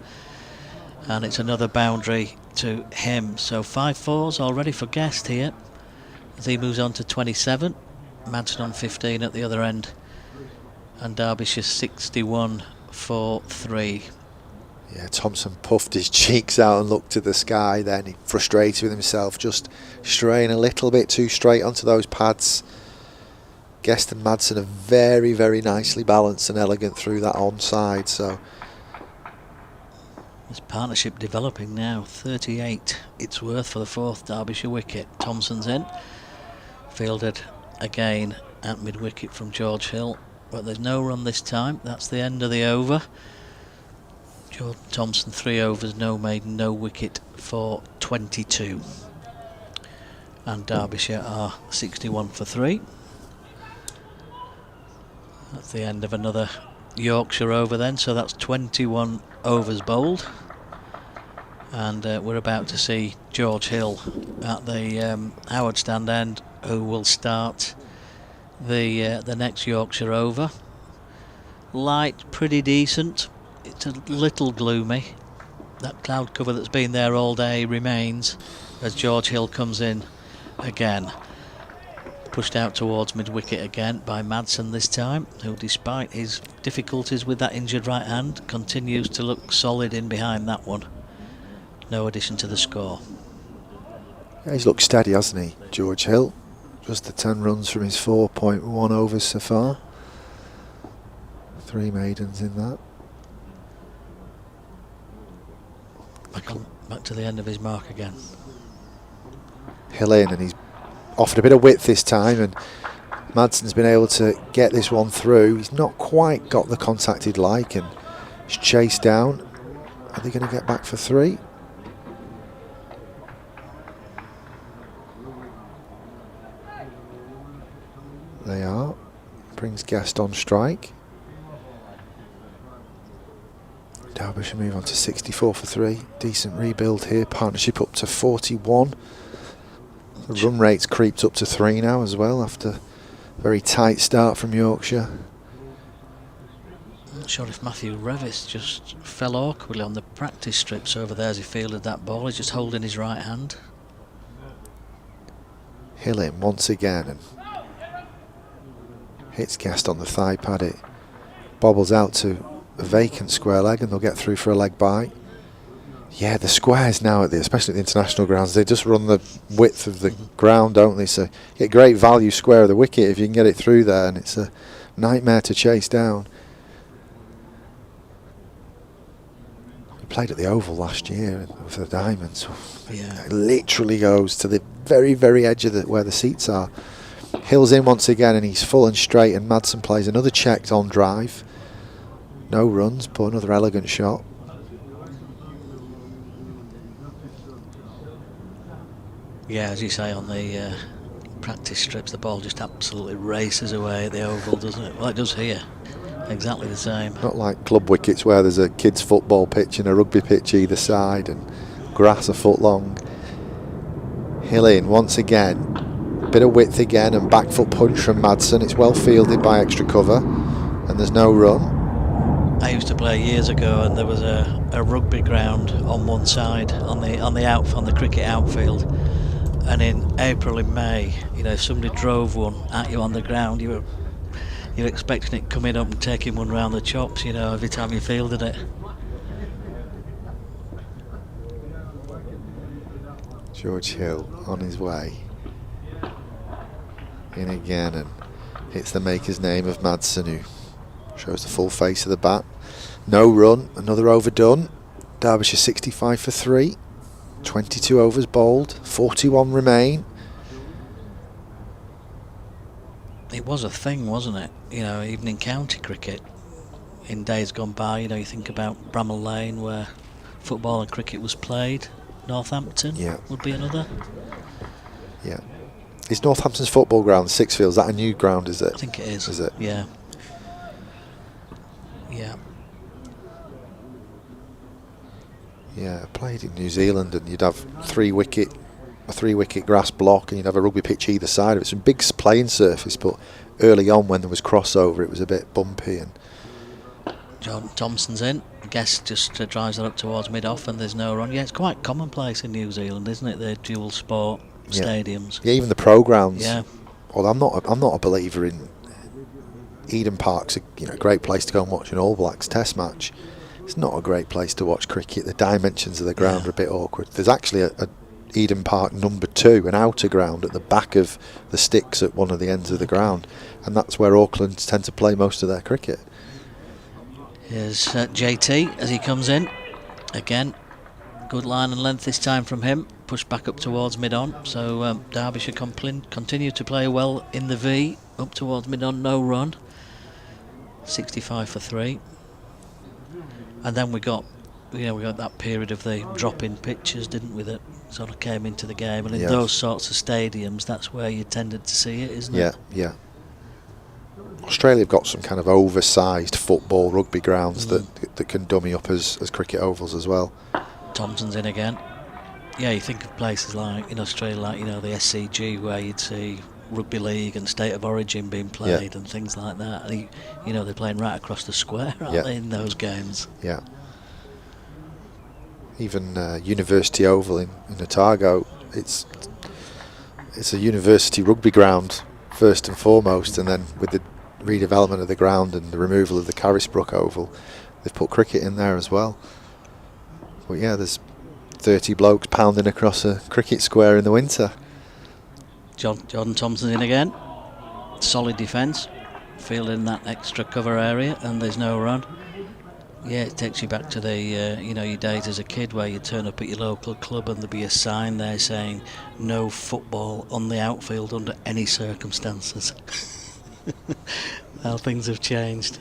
and it's another boundary to him. So 5-4s already for Guest here as he moves on to 27. Madsen on 15 at the other end, and Derbyshire 61 for 3. Yeah, Thompson puffed his cheeks out and looked to the sky then. He frustrated with himself, just straying a little bit too straight onto those pads. Guest and Madsen are very, very nicely balanced and elegant through that onside. So this partnership developing now. 38 it's worth for the 4th Derbyshire wicket. Thompson's in, fielded again at mid-wicket from George Hill, but there's no run this time. That's the end of the over. Jordan Thompson 3 overs, no maiden, no wicket for 22, and Derbyshire are 61 for 3. That's the end of another Yorkshire over then, so that's 21 overs bowled, and we're about to see George Hill at the Howard stand end, who will start the next Yorkshire over. Light, pretty decent. It's a little gloomy. That cloud cover that's been there all day remains as George Hill comes in again. Pushed out towards mid-wicket again by Madsen this time, who despite his difficulties with that injured right hand continues to look solid in behind that one. No addition to the score. yeah, he's looked steady, hasn't he, George Hill? Just the 10 runs from his 4.1 overs so far. 3 maidens in that. Back to the end of his mark again. Hill in, and he's offered a bit of width this time, and Madsen's been able to get this one through. He's not quite got the contact he'd like, and he's chased down. Are they going to get back for 3? They are. Brings Guest on strike. Derbyshire move on to 64 for 3. Decent rebuild here. Partnership up to 41. The run rate's creeped up to 3 now as well after a very tight start from Yorkshire. I'm not sure if Matthew Revis just fell awkwardly on the practice strips over there as he fielded that ball. He's just holding his right hand. Hill in once again and hits Guest on the thigh pad. It bobbles out to a vacant square leg and they'll get through for a leg bye. Yeah, the squares now especially at the international grounds, they just run the width of the ground, don't they? So you get great value square of the wicket if you can get it through there, and it's a nightmare to chase down. We played at the Oval last year with the Diamonds. Yeah. It literally goes to the very, very edge of where the seats are. Hill's in once again and he's full and straight, and Madsen plays another checked on drive. No runs, but another elegant shot. Yeah, as you say, on the practice strips, the ball just absolutely races away at the Oval, doesn't it? Well, it does here. Exactly the same. Not like club wickets where there's a kids' football pitch and a rugby pitch either side and grass a foot long. Hill in once again. Bit of width again and back foot punch from Madsen. It's well fielded by extra cover and there's no run. I used to play years ago, and there was a rugby ground on one side on the cricket outfield. And in April and May, you know, if somebody drove one at you on the ground, you're expecting it coming up and taking one round the chops, you know, every time you fielded it. George Hill on his way. In again and hits the maker's name of Madsen, who shows the full face of the bat. No run, another overdone. Derbyshire 65 for 3. 22 overs bowled, 41 remain. It was a thing, wasn't it? You know, even in county cricket, in days gone by, you know, you think about Bramall Lane where football and cricket was played. Northampton would be another. Yeah. Is Northampton's football ground, Sixfield, is that a new ground, is it? I think it is. Is it? Yeah. Yeah. Yeah, played in New Zealand and you'd have a three wicket grass block and you'd have a rugby pitch either side of it. Some big playing surface, but early on when there was crossover it was a bit bumpy. And John Thompson's in. Guest just drives that up towards mid-off and there's no run. Yeah, it's quite commonplace in New Zealand, isn't it? The dual sport stadiums. Yeah, even the pro grounds. Yeah. Well, I'm not a believer in Eden Park's a great place to go and watch an All Blacks Test match. It's not a great place to watch cricket. The dimensions of the ground are a bit awkward. There's actually a Eden Park number 2, an outer ground at the back of the sticks at one of the ends of the ground, and that's where Auckland tend to play most of their cricket. Here's JT as he comes in. Again, good line and length this time from him. Pushed back up towards mid-on. So Derbyshire continue to play well in the V. Up towards mid-on, no run. 65 for 3. And then we got that period of the drop-in pitches, didn't we, that sort of came into the game. And in those sorts of stadiums, that's where you tended to see it, isn't it? Yeah. Australia have got some kind of oversized football, rugby grounds that can dummy up as cricket ovals as well. Thompson's in again. Yeah, you think of places like in Australia, like the SCG, where you'd see rugby league and state of origin being played and things like that. And they're playing right across the square, aren't they, in those games? Yeah. Even University Oval in Otago, it's a university rugby ground first and foremost, and then with the redevelopment of the ground and the removal of the Carisbrook Oval, they've put cricket in there as well. But yeah, there's 30 blokes pounding across a cricket square in the winter. Jordan Thompson in again. Solid defence, fielding that extra cover area, and there's no run. Yeah, it takes you back to the your days as a kid where you turn up at your local club and there'd be a sign there saying no football on the outfield under any circumstances. How things have changed.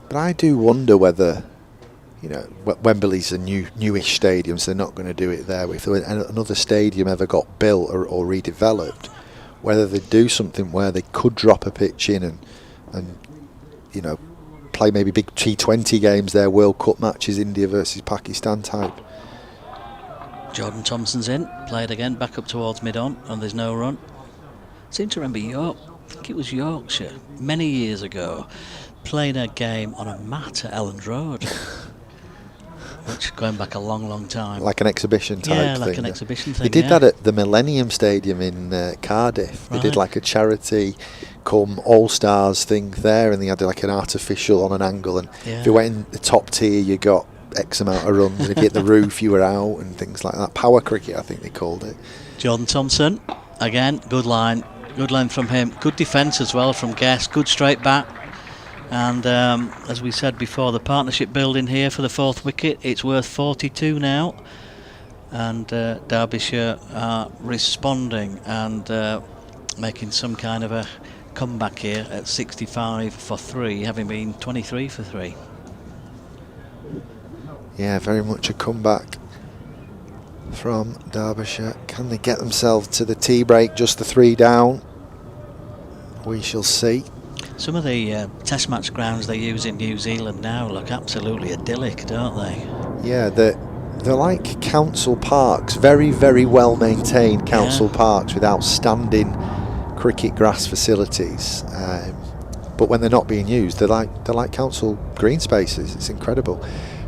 But I do wonder whether, Wembley's a newish stadium, so they're not going to do it there. If another stadium ever got built or redeveloped, whether they do something where they could drop a pitch in and you know, play maybe big T20 games there, World Cup matches, India versus Pakistan type. Jordan Thompson's in, played again, back up towards mid-on, and there's no run. I seem to remember I think it was Yorkshire, many years ago, playing a game on a mat at Elland Road. Which, going back a long, long time. Like an exhibition type thing. Yeah, like an exhibition thing. They did that at the Millennium Stadium in Cardiff. They did like a charity come All-Stars thing there, and they had like an artificial on an angle, and if you went in the top tier you got X amount of runs, and if you hit the roof you were out, and things like that. Power cricket, I think they called it. Jordan Thompson, again, good line from him. Good defence as well from Guest, good straight back. And as we said before, the partnership building here for the 4th wicket, it's worth 42 now, and Derbyshire are responding and making some kind of a comeback here at 65 for 3, having been 23 for 3. Yeah, very much a comeback from Derbyshire. Can they get themselves to the tea break, just the 3 down? We shall see. Some of the test match grounds they use in New Zealand now look absolutely idyllic, don't they? Yeah, they're like council parks, very, very well maintained council parks with outstanding cricket grass facilities. But when they're not being used, they're like council green spaces. It's incredible.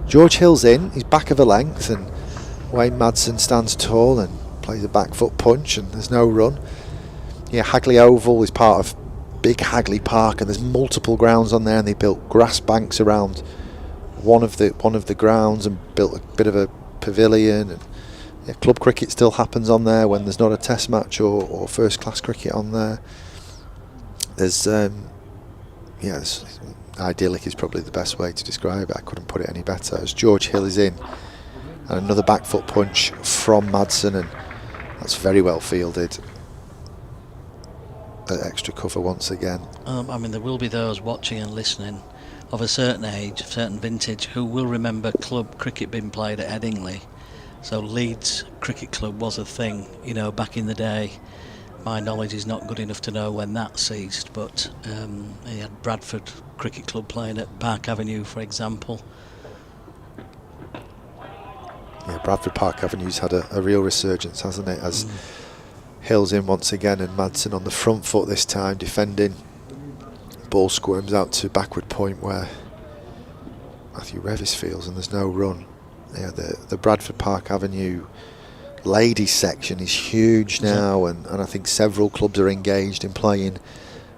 George Hill's in, he's back of a length, and Wayne Madsen stands tall and plays a back foot punch, and there's no run. Yeah, Hagley Oval is part of big Hagley Park, and there's multiple grounds on there, and they built grass banks around one of the grounds and built a bit of a pavilion. And club cricket still happens on there when there's not a test match or first class cricket on there. There's idyllic is probably the best way to describe it. I couldn't put it any better. As George Hill is in, and another back foot punch from Madsen, and that's very well fielded. Extra cover once again. I mean, there will be those watching and listening of a certain age, a certain vintage, who will remember club cricket being played at Headingley. So Leeds Cricket Club was a thing, you know, back in the day. My knowledge is not good enough to know when that ceased, but he had Bradford Cricket Club playing at Park Avenue, for example. Yeah, Bradford Park Avenue's had a real resurgence, hasn't it? As Hill's in once again, and Madsen on the front foot this time, defending. Ball squirms out to backward point where Matthew Revis feels, and there's no run. Yeah, the Bradford Park Avenue ladies section is huge now, and I think several clubs are engaged in playing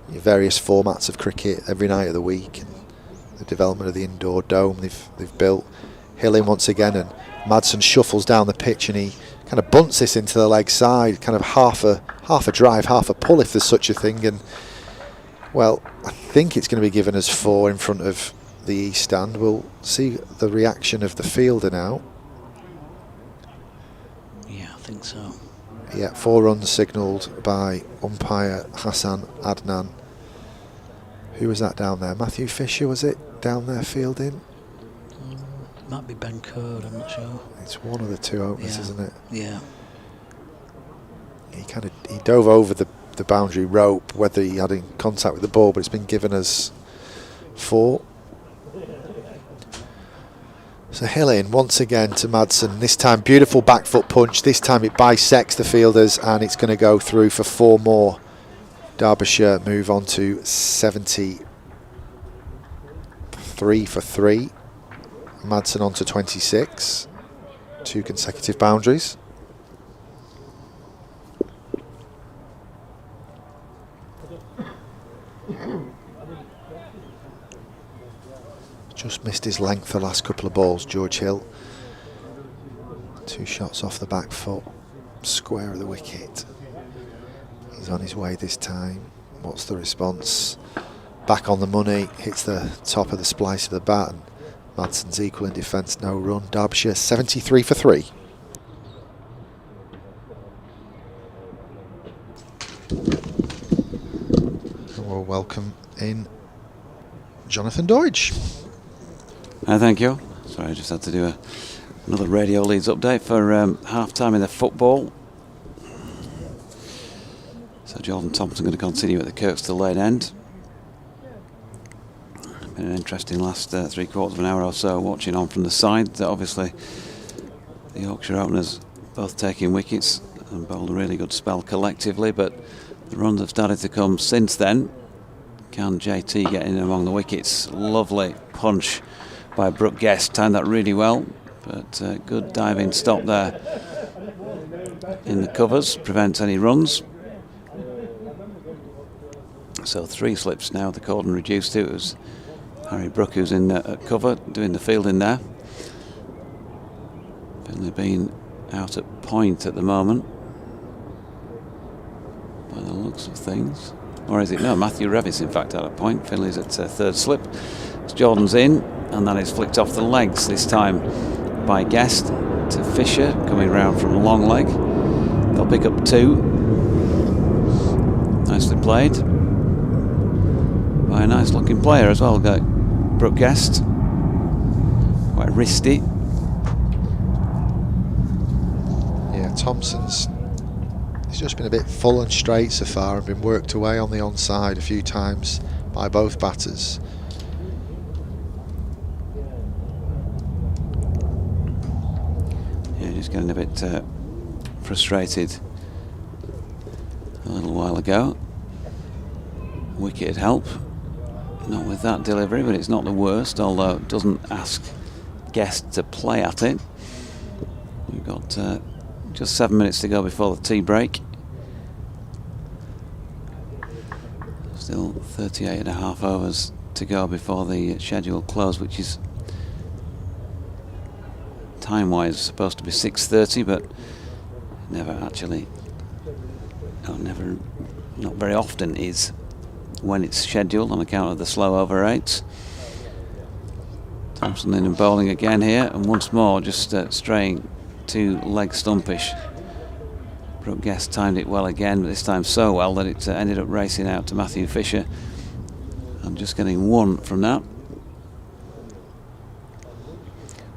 various formats of cricket every night of the week. And the development of the indoor dome they've built. Hill in once again, and Madsen shuffles down the pitch, and he kind of bunts this into the leg side, kind of half a drive, half a pull, if there's such a thing. And well, I think it's going to be given as 4 in front of the east stand. We'll see the reaction of the fielder now. Yeah, I think so. Yeah, 4 runs signalled by umpire Hassan Adnan. Who was that down there? Matthew Fisher, was it, down there fielding? Might be Ben Curd, I'm not sure. It's one of the 2 openers, isn't it? Yeah. He dove over the boundary rope, whether he had in contact with the ball, but it's been given as 4. So Hill in once again to Madsen. This time beautiful back foot punch. This time it bisects the fielders, and it's going to go through for 4 more. Derbyshire move on to 73 for 3. Madsen on to 26. 2 consecutive boundaries. Just missed his length the last couple of balls, George Hill. 2 shots off the back foot, square of the wicket. He's on his way this time. What's the response? Back on the money, hits the top of the splice of the bat, and Madsen's equal in defence, no run. Derbyshire 73 for 3. And we'll welcome in Jonathan Deutsch. Thank you. Sorry, I just had to do another Radio Leeds update for half-time in the football. So Jordan Thompson going to continue at the Kirkstall Lane end. Been an interesting last 3/4 of an hour or so watching on from the side. Obviously the Yorkshire openers both taking wickets and bowled a really good spell collectively, but the runs have started to come since then. Can JT get in among the wickets? Lovely punch by Brook Guest, timed that really well, but good diving stop there in the covers, prevents any runs. So 3 slips now, the cordon reduced to. It was Harry Brook who's in at cover, doing the fielding there. Finley being out at point at the moment, by the looks of things. Or is it? No, Matthew Revis in fact out at point. Finley's at 3rd slip. As Jordan's in, and that is flicked off the legs this time by Guest to Fisher, coming round from long leg. They'll pick up 2. Nicely played by a nice looking player as well. Got Brook Guest, quite wristy. Yeah, Thompson's he's just been a bit full and straight so far and been worked away on the onside a few times by both batters. Yeah, just getting a bit frustrated a little while ago. Wicket would help. Not with that delivery, but it's not the worst, although it doesn't ask Guest to play at it. We've got just 7 minutes to go before the tea break. Still 38.5 overs to go before the scheduled close, which is time-wise supposed to be 6:30, but never actually, not very often is when it's scheduled on account of the slow over rates. Thompson in and bowling again here, and once more just straying to leg stumpish. Brook Guest timed it well again, but this time so well that it ended up racing out to Matthew Fisher and just getting 1 from that.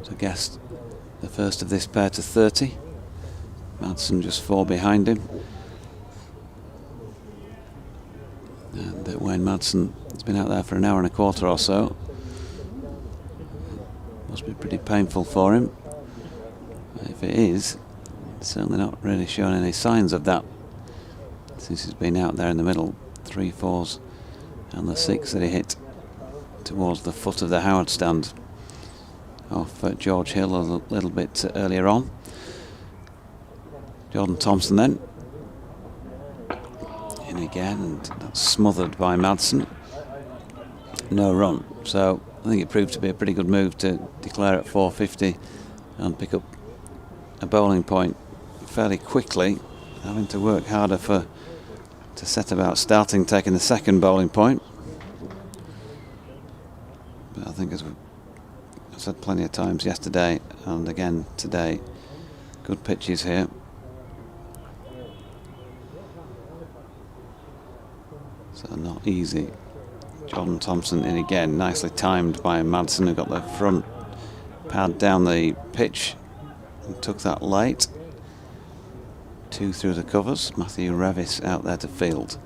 So Guest the first of this pair to 30. Madsen just 4 behind him. And Wayne Madsen has been out there for an hour and a quarter or so. Must be pretty painful for him. If it is, it's certainly not really showing any signs of that since he's been out there in the middle. 3 4s and the 6 that he hit towards the foot of the Howard stand off George Hill a little bit earlier on. Jordan Thompson then in again, and that's smothered by Madsen. No run, so I think it proved to be a pretty good move to declare at 450 and pick up a bowling point fairly quickly, having to work harder to set about starting taking the second bowling point. But I think, as I said plenty of times yesterday and again today, good pitches here. So not easy. Jordan Thompson in again, nicely timed by Madsen, who got the front pad down the pitch and took that late. 2 through the covers. Matthew Revis out there to field.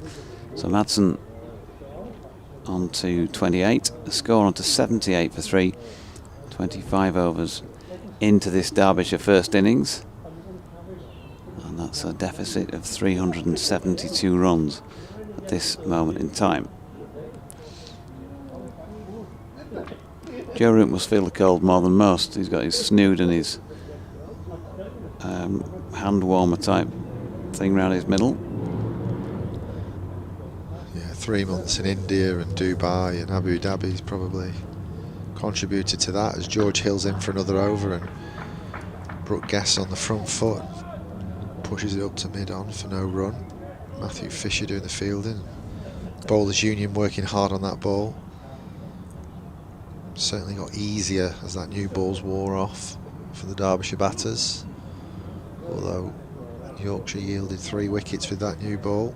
So Madsen on to 28, the score on to 78 for 3. 25 overs into this Derbyshire first innings, and that's a deficit of 372 runs at this moment in time. Joe Root must feel the cold more than most. He's got his snood and his hand warmer type thing round his middle. Yeah, 3 months in India and Dubai and Abu Dhabi's probably contributed to that, as George Hill's in for another over and Brook Guest on the front foot pushes it up to mid-on for no run. Matthew Fisher doing the fielding. Bowlers Union working hard on that ball. Certainly got easier as that new ball's wore off for the Derbyshire batters, although Yorkshire yielded 3 wickets with that new ball.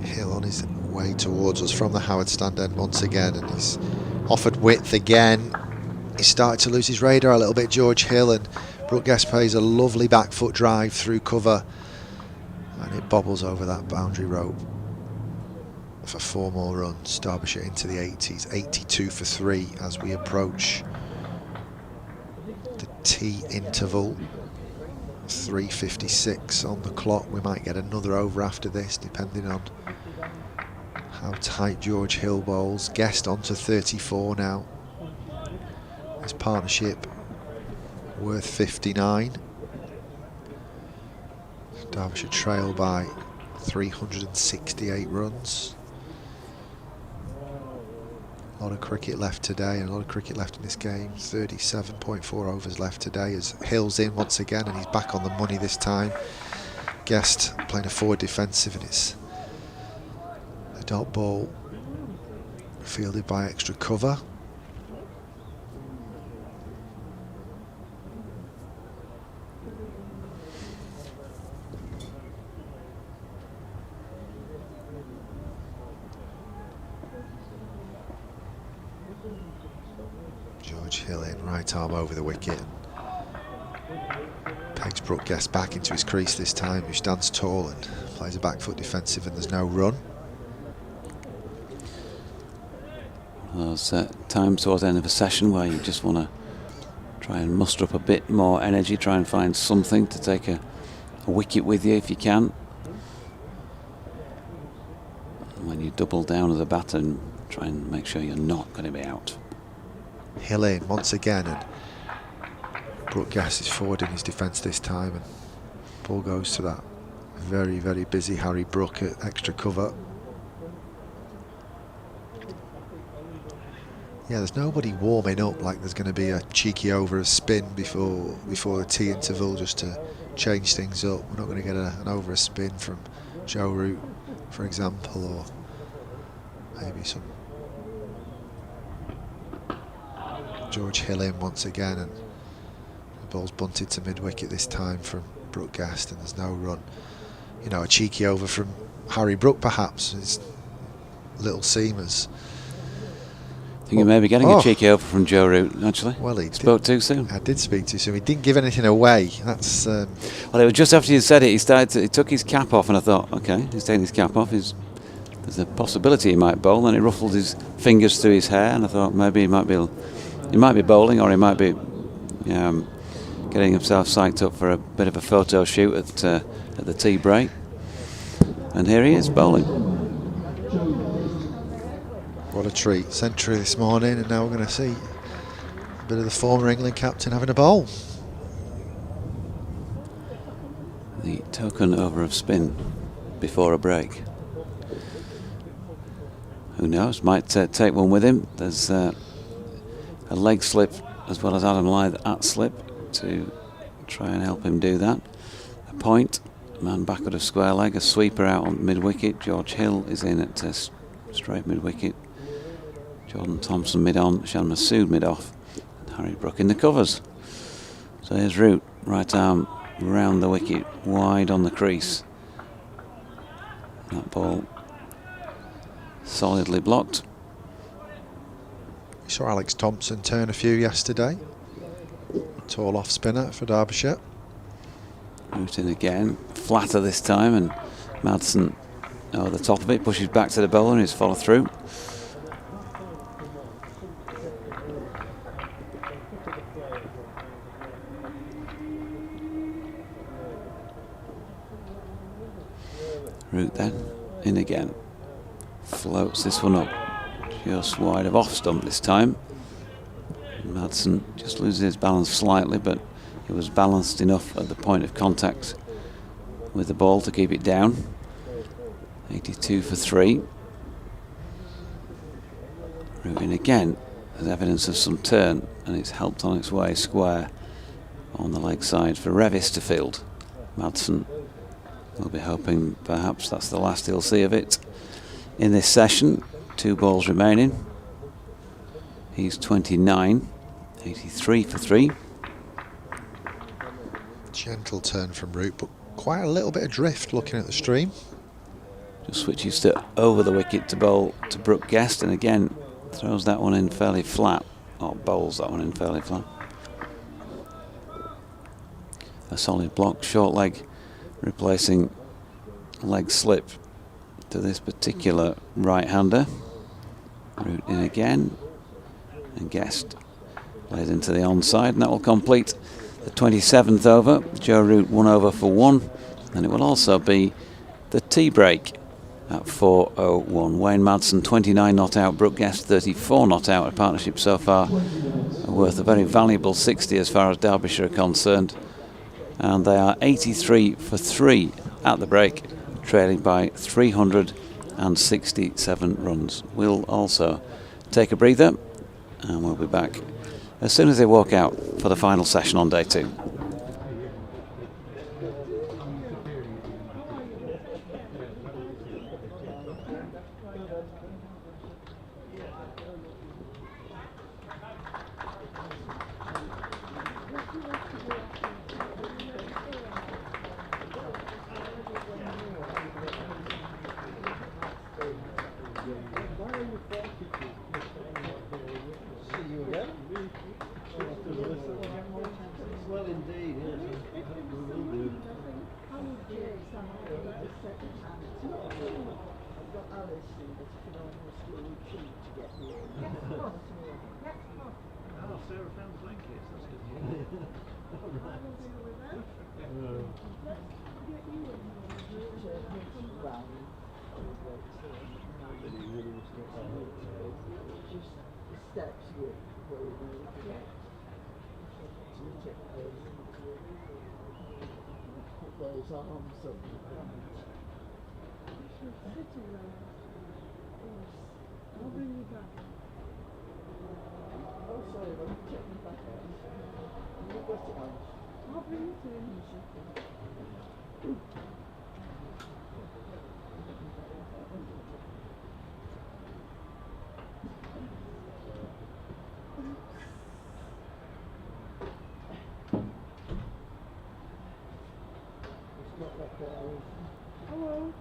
Hill on his way towards us from the Howard stand end once again, and he's offered width again. He's started to lose his radar a little bit, George Hill, and Brook Guest plays a lovely back foot drive through cover, and it bobbles over that boundary rope for 4 more runs. Derbyshire into the 80s, 82 for 3 as we approach the tea interval. 3:56 on the clock. We might get another over after this, depending on how tight George Hill bowls. Guest on to 34 now. His partnership worth 59. Derbyshire trail by 368 runs. A lot of cricket left today, and a lot of cricket left in this game. 37.4 overs left today as Hill's in once again, and he's back on the money this time. Guest playing a forward defensive, and it's a dot ball fielded by extra cover. Hill in, right arm over the wicket. Pegs Brook Guest back into his crease this time, who stands tall and plays a back foot defensive, and there's no run. Those times towards the end of a session where you just want to try and muster up a bit more energy, try and find something to take a wicket with you if you can. And when you double down as a batter, and try and make sure you're not going to be out. Hill in once again, and Brook Guest is forward in his defence this time, and ball goes to that very, very busy Harry Brook at extra cover. Yeah, there's nobody warming up like there's going to be a cheeky over a spin before the tea interval, just to change things up. We're not going to get an over a spin from Joe Root, for example, or maybe some George Hill in once again, and the ball's bunted to mid-wicket this time from Brook Guest, and there's no run. You know, a cheeky over from Harry Brook perhaps, his little seamers. I think you may be getting a cheeky over from Joe Root, actually. Well, he spoke too soon. I did speak too soon. He didn't give anything away. That's well, it was just after you said it, he took his cap off, and I thought, okay, he's taking his cap off. There's a possibility he might bowl, and he ruffled his fingers through his hair, and I thought maybe he might be bowling, or he might be getting himself psyched up for a bit of a photo shoot at the tea break. And here he is bowling. What a treat. Century this morning, and now we're going to see a bit of the former England captain having a bowl. The token over of spin before a break. Who knows, might take one with him. There's a leg slip as well as Adam Lyth at slip to try and help him do that. A point, man backward of square leg, a sweeper out on mid-wicket. George Hill is in at straight mid-wicket. Jordan Thompson mid-on, Shan Masood mid-off, and Harry Brook in the covers. So here's Root, right arm round the wicket, wide on the crease. That ball solidly blocked. We saw Alex Thompson turn a few yesterday. Tall off spinner for Derbyshire. Root in again, flatter this time, and Madsen over the top of it, pushes back to the bowler and his follow through. Root then, in again. Floats this one up, just wide of off stump this time. Madsen just loses his balance slightly, but he was balanced enough at the point of contact with the ball to keep it down. 82 for 3. Root in again, there's evidence of some turn, and it's helped on its way square on the leg side for Revis to field. Madsen will be hoping perhaps that's the last he'll see of it in this session. 2 balls remaining. He's 29, 83 for 3. Gentle turn from Root, but quite a little bit of drift looking at the stream. Just switches to over the wicket to bowl to Brook Guest, and again throws that one in fairly flat, or bowls that one in fairly flat. a solid block, short leg replacing leg slip to this particular right-hander. Root in again, and Guest plays into the onside, and that will complete the 27th over. Joe Root 1 over for 1, and it will also be the tea break at 4:01. Wayne Madsen 29 not out, Brook Guest 34 not out. A partnership so far worth a very valuable 60 as far as Derbyshire are concerned, and they are 83 for 3 at the break, trailing by 367 runs. We'll also take a breather, and we'll be back as soon as they walk out for the final session on day 2. Well, indeed, yes. Oh, Sarah found blankets. That's good. Steps with where we put those arms up. I'll bring you back. Oh, sorry, let me check them back out. You got it on. I'll bring you in. Hello.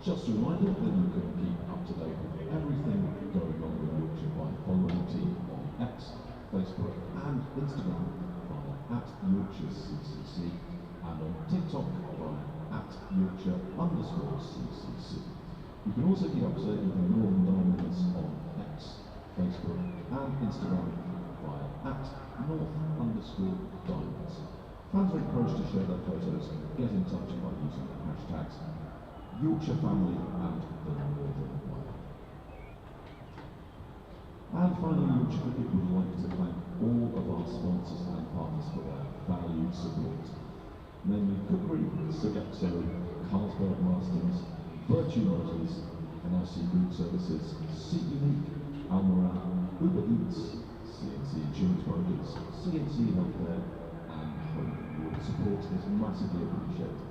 Just a reminder that you can keep up to date with everything going on in Yorkshire by following the team on X, Facebook and Instagram via @YorkshireCCC and on TikTok via @Yorkshire_CCC. You can also keep up to date with the Northern Diamonds on X, Facebook and Instagram via @North_Diamonds. Fans are encouraged to share their photos and get in touch by using the hashtags Yorkshire Family and the Northern Wire. And finally, Yorkshire Cricket would like to thank all of our sponsors and partners for their valued support, namely Cookery, Sodexo, Carlsberg Masters, Virtue Motors, NRC Group Services, Seat Unique, Almoran, Uber Eats, CNC Insurance Brokers, CNC Healthcare, and Home. Your support is massively appreciated.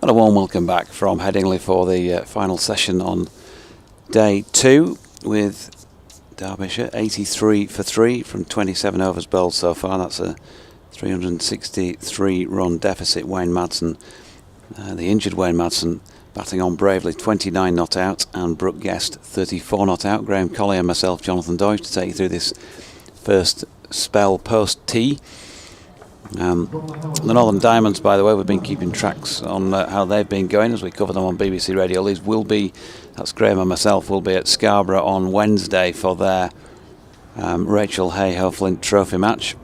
And a warm welcome back from Headingley for the final session on day 2, with Derbyshire 83 for 3 from 27 overs bowled so far. That's a 363 run deficit. Wayne Madsen, the injured Wayne Madsen, batting on bravely, 29 not out, and Brook Guest 34 not out. Graham Colley and myself, Jonathan Deutsch, to take you through this first spell post tea. The Northern Diamonds, by the way, we've been keeping tracks on how they've been going as we cover them on BBC Radio. These will be, that's Graham and myself, will be at Scarborough on Wednesday for their Rachel Hayhoe Flint Trophy match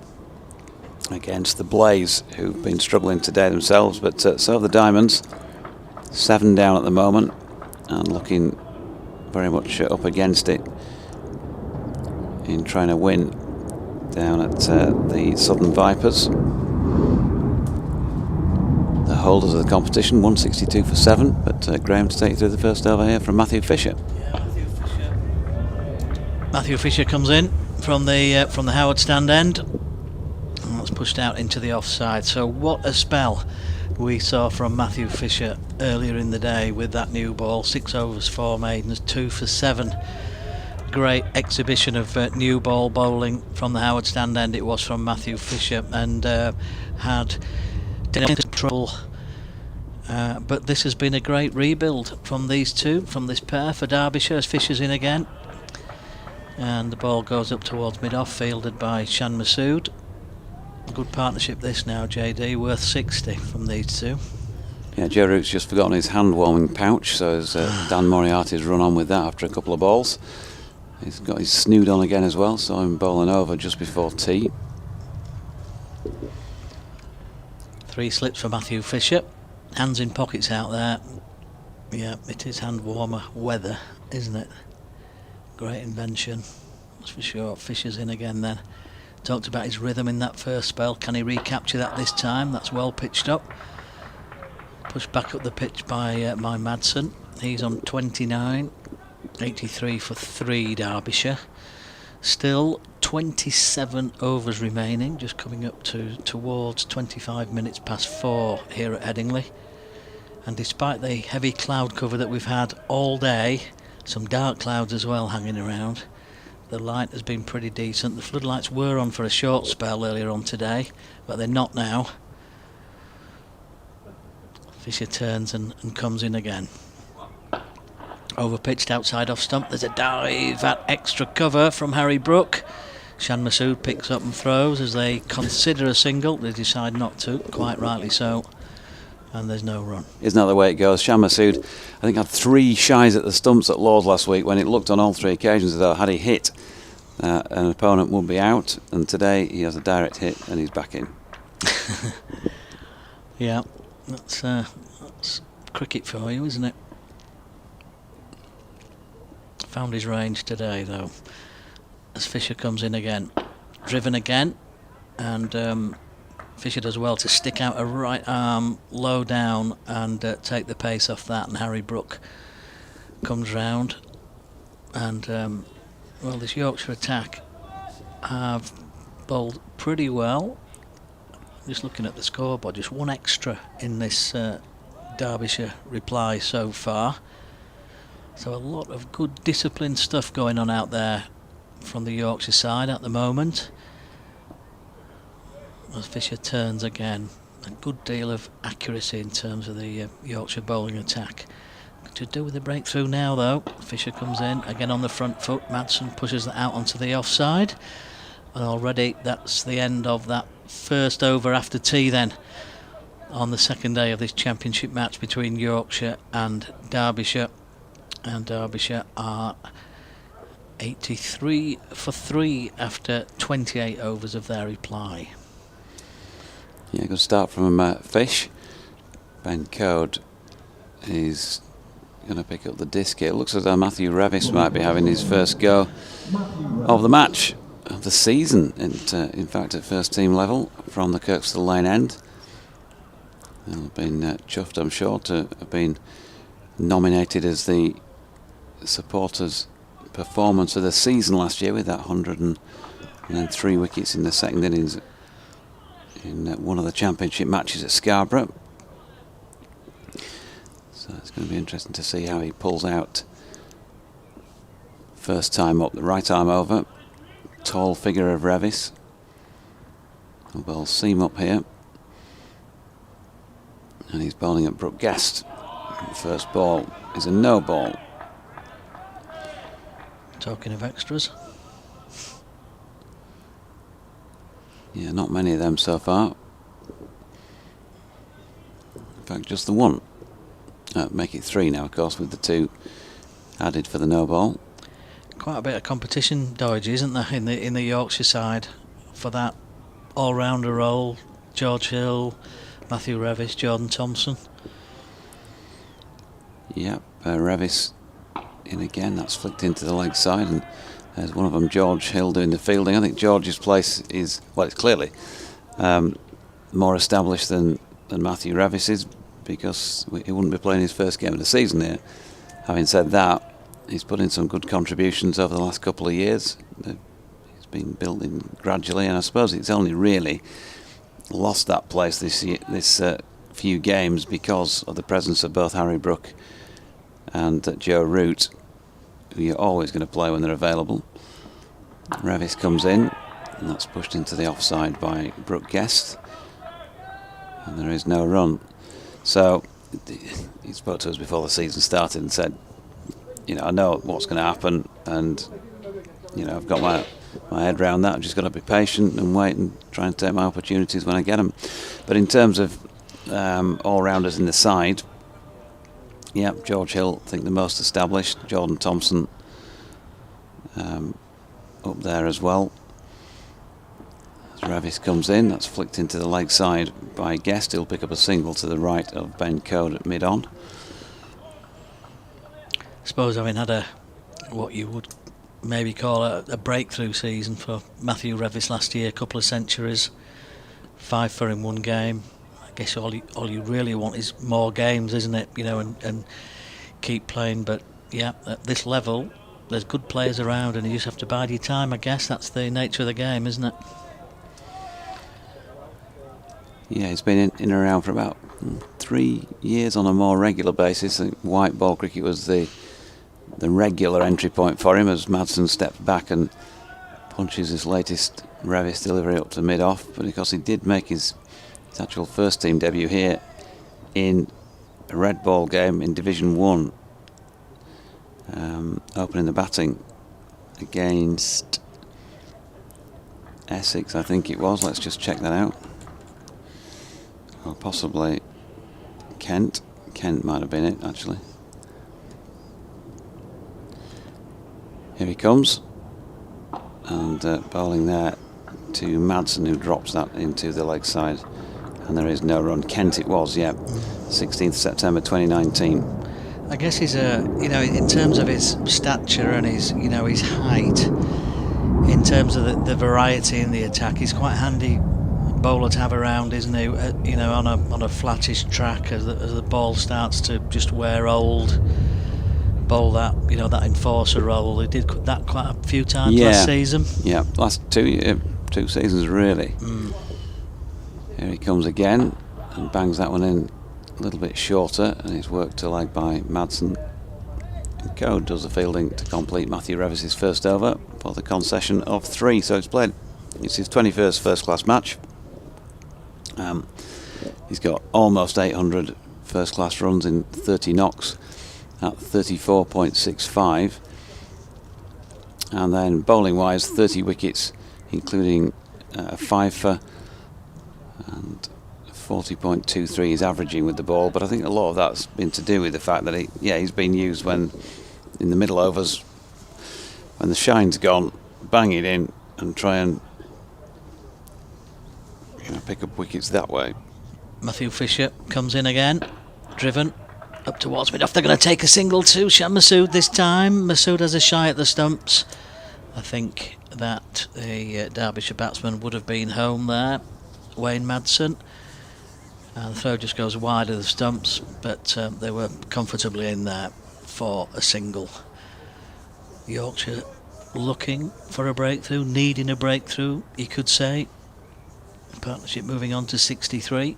against the Blaze, who've been struggling today themselves. But so have the Diamonds, 7 down at the moment and looking very much up against it in trying to win down at the Southern Vipers. The holders of the competition, 162 for 7, but Graham to take you through the first over here from Matthew Fisher. Yeah, Matthew Fisher comes in from the Howard stand end, and that's pushed out into the offside. So what a spell we saw from Matthew Fisher earlier in the day with that new ball. 6 overs, 4 maidens, 2 for 7. Great exhibition of new ball bowling from the Howard stand end it was from Matthew Fisher, and had control. But this has been a great rebuild from these two, from this pair for Derbyshire, as Fisher's in again. And the ball goes up towards mid-off, fielded by Shan Masood. Good partnership this now, JD, worth 60 from these two. Yeah, Joe Root's just forgotten his hand-warming pouch, so as Dan Moriarty's run on with that after a couple of balls. He's got his snood on again as well, so I'm bowling over just before tea. 3 slips for Matthew Fisher. Hands in pockets out there. Yeah, it is hand warmer weather, isn't it? Great invention, that's for sure. Fisher's in again then. Talked about his rhythm in that first spell. Can he recapture that this time? That's well pitched up. Pushed back up the pitch by Madsen. He's on 29. 83 for 3 Derbyshire. Still 27 overs remaining, just coming up towards 25 minutes past 4 here at Headingley. And despite the heavy cloud cover that we've had all day, some dark clouds as well hanging around, the light has been pretty decent. The floodlights were on for a short spell earlier on today, but they're not now. Fisher turns and comes in again. Overpitched outside off stump. There's a dive at extra cover from Harry Brook. Shan Masood picks up and throws as they consider a single. They decide not to, quite rightly so. And there's no run. Isn't that the way it goes? Shan Masood, I think, had 3 shies at the stumps at Lord's last week, when it looked on all 3 occasions as though had he hit, an opponent would be out. And today he has a direct hit and he's back in. Yeah, that's cricket for you, isn't it? Found his range today though, as Fisher comes in again, driven again, and Fisher does well to stick out a right arm low down and take the pace off that, and Harry Brook comes round, and well, this Yorkshire attack have bowled pretty well. Just looking at the scoreboard, just 1 extra in this Derbyshire reply so far. So a lot of good disciplined stuff going on out there from the Yorkshire side at the moment. As Fisher turns again, a good deal of accuracy in terms of the Yorkshire bowling attack. To do with the breakthrough now though. Fisher comes in again on the front foot. Madsen pushes that out onto the offside, and already that's the end of that first over after tea then, on the second day of this championship match between Yorkshire and Derbyshire. And Derbyshire are 83 for 3 after 28 overs of their reply. Yeah, good start from Fish. Ben Code is going to pick up the disc here. It looks as though Matthew Revis might be having his first go of the match of the season, in fact at first team level from the Kirkstall Lane end. They'll have been chuffed, I'm sure, to have been nominated as the supporters' performance of the season last year with that 103 wickets in the second innings in one of the championship matches at Scarborough. So it's going to be interesting to see how he pulls out. First time up, the right arm over. Tall figure of Revis. We'll seam up here. And he's bowling at Brook Guest. The first ball is a no ball. Talking of extras. Yeah, not many of them so far. In fact, just the one. Make it 3 now, of course, with the 2 added for the no ball. Quite a bit of competition, Doige, isn't there, in the Yorkshire side for that all-rounder role? George Hill, Matthew Revis, Jordan Thompson. Yep, Revis in again. That's flicked into the leg side, and there's one of them, George Hill, doing the fielding. I think George's place is, well, it's clearly more established than Matthew Revis's, because he wouldn't be playing his first game of the season here. Having said that, he's put in some good contributions over the last couple of years. He's been building gradually, and I suppose it's only really lost that place this few games because of the presence of both Harry Brook and Joe Root, who you're always going to play when they're available. Revis comes in, and that's pushed into the offside by Brook Guest, and there is no run. So he spoke to us before the season started and said, you know, I know what's going to happen, and you know, I've got my head around that. I've just got to be patient and wait and try and take my opportunities when I get them. But in terms of all-rounders in the side, yeah, George Hill, I think the most established. Jordan Thompson up there as well. As Revis comes in, that's flicked into the leg side by Guest. He'll pick up a single to the right of Ben Code at mid-on. I suppose having had what you would maybe call a breakthrough season for Matthew Revis last year, a couple of centuries, 5 for in one game. I guess all you really want is more games, isn't it? You know, and keep playing. But yeah, at this level, there's good players around, and you just have to bide your time. I guess that's the nature of the game, isn't it? Yeah, he's been in and around for about 3 years on a more regular basis. I think white ball cricket was the regular entry point for him as Madsen steps back and punches his latest Revis delivery up to mid-off. But of course he did make his actual first team debut here in a red ball game in Division 1, opening the batting against Essex, I think it was. Let's just check that out. Or possibly Kent. Kent might have been it, actually. Here he comes, and bowling there to Madsen, who drops that into the leg side, and there is no run. Kent it was, yeah. 16th September 2019. I guess he's in terms of his stature and his height, in terms of the variety in the attack, he's quite handy bowler to have around, isn't he? On a flattish track as the ball starts to just wear old. Bowl that enforcer role. He did that quite a few times last season. Yeah, last two seasons really. Here he comes again and bangs that one in a little bit shorter, and he's worked to leg by Madsen. And Code does the fielding to complete Matthew Revis's first over for the concession of 3. So it's his 21st first class match. He's got almost 800 first class runs in 30 knocks at 34.65, and then bowling wise 30 wickets, including a 5-for, and 40.23 he's averaging with the ball. But I think a lot of that's been to do with the fact that he's been used when in the middle overs, when the shine's gone, bang it in and try and pick up wickets that way. Matthew Fisher comes in again, driven up towards mid-off. They're going to take a single to Shah Massoud this time. Massoud has a shy at the stumps. I think that the Derbyshire batsman would have been home there, Wayne Madsen. And the throw just goes wide of the stumps, but they were comfortably in there for a single. Yorkshire looking for a breakthrough, needing a breakthrough, you could say. Partnership moving on to 63.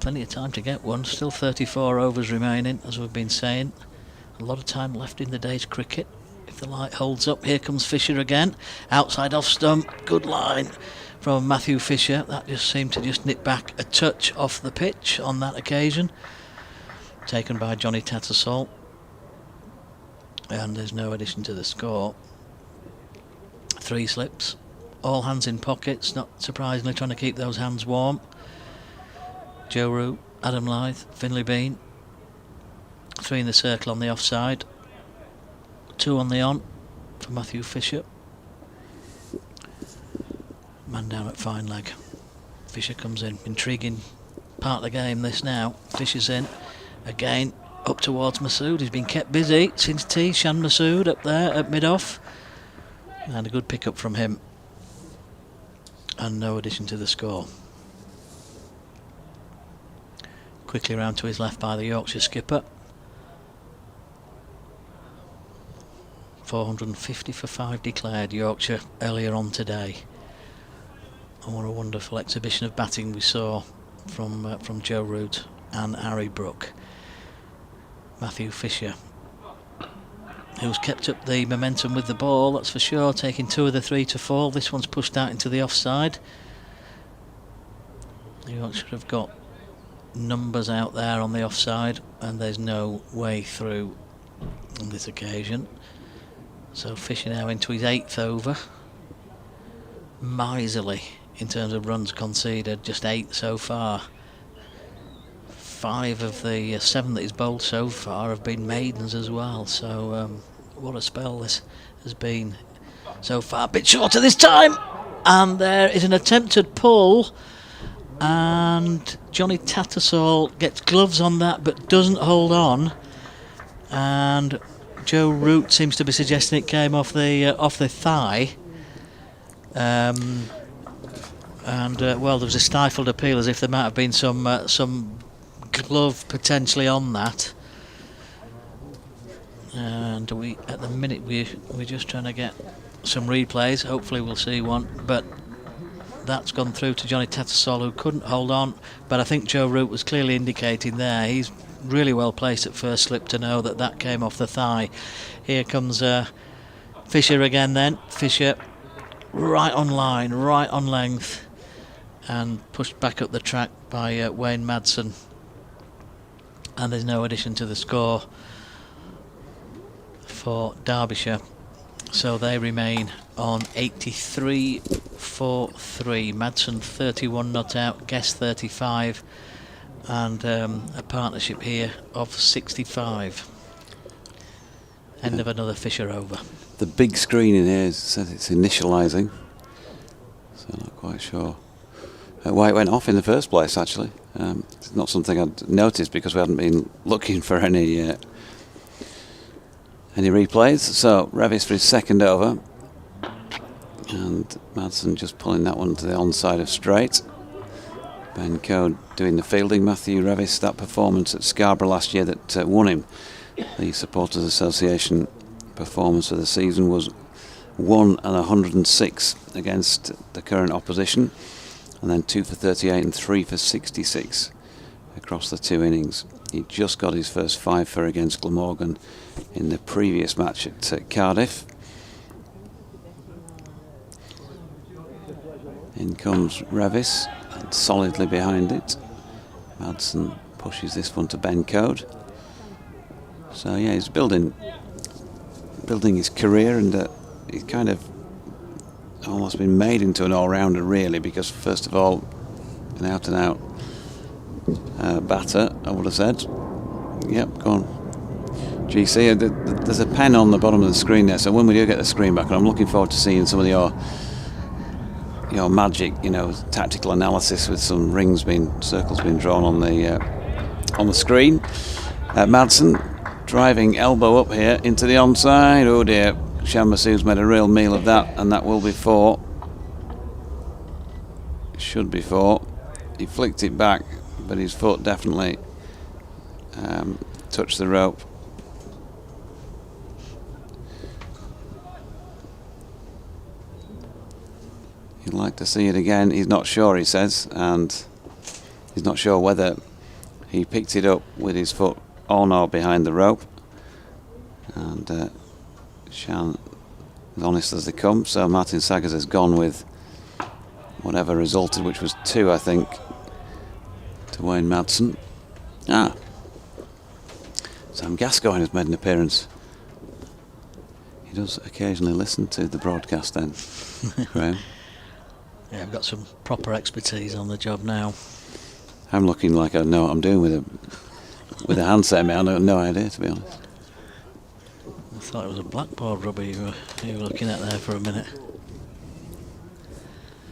plenty of time to get one. Still 34 overs remaining, as we've been saying. A lot of time left in the day's cricket. If the light holds up, here comes Fisher again. Outside off stump, good line from Matthew Fisher. That just seemed to just nip back a touch off the pitch on that occasion. Taken by Johnny Tattersall. And there's no addition to the score. 3 slips. All hands in pockets, not surprisingly trying to keep those hands warm. Joe Root, Adam Lyth, Finlay Bean. 3 in the circle on the offside. 2 on the on for Matthew Fisher. Man down at fine leg. Fisher comes in. Intriguing part of the game this now. Fisher's in. Again, up towards Masood. He's been kept busy since tea. Shan Masood up there at mid-off. And a good pick-up from him. And no addition to the score. Quickly round to his left by the Yorkshire skipper. 450 for 5 declared, Yorkshire earlier on today. And what a wonderful exhibition of batting we saw from Joe Root and Harry Brook. Matthew Fisher, who's kept up the momentum with the ball, that's for sure, taking 2 of the 3 to fall. This one's pushed out into the offside. Yorkshire have got numbers out there on the offside, and there's no way through on this occasion. So Fisher now into his 8th over. Miserly in terms of runs conceded, just 8 so far. 5 of the 7 that he's bowled so far have been maidens as well. So what a spell this has been so far. A bit shorter this time, and there is an attempted pull, and Johnny Tattersall gets gloves on that but doesn't hold on, and Joe Root seems to be suggesting it came off the thigh. Well, there was a stifled appeal as if there might have been some glove potentially on that. And at the minute we're just trying to get some replays. Hopefully we'll see one, but that's gone through to Johnny Tattersall, who couldn't hold on. But I think Joe Root was clearly indicating there he's really well placed at first slip to know that came off the thigh. Here comes Fisher again then. Fisher right on line, right on length, and pushed back up the track by Wayne Madsen. And there's no addition to the score for Derbyshire, so they remain on 83 for 3. Madsen 31 not out, Guest 35, and a partnership here of 65. End of another Fisher over. The big screen in here says it's initialising, so I'm not quite sure why it went off in the first place. Actually, it's not something I'd noticed because we hadn't been looking for any replays. So Revis for his 2nd over, and Madsen just pulling that one to the onside of straight. Ben Code doing the fielding. Matthew Revis, that performance at Scarborough last year that won him the Supporters Association performance of the season, was 1 and 106 against the current opposition, and then 2 for 38 and 3 for 66 across the 2 innings. He just got his first 5 for against Glamorgan in the previous match at Cardiff. In comes Revis, and solidly behind it. Madsen pushes this one to Ben Code. So yeah, he's building his career, and he's kind of almost been made into an all-rounder really, because first of all, an out-and-out batter, I would have said. Yep, go on. GC, there's a pen on the bottom of the screen there, so when we do get the screen back, and I'm looking forward to seeing some of your magic, tactical analysis with some circles being drawn on the screen. Madsen driving elbow up here into the onside. Oh dear, Shan Masood's made a real meal of that, and that will be 4. Should be 4. He flicked it back, but his foot definitely touched the rope. He'd like to see it again. He's not sure, he says, and he's not sure whether He picked it up with his foot on or behind the rope, and Shan as honest as they come. So Martin Saggers has gone with whatever resulted, which was 2, I think, to Wayne Madsen. Sam Gascoigne has made an appearance. He does occasionally listen to the broadcast then, Graham. Yeah, I've got some proper expertise on the job now. I'm looking like I know what I'm doing with a handset, mate. I have no idea, to be honest. I thought it was a blackboard rubber you were looking at there for a minute.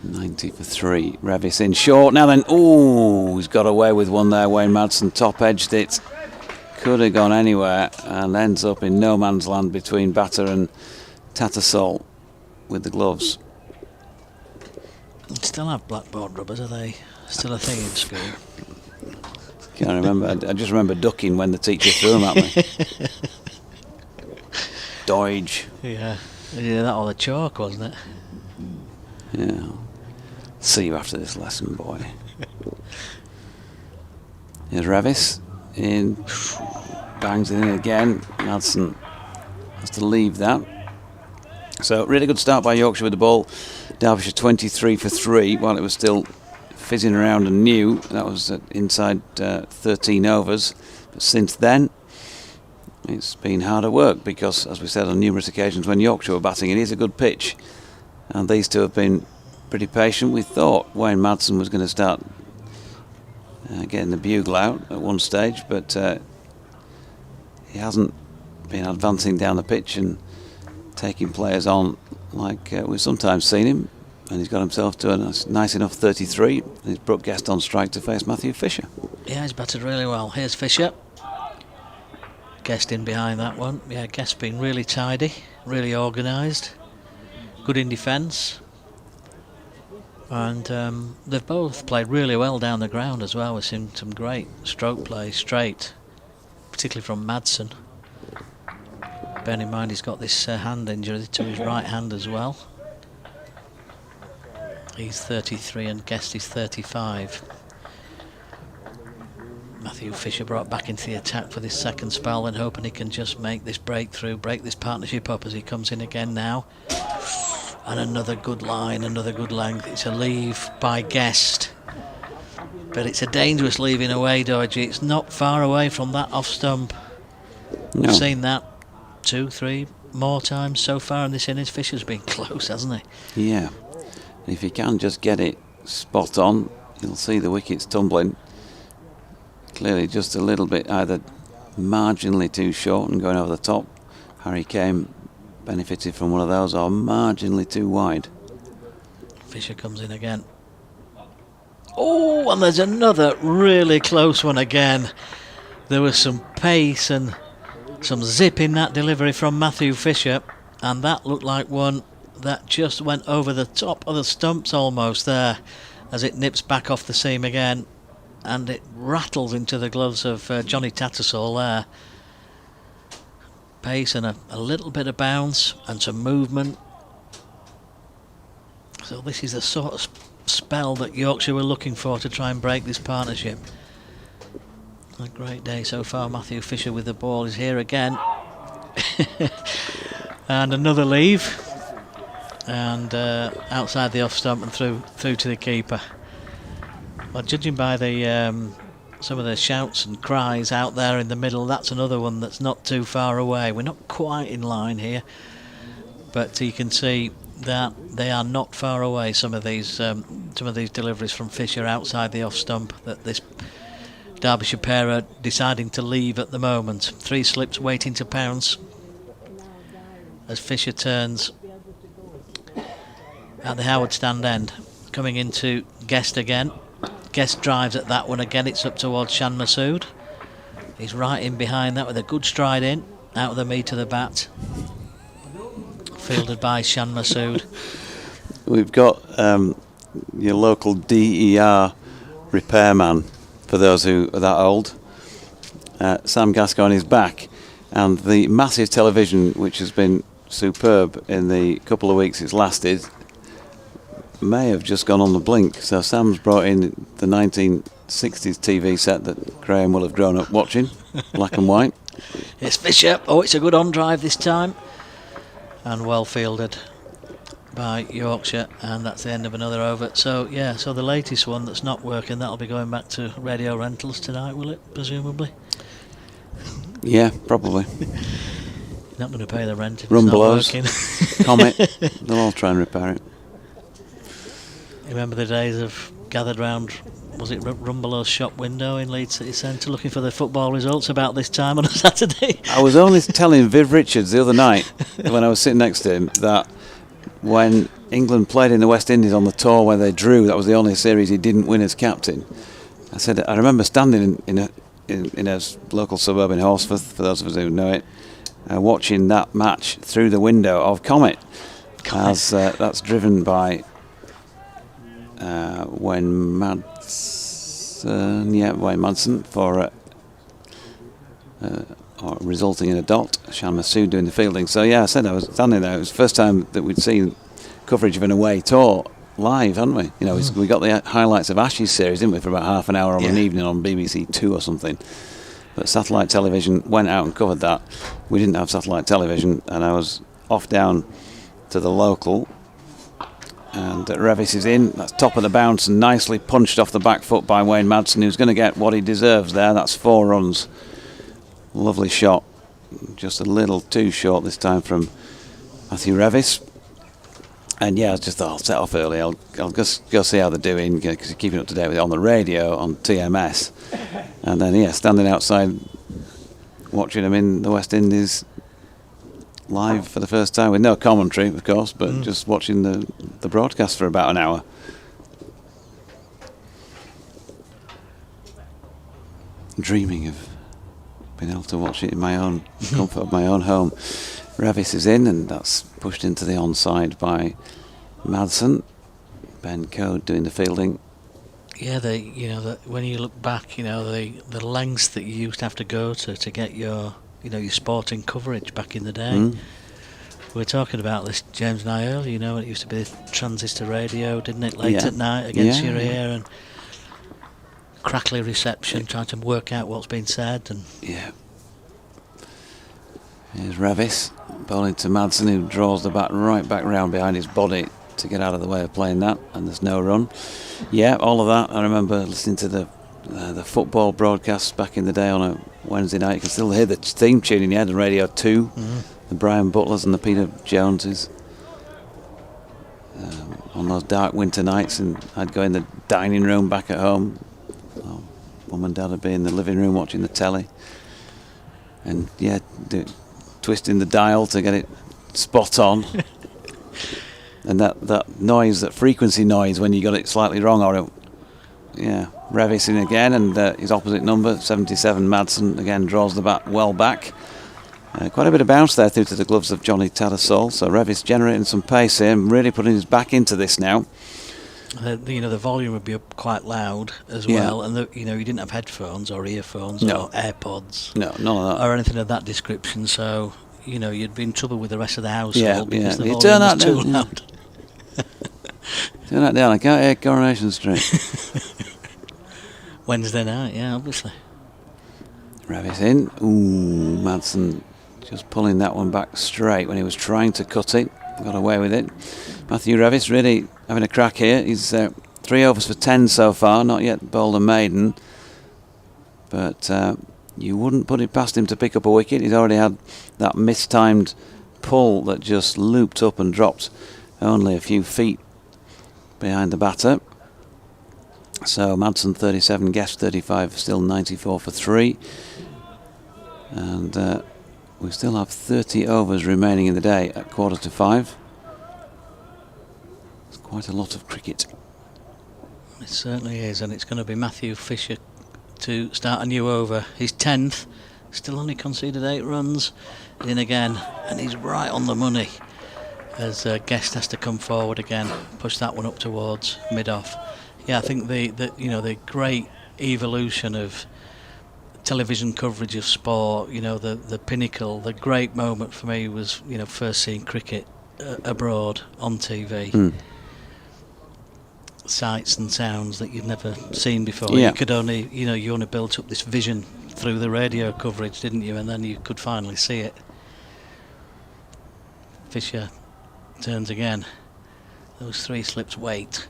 90 for 3. Revis in short. Now then, he's got away with one there. Wayne Madsen top-edged it. Could have gone anywhere and ends up in no man's land between batter and Tattersall with the gloves. You still have blackboard rubbers, are they still a thing in school? Can't remember. I just remember ducking when the teacher threw them at me. Dodge. Yeah, that or the chalk, wasn't it? Yeah. See you after this lesson, boy. Here's Revis in, bangs it in again. Madsen has to leave that. So really good start by Yorkshire with the ball. Derbyshire 23 for 3 while it was still fizzing around and new. That was inside 13 overs. But since then, it's been harder work because, as we said on numerous occasions when Yorkshire were batting, it is a good pitch. And these two have been pretty patient. We thought Wayne Madsen was going to start getting the bugle out at one stage, but he hasn't been advancing down the pitch and taking players on like we've sometimes seen him, and he's got himself to a nice enough 33. And he's Brook Guest on strike to face Matthew Fisher. Yeah, he's batted really well. Here's Fisher. Guest in behind that one. Yeah, Guest been really tidy, really organised, good in defence. And they've both played really well down the ground as well. We've seen some great stroke play straight, particularly from Madsen. Bearing in mind he's got this hand injury to his right hand as well. He's 33 and Guest is 35. Matthew Fisher brought back into the attack for this second spell and hoping he can just make this breakthrough, break this partnership up as he comes in again now. And another good line, another good length. It's a leave by Guest. But it's a dangerous leave in a way, Dodgy. It's not far away from that off stump. No. We've seen that 2, 3 more times so far in this innings. Fisher's been close, hasn't he? Yeah. If he can just get it spot on, you'll see the wickets tumbling. Clearly just a little bit either marginally too short and going over the top. Harry Kane benefited from one of those, or marginally too wide. Fisher comes in again. Oh, and there's another really close one again. There was some pace and some zip in that delivery from Matthew Fisher, and that looked like one that just went over the top of the stumps almost there as it nips back off the seam again, and it rattles into the gloves of Johnny Tattersall there. Pace and a little bit of bounce and some movement. So this is the sort of spell that Yorkshire were looking for to try and break this partnership. A great day so far. Matthew Fisher with the ball is here again. And another leave. And outside the off stump and through to the keeper. Well, judging by the some of the shouts and cries out there in the middle, that's another one that's not too far away. We're not quite in line here, but you can see that they are not far away. Some of these deliveries from Fisher outside the off stump that this Derbyshire pair are deciding to leave at the moment. 3 slips waiting to pounce as Fisher turns at the Howard stand end, coming into Guest again. Guest drives at that one again. It's up towards Shan Masood. He's right in behind that with a good stride in, out of the meat of the bat. Fielded by Shan Masood. We've got your local DER repairman, for those who are that old. Sam Gascoigne is back, and the massive television, which has been superb in the couple of weeks it's lasted, may have just gone on the blink. So Sam's brought in the 60s TV set that Graham will have grown up watching, black and white. It's Fisher. Oh, it's a good on drive this time. And well fielded by Yorkshire, and that's the end of another over. So yeah, so the latest one that's not working, that'll be going back to radio rentals tonight, will it, presumably? Yeah, probably. Not going to pay the rent if Rumbelows, it's not working. Comet, they'll all try and repair it. Remember the days of gathered round, was it Rumbelows' shop window in Leeds City Centre looking for the football results about this time on a Saturday? I was only telling Viv Richards the other night when I was sitting next to him that when England played in the West Indies on the tour where they drew, that was the only series he didn't win as captain. I said, I remember standing in a local suburb in Horsforth, for those of us who know it, watching that match through the window of Comet, as that's driven by Wayne Madsen for resulting in a dot. Shan Massoud doing the fielding. So yeah, I said I was standing there. It was the first time that we'd seen coverage of an away tour live, hadn't we? You know, we got the highlights of Ashes series, didn't we, for about half an hour on an evening on BBC Two or something. But satellite television went out and covered that. We didn't have satellite television, and I was off down to the local. And Revis is in. That's top of the bounce and nicely punched off the back foot by Wayne Madsen, who's going to get what he deserves there. That's 4 runs. Lovely shot. Just a little too short this time from Matthew Revis. And yeah, I just thought I'll set off early. I'll just go see how they're doing, because you're keeping up to date with it on the radio, on TMS. And then, yeah, standing outside watching them in the West Indies live for the first time with no commentary, of course, but just watching the broadcast for about an hour. Dreaming of being able to watch it in my own comfort of my own home. Revis is in, and that's pushed into the onside by Madsen. Ben Code doing the fielding. Yeah, when you look back, the lengths that you used to have to go to get your sporting coverage back in the day. We were talking about this, James and I, earlier. It used to be transistor radio, didn't it, late at night against your ear, and crackly reception, trying to work out what's been said. And yeah. Here's Revis bowling to Madsen, who draws the bat right back round behind his body to get out of the way of playing that, and there's no run. Yeah, all of that. I remember listening to the football broadcasts back in the day on a Wednesday night. You can still hear the theme tune in your head on Radio 2, the Brian Butlers and the Peter Joneses. On those dark winter nights, and I'd go in the dining room back at home. Mum and Dad would be in the living room watching the telly. And yeah, twisting the dial to get it spot on. And that noise, that frequency noise when you got it slightly wrong, or Revis in again, and his opposite number, 77, Madsen, again draws the bat well back. Quite a bit of bounce there through to the gloves of Johnny Tattersall. So Revis generating some pace here, really putting his back into this now. The volume would be up quite loud as well, and you didn't have headphones or earphones or AirPods. No, none of that. Or anything of that description. So you'd be in trouble with the rest of the household because the you volume was too loud. Turn that down. I can't hear Coronation Street. Wednesday night, yeah, obviously. Revis in. Ooh, Madsen just pulling that one back straight when he was trying to cut it. Got away with it. Matthew Revis really having a crack here. He's 3 overs for 10 so far, not yet bowled a maiden. But you wouldn't put it past him to pick up a wicket. He's already had that mistimed pull that just looped up and dropped only a few feet behind the batter. So Madsen 37, Guest 35, still 94 for 3. And we still have 30 overs remaining in the day at 4:45. It's quite a lot of cricket. It certainly is, and it's going to be Matthew Fisher to start a new over. His 10th, still only conceded 8 runs. In again, and he's right on the money as Guest has to come forward again, push that one up towards mid-off. Yeah, I think the great evolution of television coverage of sport, the pinnacle, the great moment for me was, first seeing cricket abroad on TV. sights and sounds that you'd never seen before. Yeah. You could only, you only built up this vision through the radio coverage, didn't you? And then you could finally see it. Fisher turns again. Those 3 slips wait.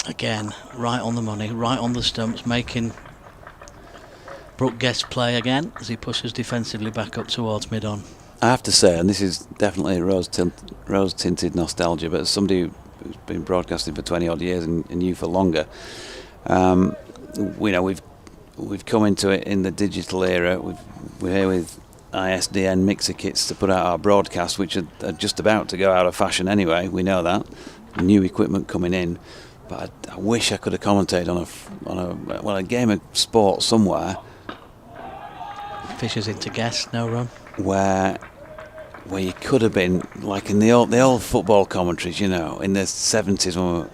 Again, right on the money, right on the stumps, making Brook Guest play again as he pushes defensively back up towards mid-on. I have to say, and this is definitely rose-tinted nostalgia, but as somebody who's been broadcasting for 20 odd years and you for longer, we've come into it in the digital era. We're here with ISDN mixer kits to put out our broadcasts, which are just about to go out of fashion anyway. We know that. New equipment coming in, but I wish I could have commentated on a game of sport somewhere. Fisher's into Guest, no run. Where you could have been like in the old football commentaries, in the 70s,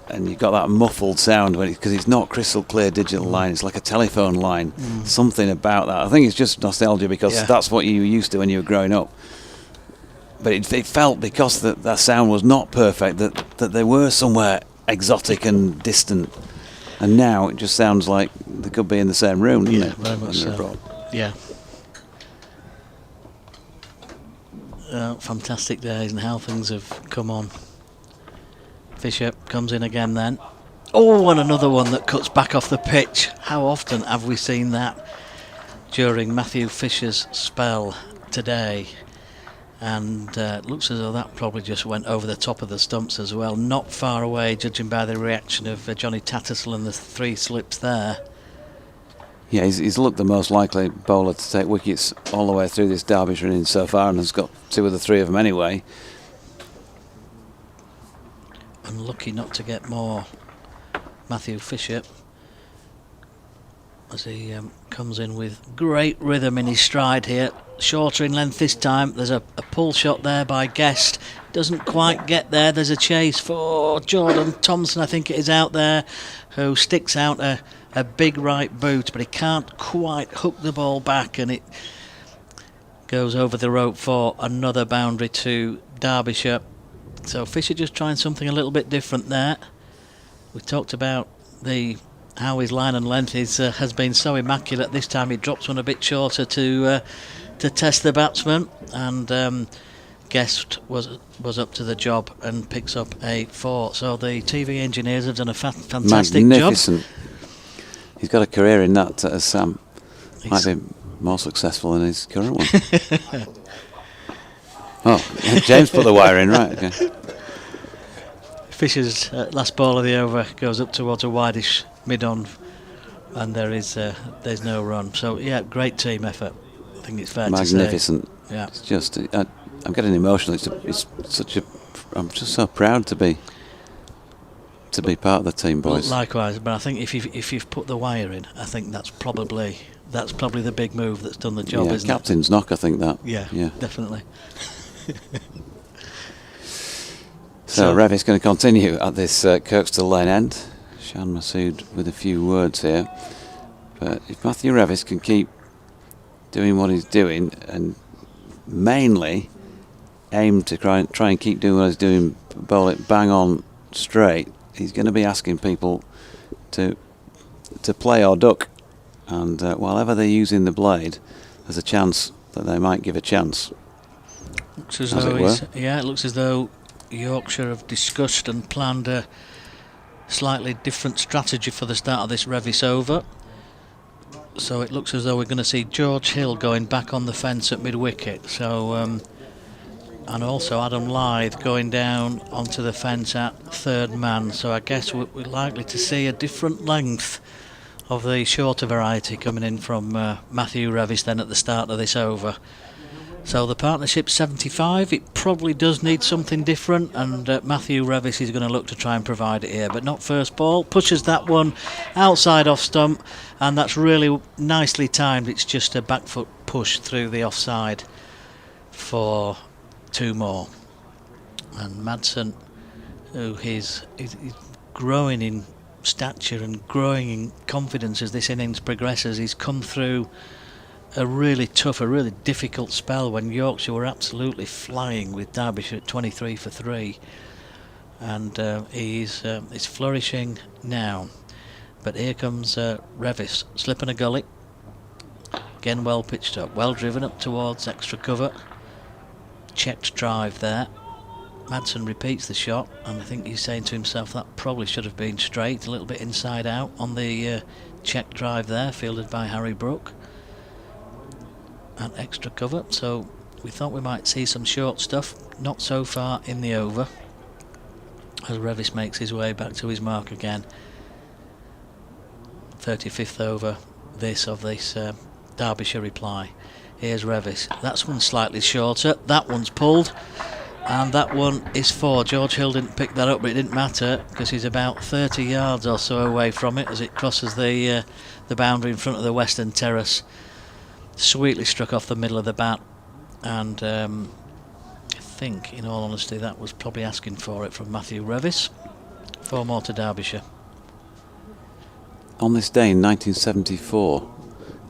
and you've got that muffled sound because it's not crystal clear digital line. It's like a telephone line. Something about that. I think it's just nostalgia because that's what you were used to when you were growing up. But it felt because that sound was not perfect that they were somewhere exotic and distant. And now it just sounds like they could be in the same room, doesn't it? Very much so. Yeah. Fantastic days and how things have come on. Fisher comes in again then. Oh, and another one that cuts back off the pitch. How often have we seen that during Matthew Fisher's spell today? And looks as though that probably just went over the top of the stumps as well. Not far away, judging by the reaction of Johnny Tattersall and the 3 slips there. Yeah, he's looked the most likely bowler to take wickets all the way through this Derbyshire innings so far, and has got 2 of the 3 of them anyway. And lucky not to get more. Matthew Fisher, as he comes in with great rhythm in his stride here. Shorter in length this time. There's a pull shot there by Guest. Doesn't quite get there. There's a chase for Jordan Thompson, I think it is, out there, who sticks out a big right boot, but he can't quite hook the ball back, and it goes over the rope for another boundary to Derbyshire. So Fisher just trying something a little bit different there. We talked about how his line and length has been so immaculate. This time he drops one a bit shorter to test the batsman, and Guest was up to the job and picks up a 4. So the TV engineers have done a fantastic Magnificent job. He's got a career in that, as Sam. Might be more successful than his current one. Oh, James put the wire in, right, okay. Fisher's last ball of the over goes up towards a widish mid-on, and there's no run. So, yeah, great team effort. I think it's fair to say. Magnificent. Yeah. It's just, I'm getting emotional. I'm just so proud to be part of the team, boys. Likewise, but I think if you've put the wire in, I think that's probably the big move that's done the job, yeah, isn't captain's knock, I think that. Yeah, definitely. So Revis going to continue at this Kirkstall Lane end. Shan Masood with a few words here. But if Matthew Revis can keep doing what he's doing and mainly aim to try and keep doing what he's doing, bowl it bang on straight, he's going to be asking people to play or duck. And whilever they're using the blade, there's a chance that they might give a chance. It looks as though Yorkshire have discussed and planned a slightly different strategy for the start of this Revis over. So it looks as though we're going to see George Hill going back on the fence at mid-wicket. So and also Adam Lyth going down onto the fence at third man. So I guess we're likely to see a different length of the shorter variety coming in from Matthew Revis then at the start of this over. So the partnership's 75. It probably does need something different, and Matthew Revis is going to look to try and provide it here, but not first ball. Pushes that one outside off stump, and that's really nicely timed. It's just a back foot push through the offside for 2 more. And Madsen, who is growing in stature and growing in confidence as this innings progresses, he's come through a really tough, a really difficult spell when Yorkshire were absolutely flying with Derbyshire at 23 for 3, and he's flourishing now. But here comes Revis, slipping a gully. Again, well pitched up, well driven up towards extra cover. Checked drive there. Madsen repeats the shot, and I think he's saying to himself that probably should have been straight, a little bit inside out on the check drive there, fielded by Harry Brook. And extra cover, so we thought we might see some short stuff, not so far in the over, as Revis makes his way back to his mark again. 35th over this Derbyshire reply. Here's Revis. That's one slightly shorter, that one's pulled, and that one is 4. George Hill didn't pick that up, but it didn't matter because he's about 30 yards or so away from it as it crosses the boundary in front of the western terrace. Sweetly struck off the middle of the bat, and I think, in all honesty, that was probably asking for it from Matthew Revis. 4 more to Derbyshire. On this day in 1974,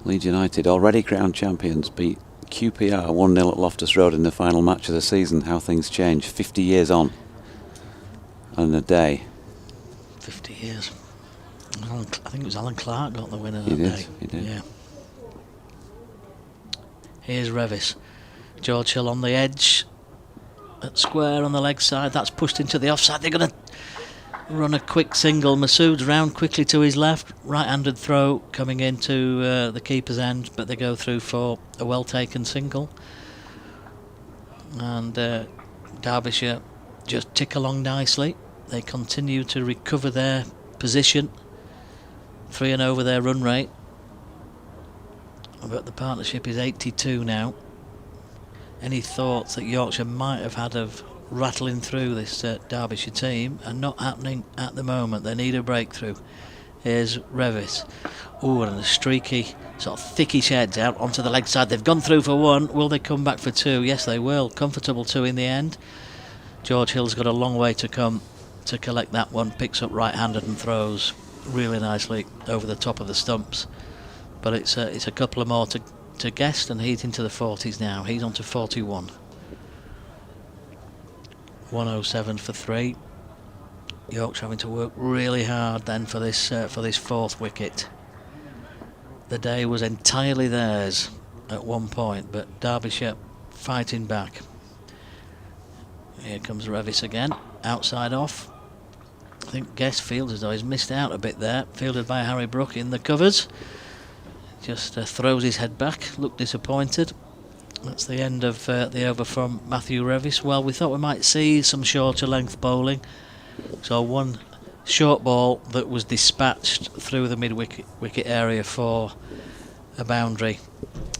Leeds United, already crowned champions, beat QPR 1-0 at Loftus Road in the final match of the season. How things change 50 years on and a day. 50 years. I think it was Alan Clark got the winner that day. He did. Yeah. Here's Revis. George Hill on the edge. At square on the leg side. That's pushed into the offside. They're going to run a quick single. Masood's round quickly to his left. Right-handed throw coming into the keeper's end, but they go through for a well-taken single. And Derbyshire just tick along nicely. They continue to recover their position. 3 and over their run rate. But the partnership is 82 now. Any thoughts that Yorkshire might have had of rattling through this Derbyshire team are not happening at the moment. They need a breakthrough. Here's Revis. Oh, and a streaky, sort of thickish heads out onto the leg side. They've gone through for 1. Will they come back for 2? Yes, they will. Comfortable 2 in the end. George Hill's got a long way to come to collect that one. Picks up right-handed and throws really nicely over the top of the stumps. But it's a couple of more to guess, and he's into the 40s now. He's on to 41. 107 for 3. Yorkshire having to work really hard then for this 4th wicket. The day was entirely theirs at one point, but Derbyshire fighting back. Here comes Revis again, outside off. I think Guest feels as though he's missed out a bit there. Fielded by Harry Brook in the covers. Just throws his head back, looked disappointed. That's the end of the over from Matthew Revis. Well, we thought we might see some shorter length bowling. So one short ball that was dispatched through the mid-wicket area for a boundary.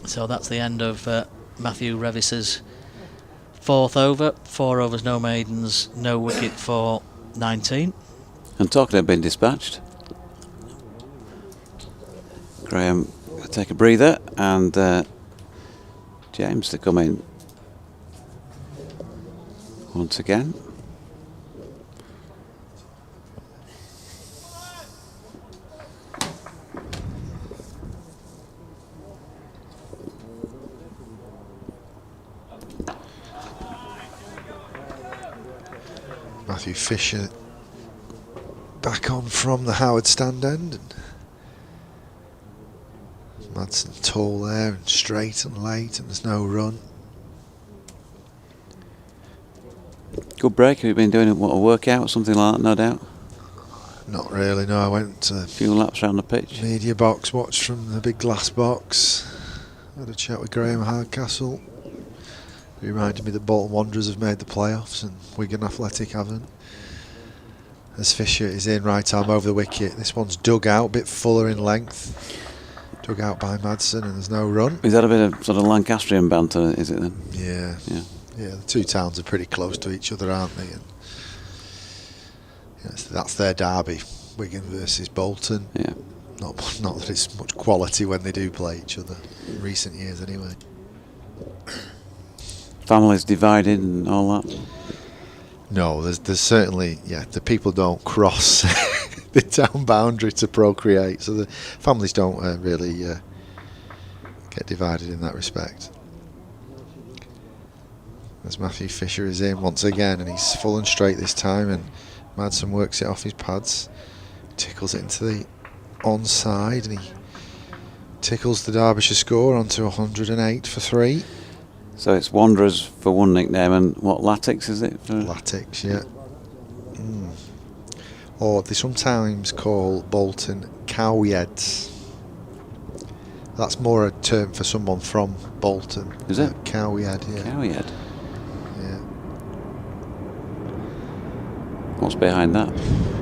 So that's the end of Matthew Revis's 4th over. 4 overs, no maidens, no wicket for 19. And talking about being dispatched, Graham take a breather, and James to come in once again. Matthew Fisher back on from the Howard stand end. Madsen tall there and straight and late, and there's no run. Good break. Have you been doing a workout or something like that, no doubt? Not really, no. I went to A few laps around the pitch. media box, watched from the big glass box. Had a chat with Graham Hardcastle. He reminded me that Bolton Wanderers have made the playoffs and Wigan Athletic haven't. As Fisher is in, right arm over the wicket. This one's dug out, a bit fuller in length. Dug out by Madsen, and there's no run. Is that a bit of sort of Lancastrian banter, is it then? Yeah. Yeah. Yeah, the two towns are pretty close to each other, aren't they? And yes, that's their derby, Wigan versus Bolton. Yeah. Not that it's much quality when they do play each other, in recent years anyway. Families divided and all that. No, there's certainly, the people don't cross the town boundary to procreate, so the families don't really get divided in that respect. as Matthew Fisher is in once again, and he's full and straight this time, and Madsen works it off his pads, tickles it into the onside, and he tickles the Derbyshire score onto 108 for 3. So it's Wanderers for one nickname, and what, Latix is it? Latix, yeah. Or they sometimes call Bolton Cowheads. That's more a term for someone from Bolton. Is it? Cowhead, yeah. Cowhead. Yeah. What's behind that?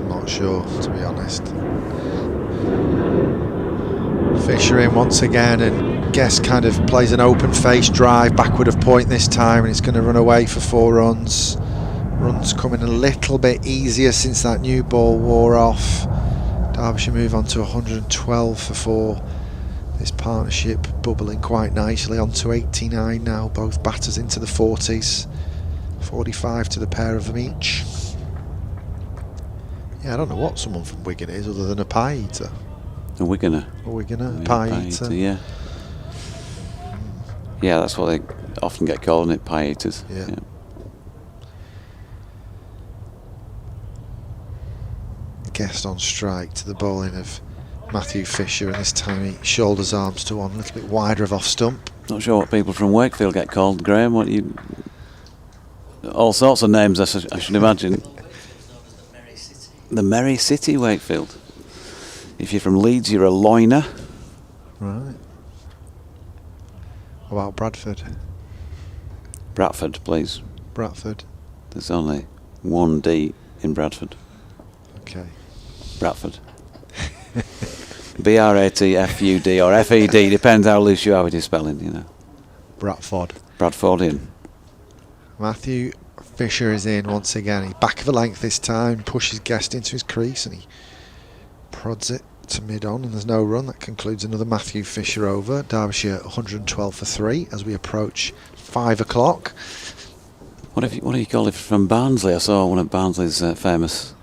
Not sure, to be honest. Fisher in once again, and Guest kind of plays an open face drive backward of point this time, and it's going to run away for 4 runs. Runs coming a little bit easier since that new ball wore off. Derbyshire move on to 112 for 4. This partnership bubbling quite nicely on to 89 now. Both batters into the 40s. 45 to the pair of them each. Yeah, I don't know what someone from Wigan is other than a pie eater. A Wiganer. A Wiganer, Yeah, pie eater. Yeah. Yeah, that's what they often get called, isn't it? Pie eaters. Yeah. Guest on strike to the bowling of Matthew Fisher, and this time he shoulders arms to one, a little bit wider of off stump. Not sure what people from Wakefield get called, Graham. What you? All sorts of names, I should imagine. The Merry City, Wakefield. If you're from Leeds, you're a loiner. Right. What about Bradford? Bradford, please. Bradford. There's only one D in Bradford. Okay. Bradford. BRATFUD or FED, depends how loose you are with your spelling, you know. Bradford. Bradfordian. Matthew Fisher is in once again. He's back of a length this time, pushes Guest into his crease, and he prods it to mid-on, and there's no run. That concludes another Matthew Fisher over. Derbyshire 112 for 3 as we approach 5 o'clock. What do you call it from Barnsley? I saw one of Barnsley's famous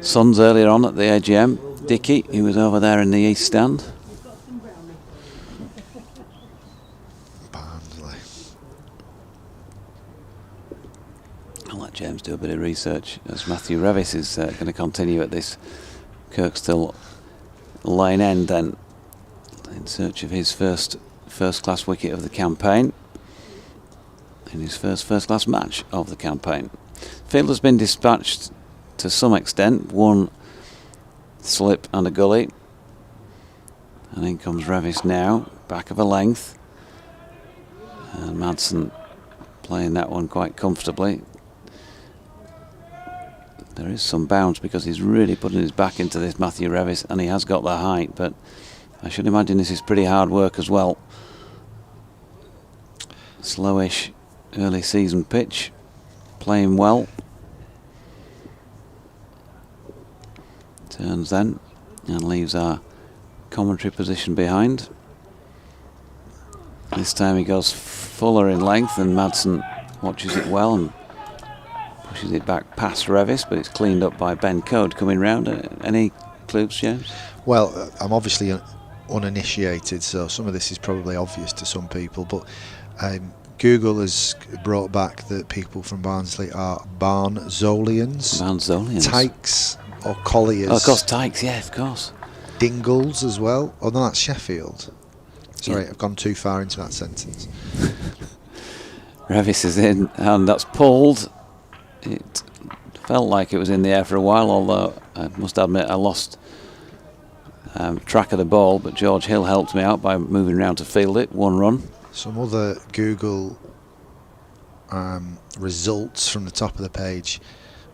sons earlier on at the AGM. Dickie, he was over there in the East Stand. Barnsley. I'll let James do a bit of research as Matthew Revis is going to continue at this Kirkstall Lane end then, in search of his first class wicket of the campaign in his first class match of the campaign. Field has been dispatched to some extent, one slip and a gully, and in comes Revis now, back of a length, and Madsen playing that one quite comfortably. There is some bounce because he's really putting his back into this Matthew Revis, and he has got the height, but I should imagine this is pretty hard work as well. Slowish early season pitch, playing well. Turns then and leaves our commentary position behind. This time he goes fuller in length, and Madsen watches it well and pushes it back past Revis, but it's cleaned up by Ben Code coming round. Any clues, James? Well, I'm obviously uninitiated, so some of this is probably obvious to some people, but Google has brought back that people from Barnsley are Barnzolians. Barnzolians. Tykes or Colliers. Oh, of course, Tykes, yeah, of course. Dingles as well. Oh, no, that's Sheffield. Sorry, Yeah. I've gone too far into that sentence. Revis is in, and that's pulled. It felt like it was in the air for a while, although I must admit I lost track of the ball, but George Hill helped me out by moving around to field it. 1 run. Some other Google results from the top of the page.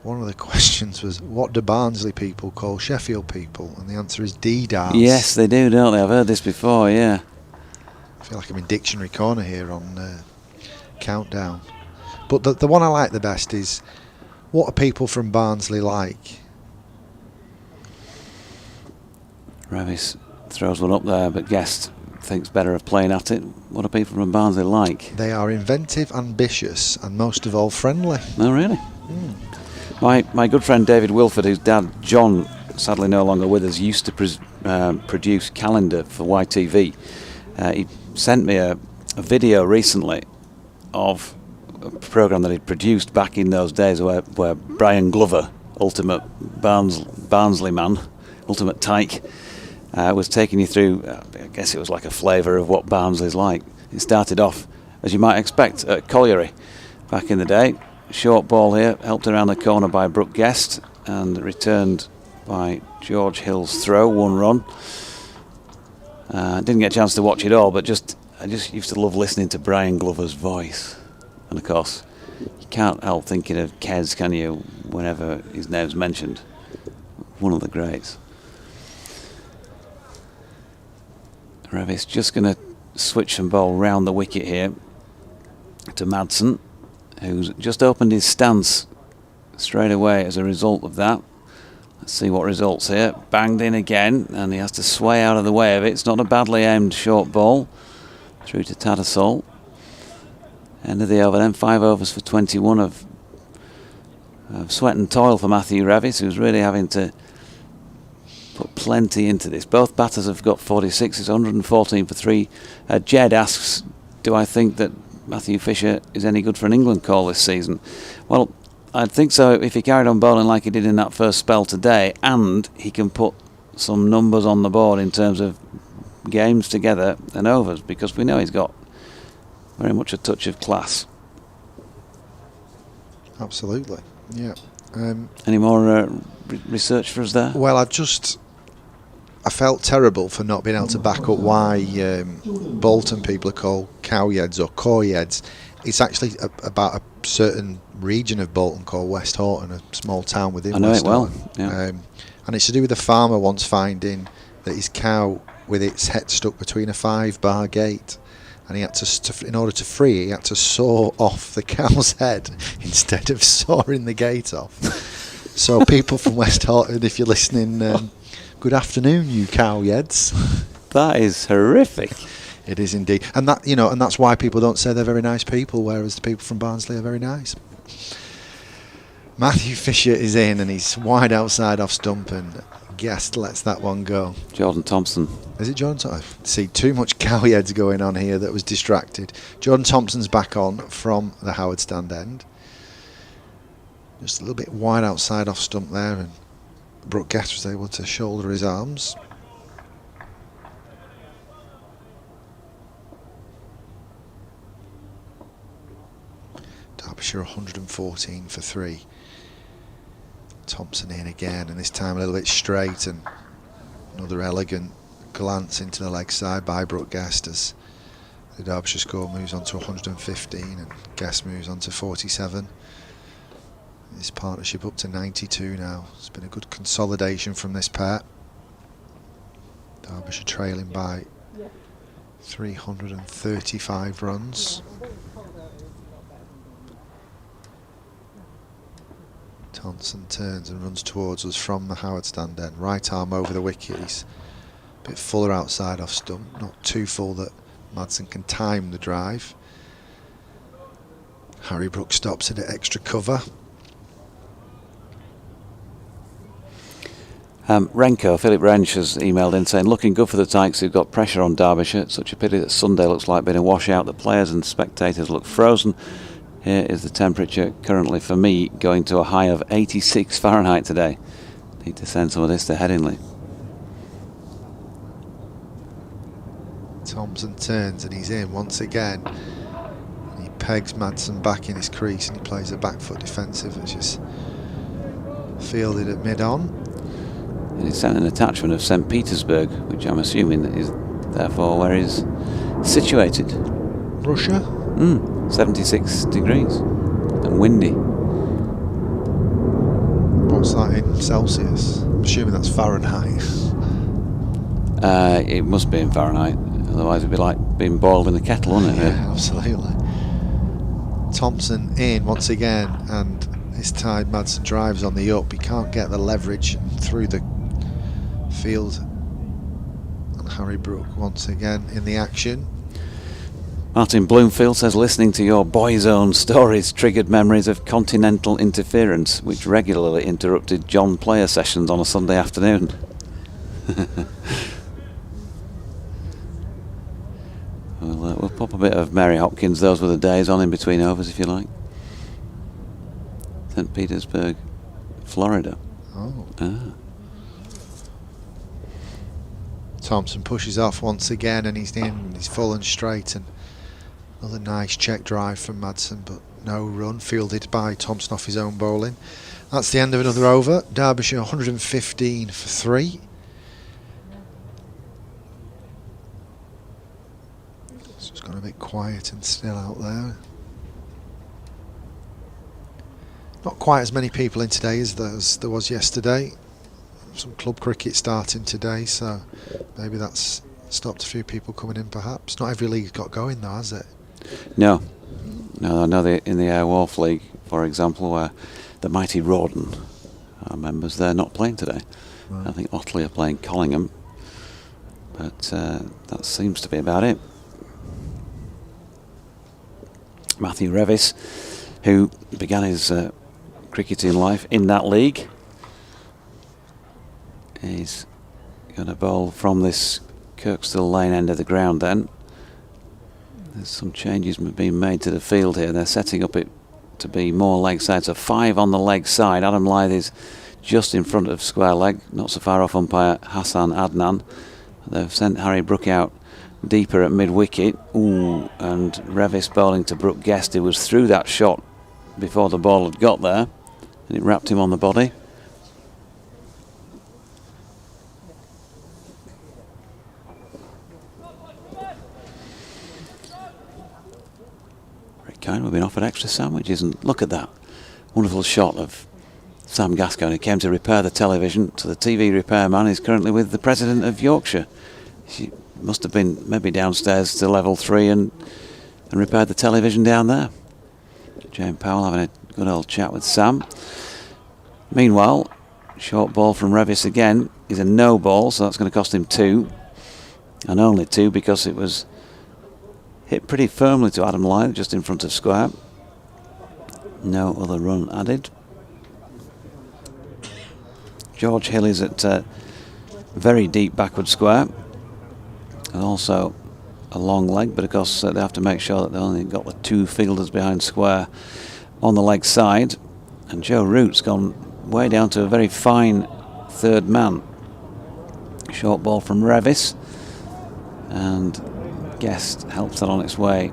One of the questions was, what do Barnsley people call Sheffield people? And the answer is D-Dars. Yes, they do, don't they? I've heard this before, yeah. I feel like I'm in Dictionary Corner here on Countdown. But the one I like the best is, what are people from Barnsley like? Revis throws one up there, but Guest thinks better of playing at it. What are people from Barnsley like? They are inventive, ambitious, and most of all friendly. Oh, really? My good friend David Wilford, whose dad John, sadly no longer with us, used to produce Calendar for YTV. He sent me a video recently of programme that he'd produced back in those days where Brian Glover, ultimate Barnsley man, ultimate tyke, was taking you through, I guess it was like a flavour of what Barnsley's like. It started off, as you might expect, at Colliery back in the day. Short ball here, helped around the corner by Brook Guest and returned by George Hill's throw, 1 run. Didn't get a chance to watch it all, but I just used to love listening to Brian Glover's voice. And of course, you can't help thinking of Kez, can you, whenever his name's mentioned. One of the greats. Revis just going to switch and bowl round the wicket here to Madsen, who's just opened his stance straight away as a result of that. Let's see what results here. Banged in again, and he has to sway out of the way of it. It's not a badly aimed short ball. Through to Tattersall. End of the over then, 5 overs for 21 of sweat and toil for Matthew Revis, who's really having to put plenty into this. Both batters have got 46. It's 114 for 3. Jed asks, do I think that Matthew Fisher is any good for an England call this season? Well, I think so if he carried on bowling like he did in that first spell today, and he can put some numbers on the board in terms of games together and overs, because we know he's got very much a touch of class. Absolutely, yeah. Any more research for us there? Well, I felt terrible for not being able to back up why Bolton people are called Cowheads or Coyheads. It's actually about a certain region of Bolton called West Horton, a small town within West Horton. Yeah. And it's to do with a farmer once finding that his cow with its head stuck between a 5-bar gate, and he had to in order to free it, he had to saw off the cow's head instead of sawing the gate off. So people from West Horton, if you're listening, good afternoon, you cowheads. That is horrific. It is indeed, and that's why people don't say they're very nice people, whereas the people from Barnsley are very nice. Matthew Fisher is in, and he's wide outside off stump, and Guest lets that one go. Jordan Thompson. Is it Jordan Thompson? I see too much cowheads going on here that was distracted. Jordan Thompson's back on from the Howard stand end. Just a little bit wide outside off stump there, and Brook Guest was able to shoulder his arms. Derbyshire 114 for 3. Thompson in again, and this time a little bit straight, and another elegant glance into the leg side by Brook Guest as the Derbyshire score moves on to 115 and Guest moves on to 47. This partnership up to 92 now. It's been a good consolidation from this pair. Derbyshire trailing by 335 runs. Thompson turns and runs towards us from the Howard stand end. Right arm over the wicket. He's a bit fuller outside off stump. Not too full that Madsen can time the drive. Harry Brook stops it at extra cover. Philip Wrench has emailed in saying, looking good for the Tykes who've got pressure on Derbyshire. It's such a pity that Sunday looks like being a washout. The players and spectators look frozen. Here is the temperature currently for me, going to a high of 86 Fahrenheit today. Need to send some of this to Headingley. Thompson turns and he's in once again. He pegs Madsen back in his crease and he plays a back foot defensive, which is fielded at mid-on. And he's sent an attachment of St. Petersburg, which I'm assuming is therefore where he's situated. Russia? 76 degrees and windy. What's that in Celsius? I'm assuming that's Fahrenheit. It must be in Fahrenheit, otherwise it'd be like being boiled in a kettle, wouldn't it? Yeah, absolutely. Thompson in once again, and this time Madsen drives on the up. He can't get the leverage through the field. And Harry Brook once again in the action. Martin Bloomfield says, listening to your boy's own stories triggered memories of continental interference, which regularly interrupted John Player sessions on a Sunday afternoon. We'll pop a bit of Mary Hopkins, those were the days, on in between overs if you like. St. Petersburg, Florida. Oh. Ah. Thompson pushes off once again, and he's in. He's full and straight, and another nice check drive from Madsen, but no run, fielded by Thompson off his own bowling. That's the end of another over. Derbyshire 115 for 3. So it's gone a bit quiet and still out there. Not quite as many people in today as there was yesterday. Some club cricket starting today, so maybe that's stopped a few people coming in perhaps. Not every league's got going though, has it? No, I know in the Airwolf League, for example, where the mighty Rawdon are members, they're not playing today. Right. I think Otley are playing Collingham, but that seems to be about it. Matthew Revis, who began his cricketing life in that league, he's going to bowl from this Kirkstall Lane end of the ground then. There's some changes being made to the field here. They're setting up it to be more leg side, so 5 on the leg side. Adam Lyth is just in front of square leg, not so far off umpire Hassan Adnan. They've sent Harry Brook out deeper at mid-wicket. Ooh, and Revis bowling to Brook Guest, who was through that shot before the ball had got there, and it wrapped him on the body. Kind, we've been offered extra sandwiches, and look at that wonderful shot of Sam Gascoigne, who came to repair the television. So the TV repairman is currently with the president of Yorkshire. She must have been maybe downstairs to level 3 and repaired the television down there. Jane Powell having a good old chat with Sam. Meanwhile, short ball from Revis again is a no ball, so that's going to cost him 2, and only 2 because it was hit pretty firmly to Adam Lyth just in front of square. No other run added. George Hill is at very deep backward square, and also a long leg, but of course they have to make sure that they only got the 2 fielders behind square on the leg side. And Joe Root's gone way down to a very fine third man. Short ball from Revis, and Guest helps that on its way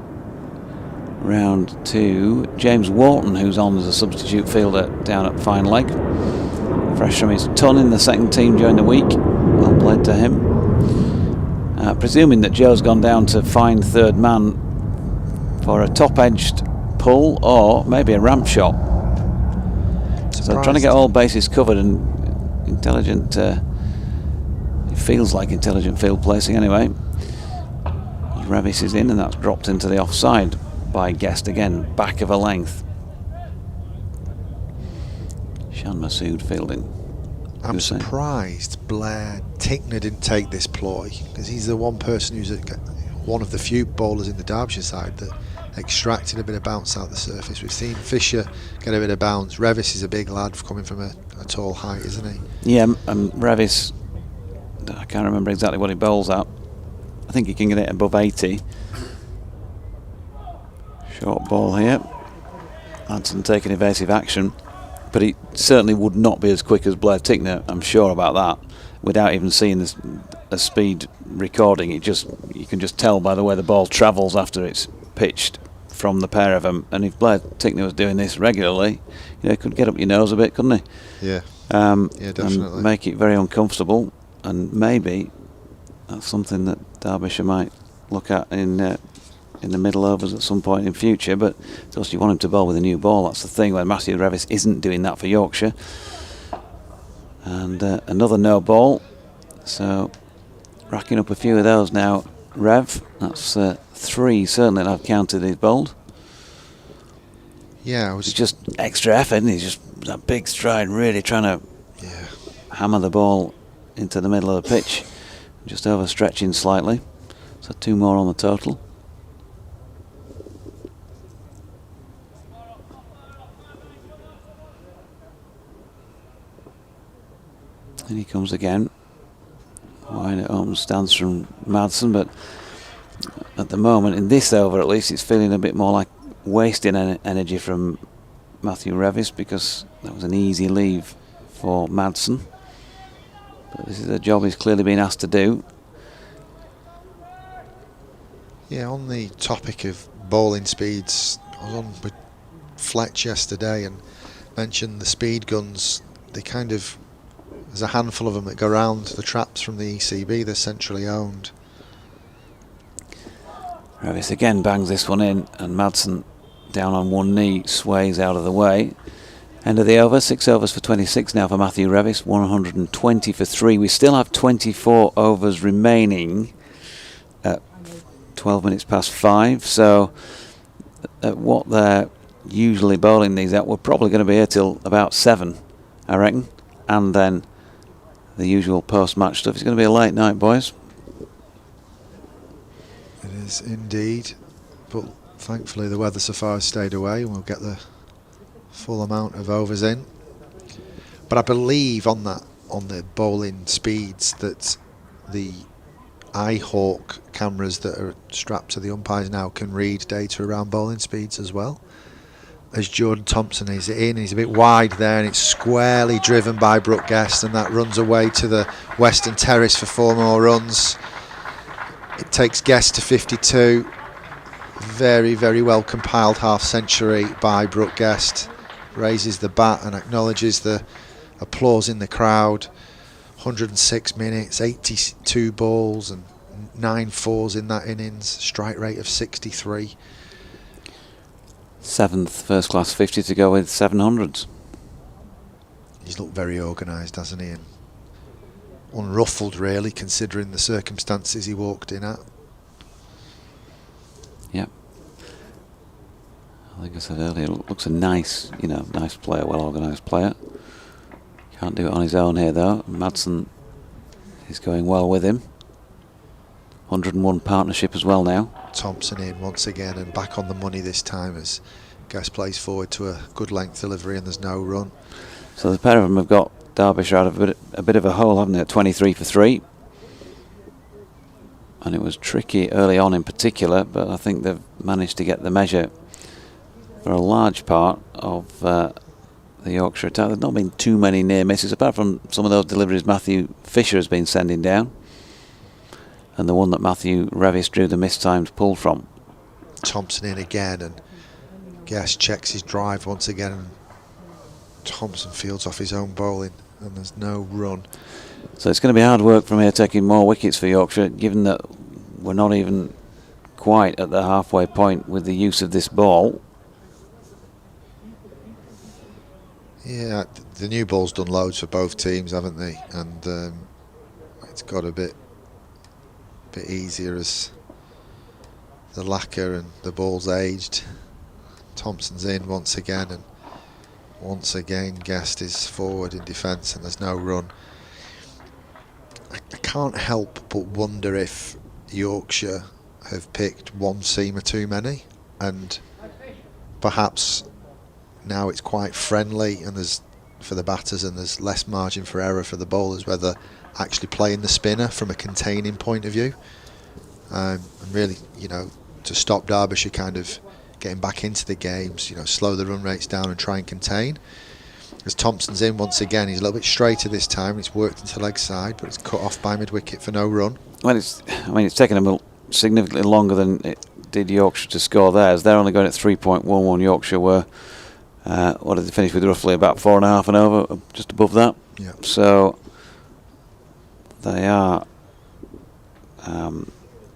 round to James Wharton, who's on as a substitute fielder down at fine leg. Fresh from his ton in the second team during the week. Well played to him. Presuming that Joe's gone down to fine third man for a top-edged pull or maybe a ramp shot. So trying to get all bases covered, and intelligent, it feels like intelligent field placing anyway. Revis is in, and that's dropped into the offside by Guest again, back of a length. Shan Masood fielding. I'm surprised Blair Tickner didn't take this ploy, because he's the one person who's one of the few bowlers in the Derbyshire side that extracted a bit of bounce out the surface. We've seen Fisher get a bit of bounce. Revis is a big lad coming from a tall height, isn't he? Yeah, and Revis, I can't remember exactly what he bowls at. I think he can get it above 80. Short ball here. Anson taking evasive action, but he certainly would not be as quick as Blair Tickner, I'm sure about that. Without even seeing a speed recording, you can just tell by the way the ball travels after it's pitched from the pair of them. And if Blair Tickner was doing this regularly, he could get up your nose a bit, couldn't he? Yeah. Yeah, definitely. And make it very uncomfortable, and maybe that's something that Derbyshire might look at in the middle overs at some point in future. But of course you want him to bowl with a new ball. That's the thing, when Matthew Revis isn't doing that for Yorkshire. And another no ball, so racking up a few of those now. Rev, that's 3 certainly that I've counted he's bowled. Yeah, it's just extra effort, and he's just that big stride, really trying to hammer the ball into the middle of the pitch. Just overstretching slightly, so 2 more on the total. And he comes again. Wide open stance from Madsen, but at at the moment, in this over at least, it's feeling a bit more like wasting energy from Matthew Revis, because that was an easy leave for Madsen. But this is a job he's clearly been asked to do. Yeah, on the topic of bowling speeds, I was on with Fletch yesterday and mentioned the speed guns. They kind of, there's a handful of them that go round the traps from the ECB. They're centrally owned. Revis again bangs this one in, and Madsen down on one knee sways out of the way. End of the over, 6 overs for 26 now for Matthew Revis, 120 for 3. We still have 24 overs remaining at 12 minutes past 5, so at what they're usually bowling these at, we're probably going to be here till about 7, I reckon, and then the usual post-match stuff. It's going to be a late night, boys. It is indeed, but thankfully the weather so far has stayed away and we'll get the full amount of overs in. But I believe on the bowling speeds that the iHawk cameras that are strapped to the umpires now can read data around bowling speeds as well. As Jordan Thompson is in, he's a bit wide there, and it's squarely driven by Brook Guest, and that runs away to the Western Terrace for 4 more runs. It takes Guest to 52. Very, very well compiled half century by Brook Guest. Raises the bat and acknowledges the applause in the crowd. 106 minutes, 82 balls and 9 fours in that innings. Strike rate of 63. 7th first class 50 to go with 700s. He's looked very organised, hasn't he? And unruffled, really, considering the circumstances he walked in at. Yep. I think I said earlier, looks a nice, nice player, well organised player. Can't do it on his own here though. Madsen is going well with him. 101 partnership as well now. Thompson in once again and back on the money this time as Guest plays forward to a good length delivery and there's no run. So the pair of them have got Derbyshire out of a bit of a hole, haven't they, at 23 for 3. And it was tricky early on in particular, but I think they've managed to get the measure for a large part of the Yorkshire attack. There's not been too many near misses, apart from some of those deliveries Matthew Fisher has been sending down, and the one that Matthew Revis drew the mistimed pull from. Thompson in again, and Guest checks his drive once again, and Thompson fields off his own bowling, and there's no run. So it's going to be hard work from here, taking more wickets for Yorkshire, given that we're not even quite at the halfway point with the use of this ball. Yeah, the new ball's done loads for both teams, haven't they? And it's got a bit easier as the lacquer and the ball's aged. Thompson's in once again, and once again Guest is forward in defence, and there's no run. I can't help but wonder if Yorkshire have picked one seamer too many, and perhaps now it's quite friendly and there's for the batters and there's less margin for error for the bowlers, whether actually playing the spinner from a containing point of view, and really, to stop Derbyshire kind of getting back into the games, slow the run rates down and try and contain. As Thompson's in once again, he's a little bit straighter this time. It's worked into leg side, but it's cut off by mid-wicket for no run. Well, it's taken them significantly longer than it did Yorkshire to score theirs. They're only going at 3.11. Yorkshire were, what did they finish with, roughly about 4.5 and over, just above that. Yeah. So they are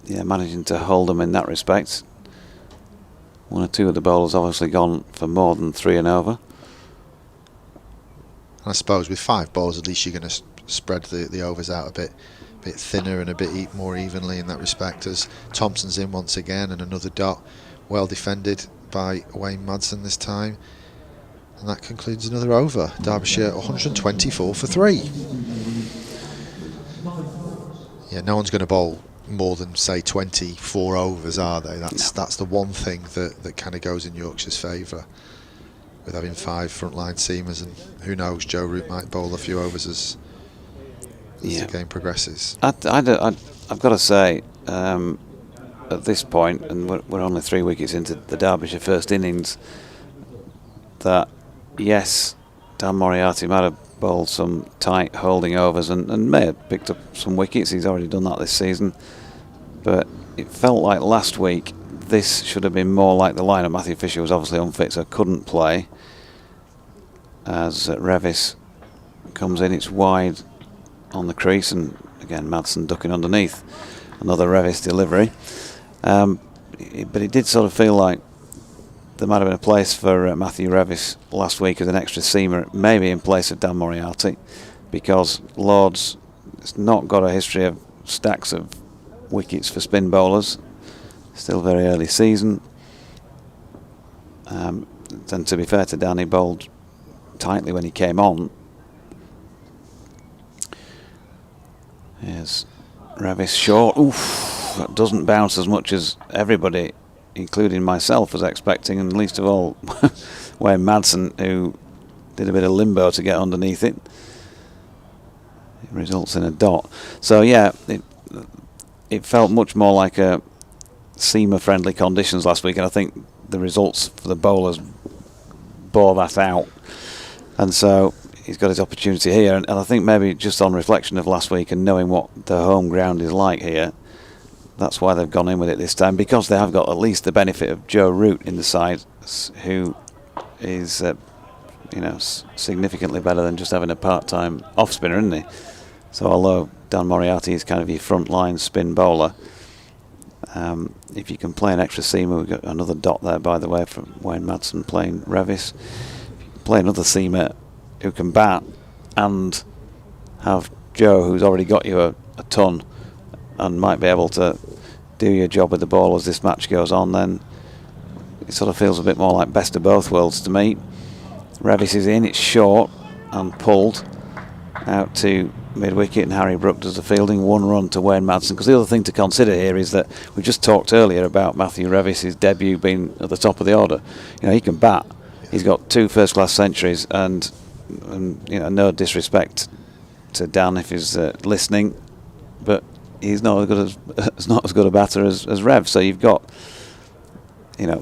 managing to hold them in that respect. One or two of the bowlers obviously gone for more than 3 and over. I suppose with 5 bowlers, at least you're going to spread the overs out a bit thinner and a bit more evenly in that respect. As Thompson's in once again, and another dot, well defended by Wayne Madsen this time, and that concludes another over. Derbyshire 124 for 3. Yeah, no one's going to bowl more than say 24 overs, are they? That's the one thing that kind of goes in Yorkshire's favour, with having 5 frontline seamers, and who knows, Joe Root might bowl a few overs as the game progresses. I've got to say, at this point, and we're only 3 wickets into the Derbyshire first innings, that yes, Dan Moriarty might have bowled some tight holding overs and may have picked up some wickets. He's already done that this season, but it felt like last week this should have been more like the lineup. Matthew Fisher was obviously unfit, so couldn't play. As Revis comes in, it's wide on the crease, and again Madsen ducking underneath. Another Revis delivery, but it did sort of feel like there might have been a place for Matthew Revis last week as an extra seamer, maybe in place of Dan Moriarty, because Lord's has not got a history of stacks of wickets for spin bowlers. Still very early season. And to be fair to Dan, he bowled tightly when he came on. Here's Revis short. Oof, that doesn't bounce as much as everybody, including myself, was expecting, and least of all Wayne Madsen, who did a bit of limbo to get underneath it. It results in a dot. So yeah, it felt much more like a seamer-friendly conditions last week, and I think the results for the bowlers bore that out. And so he's got his opportunity here, and I think maybe just on reflection of last week and knowing what the home ground is like here, that's why they've gone in with it this time, because they have got at least the benefit of Joe Root in the side, who is significantly better than just having a part-time off-spinner, isn't he? So although Dan Moriarty is kind of your front-line spin bowler, if you can play an extra seamer, we've got another dot there, by the way, from Wayne Madsen playing Revis. If you can play another seamer who can bat and have Joe, who's already got you a ton and might be able to do your job with the ball as this match goes on, then it sort of feels a bit more like best of both worlds to me. Revis is in, it's short and pulled out to mid-wicket, and Harry Brook does the fielding. 1 run to Wayne Madsen, because the other thing to consider here is that we just talked earlier about Matthew Revis's debut being at the top of the order. He can bat. He's got 2 first-class centuries, and no disrespect to Dan if he's listening, but he's not as good a batter as Rev. So you've got,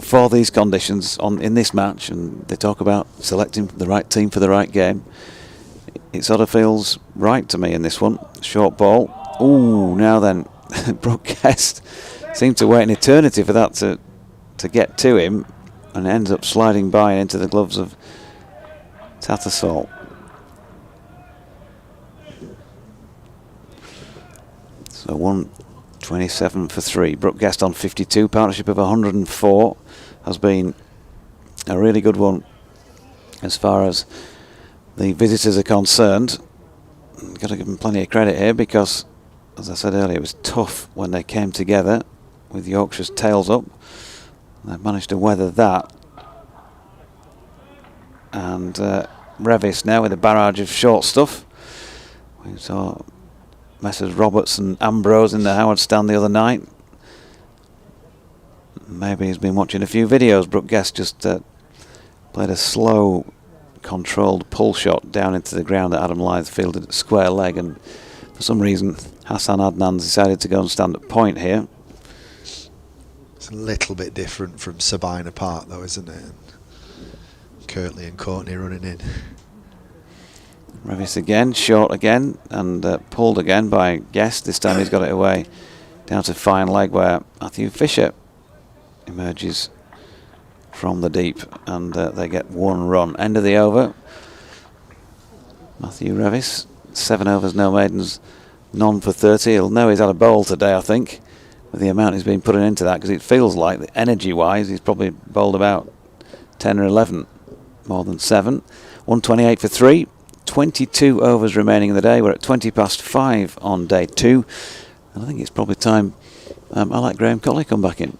for these conditions in this match, and they talk about selecting the right team for the right game. It sort of feels right to me in this one. Short ball. Ooh, now then, Brook Guest seemed to wait an eternity for that to get to him, and ends up sliding by into the gloves of Tattersall. So 127 for 3. Brook Guest on 52. Partnership of 104 has been a really good one as far as the visitors are concerned. Got to give them plenty of credit here, because, as I said earlier, it was tough when they came together with Yorkshire's tails up. They've managed to weather that. And Revis now with a barrage of short stuff. We saw Messrs Roberts and Ambrose in the Howard stand the other night. Maybe he's been watching a few videos. Brook Guest just played a slow, controlled pull shot down into the ground that Adam Lyth fielded at square leg, and for some reason Hassan Adnan decided to go and stand at point here. It's a little bit different from Sabina Park though, isn't it? Kirtley and Courtney running in. Revis again, short again, and pulled again by Guest. This time he's got it away down to fine leg, where Matthew Fisher emerges from the deep, and they get 1 run. End of the over. Matthew Revis, 7 overs, no maidens, none for 30. He'll know he's had a bowl today, I think, with the amount he's been putting into that, because it feels like, energy-wise, he's probably bowled about 10 or 11, more than 7. 128 for 3. 22 overs remaining in the day. We're at 20 past 5 on day 2. And I think it's probably time I let Graham Colley come back in.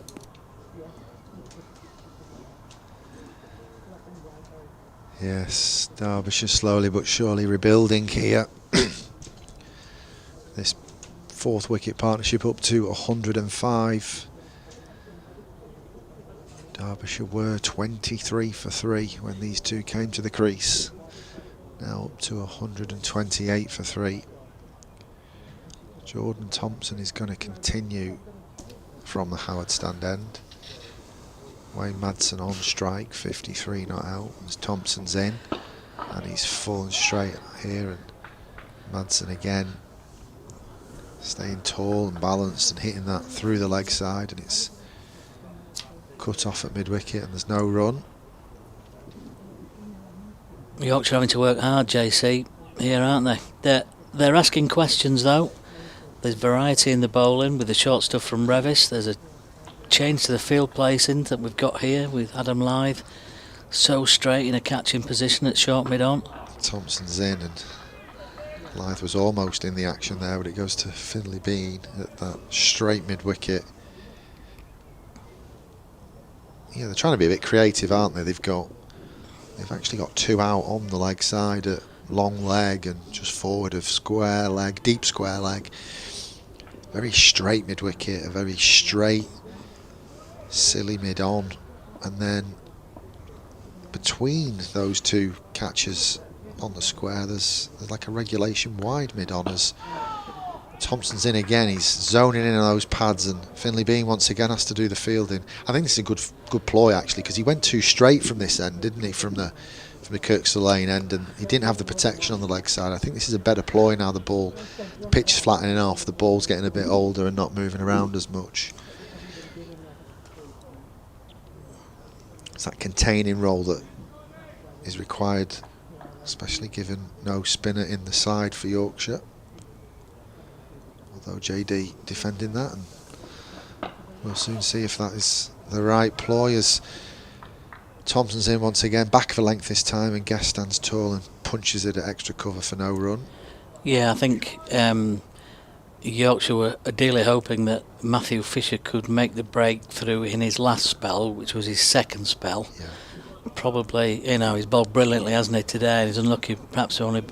Yes, Derbyshire slowly but surely rebuilding here. This 4th wicket partnership up to 105. Derbyshire were 23 for 3 when these two came to the crease. Now up to 128 for 3. Jordan Thompson is going to continue from the Howard stand end. Wayne Madsen on strike, 53 not out. As Thompson's in, and he's fallen straight here, and Madsen again staying tall and balanced and hitting that through the leg side, and it's cut off at mid-wicket and there's no run. Yorkshire having to work hard, JC, here, aren't they? They're asking questions though. There's variety in the bowling with the short stuff from Revis. There's a change to the field placing that we've got here with Adam Lyth so straight in a catching position at short mid-on. Thompson's in, and Lyth was almost in the action there, but it goes to Finley Bean at that straight mid-wicket. Yeah, they're trying to be a bit creative, aren't they? They've actually got 2 out on the leg side at long leg and just forward of square leg, deep square leg. Very straight mid-wicket, a very straight, silly mid-on, and then between those 2 catches on the square there's like a regulation wide mid-on as Thompson's in again. He's zoning in on those pads, and Finley Bean once again has to do the fielding. I think this is a good ploy actually, because he went too straight from this end, didn't he, from the Kirkstall Lane end, and he didn't have the protection on the leg side. I think this is a better ploy now. The pitch is flattening off, the ball's getting a bit older and not moving around as much. It's that containing role that is required, especially given no spinner in the side for Yorkshire. Although JD defending that, and we'll soon see if that is the right ploy as Thompson's in once again, back for length this time, and Guest stands tall and punches it at extra cover for no run. Yeah, I think Yorkshire were ideally hoping that Matthew Fisher could make the breakthrough in his last spell, which was his second spell. Yeah. Probably, he's bowled brilliantly, hasn't he, today, and he's unlucky perhaps to only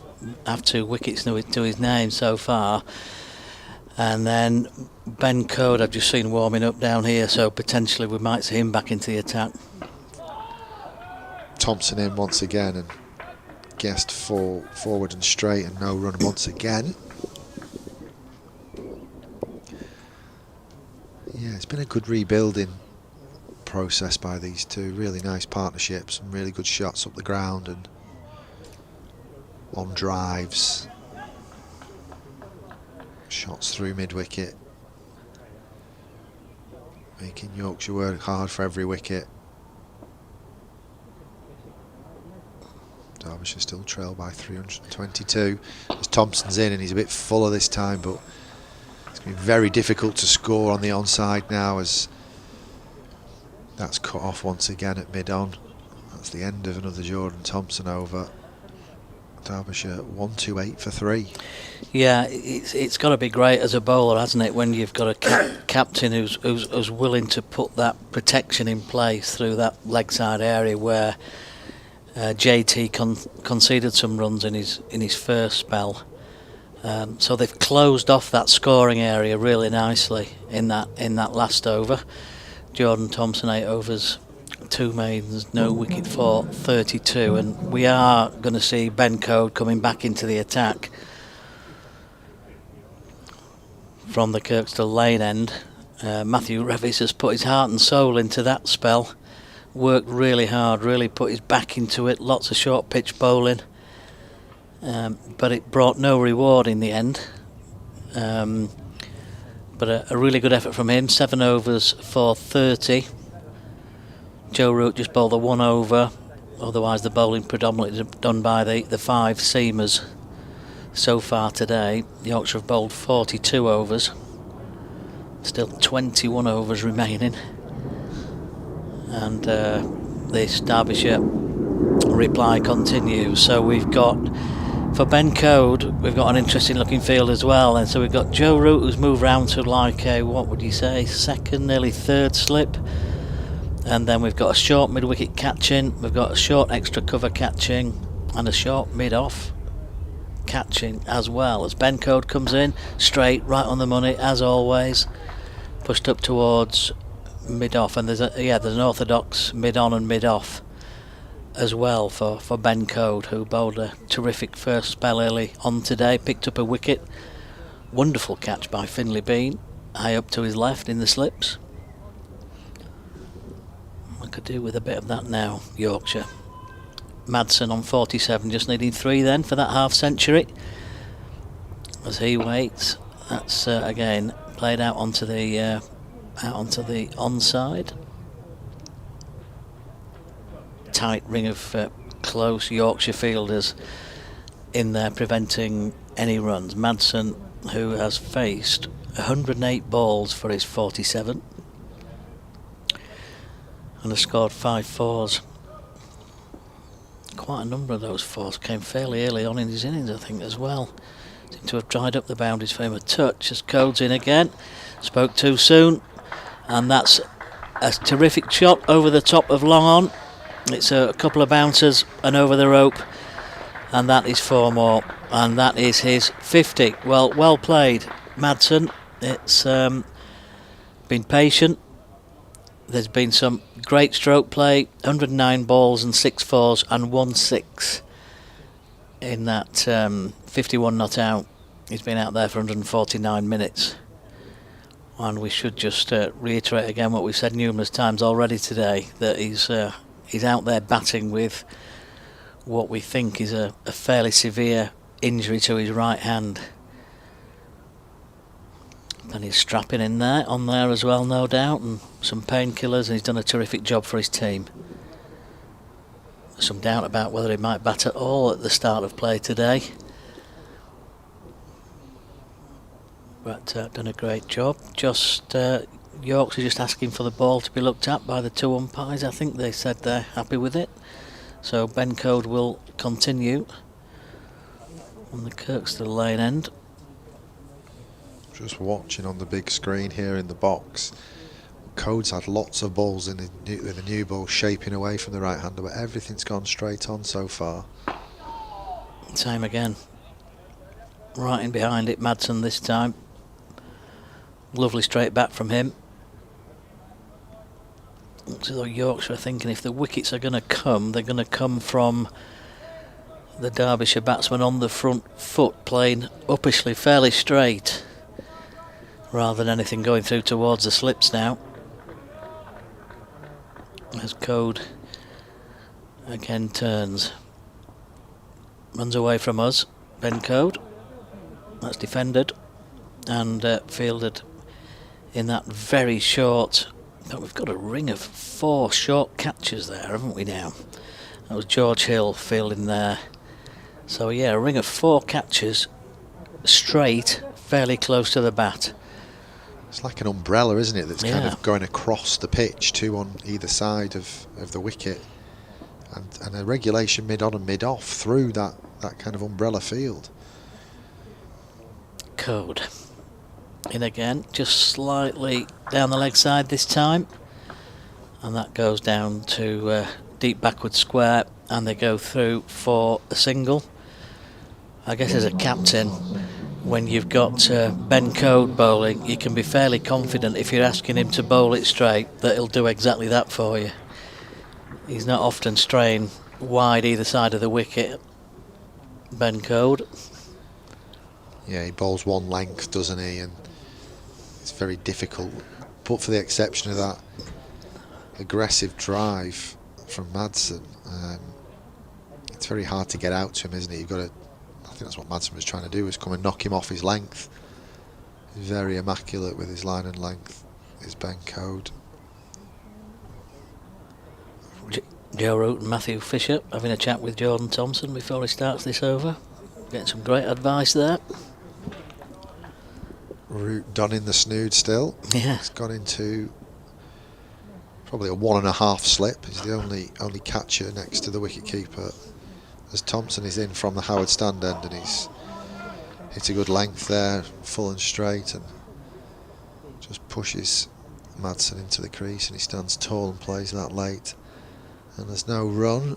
have 2 wickets to his name so far. And then Ben Code I've just seen warming up down here, so potentially we might see him back into the attack. Thompson in once again, and Guest forward and straight, and no run once again. Yeah, it's been a good rebuilding process by these 2. Really nice partnerships, some really good shots up the ground and on drives, shots through mid-wicket, making Yorkshire work hard for every wicket. Derbyshire still trail by 322 as Thompson's in, and he's a bit fuller this time, but it's going to be very difficult to score on the onside now as that's cut off once again at mid-on. That's the end of another Jordan Thompson over. Derbyshire 128 for 3. Yeah, it's got to be great as a bowler, hasn't it, when you've got a captain who's willing to put that protection in place through that leg side area where JT conceded some runs in his first spell. So they've closed off that scoring area really nicely in that last over. Jordan Thompson 8 overs, 2 maidens, no wicket for 32, and we are going to see Ben Code coming back into the attack from the Kirkstall Lane end. Matthew Revis has put his heart and soul into that spell, worked really hard, really put his back into it, lots of short pitch bowling, but it brought no reward in the end. But a really good effort from him, 7 overs for 30. Joe Root just bowled a 1 over, otherwise the bowling predominantly done by the 5 seamers so far today. Yorkshire have bowled 42 overs, still 21 overs remaining, and this Derbyshire reply continues. So we've got, for Ben Code, we've got an interesting looking field as well, and so we've got Joe Root who's moved round to like a, what would you say, second, nearly third slip, and then we've got a short mid-wicket catching, we've got a short extra cover catching, and a short mid-off catching as well, as Ben Code comes in straight, right on the money as always, pushed up towards mid-off, and there's an orthodox mid-on and mid-off as well for Ben Code, who bowled a terrific first spell early on today, picked up a wicket, wonderful catch by Finley Bean, high up to his left in the slips, I could do with a bit of that now, Yorkshire. Madsen on 47, just needing 3 then for that half century. As he waits, that's again played out onto the onside. Tight ring of close Yorkshire fielders in there preventing any runs. Madsen, who has faced 108 balls for his 47 and has scored 5 fours. Quite a number of those fours came fairly early on in his innings, I think, as well. Seemed to have dried up the boundaries for him a touch as Code's in again. Spoke too soon, and that's a terrific shot over the top of long on. It's a couple of bouncers and over the rope, and that is 4 more, and that is his 50. Well played, Madsen. It's been patient. There's been some great stroke play, 109 balls and 6 fours and 1 6 in that 51 not out. He's been out there for 149 minutes. And we should just reiterate again what we've said numerous times already today, that he's out there batting with what we think is a fairly severe injury to his right hand. And he's strapping in there, on there as well, no doubt, and some painkillers, and he's done a terrific job for his team. There's some doubt about whether he might bat at all at the start of play today. But done a great job. Just Yorkshire just asking for the ball to be looked at by the 2 umpires. I think they said they're happy with it. So Ben Code will continue on the Kirkstall Lane end. Just watching on the big screen here in the box, Code's had lots of balls in the new ball shaping away from the right hander, but everything's gone straight on so far. Same again. Right in behind it, Madsen this time. Lovely straight bat from him. Looks as though Yorkshire are thinking if the wickets are going to come, they're going to come from the Derbyshire batsman on the front foot, playing uppishly fairly straight, rather than anything going through towards the slips now. As Code again turns. Runs away from us, Ben Code. That's defended and fielded in that very short. But we've got a ring of 4 short catches there, haven't we now? That was George Hill fielding there. So yeah, a ring of 4 catches straight, fairly close to the bat. It's like an umbrella, isn't it, that's kind Yeah. of going across the pitch, 2 on either side of the wicket, and a regulation mid-on and mid-off through that kind of umbrella field. Code in again, just slightly down the leg side this time, and that goes down to deep backward square, and they go through for a single. I guess as a captain, when you've got Ben Code bowling, you can be fairly confident if you're asking him to bowl it straight that he'll do exactly that for you. He's not often straying wide either side of the wicket, Ben Code. Yeah, he bowls one length, doesn't he? And it's very difficult. But for the exception of that aggressive drive from Madsen, it's very hard to get out to him, isn't it? You've got to. I think that's what Madsen was trying to do, was come and knock him off his length. He's very immaculate with his line and length, is Ben Code. Joe Root and Matthew Fisher having a chat with Jordan Thompson before he starts this over. Getting some great advice there. Root donning the snood still. Yeah. He's gone into probably a 1.5 slip. He's the only catcher next to the wicketkeeper. As Thompson is in from the Howard stand end, and he's hit a good length there, full and straight, and just pushes Madsen into the crease, and he stands tall and plays that late. And there's no run.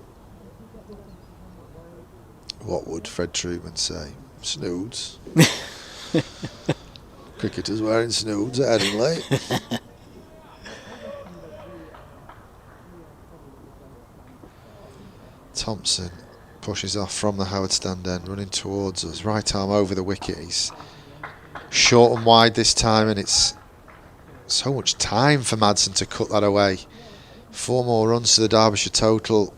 What would Fred Truman say? Snoods. Cricketers wearing snoods at Headingley. Thompson pushes off from the Howard stand end, running towards us. Right arm over the wicket. He's short and wide this time, and it's so much time for Madsen to cut that away. 4 more runs to the Derbyshire total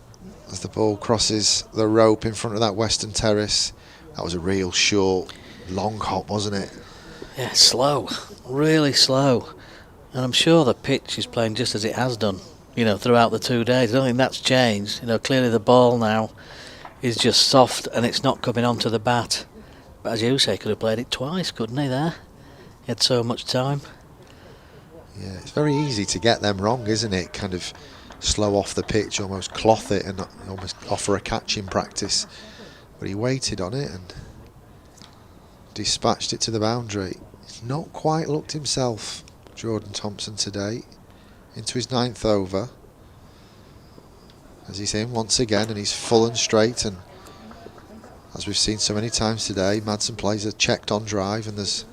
as the ball crosses the rope in front of that western terrace. That was a real short, long hop, wasn't it? Yeah, slow, really slow. And I'm sure the pitch is playing just as it has done, throughout the 2 days. I don't think that's changed. Clearly the ball now is just soft and it's not coming onto the bat. But as you say, he could have played it twice, couldn't he, there? He had so much time. Yeah, it's very easy to get them wrong, isn't it? Kind of slow off the pitch, almost cloth it and almost offer a catch in practice. But he waited on it and dispatched it to the boundary. He's not quite looked himself, Jordan Thompson, today. Into his 9th over. As he's in once again, and he's full and straight, and as we've seen so many times today, Madsen plays a checked on drive and there's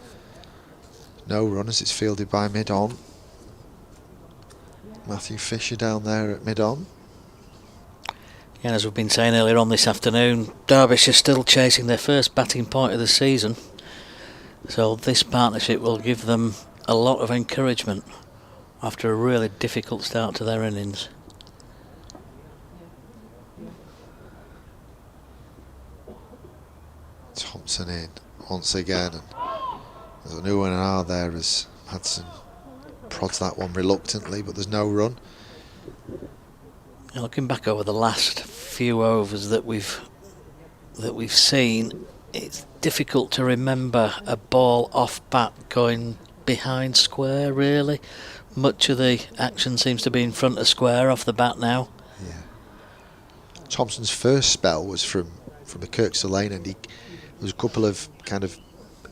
no run as it's fielded by mid-on. Matthew Fisher down there at mid-on. Yeah, and as we've been saying earlier on this afternoon, Derbyshire still chasing their first batting point of the season. So this partnership will give them a lot of encouragement after a really difficult start to their innings. Thompson in once again, and there's a new one out there as Madsen prods that one reluctantly, but there's no run. Looking back over the last few overs that we've seen, it's difficult to remember a ball off bat going behind square, really. Much of the action seems to be in front of square off the bat now. Yeah. Thompson's first spell was from the Kirkstall Lane, and there was a couple of kind of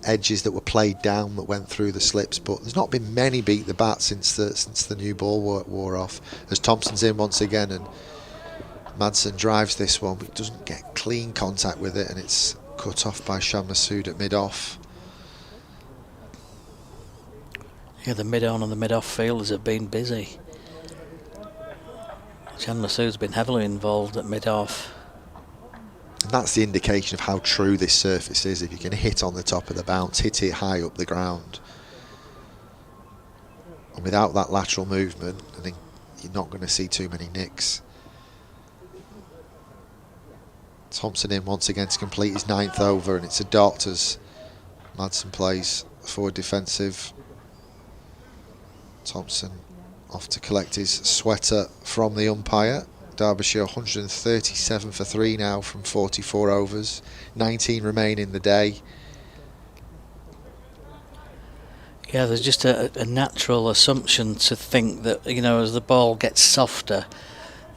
edges that were played down that went through the slips, but there's not been many beat the bat since the new ball wore off. As Thompson's in once again, and Madsen drives this one, but doesn't get clean contact with it, and it's cut off by Shan Masood at mid-off. Yeah, the mid-on and the mid-off fielders have been busy. Shan Masood's been heavily involved at mid-off. And that's the indication of how true this surface is. If you can hit on the top of the bounce, hit it high up the ground, and without that lateral movement, I think you're not going to see too many nicks. Thompson in once again to complete his 9th over, and it's a dot as Madsen plays forward defensive. Thompson off to collect his sweater from the umpire. Derbyshire 137 for 3 now from 44 overs. 19 remain in the day. Yeah, there's just a natural assumption to think that, as the ball gets softer,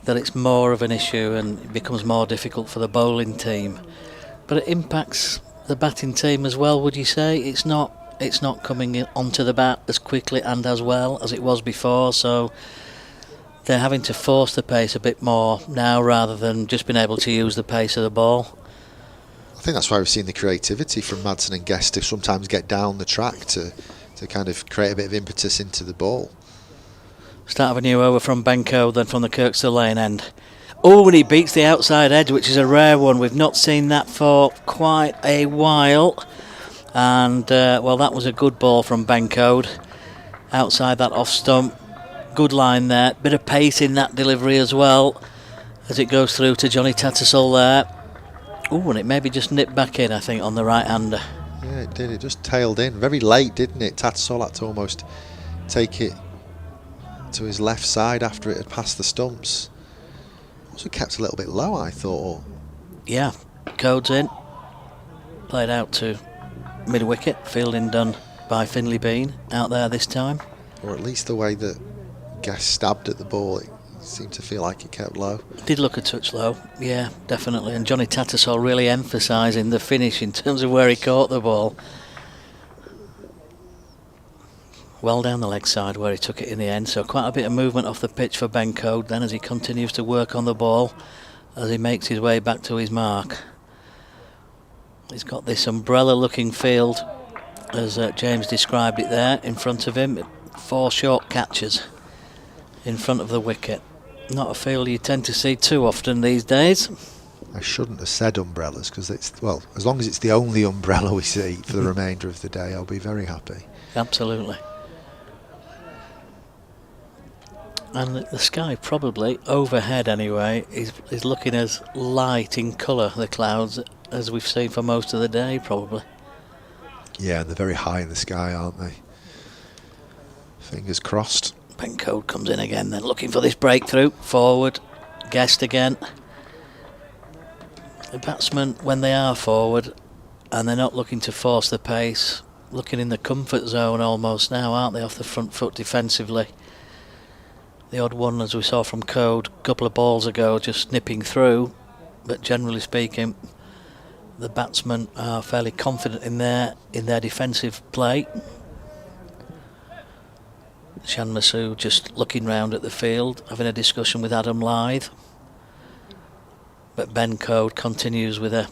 that it's more of an issue and it becomes more difficult for the bowling team. But it impacts the batting team as well, would you say? It's not coming onto the bat as quickly and as well as it was before, so they're having to force the pace a bit more now rather than just being able to use the pace of the ball. I think that's why we've seen the creativity from Madsen and Guest to sometimes get down the track to kind of create a bit of impetus into the ball. Start of a new over from Benko, then from the Kirkstall Lane end. Oh, and he beats the outside edge, which is a rare one. We've not seen that for quite a while. And, well, that was a good ball from Benko. Outside that off stump. Good line there. Bit of pace in that delivery as well, as it goes through to Johnny Tattersall there. Oh, and it maybe just nipped back in, I think, on the right-hander. Yeah, it did. It just tailed in. Very late, didn't it? Tattersall had to almost take it to his left side after it had passed the stumps. Also kept a little bit low, I thought. Yeah, codes in. Played out to mid-wicket. Fielding done by Finley Bean out there this time. Or at least the way that Guest stabbed at the ball, it seemed to feel like it kept low. Did look a touch low, yeah, definitely. And Johnny Tattersall really emphasising the finish in terms of where he caught the ball. Well down the leg side where he took it in the end, so quite a bit of movement off the pitch for Ben Code then as he continues to work on the ball as he makes his way back to his mark. He's got this umbrella looking field as James described it there in front of him. 4 short catches in front of the wicket. Not a field you tend to see too often these days. I shouldn't have said umbrellas because it's, well, as long as it's the only umbrella we see for the remainder of the day, I'll be very happy. Absolutely. And the sky probably, overhead anyway, is looking as light in colour, the clouds, as we've seen for most of the day probably. Yeah, and they're very high in the sky, aren't they? Fingers crossed. Ben Code comes in again then, looking for this breakthrough. Forward, Guest again. The batsmen, when they are forward and they're not looking to force the pace, looking in the comfort zone almost now, aren't they, off the front foot defensively? The odd one, as we saw from Code a couple of balls ago, just nipping through, but generally speaking, the batsmen are fairly confident in their defensive play. Shan Masood just looking round at the field, having a discussion with Adam Lythe. But Ben Code continues with a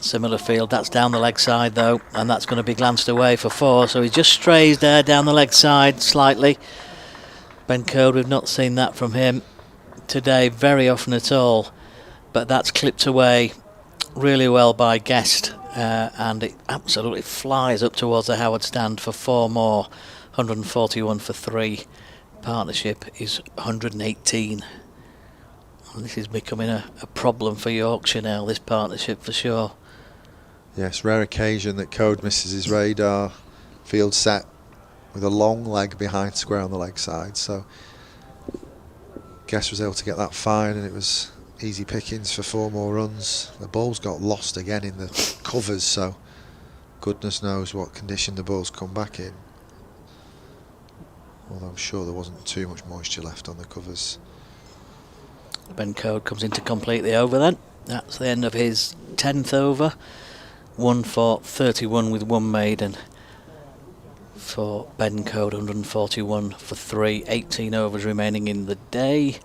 similar field. That's down the leg side though, and that's going to be glanced away for 4. So he just strays there down the leg side slightly. Ben Code, we've not seen that from him today very often at all, but that's clipped away really well by Guest, and it absolutely flies up towards the Howard stand for 4 more. 141 for 3. Partnership is 118. And this is becoming a problem for Yorkshire now, this partnership, for sure. Yes, rare occasion that Code misses his radar. Field set with a long leg behind square on the leg side, so Guest was able to get that fine, and it was easy pickings for 4 more runs. The balls got lost again in the covers, so goodness knows what condition the balls come back in. Although I'm sure there wasn't too much moisture left on the covers. Ben Code comes in to complete the over then. That's the end of his 10th over. 1 for 31 with 1 maiden for Ben Code, 141 for 3. 18 overs remaining in the day.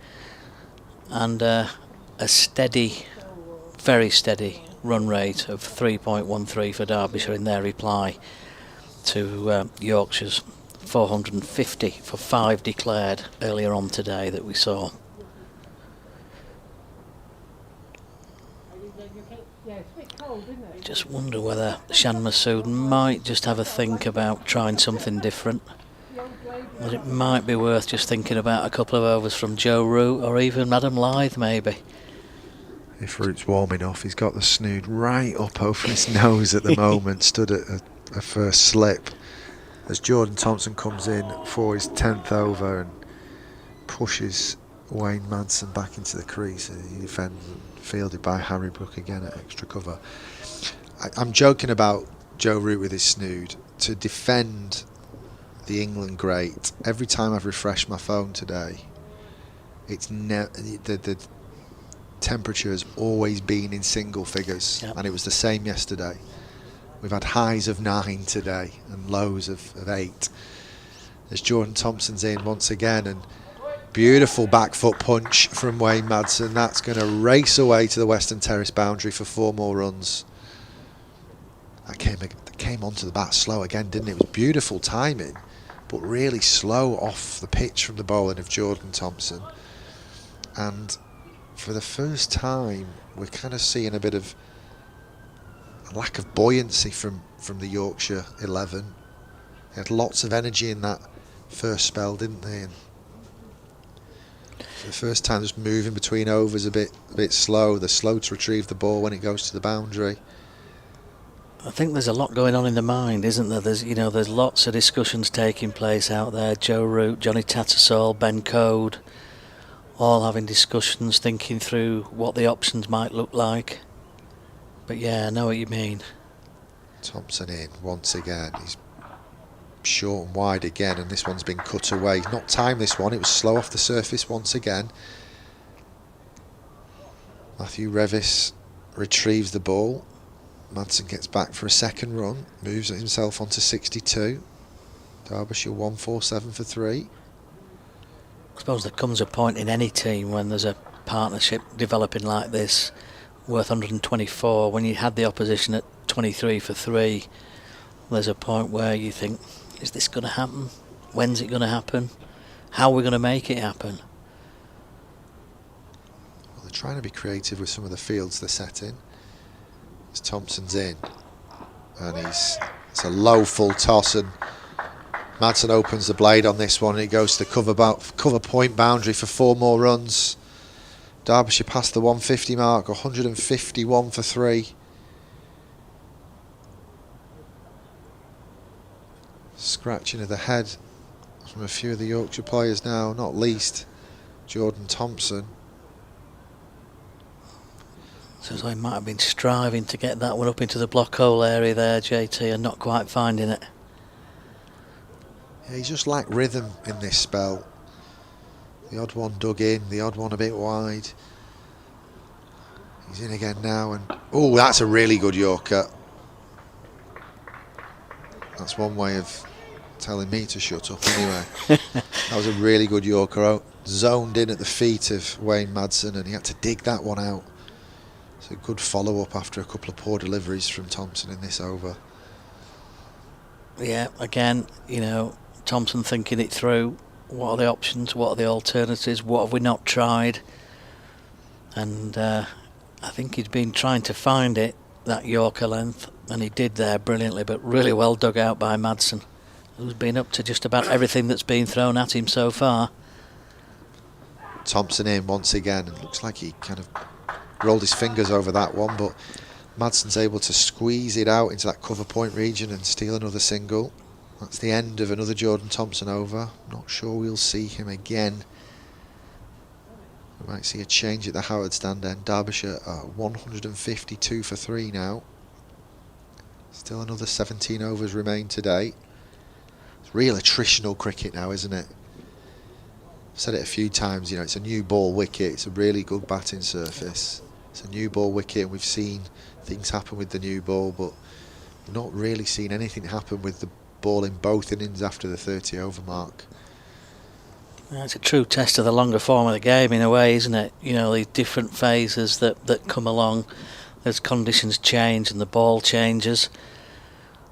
And a steady, very steady run rate of 3.13 for Derbyshire in their reply to Yorkshire's 450 for 5 declared earlier on today that we saw. Just wonder whether Shan Masood might just have a think about trying something different. But it might be worth just thinking about a couple of overs from Joe Root or even Adam Lythe maybe. If Root's warm enough, he's got the snood right up over his nose at the moment, stood at a first slip. As Jordan Thompson comes in for his 10th over and pushes Wayne Madsen back into the crease, he defends, fielded by Harry Brook again at extra cover. I'm joking about Joe Root with his snood. To defend the England great, every time I've refreshed my phone today, it's the temperature has always been in single figures, yep. And it was the same yesterday. We've had highs of 9 today and lows of 8. As Jordan Thompson's in once again, and beautiful back foot punch from Wayne Madsen. That's going to race away to the Western Terrace boundary for 4 more runs. That came onto the bat slow again, didn't it? It was beautiful timing, but really slow off the pitch from the bowling of Jordan Thompson. And for the first time, we're kind of seeing a bit of a lack of buoyancy from the Yorkshire 11. They had lots of energy in that first spell, didn't they? And for the first time, just moving between overs a bit slow. They're slow to retrieve the ball when it goes to the boundary. I think there's a lot going on in the mind, isn't there? There's lots of discussions taking place out there. Joe Root, Johnny Tattersall, Ben Code, all having discussions, thinking through what the options might look like. But yeah, I know what you mean. Thompson in once again. He's short and wide again, and this one's been cut away. He's not timed this one. It was slow off the surface once again. Matthew Revis retrieves the ball. Madsen gets back for a second run, moves himself onto 62. Derbyshire 147 for 3. I suppose there comes a point in any team when there's a partnership developing like this, worth 124, when you had the opposition at 23 for 3. There's a point where you think, is this going to happen? When's it going to happen? How are we going to make it happen? Well, they're trying to be creative with some of the fields they're setting. As Thompson's in, and it's a low full toss, and Madsen opens the blade on this one, and it goes to the cover point boundary for 4 more runs. Derbyshire passed the 150 mark, 151 for 3. Scratching of the head from a few of the Yorkshire players now, not least Jordan Thompson. So he might have been striving to get that one up into the block hole area there, JT, and not quite finding it. Yeah, he's just lacked rhythm in this spell. The odd one dug in, the odd one a bit wide. He's in again now, and oh, that's a really good Yorker. That's one way of telling me to shut up anyway. That was a really good Yorker, zoned in at the feet of Wayne Madsen, and he had to dig that one out. So good follow-up after a couple of poor deliveries from Thompson in this over. Yeah, again, you know, Thompson thinking it through. What are the options? What are the alternatives? What have we not tried? And I think he'd been trying to find it, that Yorker length, and he did there brilliantly, but really well dug out by Madsen, who's been up to just about everything that's been thrown at him so far. Thompson in once again, and looks like he kind of rolled his fingers over that one, but Madsen's able to squeeze it out into that cover point region and steal another single. That's the end of another Jordan Thompson over. Not sure we'll see him again. We might see a change at the Howard stand end. Derbyshire 152 for 3 now. Still another 17 overs remain today. It's real attritional cricket now, isn't it? I've said it a few times, you know, it's a new ball wicket. It's a really good batting surface. It's a new ball wicket, and we've seen things happen with the new ball, but we've not really seen anything happen with the ball in both innings after the 30 over mark. Well, it's a true test of the longer form of the game in a way, isn't it? You know, these different phases that come along as conditions change and the ball changes.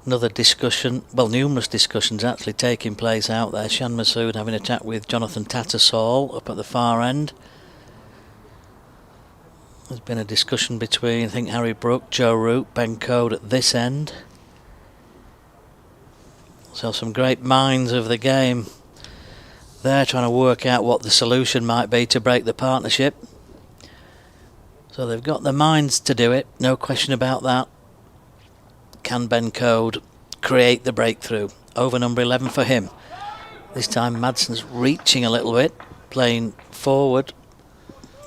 Another discussion, well, numerous discussions actually taking place out there. Shan Masood having a chat with Jonathan Tattersall up at the far end. There's been a discussion between, I think, Harry Brook, Joe Root, Ben Code at this end. So some great minds of the game. They're trying to work out what the solution might be to break the partnership. So they've got the minds to do it, no question about that. Can Ben Code create the breakthrough? Over number 11 for him. This time Madsen's reaching a little bit, playing forward,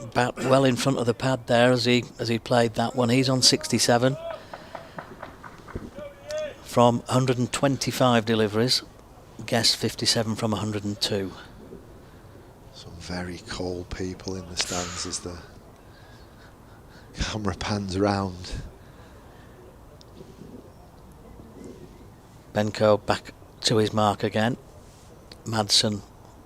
about well in front of the pad there as he played that one. He's on 67 from 125 deliveries. Guest 57 from 102. Some very cold people in the stands as the camera pans round. Benko back to his mark again. Madsen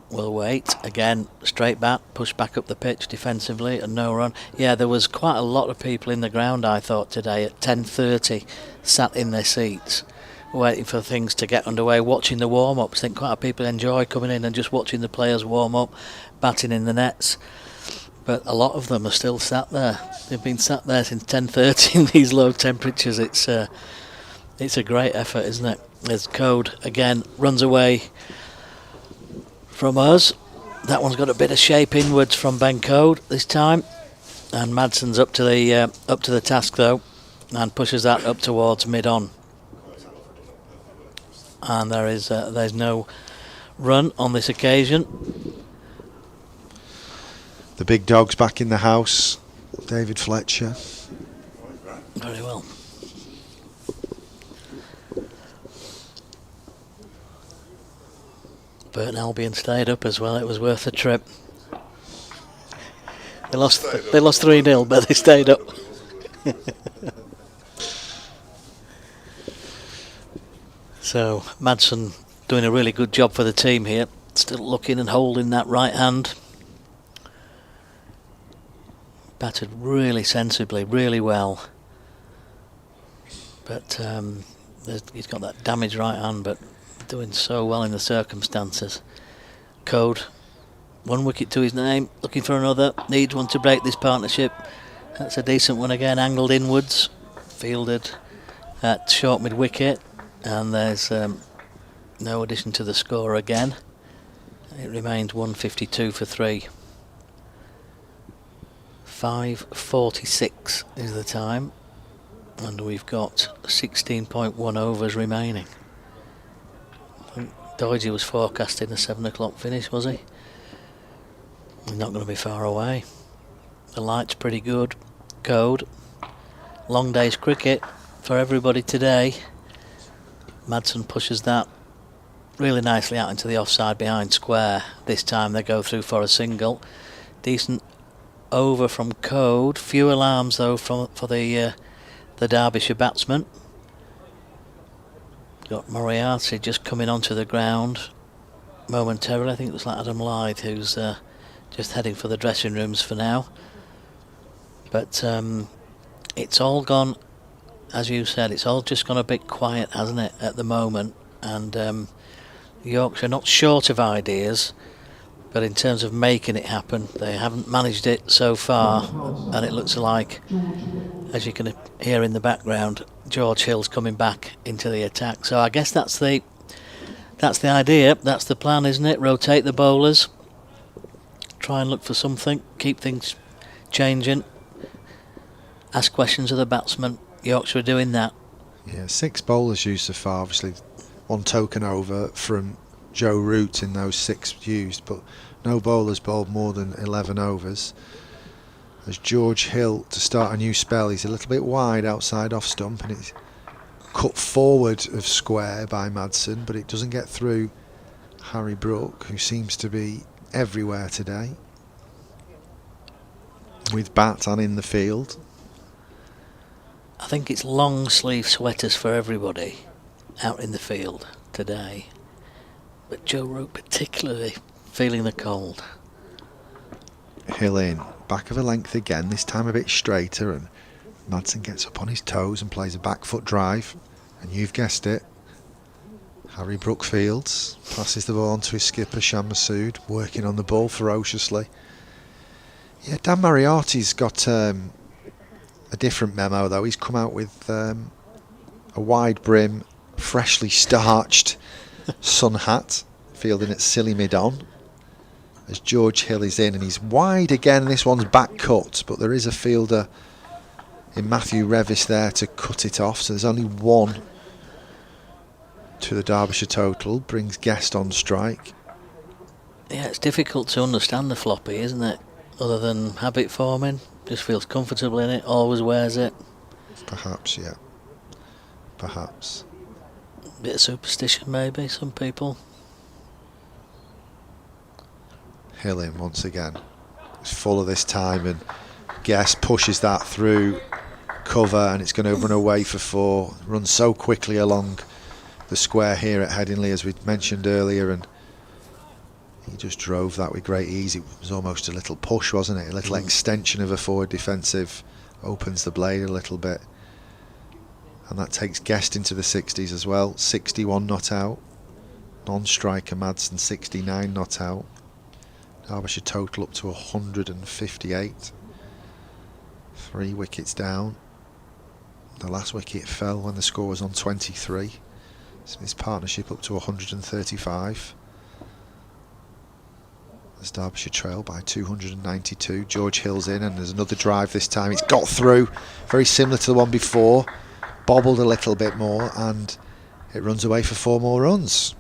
will wait again, straight back, push back up the pitch defensively, and no run. Yeah, there was quite a lot of people in the ground, I thought, today at 10:30, sat in their seats waiting for things to get underway, watching the warm-ups. I think quite a lot of people enjoy coming in and just watching the players warm up, batting in the nets, but a lot of them are still sat there. They've been sat there since 10:30 in these low temperatures. It's a great effort, isn't it? As Code again runs away from us. That one's got a bit of shape inwards from Ben Code this time, and Madsen's up to the task though, and pushes that up towards mid-on. And there's no run on this occasion. The big dog's back in the house. David Fletcher. Very well. Burton Albion stayed up as well. It was worth the trip. They lost 3-0, but they stayed up. So Madsen doing a really good job for the team here. Still looking and holding that right hand. Batted really sensibly, really well. But he's got that damaged right hand, but doing so well in the circumstances. Code, 1 wicket to his name, looking for another, needs one to break this partnership. That's a decent one again, angled inwards, fielded at short mid wicket, and there's No addition to the score again. It remains 152 for 3. 5:46 is the time, and we've got 16.1 overs remaining. I think Doidge was forecasting a 7 o'clock finish, was he? He's not going to be far away. The light's pretty good. Code. Long day's cricket for everybody today. Madsen pushes that really nicely out into the offside behind square. This time they go through for a single. Decent over from Code. Few alarms though for the Derbyshire batsman. Got Moriarty just coming onto the ground momentarily. I think it was like Adam Lythe who's just heading for the dressing rooms for now. But it's all gone, as you said, it's all just gone a bit quiet, hasn't it, at the moment? And Yorkshire not short of ideas, but in terms of making it happen, they haven't managed it so far. And it looks like, as you can hear in the background, George Hill's coming back into the attack. So I guess that's the idea, that's the plan, isn't it? Rotate the bowlers, try and look for something, keep things changing, ask questions of the batsman. Yorkshire are doing that. Yeah, 6 bowlers used so far, obviously 1 token over from Joe Root in those 6 used, but no bowlers bowled more than 11 overs. As George Hill to start a new spell, he's a little bit wide outside off stump and it's cut forward of square by Madsen, but it doesn't get through Harry Brook, who seems to be everywhere today with bat and in the field. I think it's long sleeve sweaters for everybody out in the field today, but Joe Root particularly feeling the cold. Hill in, back of a length again, this time a bit straighter, and Madsen gets up on his toes and plays a back foot drive, and you've guessed it, Harry Brook fields, passes the ball on to his skipper Shan Masood, working on the ball ferociously. Yeah, Dan Moriarty's got a different memo though. He's come out with a wide brim, freshly starched sun hat, fielding at silly mid-on. As George Hill is in and he's wide again. This one's back cut, but there is a fielder in Matthew Revis there to cut it off. So there's only 1 to the Derbyshire total. Brings Guest on strike. Yeah, it's difficult to understand the floppy, isn't it? Other than habit forming, just feels comfortable in it, always wears it. Perhaps, yeah. Perhaps. Bit of superstition maybe, some people. Hill in once again. It's fuller this time and Guest pushes that through cover and it's going to run away for 4. Runs so quickly along the square here at Headingley, as we mentioned earlier, and he just drove that with great ease. It was almost a little push, wasn't it? A little extension of a forward defensive, opens the blade a little bit, and that takes Guest into the 60s as well. 61 not out, non-striker Madsen 69 not out. Derbyshire total up to 158. 3 wickets down. The last wicket fell when the score was on 23. So his partnership up to 135. As Derbyshire trail by 292. George Hill's in and there's another drive this time. It's got through, very similar to the one before. Bobbled a little bit more and it runs away for 4 more runs.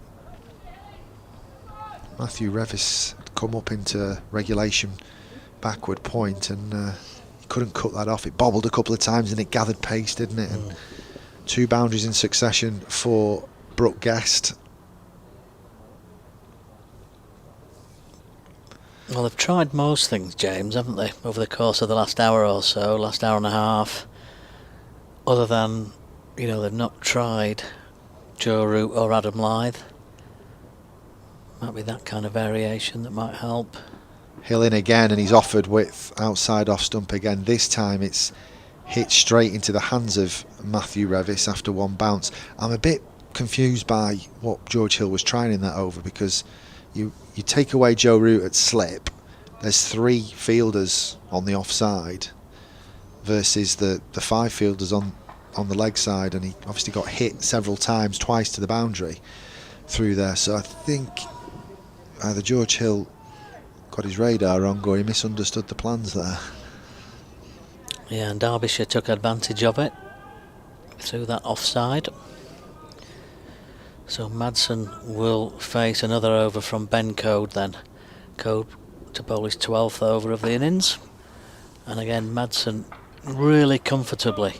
Matthew Revis had come up into regulation backward point and he couldn't cut that off. It bobbled a couple of times and it gathered pace, didn't it? And 2 boundaries in succession for Brook Guest. Well, they've tried most things, James, haven't they, over the course of the last hour or so, last hour and a half. Other than, you know, they've not tried Joe Root or Adam Lythe. Might be that kind of variation that might help. Hill in again and he's offered width outside off stump again. This time it's hit straight into the hands of Matthew Revis after 1 bounce. I'm a bit confused by what George Hill was trying in that over, because you take away Joe Root at slip, there's 3 fielders on the offside versus the 5 fielders on the leg side, and he obviously got hit several times, twice to the boundary. through there. So I think either George Hill got his radar wrong or he misunderstood the plans there. Yeah, and Derbyshire took advantage of it through that offside. So Madsen will face another over from Ben Code then. Code to bowl his 12th over of the innings. And again, Madsen really comfortably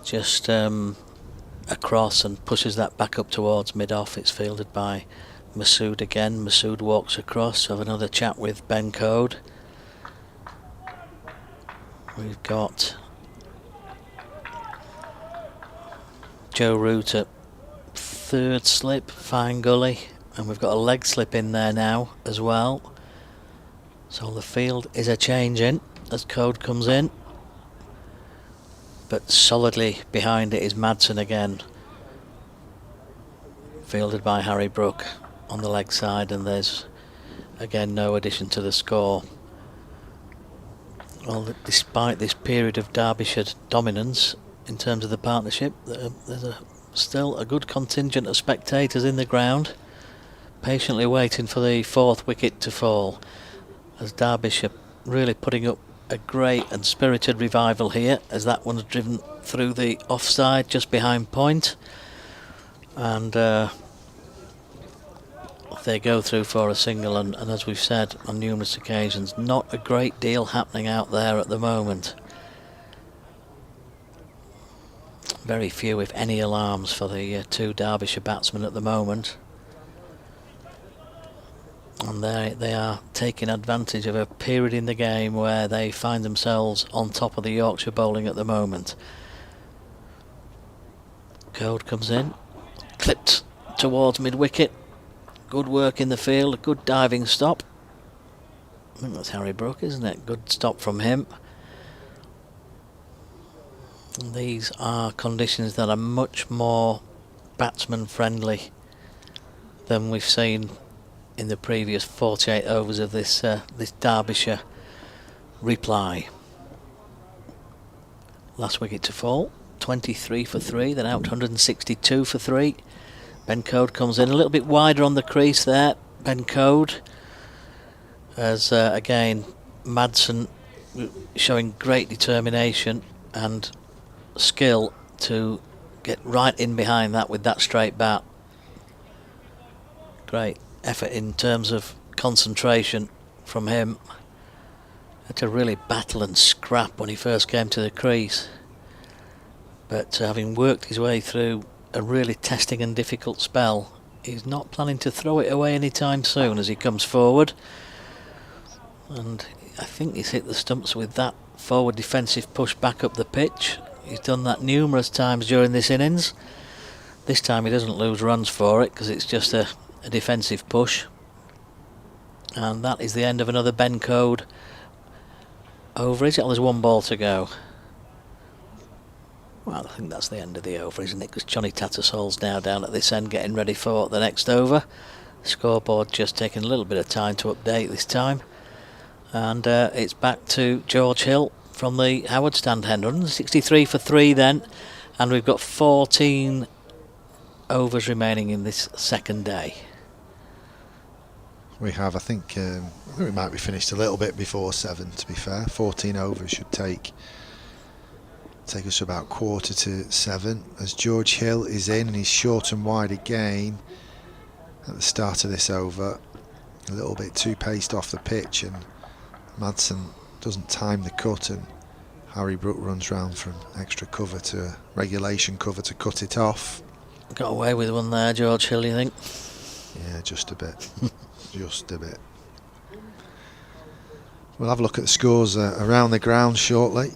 just across and pushes that back up towards mid-off. It's fielded by Masood again. Masood walks across. Have another chat with Ben Code. We've got Joe Root at third slip, fine gully, and we've got a leg slip in there now as well. So the field is a change in as Code comes in, but solidly behind it is Madsen again, fielded by Harry Brook on the leg side, and there's again no addition to the score. Well, despite this period of Derbyshire dominance in terms of the partnership, there's still a good contingent of spectators in the ground, patiently waiting for the 4th wicket to fall, as Derbyshire really putting up a great and spirited revival here, as that one's driven through the offside just behind point, and they go through for a single, and as we've said on numerous occasions, not a great deal happening out there at the moment. Very few, if any, alarms for the two Derbyshire batsmen at the moment. And they are taking advantage of a period in the game where they find themselves on top of the Yorkshire bowling at the moment. Code comes in, clipped towards mid-wicket. Good work in the field, a good diving stop. I think that's Harry Brook, isn't it? Good stop from him. And these are conditions that are much more batsman friendly than we've seen in the previous 48 overs of this Derbyshire reply. Last wicket to fall, 23 for 3, then out 162 for 3. Ben Code comes in a little bit wider on the crease there. Ben Code, as again Madsen showing great determination and skill to get right in behind that with that straight bat. Great effort in terms of concentration from him. Had to really battle and scrap when he first came to the crease, but having worked his way through a really testing and difficult spell, he's not planning to throw it away anytime soon as he comes forward. And I think he's hit the stumps with that forward defensive push back up the pitch. He's done that numerous times during this innings. This time he doesn't lose runs for it because it's just a defensive push. And that is the end of another Ben Code over. Is it? There's one ball to go. Well, I think that's the end of the over, isn't it? Because Johnny Tattersall's now down at this end getting ready for the next over. Scoreboard just taking a little bit of time to update this time. And it's back to George Hill from the Howard stand end. 163 for 3 then. And we've got 14 overs remaining in this second day. We have, I think we might be finished a little bit before 7, to be fair. 14 overs should take us to about 6:45 as George Hill is in and he's short and wide again at the start of this over. A little bit too paced off the pitch, and Madsen doesn't time the cut, and Harry Brook runs round from extra cover to regulation cover to cut it off. Got away with one there, George Hill, you think? Yeah, just a bit. Just a bit. We'll have a look at the scores around the ground shortly.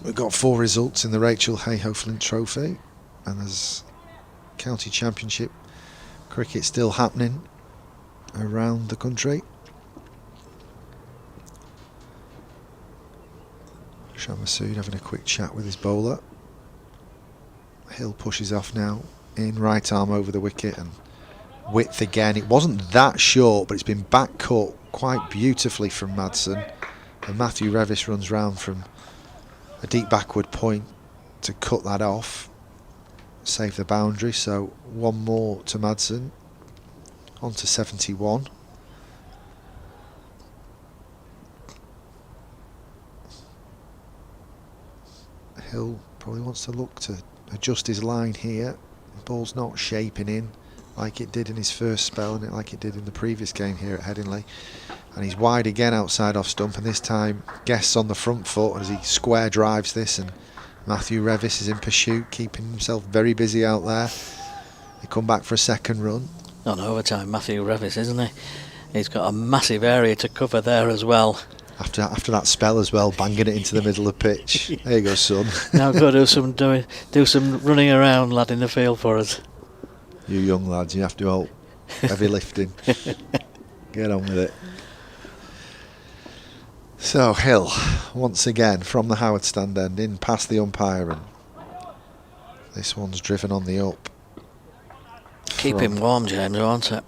We've got 4 results in the Rachel Hayhoe Flint Trophy, and there's county championship cricket still happening around the country. Shah Masood having a quick chat with his bowler. Hill pushes off now, in right arm over the wicket, and width again. It wasn't that short, but it's been back cut quite beautifully from Madsen, and Matthew Revis runs round from a deep backward point to cut that off, save the boundary. So one more to Madsen, On to 71. Hill probably wants to look to adjust his line here. The ball's not shaping in like it did in his first spell and like it did in the previous game here at Headingley. And he's wide again outside off stump, and this time Guest's on the front foot as he square drives this, and Matthew Revis is in pursuit, keeping himself very busy out there. They come back for a second run. On overtime, Matthew Revis, isn't he? He's got a massive area to cover there as well. After that spell as well, banging it into the middle of the pitch. There you go, son. Now go do some running around, lad, in the field for us. You young lads, you have to help. Heavy lifting. Get on with it. So Hill, once again, from the Howard stand end, in past the umpire, and this one's driven on the up. Keep him warm, James, won't it?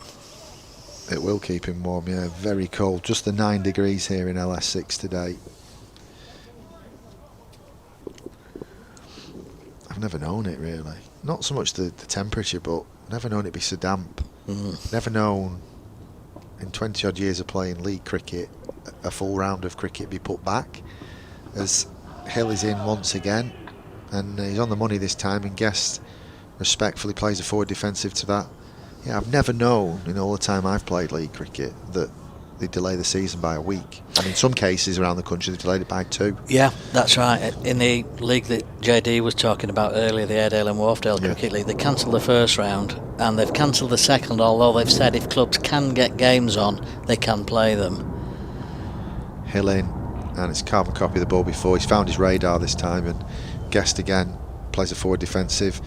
It will keep him warm, yeah. Very cold. Just the 9 degrees here in LS6 today. I've never known it, really. Not so much the temperature, but never known it be so damp. Never known in 20 odd years of playing league cricket a full round of cricket be put back, as Hill is in once again, and he's on the money this time, and Guest respectfully plays a forward defensive to that. Yeah, I've never known in all the time I've played league cricket that they delay the season by a week, and in some cases around the country they delayed it by 2. Yeah, that's right. In the league that JD was talking about earlier, the Airedale and Wharfdale Cricket League, they cancelled the first round and they've cancelled the second, although they've said if clubs can get games on, they can play them. Hill in, and it's carbon copy of the ball before. He's found his radar this time, and Guest again plays a forward defensive.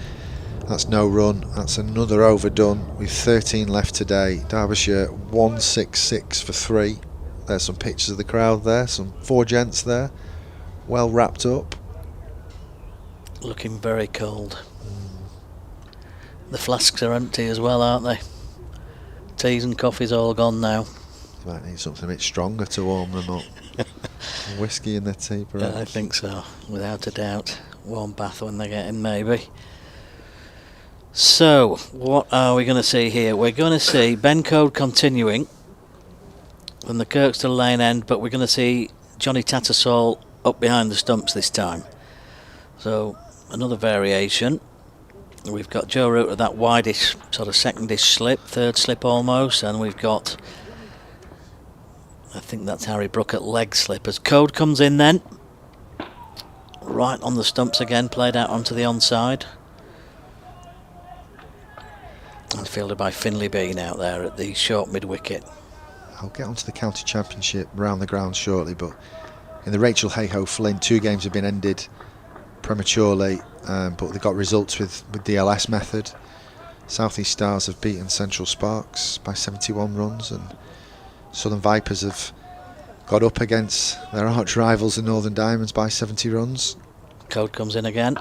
That's no run. That's another overdone with 13 left today. Derbyshire 166 for 3. There's some pictures of the crowd there, some 4 gents there, well wrapped up. Looking very cold. The flasks are empty as well, aren't they? Teas and coffee's all gone now. You might need something a bit stronger to warm them up. Whiskey in their tea, perhaps. I think so, without a doubt. Warm bath when they get in, maybe. So, what are we going to see here? We're going to see Ben Code continuing from the Kirkstall Lane end, but we're going to see Johnny Tattersall up behind the stumps this time. So, another variation. We've got Joe Root at that wideish, sort of secondish slip, third slip almost, and we've got, I think that's Harry Brook at leg slip. As Code comes in then, right on the stumps again, played out onto the onside. And fielded by Finley Bean out there at the short mid-wicket. I'll get onto the county championship round the ground shortly, but in the Rachel Hayhoe Flynn, 2 games have been ended prematurely, but they got results with DLS method. South East Stars have beaten Central Sparks by 71 runs, and Southern Vipers have got up against their arch rivals the Northern Diamonds by 70 runs. Code comes in again.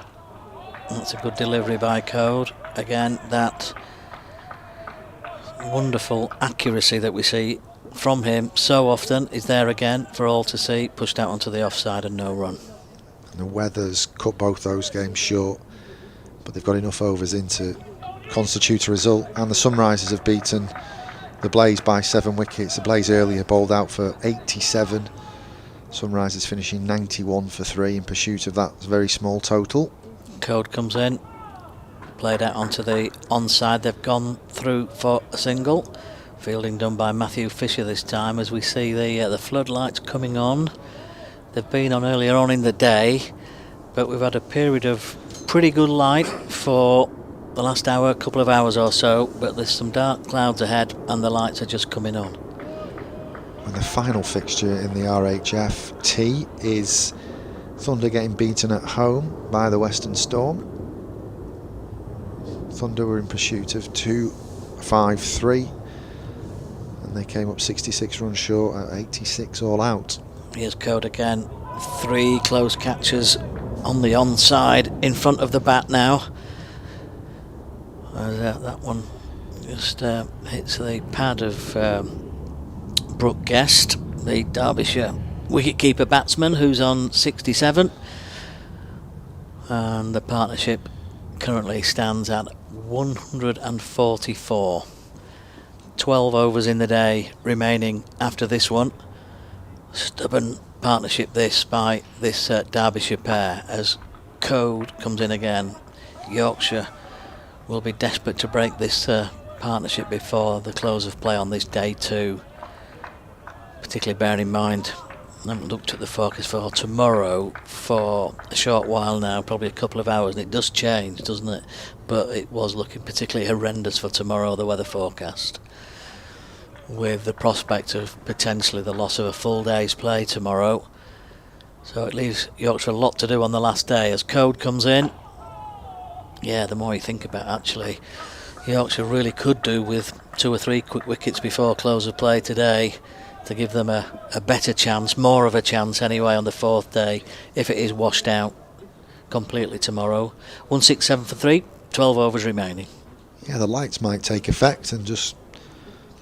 That's a good delivery by Code. Again, that wonderful accuracy that we see from him so often is there again for all to see, pushed out onto the offside and no run. And the weather's cut both those games short, but they've got enough overs in to constitute a result, and the Sunrisers have beaten the Blaze by 7 wickets. The Blaze earlier bowled out for 87. Sunrisers finishing 91 for 3 in pursuit of that very small total. Code comes in, played out onto the onside. They've gone through for a single. Fielding done by Matthew Fisher this time, as we see the floodlights coming on. They've been on earlier on in the day, but we've had a period of pretty good light for the last hour, couple of hours or so, but there's some dark clouds ahead and the lights are just coming on. And the final fixture in the RHF T is Thunder getting beaten at home by the Western Storm. Thunder were in pursuit of 253, and they came up 66 runs short at 86 all out. Here's Code again. 3 close catches on the onside in front of the bat now. That one just hits the pad of Brook Guest, the Derbyshire wicketkeeper batsman, who's on 67, and the partnership currently stands at 144. 12 overs in the day remaining after this one. Stubborn partnership this by this Derbyshire pair as Code comes in again. Yorkshire will be desperate to break this partnership before the close of play on this day 2. Particularly bearing in mind, I haven't looked at the forecast for tomorrow for a short while now, probably a couple of hours, and it does change, doesn't it? But it was looking particularly horrendous for tomorrow, the weather forecast, with the prospect of potentially the loss of a full day's play tomorrow. So it leaves Yorkshire a lot to do on the last day as Code comes in. Yeah, the more you think about it, actually, Yorkshire really could do with 2 or 3 quick wickets before close of play today to give them a better chance, more of a chance anyway, on the 4th day if it is washed out completely tomorrow. 167 for 3, 12 overs remaining. Yeah, the lights might take effect and just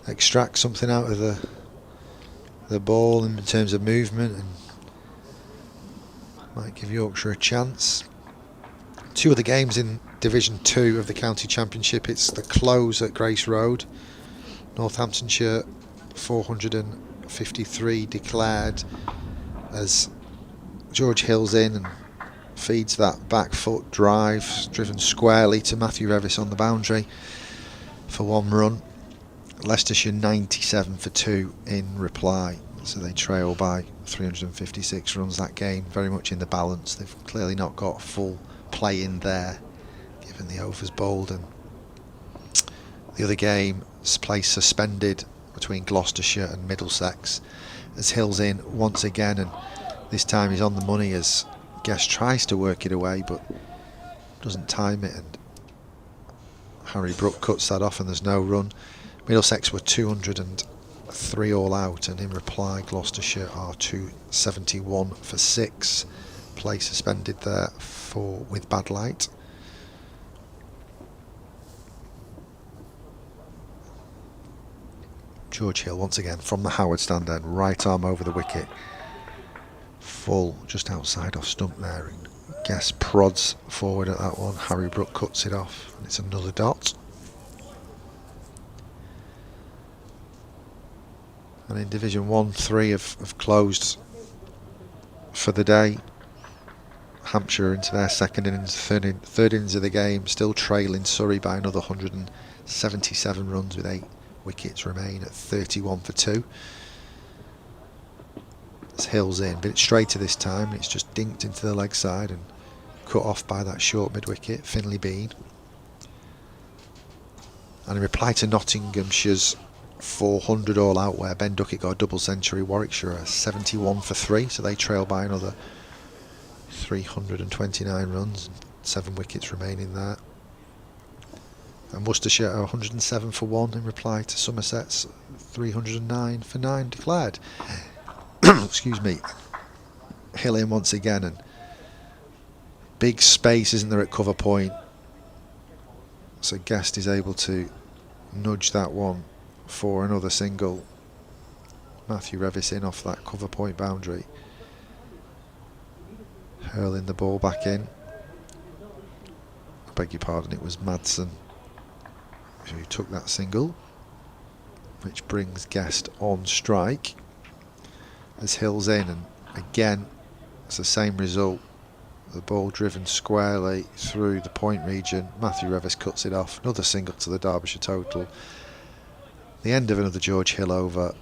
extract something out of the ball in terms of movement, and might give Yorkshire a chance. 2 of the games in Division 2 of the County Championship. It's the close at Grace Road. Northamptonshire 453 declared as George Hill's in and feeds that back foot drive, driven squarely to Matthew Revis on the boundary for 1 run. Leicestershire 97 for 2 in reply, so they trail by 356 runs. That game very much in the balance. They've clearly not got full play in there given the overs bowled, and the other game is play suspended between Gloucestershire and Middlesex as Hill's in once again, and this time he's on the money as Guest tries to work it away but doesn't time it, and Harry Brook cuts that off and there's no run. Middlesex were 203 all out, and in reply Gloucestershire are 271 for 6. Play suspended there with bad light. George Hill once again from the Howard stand end, right arm over the wicket, full just outside off stump there, and Guest prods forward at that one. Harry Brook cuts it off and it's another dot. And in Division 1, 3 have closed for the day. Hampshire into their second innings, third innings of the game, still trailing Surrey by another 177 runs with 8 wickets remain at 31 for 2. As Hill's in, but it's straighter this time. It's just dinked into the leg side and cut off by that short mid wicket, Finley Bean. And in reply to Nottinghamshire's 400 all out, where Ben Duckett got a double century, Warwickshire are 71 for 3, so they trail by another 329 runs, 7 wickets remaining there. And Worcestershire are 107 for 1 in reply to Somerset's 309 for 9 declared. Excuse me. Hill in once again, and big space, isn't there, at cover point, so Guest is able to nudge that one for another single. Matthew Revis in off that cover point boundary, hurling the ball back in. I beg your pardon, it was Madsen who took that single, which brings Guest on strike as Hill's in, and again it's the same result. The ball driven squarely through the point region. Matthew Revis cuts it off. Another single to the Derbyshire total. The end of another George Hill over.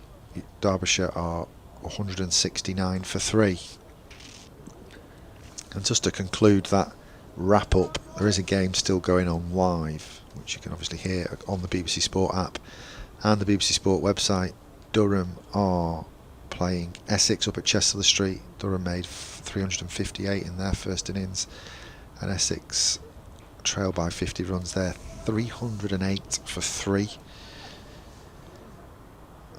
Derbyshire are 169 for 3. And just to conclude that wrap up, there is a game still going on live, which you can obviously hear on the BBC Sport app and the BBC Sport website. Durham are playing Essex up at Chester Street. Durham made 358 in their first innings, and Essex trail by 50 runs there, 308 for 3.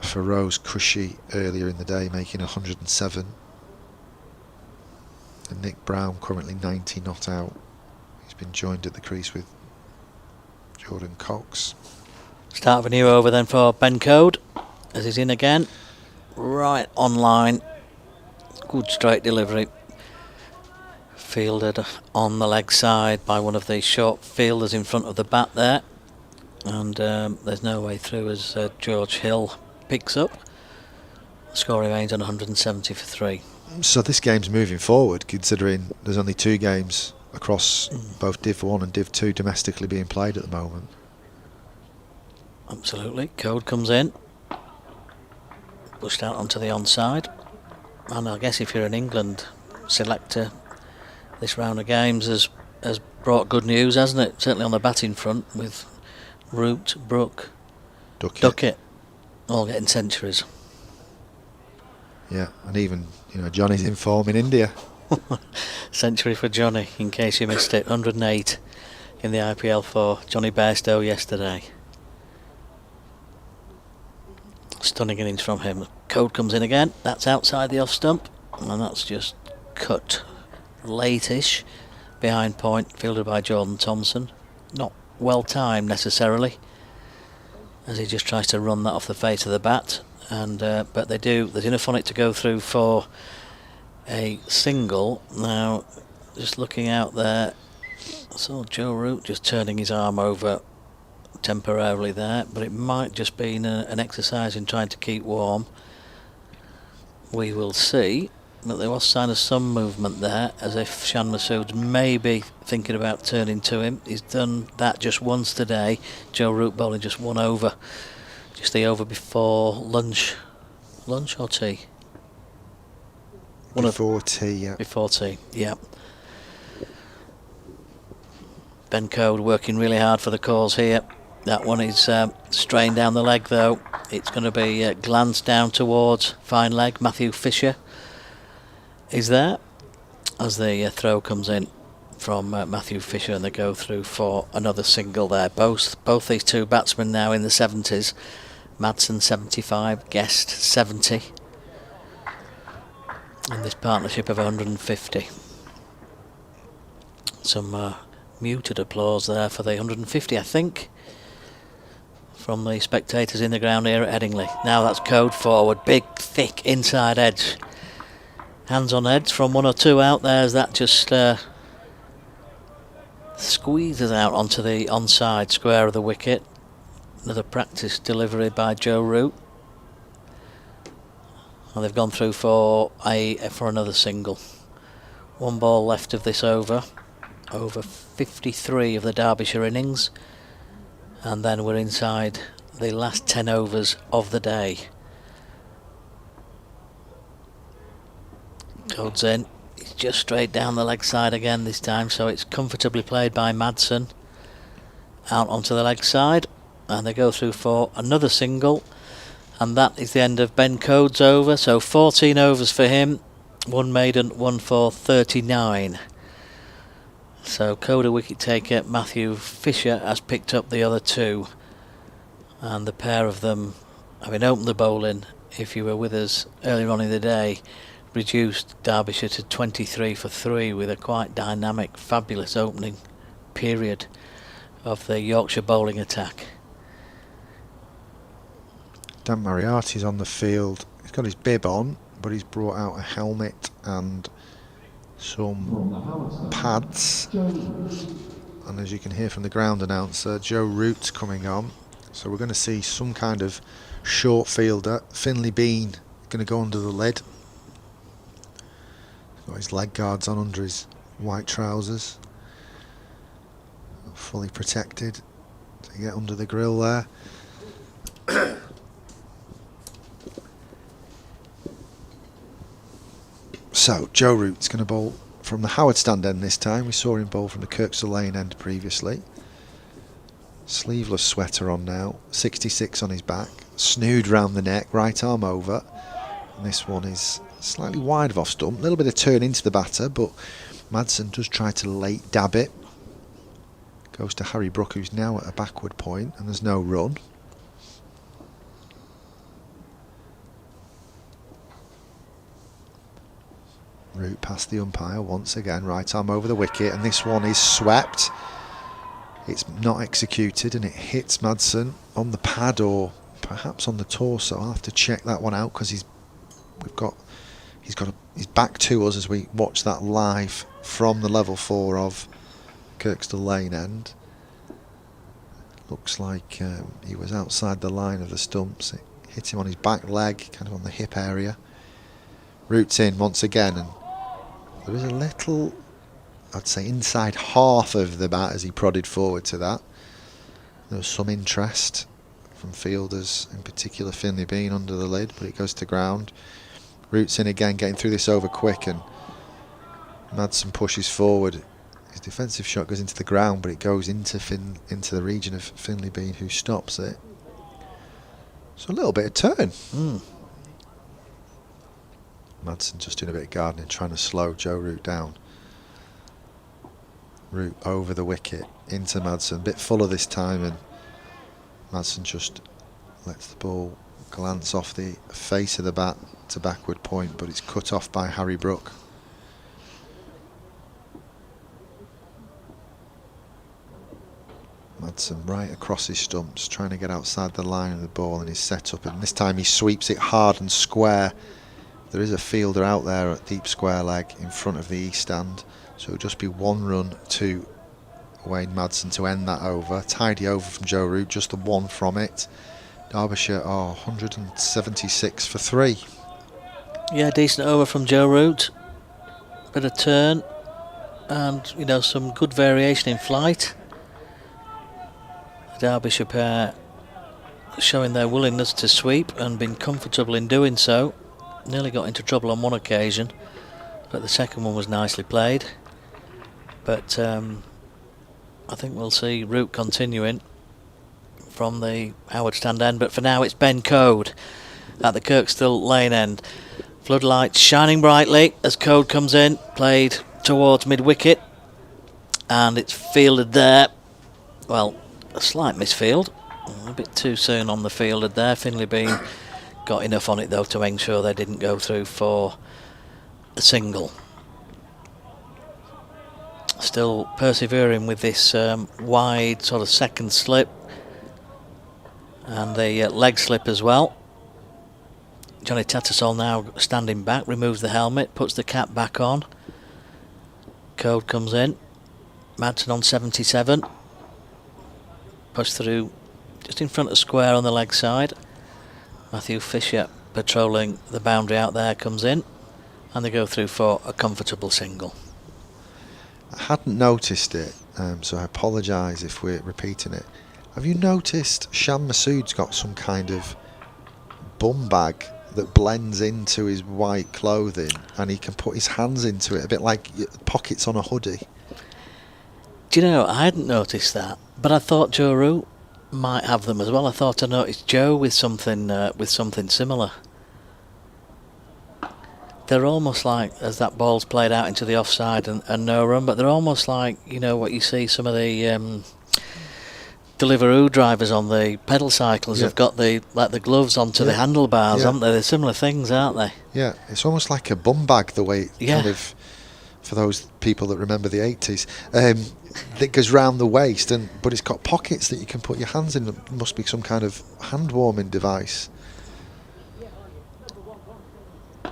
Feroz Cushy earlier in the day making 107, and Nick Brown currently 90 not out. He's been joined at the crease with Jordan Cox. Start of a new over then for Ben Code as he's in again, right on line. Good straight delivery, fielded on the leg side by one of the short fielders in front of the bat there. and there's no way through as George Hill picks up. The score remains on 170 for 3. So this game's moving forward, considering there's only 2 games across both Div 1 and Div 2 domestically being played at the moment. Absolutely. Code comes in, pushed out onto the onside, and I guess if you're an England selector, this round of games has brought good news, hasn't it? Certainly on the batting front, with Root, Brook, Duckett all getting centuries. Yeah, and even Johnny's in form in India. Century for Johnny, in case you missed it. 108 in the IPL for Johnny Bairstow yesterday. Stunning innings from him. Code comes in again. That's outside the off stump, and that's just cut late-ish behind point, fielded by Jordan Thompson. Not well timed necessarily, as he just tries to run that off the face of the bat. And but there's enough on it to go through for a single. Now, just looking out there, I saw Joe Root just turning his arm over temporarily there, but it might just be an exercise in trying to keep warm. We will see. But there was sign of some movement there, as if Shan Masood's maybe thinking about turning to him. He's done that just once today. Joe Root bowling just 1 over. Just the over before lunch. Lunch or tea? Before tea, yeah. Before tea, yeah. Ben Code working really hard for the cause here. That one is strained down the leg though. It's going to be glanced down towards fine leg. Matthew Fisher is there as the throw comes in from Matthew Fisher, and they go through for another single there. Both these 2 batsmen now in the 70s. Madsen 75, Guest 70. And this partnership of 150. Some muted applause there for the 150, I think, from the spectators in the ground here at Headingley. Now that's Code forward, big, thick inside edge. Hands on heads from 1 or 2 out there, as that just squeezes out onto the onside square of the wicket. Another practice delivery by Joe Root. And they've gone through for another single. 1 ball left of this over. Over 53 of the Derbyshire innings. And then we're inside the last 10 overs of the day. Codes in. He's just straight down the leg side again this time, so it's comfortably played by Madsen. Out onto the leg side, and they go through for another single, and that is the end of Ben Code's over. So 14 overs for him, 1 maiden, 1 for 39. So Code a wicket taker, Matthew Fisher has picked up the other 2, and the pair of them, having opened the bowling, if you were with us earlier on in the day, reduced Derbyshire to 23 for 3 with a quite dynamic, fabulous opening period of the Yorkshire bowling attack. Dan Moriarty's on the field. He's got his bib on, but he's brought out a helmet and some pads. And as you can hear from the ground announcer, Joe Root's coming on. So we're going to see some kind of short fielder. Finlay Bean going to go under the lid. Got his leg guards on under his white trousers, fully protected to get under the grill there. So Joe Root's going to bowl from the Howard stand end this time. We saw him bowl from the Kirkstall Lane end previously. Sleeveless sweater on now, 66 on his back, snood round the neck, right arm over, and this one is slightly wide of off stump, a little bit of turn into the batter, but Madsen does try to late dab it. Goes to Harry Brook, who's now at a backward point, and there's no run. Root past the umpire once again, right arm over the wicket, and this one is swept. It's not executed, and it hits Madsen on the pad or perhaps on the torso. I'll have to check that one out, because he's got his back to us as we watch that live from the level 4 of Kirkstall Lane end. Looks like he was outside the line of the stumps. It hit him on his back leg, kind of on the hip area. Roots in once again, and there was a little, I'd say, inside half of the bat as he prodded forward to that. There was some interest from fielders, in particular Finley Bean under the lid, but it goes to ground. Roots in again, getting through this over quick, and Madsen pushes forward. His defensive shot goes into the ground, but it goes into the region of Finley Bean, who stops it. So a little bit of turn. Madsen just doing a bit of gardening, trying to slow Joe Root down. Root over the wicket into Madsen, a bit fuller this time, and Madsen just lets the ball glance off the face of the bat to backward point, but it's cut off by Harry Brook. Madsen right across his stumps, trying to get outside the line of the ball in his setup, and this time he sweeps it hard and square. There is a fielder out there at deep square leg in front of the east stand, so it'll just be one run to Wayne Madsen to end that over. Tidy over from Joe Root, just the one from it. Derbyshire are 176 for 3. Yeah, decent over from Joe Root. Bit of turn and, you know, some good variation in flight. The Derbyshire pair showing their willingness to sweep and been comfortable in doing so. Nearly got into trouble on one occasion, but the second one was nicely played. But I think we'll see Root continuing from the Howard stand end, but for now it's Ben Code at the Kirkstall Lane end. Floodlights shining brightly as Code comes in, played towards mid-wicket, and it's fielded there. Well, a slight misfield, a bit too soon on the fielder there. Finley Bean got enough on it though to ensure they didn't go through for a single. Still persevering with this wide sort of second slip and the leg slip as well. Johnny Tattersall now standing back, removes the helmet, puts the cap back on. Code comes in. Madsen on 77. Push through just in front of square on the leg side. Matthew Fisher patrolling the boundary out there comes in, and they go through for a comfortable single. I hadn't noticed it, so I apologise if we're repeating it. Have you noticed Shan Masood's got some kind of bum bag that blends into his white clothing, and he can put his hands into it, a bit like pockets on a hoodie? Do you know, I hadn't noticed that, but I thought Joe Root might have them as well. I thought I noticed Joe with something similar. They're almost like, as that ball's played out into the offside and no run, but they're almost like, you know, what you see some of the Deliveroo drivers on the pedal cycles have got the gloves onto the handlebars, haven't they? They're similar things, aren't they? Yeah, it's almost like a bum bag, the way it kind of, for those people that remember the 80s, that goes round the waist, but it's got pockets that you can put your hands in. It must be some kind of hand warming device.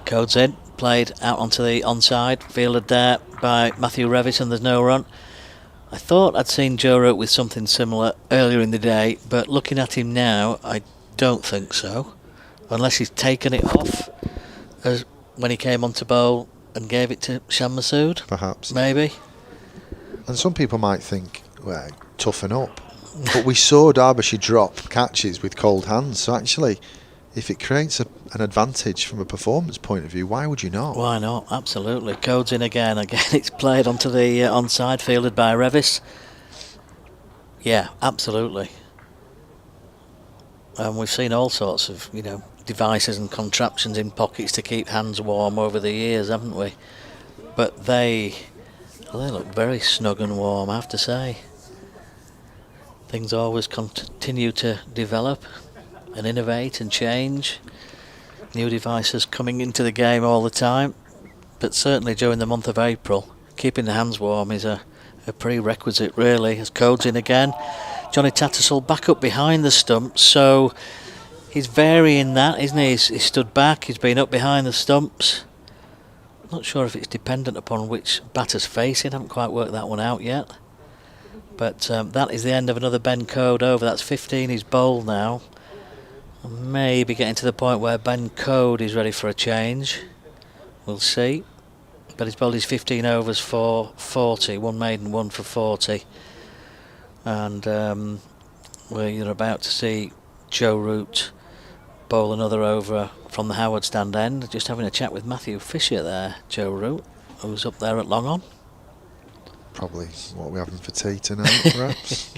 Codes in, played out onto the onside, fielded there by Matthew Revis, and there's no run. I thought I'd seen Joe Root with something similar earlier in the day, but looking at him now, I don't think so. Unless he's taken it off as when he came onto bowl and gave it to Shan Masood. Perhaps. Maybe. And some people might think, well, toughen up. But we saw Derbyshire drop catches with cold hands, so actually, if it creates an advantage from a performance point of view, why would you not? Why not? Absolutely. Codes in again. Again, it's played onto the onside, fielded by Revis. Yeah, absolutely. And we've seen all sorts of, you know, devices and contraptions in pockets to keep hands warm over the years, haven't we? But they look very snug and warm, I have to say. Things always continue to develop and innovate and change. New devices coming into the game all the time, but certainly during the month of April, keeping the hands warm is a prerequisite, really. As Codes in again, Johnny Tattersall back up behind the stumps, so he's varying that, isn't he? He's stood back, he's been up behind the stumps. Not sure if it's dependent upon which batter's facing, haven't quite worked that one out yet. But that is the end of another Ben Code over. That's 15 he's bowled now. Maybe getting to the point where Ben Code is ready for a change. We'll see. But he's bowled his 15 overs for 40. One maiden, one for 40. And we're about to see Joe Root bowl another over from the Howard stand end. Just having a chat with Matthew Fisher there, Joe Root, who's up there at long on. Probably what we're having for tea tonight, perhaps.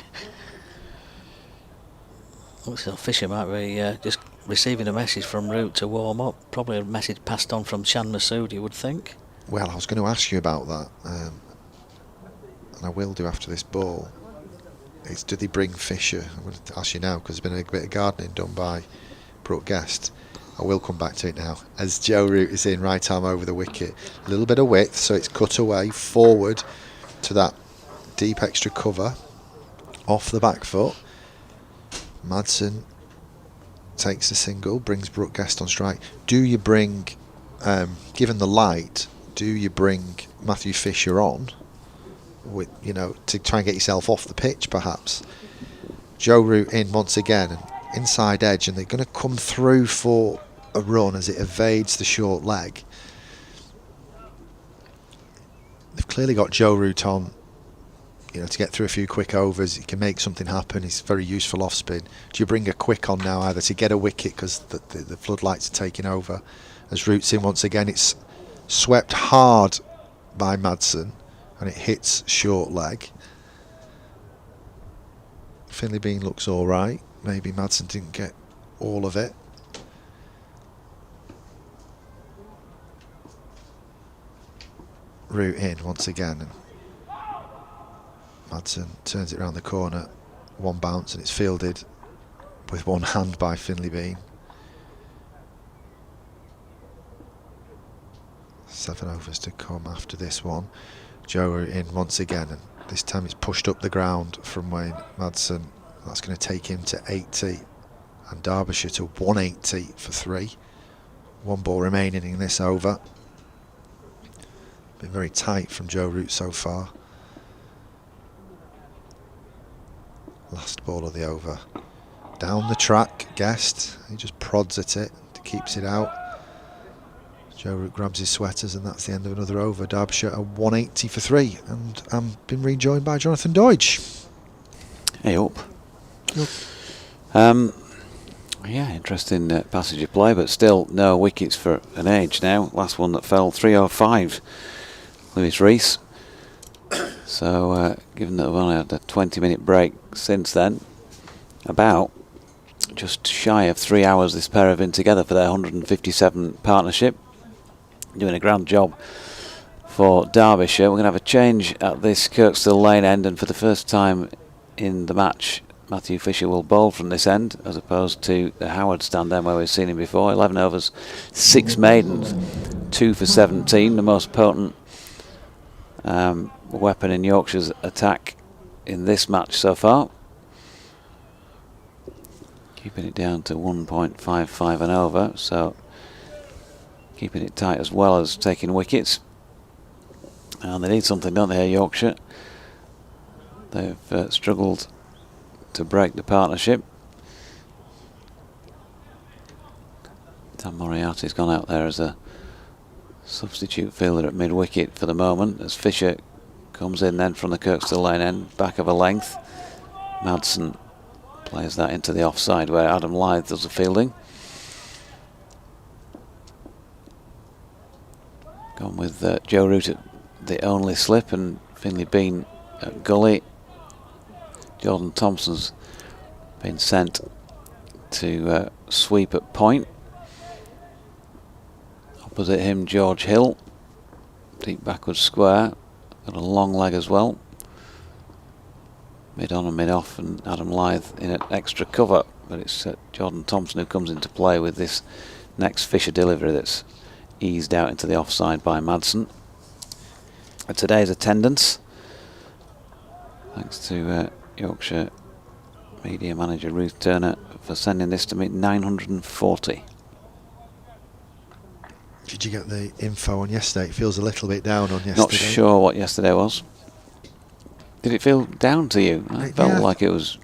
Looks like Fisher might be just receiving a message from Root to warm up. Probably a message passed on from Shan Masood, you would think. Well, I was going to ask you about that, and I will do after this ball. It's, do they bring Fisher? I'm going to ask you now because there's been a bit of gardening done by Brook Guest. I will come back to it now. As Joe Root is in, right arm over the wicket. A little bit of width, so it's cut away forward to that deep extra cover. Off the back foot. Madsen takes the single, brings Brook Guest on strike. Do you bring, given the light, do you bring Matthew Fisher on, with, you know, to try and get yourself off the pitch perhaps? Joe Root in once again, and inside edge, and they're going to come through for a run as it evades the short leg. They've clearly got Joe Root on, you know, to get through a few quick overs. He can make something happen. He's very useful off spin. Do you bring a quick on now, either to get a wicket because the floodlights are taking over? As Root's in once again, it's swept hard by Madsen and it hits short leg. Finley Bean looks all right. Maybe Madsen didn't get all of it. Root in once again, and Madsen turns it around the corner, one bounce, and it's fielded with one hand by Finley Bean. 7 overs to come after this one. Joe in once again, and this time it's pushed up the ground from Wayne Madsen. That's going to take him to 80, and Derbyshire to 180 for 3. One ball remaining in this over. Been very tight from Joe Root so far. Last ball of the over. Down the track, Guest. He just prods at it, keeps it out. Joe Root grabs his sweaters, and that's the end of another over. Derbyshire are 180 for 3, and I'm been rejoined by Jonathan Deutsch. Hey up. Yeah, interesting passage of play, but still no wickets for an age now. Last one that fell, 305, Lewis Rees. So given that we've only had a 20-minute break since then, about just shy of 3 hours this pair have been together for their 157 partnership, doing a grand job for Derbyshire. We're going to have a change at this Kirkstall Lane end, and for the first time in the match, Matthew Fisher will bowl from this end as opposed to the Howard stand end where we've seen him before. 11 overs, 6 maidens, 2 for 17, the most potent weapon in Yorkshire's attack in this match so far. Keeping it down to 1.55 and over, so keeping it tight as well as taking wickets. And they need something, don't they, Yorkshire? They've struggled to break the partnership. Dan Moriarty's gone out there as a substitute fielder at mid-wicket for the moment, as Fisher comes in then from the Kirkstall Lane end, back of a length. Madsen plays that into the offside where Adam Lyth does the fielding. Gone with Joe Root at the only slip, and Finley Bean at gully. Jordan Thompson's been sent to sweep at point. Opposite him, George Hill, deep backward square, got a long leg as well. Mid on and mid off, and Adam Lyth in at extra cover, but it's Jordan Thompson who comes into play with this next Fisher delivery that's eased out into the offside by Madsen. And today's attendance, thanks to Yorkshire media manager Ruth Turner for sending this to me, 940. Did you get the info on yesterday? It feels a little bit down on yesterday. Not sure what yesterday was. Did it feel down to you? I felt Yeah. like it was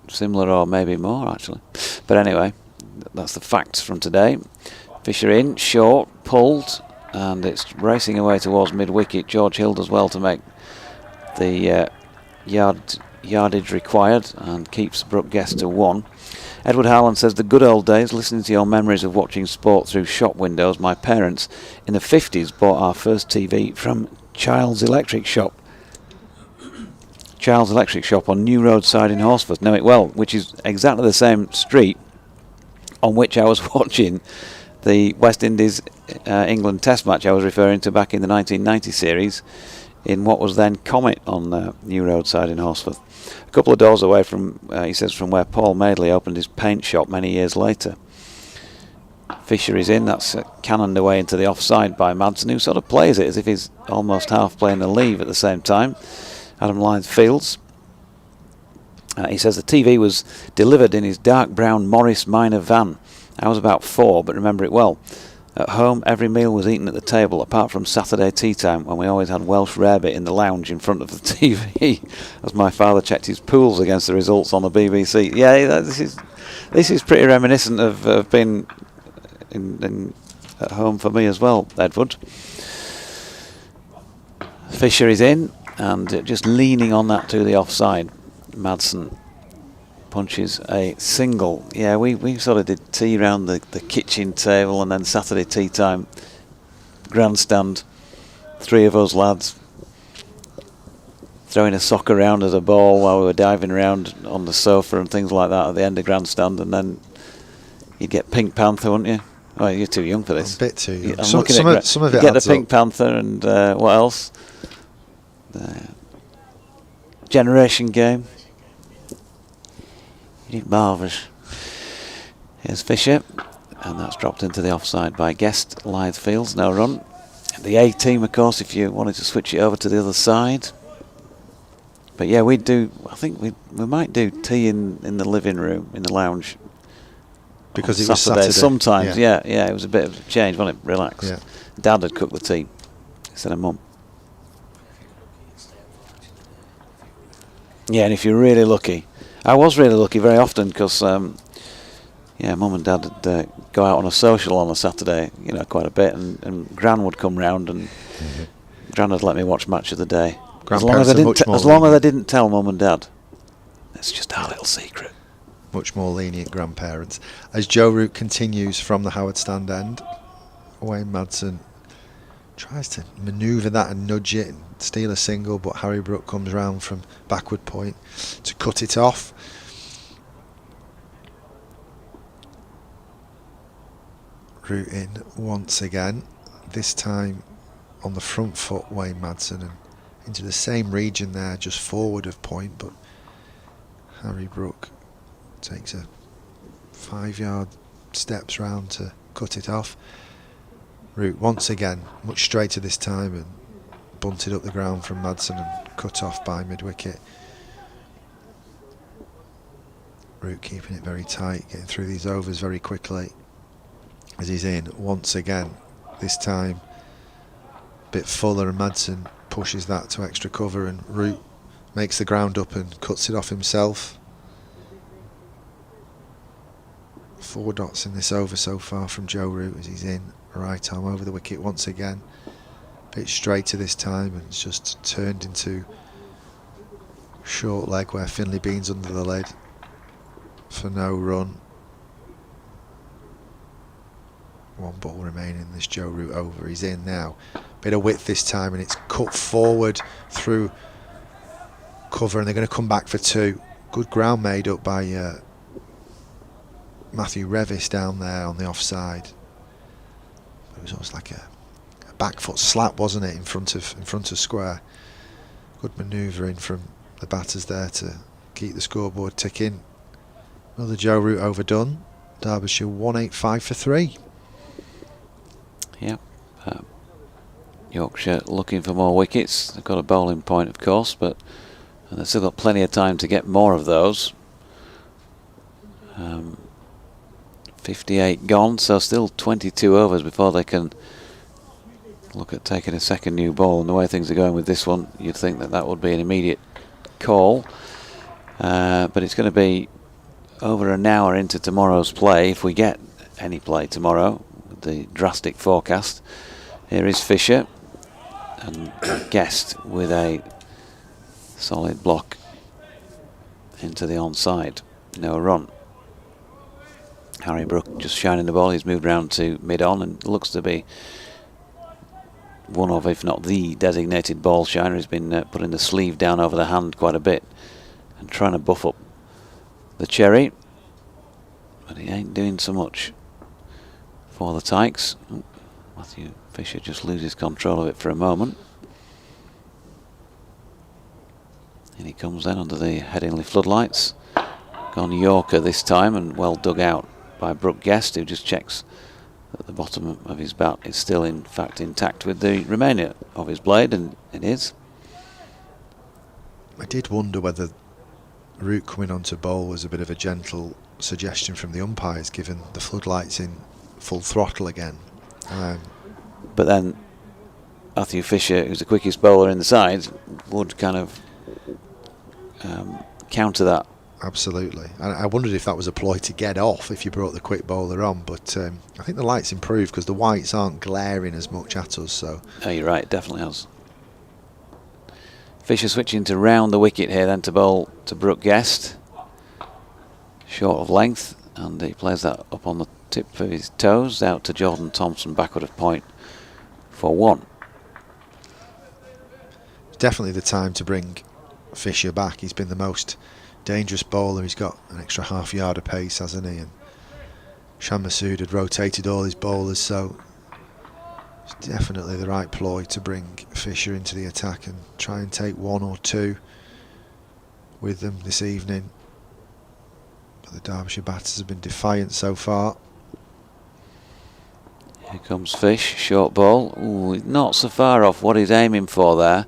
similar or maybe more actually. But anyway, that's the facts from today. Fisher in, short, pulled, and it's racing away towards mid-wicket. George Hill does well to make the yardage required and keeps Brook Guest to 1. Edward Harlan says, the good old days, listening to your memories of watching sport through shop windows. My parents in the 50s bought our first TV from Child's Electric Shop. Child's Electric Shop on New Roadside in Horsforth. Know it well, which is exactly the same street on which I was watching the West Indies England Test match I was referring to back in the 1990 series in what was then Comet on New Roadside in Horsforth. A couple of doors away from, he says, from where Paul Madeley opened his paint shop many years later. Fisher is in, that's cannoned away into the offside by Madsen, who sort of plays it as if he's almost half playing the leave at the same time. Adam Lyons fields. He says the TV was delivered in his dark brown Morris Minor van. I was about 4, but remember it well. At home, every meal was eaten at the table, apart from Saturday tea time, when we always had Welsh rarebit in the lounge in front of the TV, as my father checked his pools against the results on the BBC. Yeah, this is pretty reminiscent of being at home for me as well, Edward. Fisher is in, and just leaning on that to the offside. Madsen punches a single. Yeah, we sort of did tea round the kitchen table, and then Saturday tea time, grandstand, 3 of us lads throwing a sock around as a ball while we were diving around on the sofa and things like that at the end of grandstand, and then you'd get Pink Panther, wouldn't you? Oh, you're too young for this. A bit too young. I'm Some of it get the adds Pink up. Panther and what else? Generation Game. You did marvellous. Here's Fisher, and that's dropped into the offside by Guest. Lythe Fields, no run. The A team, of course, if you wanted to switch it over to the other side. But yeah, we'd do. I think we might do tea in the living room, in the lounge. Because it was Saturday. Saturday. Sometimes, yeah, it was a bit of a change, wasn't it? Relax. Yeah. Dad had cooked the tea instead of Mum. Yeah, and if you're really lucky, I was really lucky very often because, Mum and Dad would go out on a social on a Saturday, quite a bit, and Gran would come round, and Gran would let me watch Match of the Day. As long as I didn't tell Mum and Dad. It's just our little secret. Much more lenient grandparents. As Joe Root continues from the Howard Stand end, Wayne Madsen tries to manoeuvre that and nudge it and steal a single, but Harry Brook comes round from backward point to cut it off. Root in once again, this time on the front foot, Wayne Madsen, and into the same region there, just forward of point, but Harry Brook takes a 5-yard steps round to cut it off. Root once again, much straighter this time, and bunted up the ground from Madsen and cut off by mid-wicket. Root keeping it very tight, getting through these overs very quickly as he's in once again. This time a bit fuller, and Madsen pushes that to extra cover, and Root makes the ground up and cuts it off himself. 4 dots in this over so far from Joe Root as he's in, right arm over the wicket once again. A bit straighter this time, and it's just turned into short leg where Finlay Bean's under the lid for no run. 1 ball remaining in this Joe Root over. He's in now. Bit of width this time, and it's cut forward through cover, and they're going to come back for 2. Good ground made up by Matthew Revis down there on the offside. It was almost like a back foot slap, wasn't it, in front of square. Good manoeuvring from the batters there to keep the scoreboard ticking. Another Joe Root overdone. Derbyshire 185 for 3. Yep. Yorkshire looking for more wickets. They've got a bowling point, of course, but they've still got plenty of time to get more of those. 58 gone, so still 22 overs before they can look at taking a second new ball, and the way things are going with this one, you'd think that that would be an immediate call. But it's going to be over an hour into tomorrow's play, if we get any play tomorrow, with the drastic forecast. Here is Fisher, and Guest with a solid block into the onside. No run. Harry Brook just shining the ball. He's moved round to mid-on and looks to be one of, if not the designated ball shiner. He's been putting the sleeve down over the hand quite a bit and trying to buff up the cherry, but he ain't doing so much for the Tykes. Oh, Matthew Fisher just loses control of it for a moment. And he comes then under the Headingley floodlights. Gone Yorker this time, and well dug out by Brook Guest, who just checks that the bottom of his bat is still in fact intact with the remainder of his blade, and it is. I did wonder whether Root coming onto bowl was a bit of a gentle suggestion from the umpires, given the floodlights in full throttle again. But then Matthew Fisher, who's the quickest bowler in the side, would kind of counter that. Absolutely. I wondered if that was a ploy to get off if you brought the quick bowler on, but I think the lights improved because the whites aren't glaring as much at us. So. Oh, you're right, it definitely has. Fisher switching to round the wicket here then to bowl to Brook Guest. Short of length, and he plays that up on the tip of his toes, out to Jordan Thompson, backward of point for 1. Definitely the time to bring Fisher back. He's been the most dangerous bowler. He's got an extra half yard of pace, hasn't he? And Shan Masood had rotated all his bowlers, so it's definitely the right ploy to bring Fisher into the attack and try and take 1 or 2 with them this evening. But the Derbyshire batters have been defiant so far. Here comes Fish, short ball. Ooh, not so far off what he's aiming for there,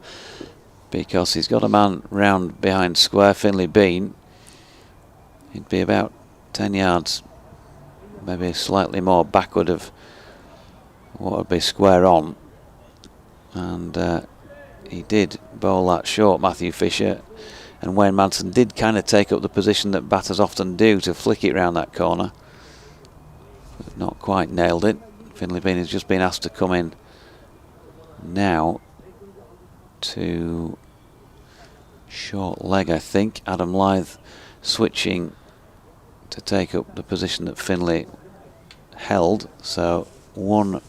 because he's got a man round behind square. Finlay Bean, he'd be about 10 yards, maybe slightly more backward of what would be square on, and he did bowl that short, Matthew Fisher, and Wayne Madsen did kind of take up the position that batters often do to flick it round that corner, but not quite nailed it. Finlay Bean has just been asked to come in now to short leg, I think. Adam Lyth switching to take up the position that Finlay held, so 1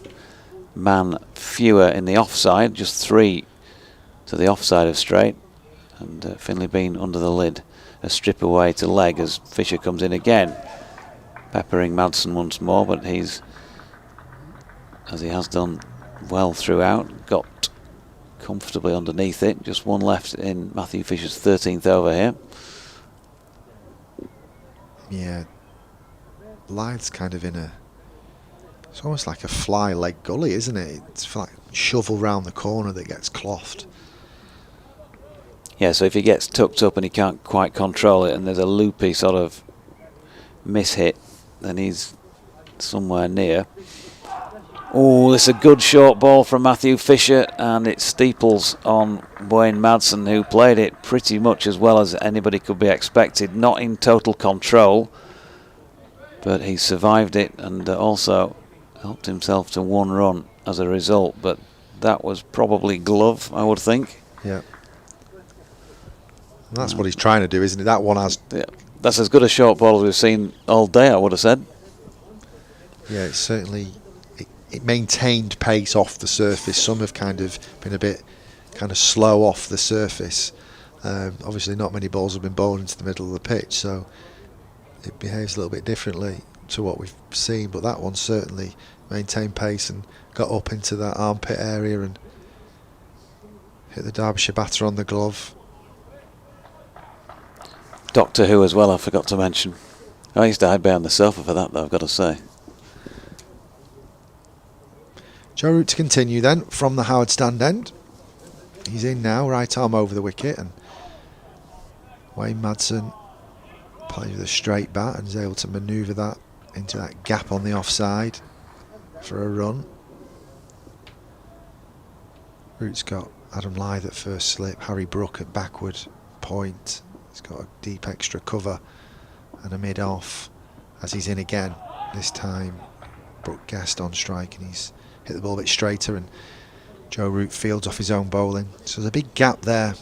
man fewer in the offside, just 3 to the offside of straight, and Finlay Bean under the lid, a strip away to leg as Fisher comes in again, peppering Madsen once more, but he's, as he has done well throughout, got comfortably underneath it. Just 1 left in Matthew Fisher's 13th over here. Yeah, Lyth's kind of in a, it's almost like a fly leg gully, isn't it? It's like shovel round the corner that gets clothed. Yeah, so if he gets tucked up and he can't quite control it and there's a loopy sort of miss-hit, then he's somewhere near. Oh, it's a good short ball from Matthew Fisher, and it steeples on Wayne Madsen, who played it pretty much as well as anybody could be expected. Not in total control, but he survived it and also helped himself to 1 run as a result. But that was probably glove, I would think. Yeah. And that's what he's trying to do, isn't it? That one has... Yeah, that's as good a short ball as we've seen all day, I would have said. Yeah, it's certainly... It maintained pace off the surface. Some have kind of been a bit kind of slow off the surface. Obviously not many balls have been bowled into the middle of the pitch, so it behaves a little bit differently to what we've seen, but that one certainly maintained pace and got up into that armpit area and hit the Derbyshire batter on the glove. Doctor Who as well, I forgot to mention. I used to hide behind the sofa for that, though, I've got to say. Joe Root to continue then from the Howard stand end. He's in now, right arm over the wicket, and Wayne Madsen plays with a straight bat and is able to manoeuvre that into that gap on the offside for a run. Root's got Adam Lyth at first slip, Harry Brook at backward point. He's got a deep extra cover and a mid-off as he's in again. This time Brook Guest on strike, and he's hit the ball a bit straighter, and Joe Root fields off his own bowling. So there's a big gap there.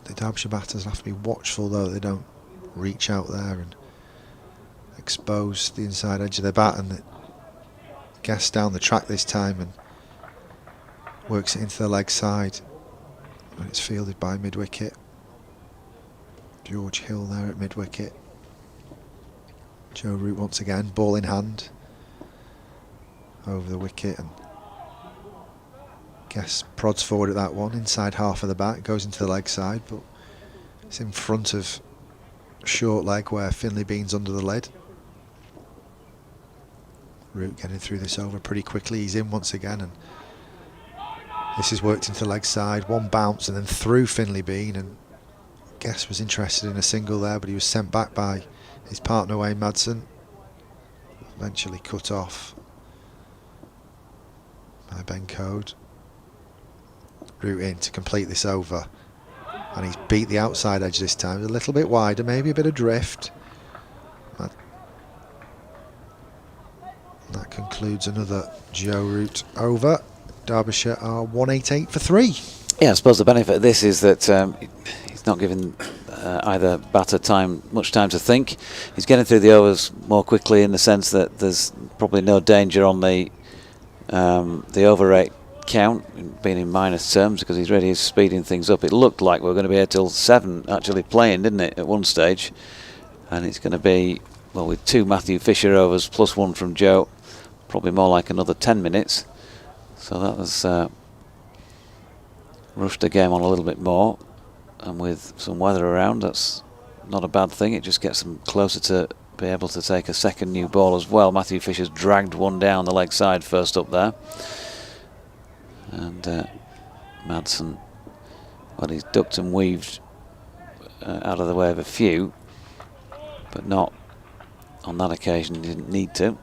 The Derbyshire batters have to be watchful though they don't reach out there and expose the inside edge of their bat, and Guest down the track this time and works it into the leg side, and it's fielded by mid-wicket. George Hill there at mid-wicket. Joe Root once again, ball in hand over the wicket, and Guest prods forward at that one, inside half of the bat, goes into the leg side, but it's in front of short leg where Finlay Bean's under the lid. Root getting through this over pretty quickly. He's in once again, and this is worked into the leg side. One bounce and then through Finlay Bean, and Guest was interested in a single there, but he was sent back by his partner Wayne Madsen. Eventually cut off by Ben Code. Root in to complete this over, and he's beat the outside edge this time, a little bit wider, maybe a bit of drift. That concludes another Joe Root over. Derbyshire are 188 for 3. Yeah, I suppose the benefit of this is that he's not giving either batter much time to think. He's getting through the overs more quickly, in the sense that there's probably no danger on the over rate count being in minus terms, because he's really speeding things up. It looked like we were going to be here till 7 actually playing, didn't it, at one stage? And it's going to be, well, with 2 Matthew Fisher overs plus 1 from Joe, probably more like another 10 minutes. So that has rushed the game on a little bit more, and with some weather around, that's not a bad thing. It just gets them closer to be able to take a second new ball as well. Matthew Fisher's dragged one down the leg side first up there, and Madsen, well, he's ducked and weaved out of the way of a few, but not on that occasion. He didn't need to.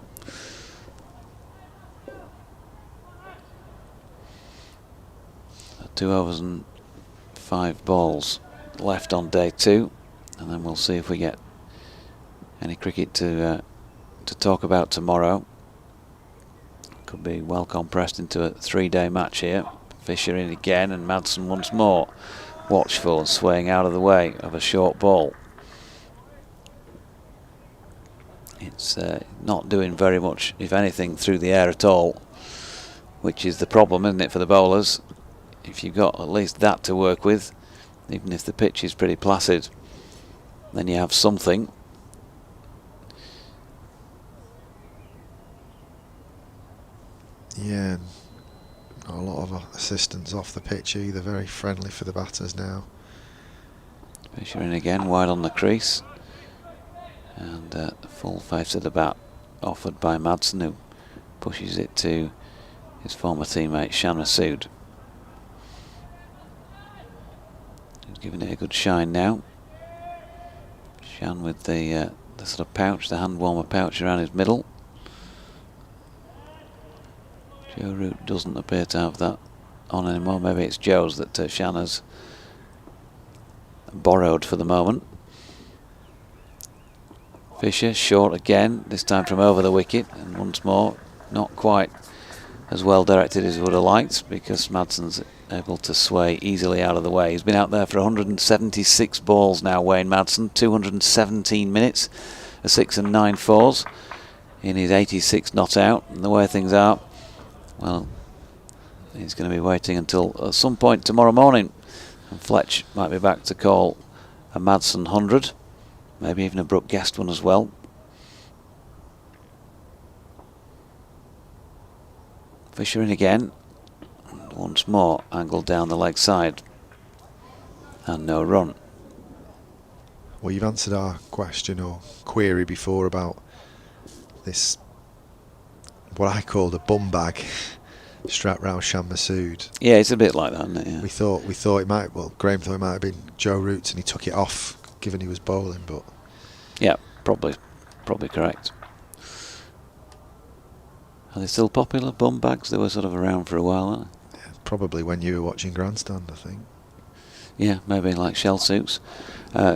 So 2 overs and 5 balls left on day 2, and then we'll see if we get any cricket to talk about tomorrow. Could be well compressed into a 3-day match here. Fisher in again, and Madsen once more, watchful and swaying out of the way of a short ball. It's not doing very much, if anything, through the air at all, which is the problem, isn't it, for the bowlers? If you've got at least that to work with, even if the pitch is pretty placid, then you have something. Yeah, not a lot of assistance off the pitch either. Very friendly for the batters now. Fisher in again, wide on the crease, and full face of the bat offered by Madsen, who pushes it to his former teammate Shan Masood. He's giving it a good shine now. Shan with the sort of pouch, the hand warmer pouch around his middle. Joe Root doesn't appear to have that on anymore. Maybe it's Joe's that Shan has borrowed for the moment. Fisher short again, this time from over the wicket, and once more not quite as well directed as he would have liked, because Madsen's able to sway easily out of the way. He's been out there for 176 balls now, Wayne Madsen, 217 minutes, a 6 and 9 fours in his 86 not out, and the way things are, well, he's going to be waiting until at some point tomorrow morning, and Fletch might be back to call a Madsen 100, maybe even a Brook Guest one as well. Fisher in again, and once more angled down the leg side, and no run. Well, you've answered our question or query before about this, what I called a bum bag strapped round Shan Masood. Yeah, it's a bit like that, isn't it? Yeah. We thought it might, well, Graham thought it might have been Joe Root, and he took it off given he was bowling, but Yeah, probably correct. Are they still popular, bum bags? They were sort of around for a while, aren't they? yeah, probably when you were watching Grandstand, I think. Yeah, maybe like shell suits.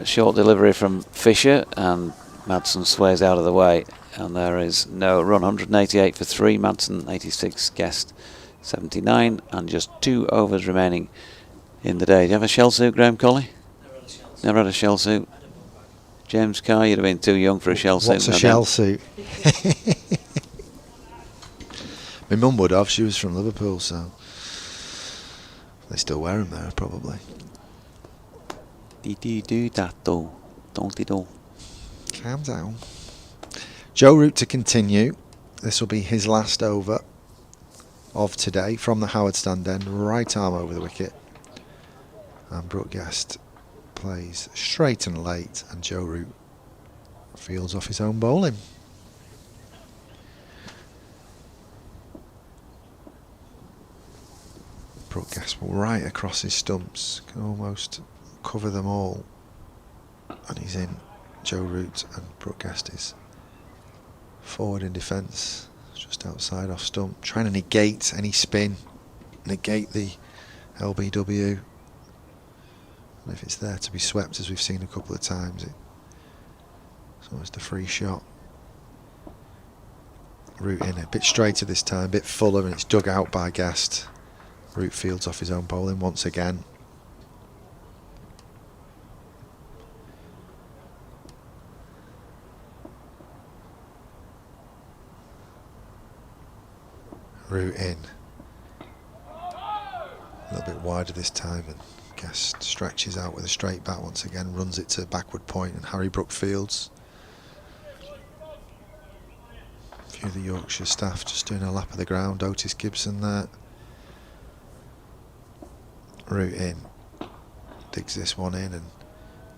Short delivery from Fisher, and Madsen sways out of the way, and there is no run. 188 for 3, Madsen 86, Guest 79, and just 2 overs remaining in the day. Do you have a shell suit, Graham Colley? Never had a shell suit. James Carr, you'd have been too young for a shell suit. What's a shell suit? My mum would have. She was from Liverpool, so they still wear them there, probably. Calm down. Joe Root to continue. This will be his last over of today from the Howard stand end. Right arm over the wicket. And Brook Guest plays straight and late, and Joe Root fields off his own bowling. Brook Guest right across his stumps, can almost cover them all, and he's in. Joe Root, and Brook Guest is forward in defence, just outside off stump, trying to negate any spin, negate the LBW. And if it's there to be swept, as we've seen a couple of times, it's almost a free shot. Root in a bit straighter this time, a bit fuller, and it's dug out by Guest. Root fields off his own bowling once again. Root in. A little bit wider this time, and Guest stretches out with a straight bat once again, runs it to backward point, and Harry Brook fields. A few of the Yorkshire staff just doing a lap of the ground. Otis Gibson there. Root in. Digs this one in, and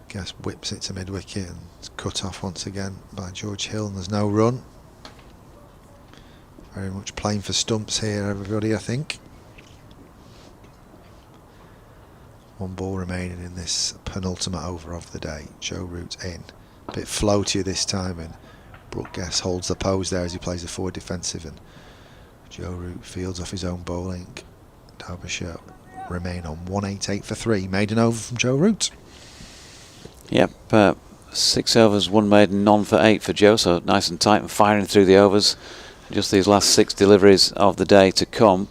Guest whips it to mid-wicket, and it's cut off once again by George Hill, and there's no run. Very much playing for stumps here, everybody, I think. One ball remaining in this penultimate over of the day. Joe Root in. A bit floatier this time, and Brook Guest holds the pose there as he plays the forward defensive, and Joe Root fields off his own bowling. Derbyshire remain on 188 for 3. Maiden over from Joe Root. Yep, 6 overs, 1 maiden, none for 8 for Joe, so nice and tight and firing through the overs. Just these last 6 deliveries of the day to come,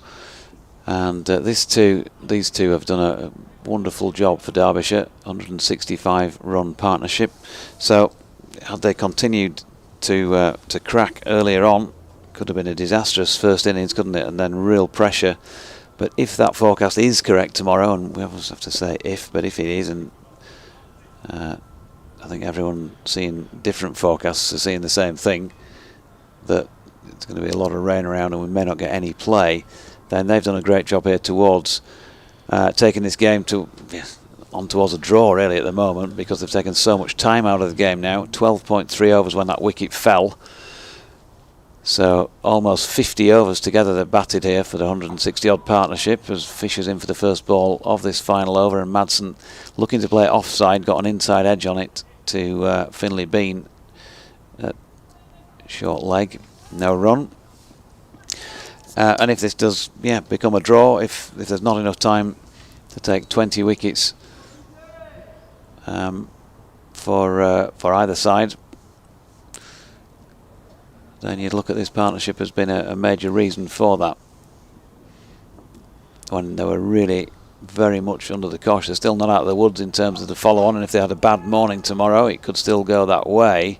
and these two have done a wonderful job for Derbyshire. 165 run partnership. So had they continued to crack earlier on, could have been a disastrous first innings, couldn't it? And then real pressure. But if that forecast is correct tomorrow, and we always have to say if, but if it is, and I think everyone seeing different forecasts are seeing the same thing, that it's going to be a lot of rain around and we may not get any play, then they've done a great job here towards taking this game on towards a draw really at the moment, because they've taken so much time out of the game now. 12.3 overs when that wicket fell, so almost 50 overs together they've batted here for the 160 odd partnership, as Fisher's in for the first ball of this final over, and Madsen looking to play offside, got an inside edge on it to Finlay Bean at short leg. No run. And if this does become a draw, if there's not enough time to take 20 wickets for either side, then you'd look at this partnership as being a major reason for that. When they were really very much under the cosh, they're still not out of the woods in terms of the follow-on, and if they had a bad morning tomorrow, it could still go that way.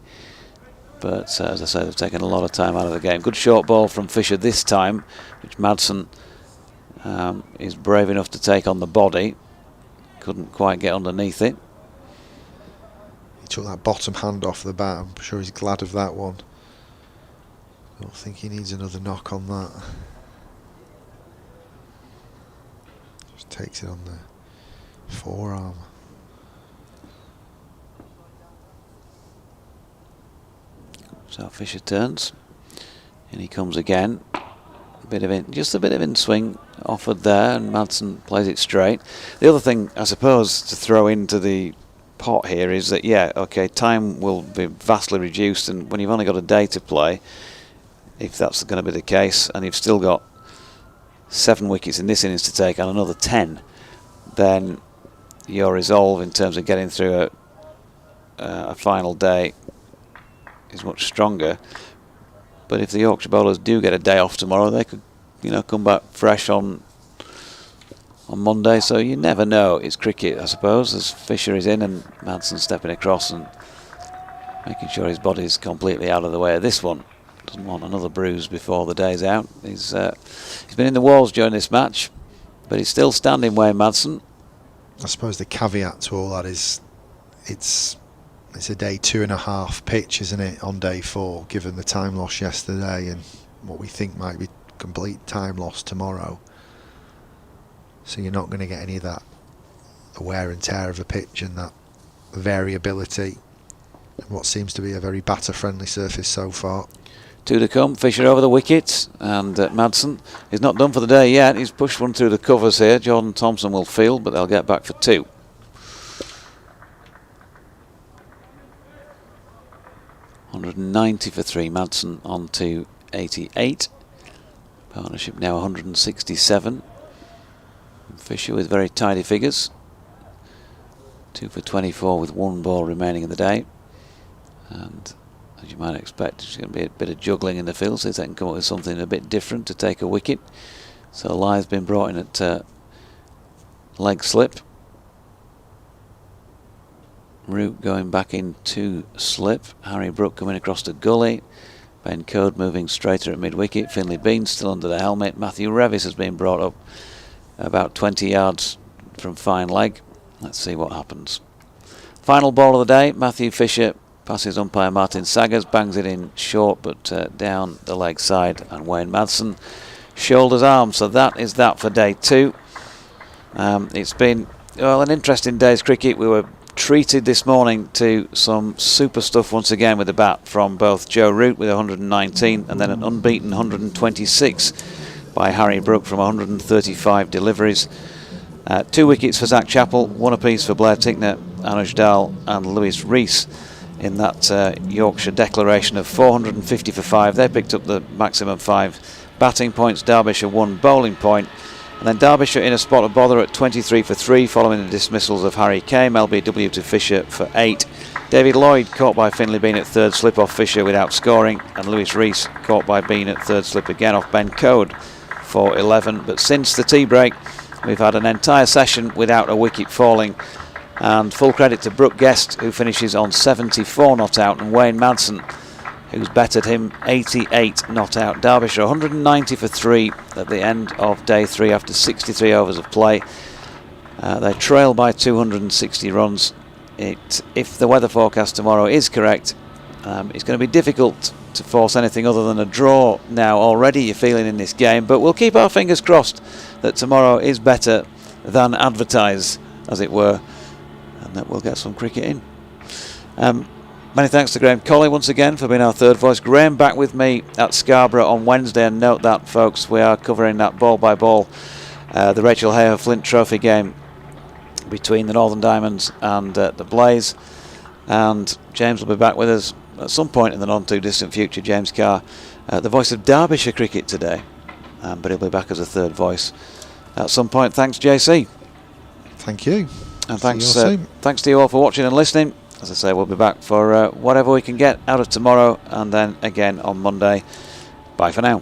But as I say, they've taken a lot of time out of the game. Good short ball from Fisher this time, which Madsen is brave enough to take on the body. Couldn't quite get underneath it. He took that bottom hand off the bat. I'm sure he's glad of that one. I don't think he needs another knock on that. Just takes it on the forearm. So Fisher turns, and he comes again. Just a bit of in swing offered there, and Madsen plays it straight. The other thing, I suppose, to throw into the pot here is that time will be vastly reduced, and when you've only got a day to play, if that's going to be the case, and you've still got 7 wickets in this innings to take and another 10, then your resolve in terms of getting through a final day is much stronger. But if the Yorkshire bowlers do get a day off tomorrow, they could, come back fresh on Monday. So you never know. It's cricket, I suppose, as Fisher is in and Madsen stepping across and making sure his body's completely out of the way of this one. Doesn't want another bruise before the day's out. He's been in the walls during this match, but he's still standing, Wayne Madsen. I suppose the caveat to all that is it's a day 2.5 pitch, isn't it, on day 4, given the time loss yesterday and what we think might be complete time loss tomorrow. So you're not going to get any of that, the wear and tear of a pitch and that variability in what seems to be a very batter-friendly surface so far. 2 to come, Fisher over the wickets, and Madsen is not done for the day yet. He's pushed one through the covers here. Jordan Thompson will field, but they'll get back for 2. $190 for 3, Madsen on to 88. Partnership now 167. Fisher with very tidy figures. 2 for 24 with 1 ball remaining in the day. And as you might expect, there's going to be a bit of juggling in the field, so if they can come up with something a bit different to take a wicket. So Lythe's been brought in at leg slip. Root going back into slip. Harry Brook coming across to gully. Ben Code moving straighter at mid-wicket. Finlay Bean still under the helmet. Matthew Revis has been brought up about 20 yards from fine leg. Let's see what happens. Final ball of the day. Matthew Fisher passes umpire Martin Saggers, bangs it in short but down the leg side, and Wayne Madsen shoulders arm. So that is that for day 2. It's been an interesting day's cricket. We were treated this morning to some super stuff once again with the bat from both Joe Root with 119 and then an unbeaten 126 by Harry Brook from 135 deliveries. 2 wickets for Zach Chappell, 1 apiece for Blair Tickner, Anuj Dal and Lewis Rees in that Yorkshire declaration of 450 for 5. They picked up the maximum 5 batting points. Derbyshire 1 bowling point. And then Derbyshire in a spot of bother at 23 for 3 following the dismissals of Harry Kame, LBW to Fisher for 8. David Lloyd caught by Finlay Bean at 3rd slip off Fisher without scoring, and Lewis Rees caught by Bean at 3rd slip again off Ben Code for 11. But since the tea break, we've had an entire session without a wicket falling, and full credit to Brook Guest, who finishes on 74 not out, and Wayne Madsen, who's bettered him 88 not out. Derbyshire 190 for 3 at the end of day 3 after 63 overs of play. They trail by 260 runs. If the weather forecast tomorrow is correct, it's going to be difficult to force anything other than a draw now already, you're feeling, in this game. But we'll keep our fingers crossed that tomorrow is better than advertised, as it were, and that we'll get some cricket in. Many thanks to Graham Colley once again for being our 3rd voice. Graham back with me at Scarborough on Wednesday, and note that, folks, we are covering that ball by ball, the Rachel Hayer Flint Trophy game between the Northern Diamonds and the Blaze. And James will be back with us at some point in the not too distant future. James Carr, the voice of Derbyshire cricket today, but he'll be back as a 3rd voice at some point. Thanks, JC. Thank you. And thanks to you all for watching and listening. As I say, we'll be back for whatever we can get out of tomorrow, and then again on Monday. Bye for now.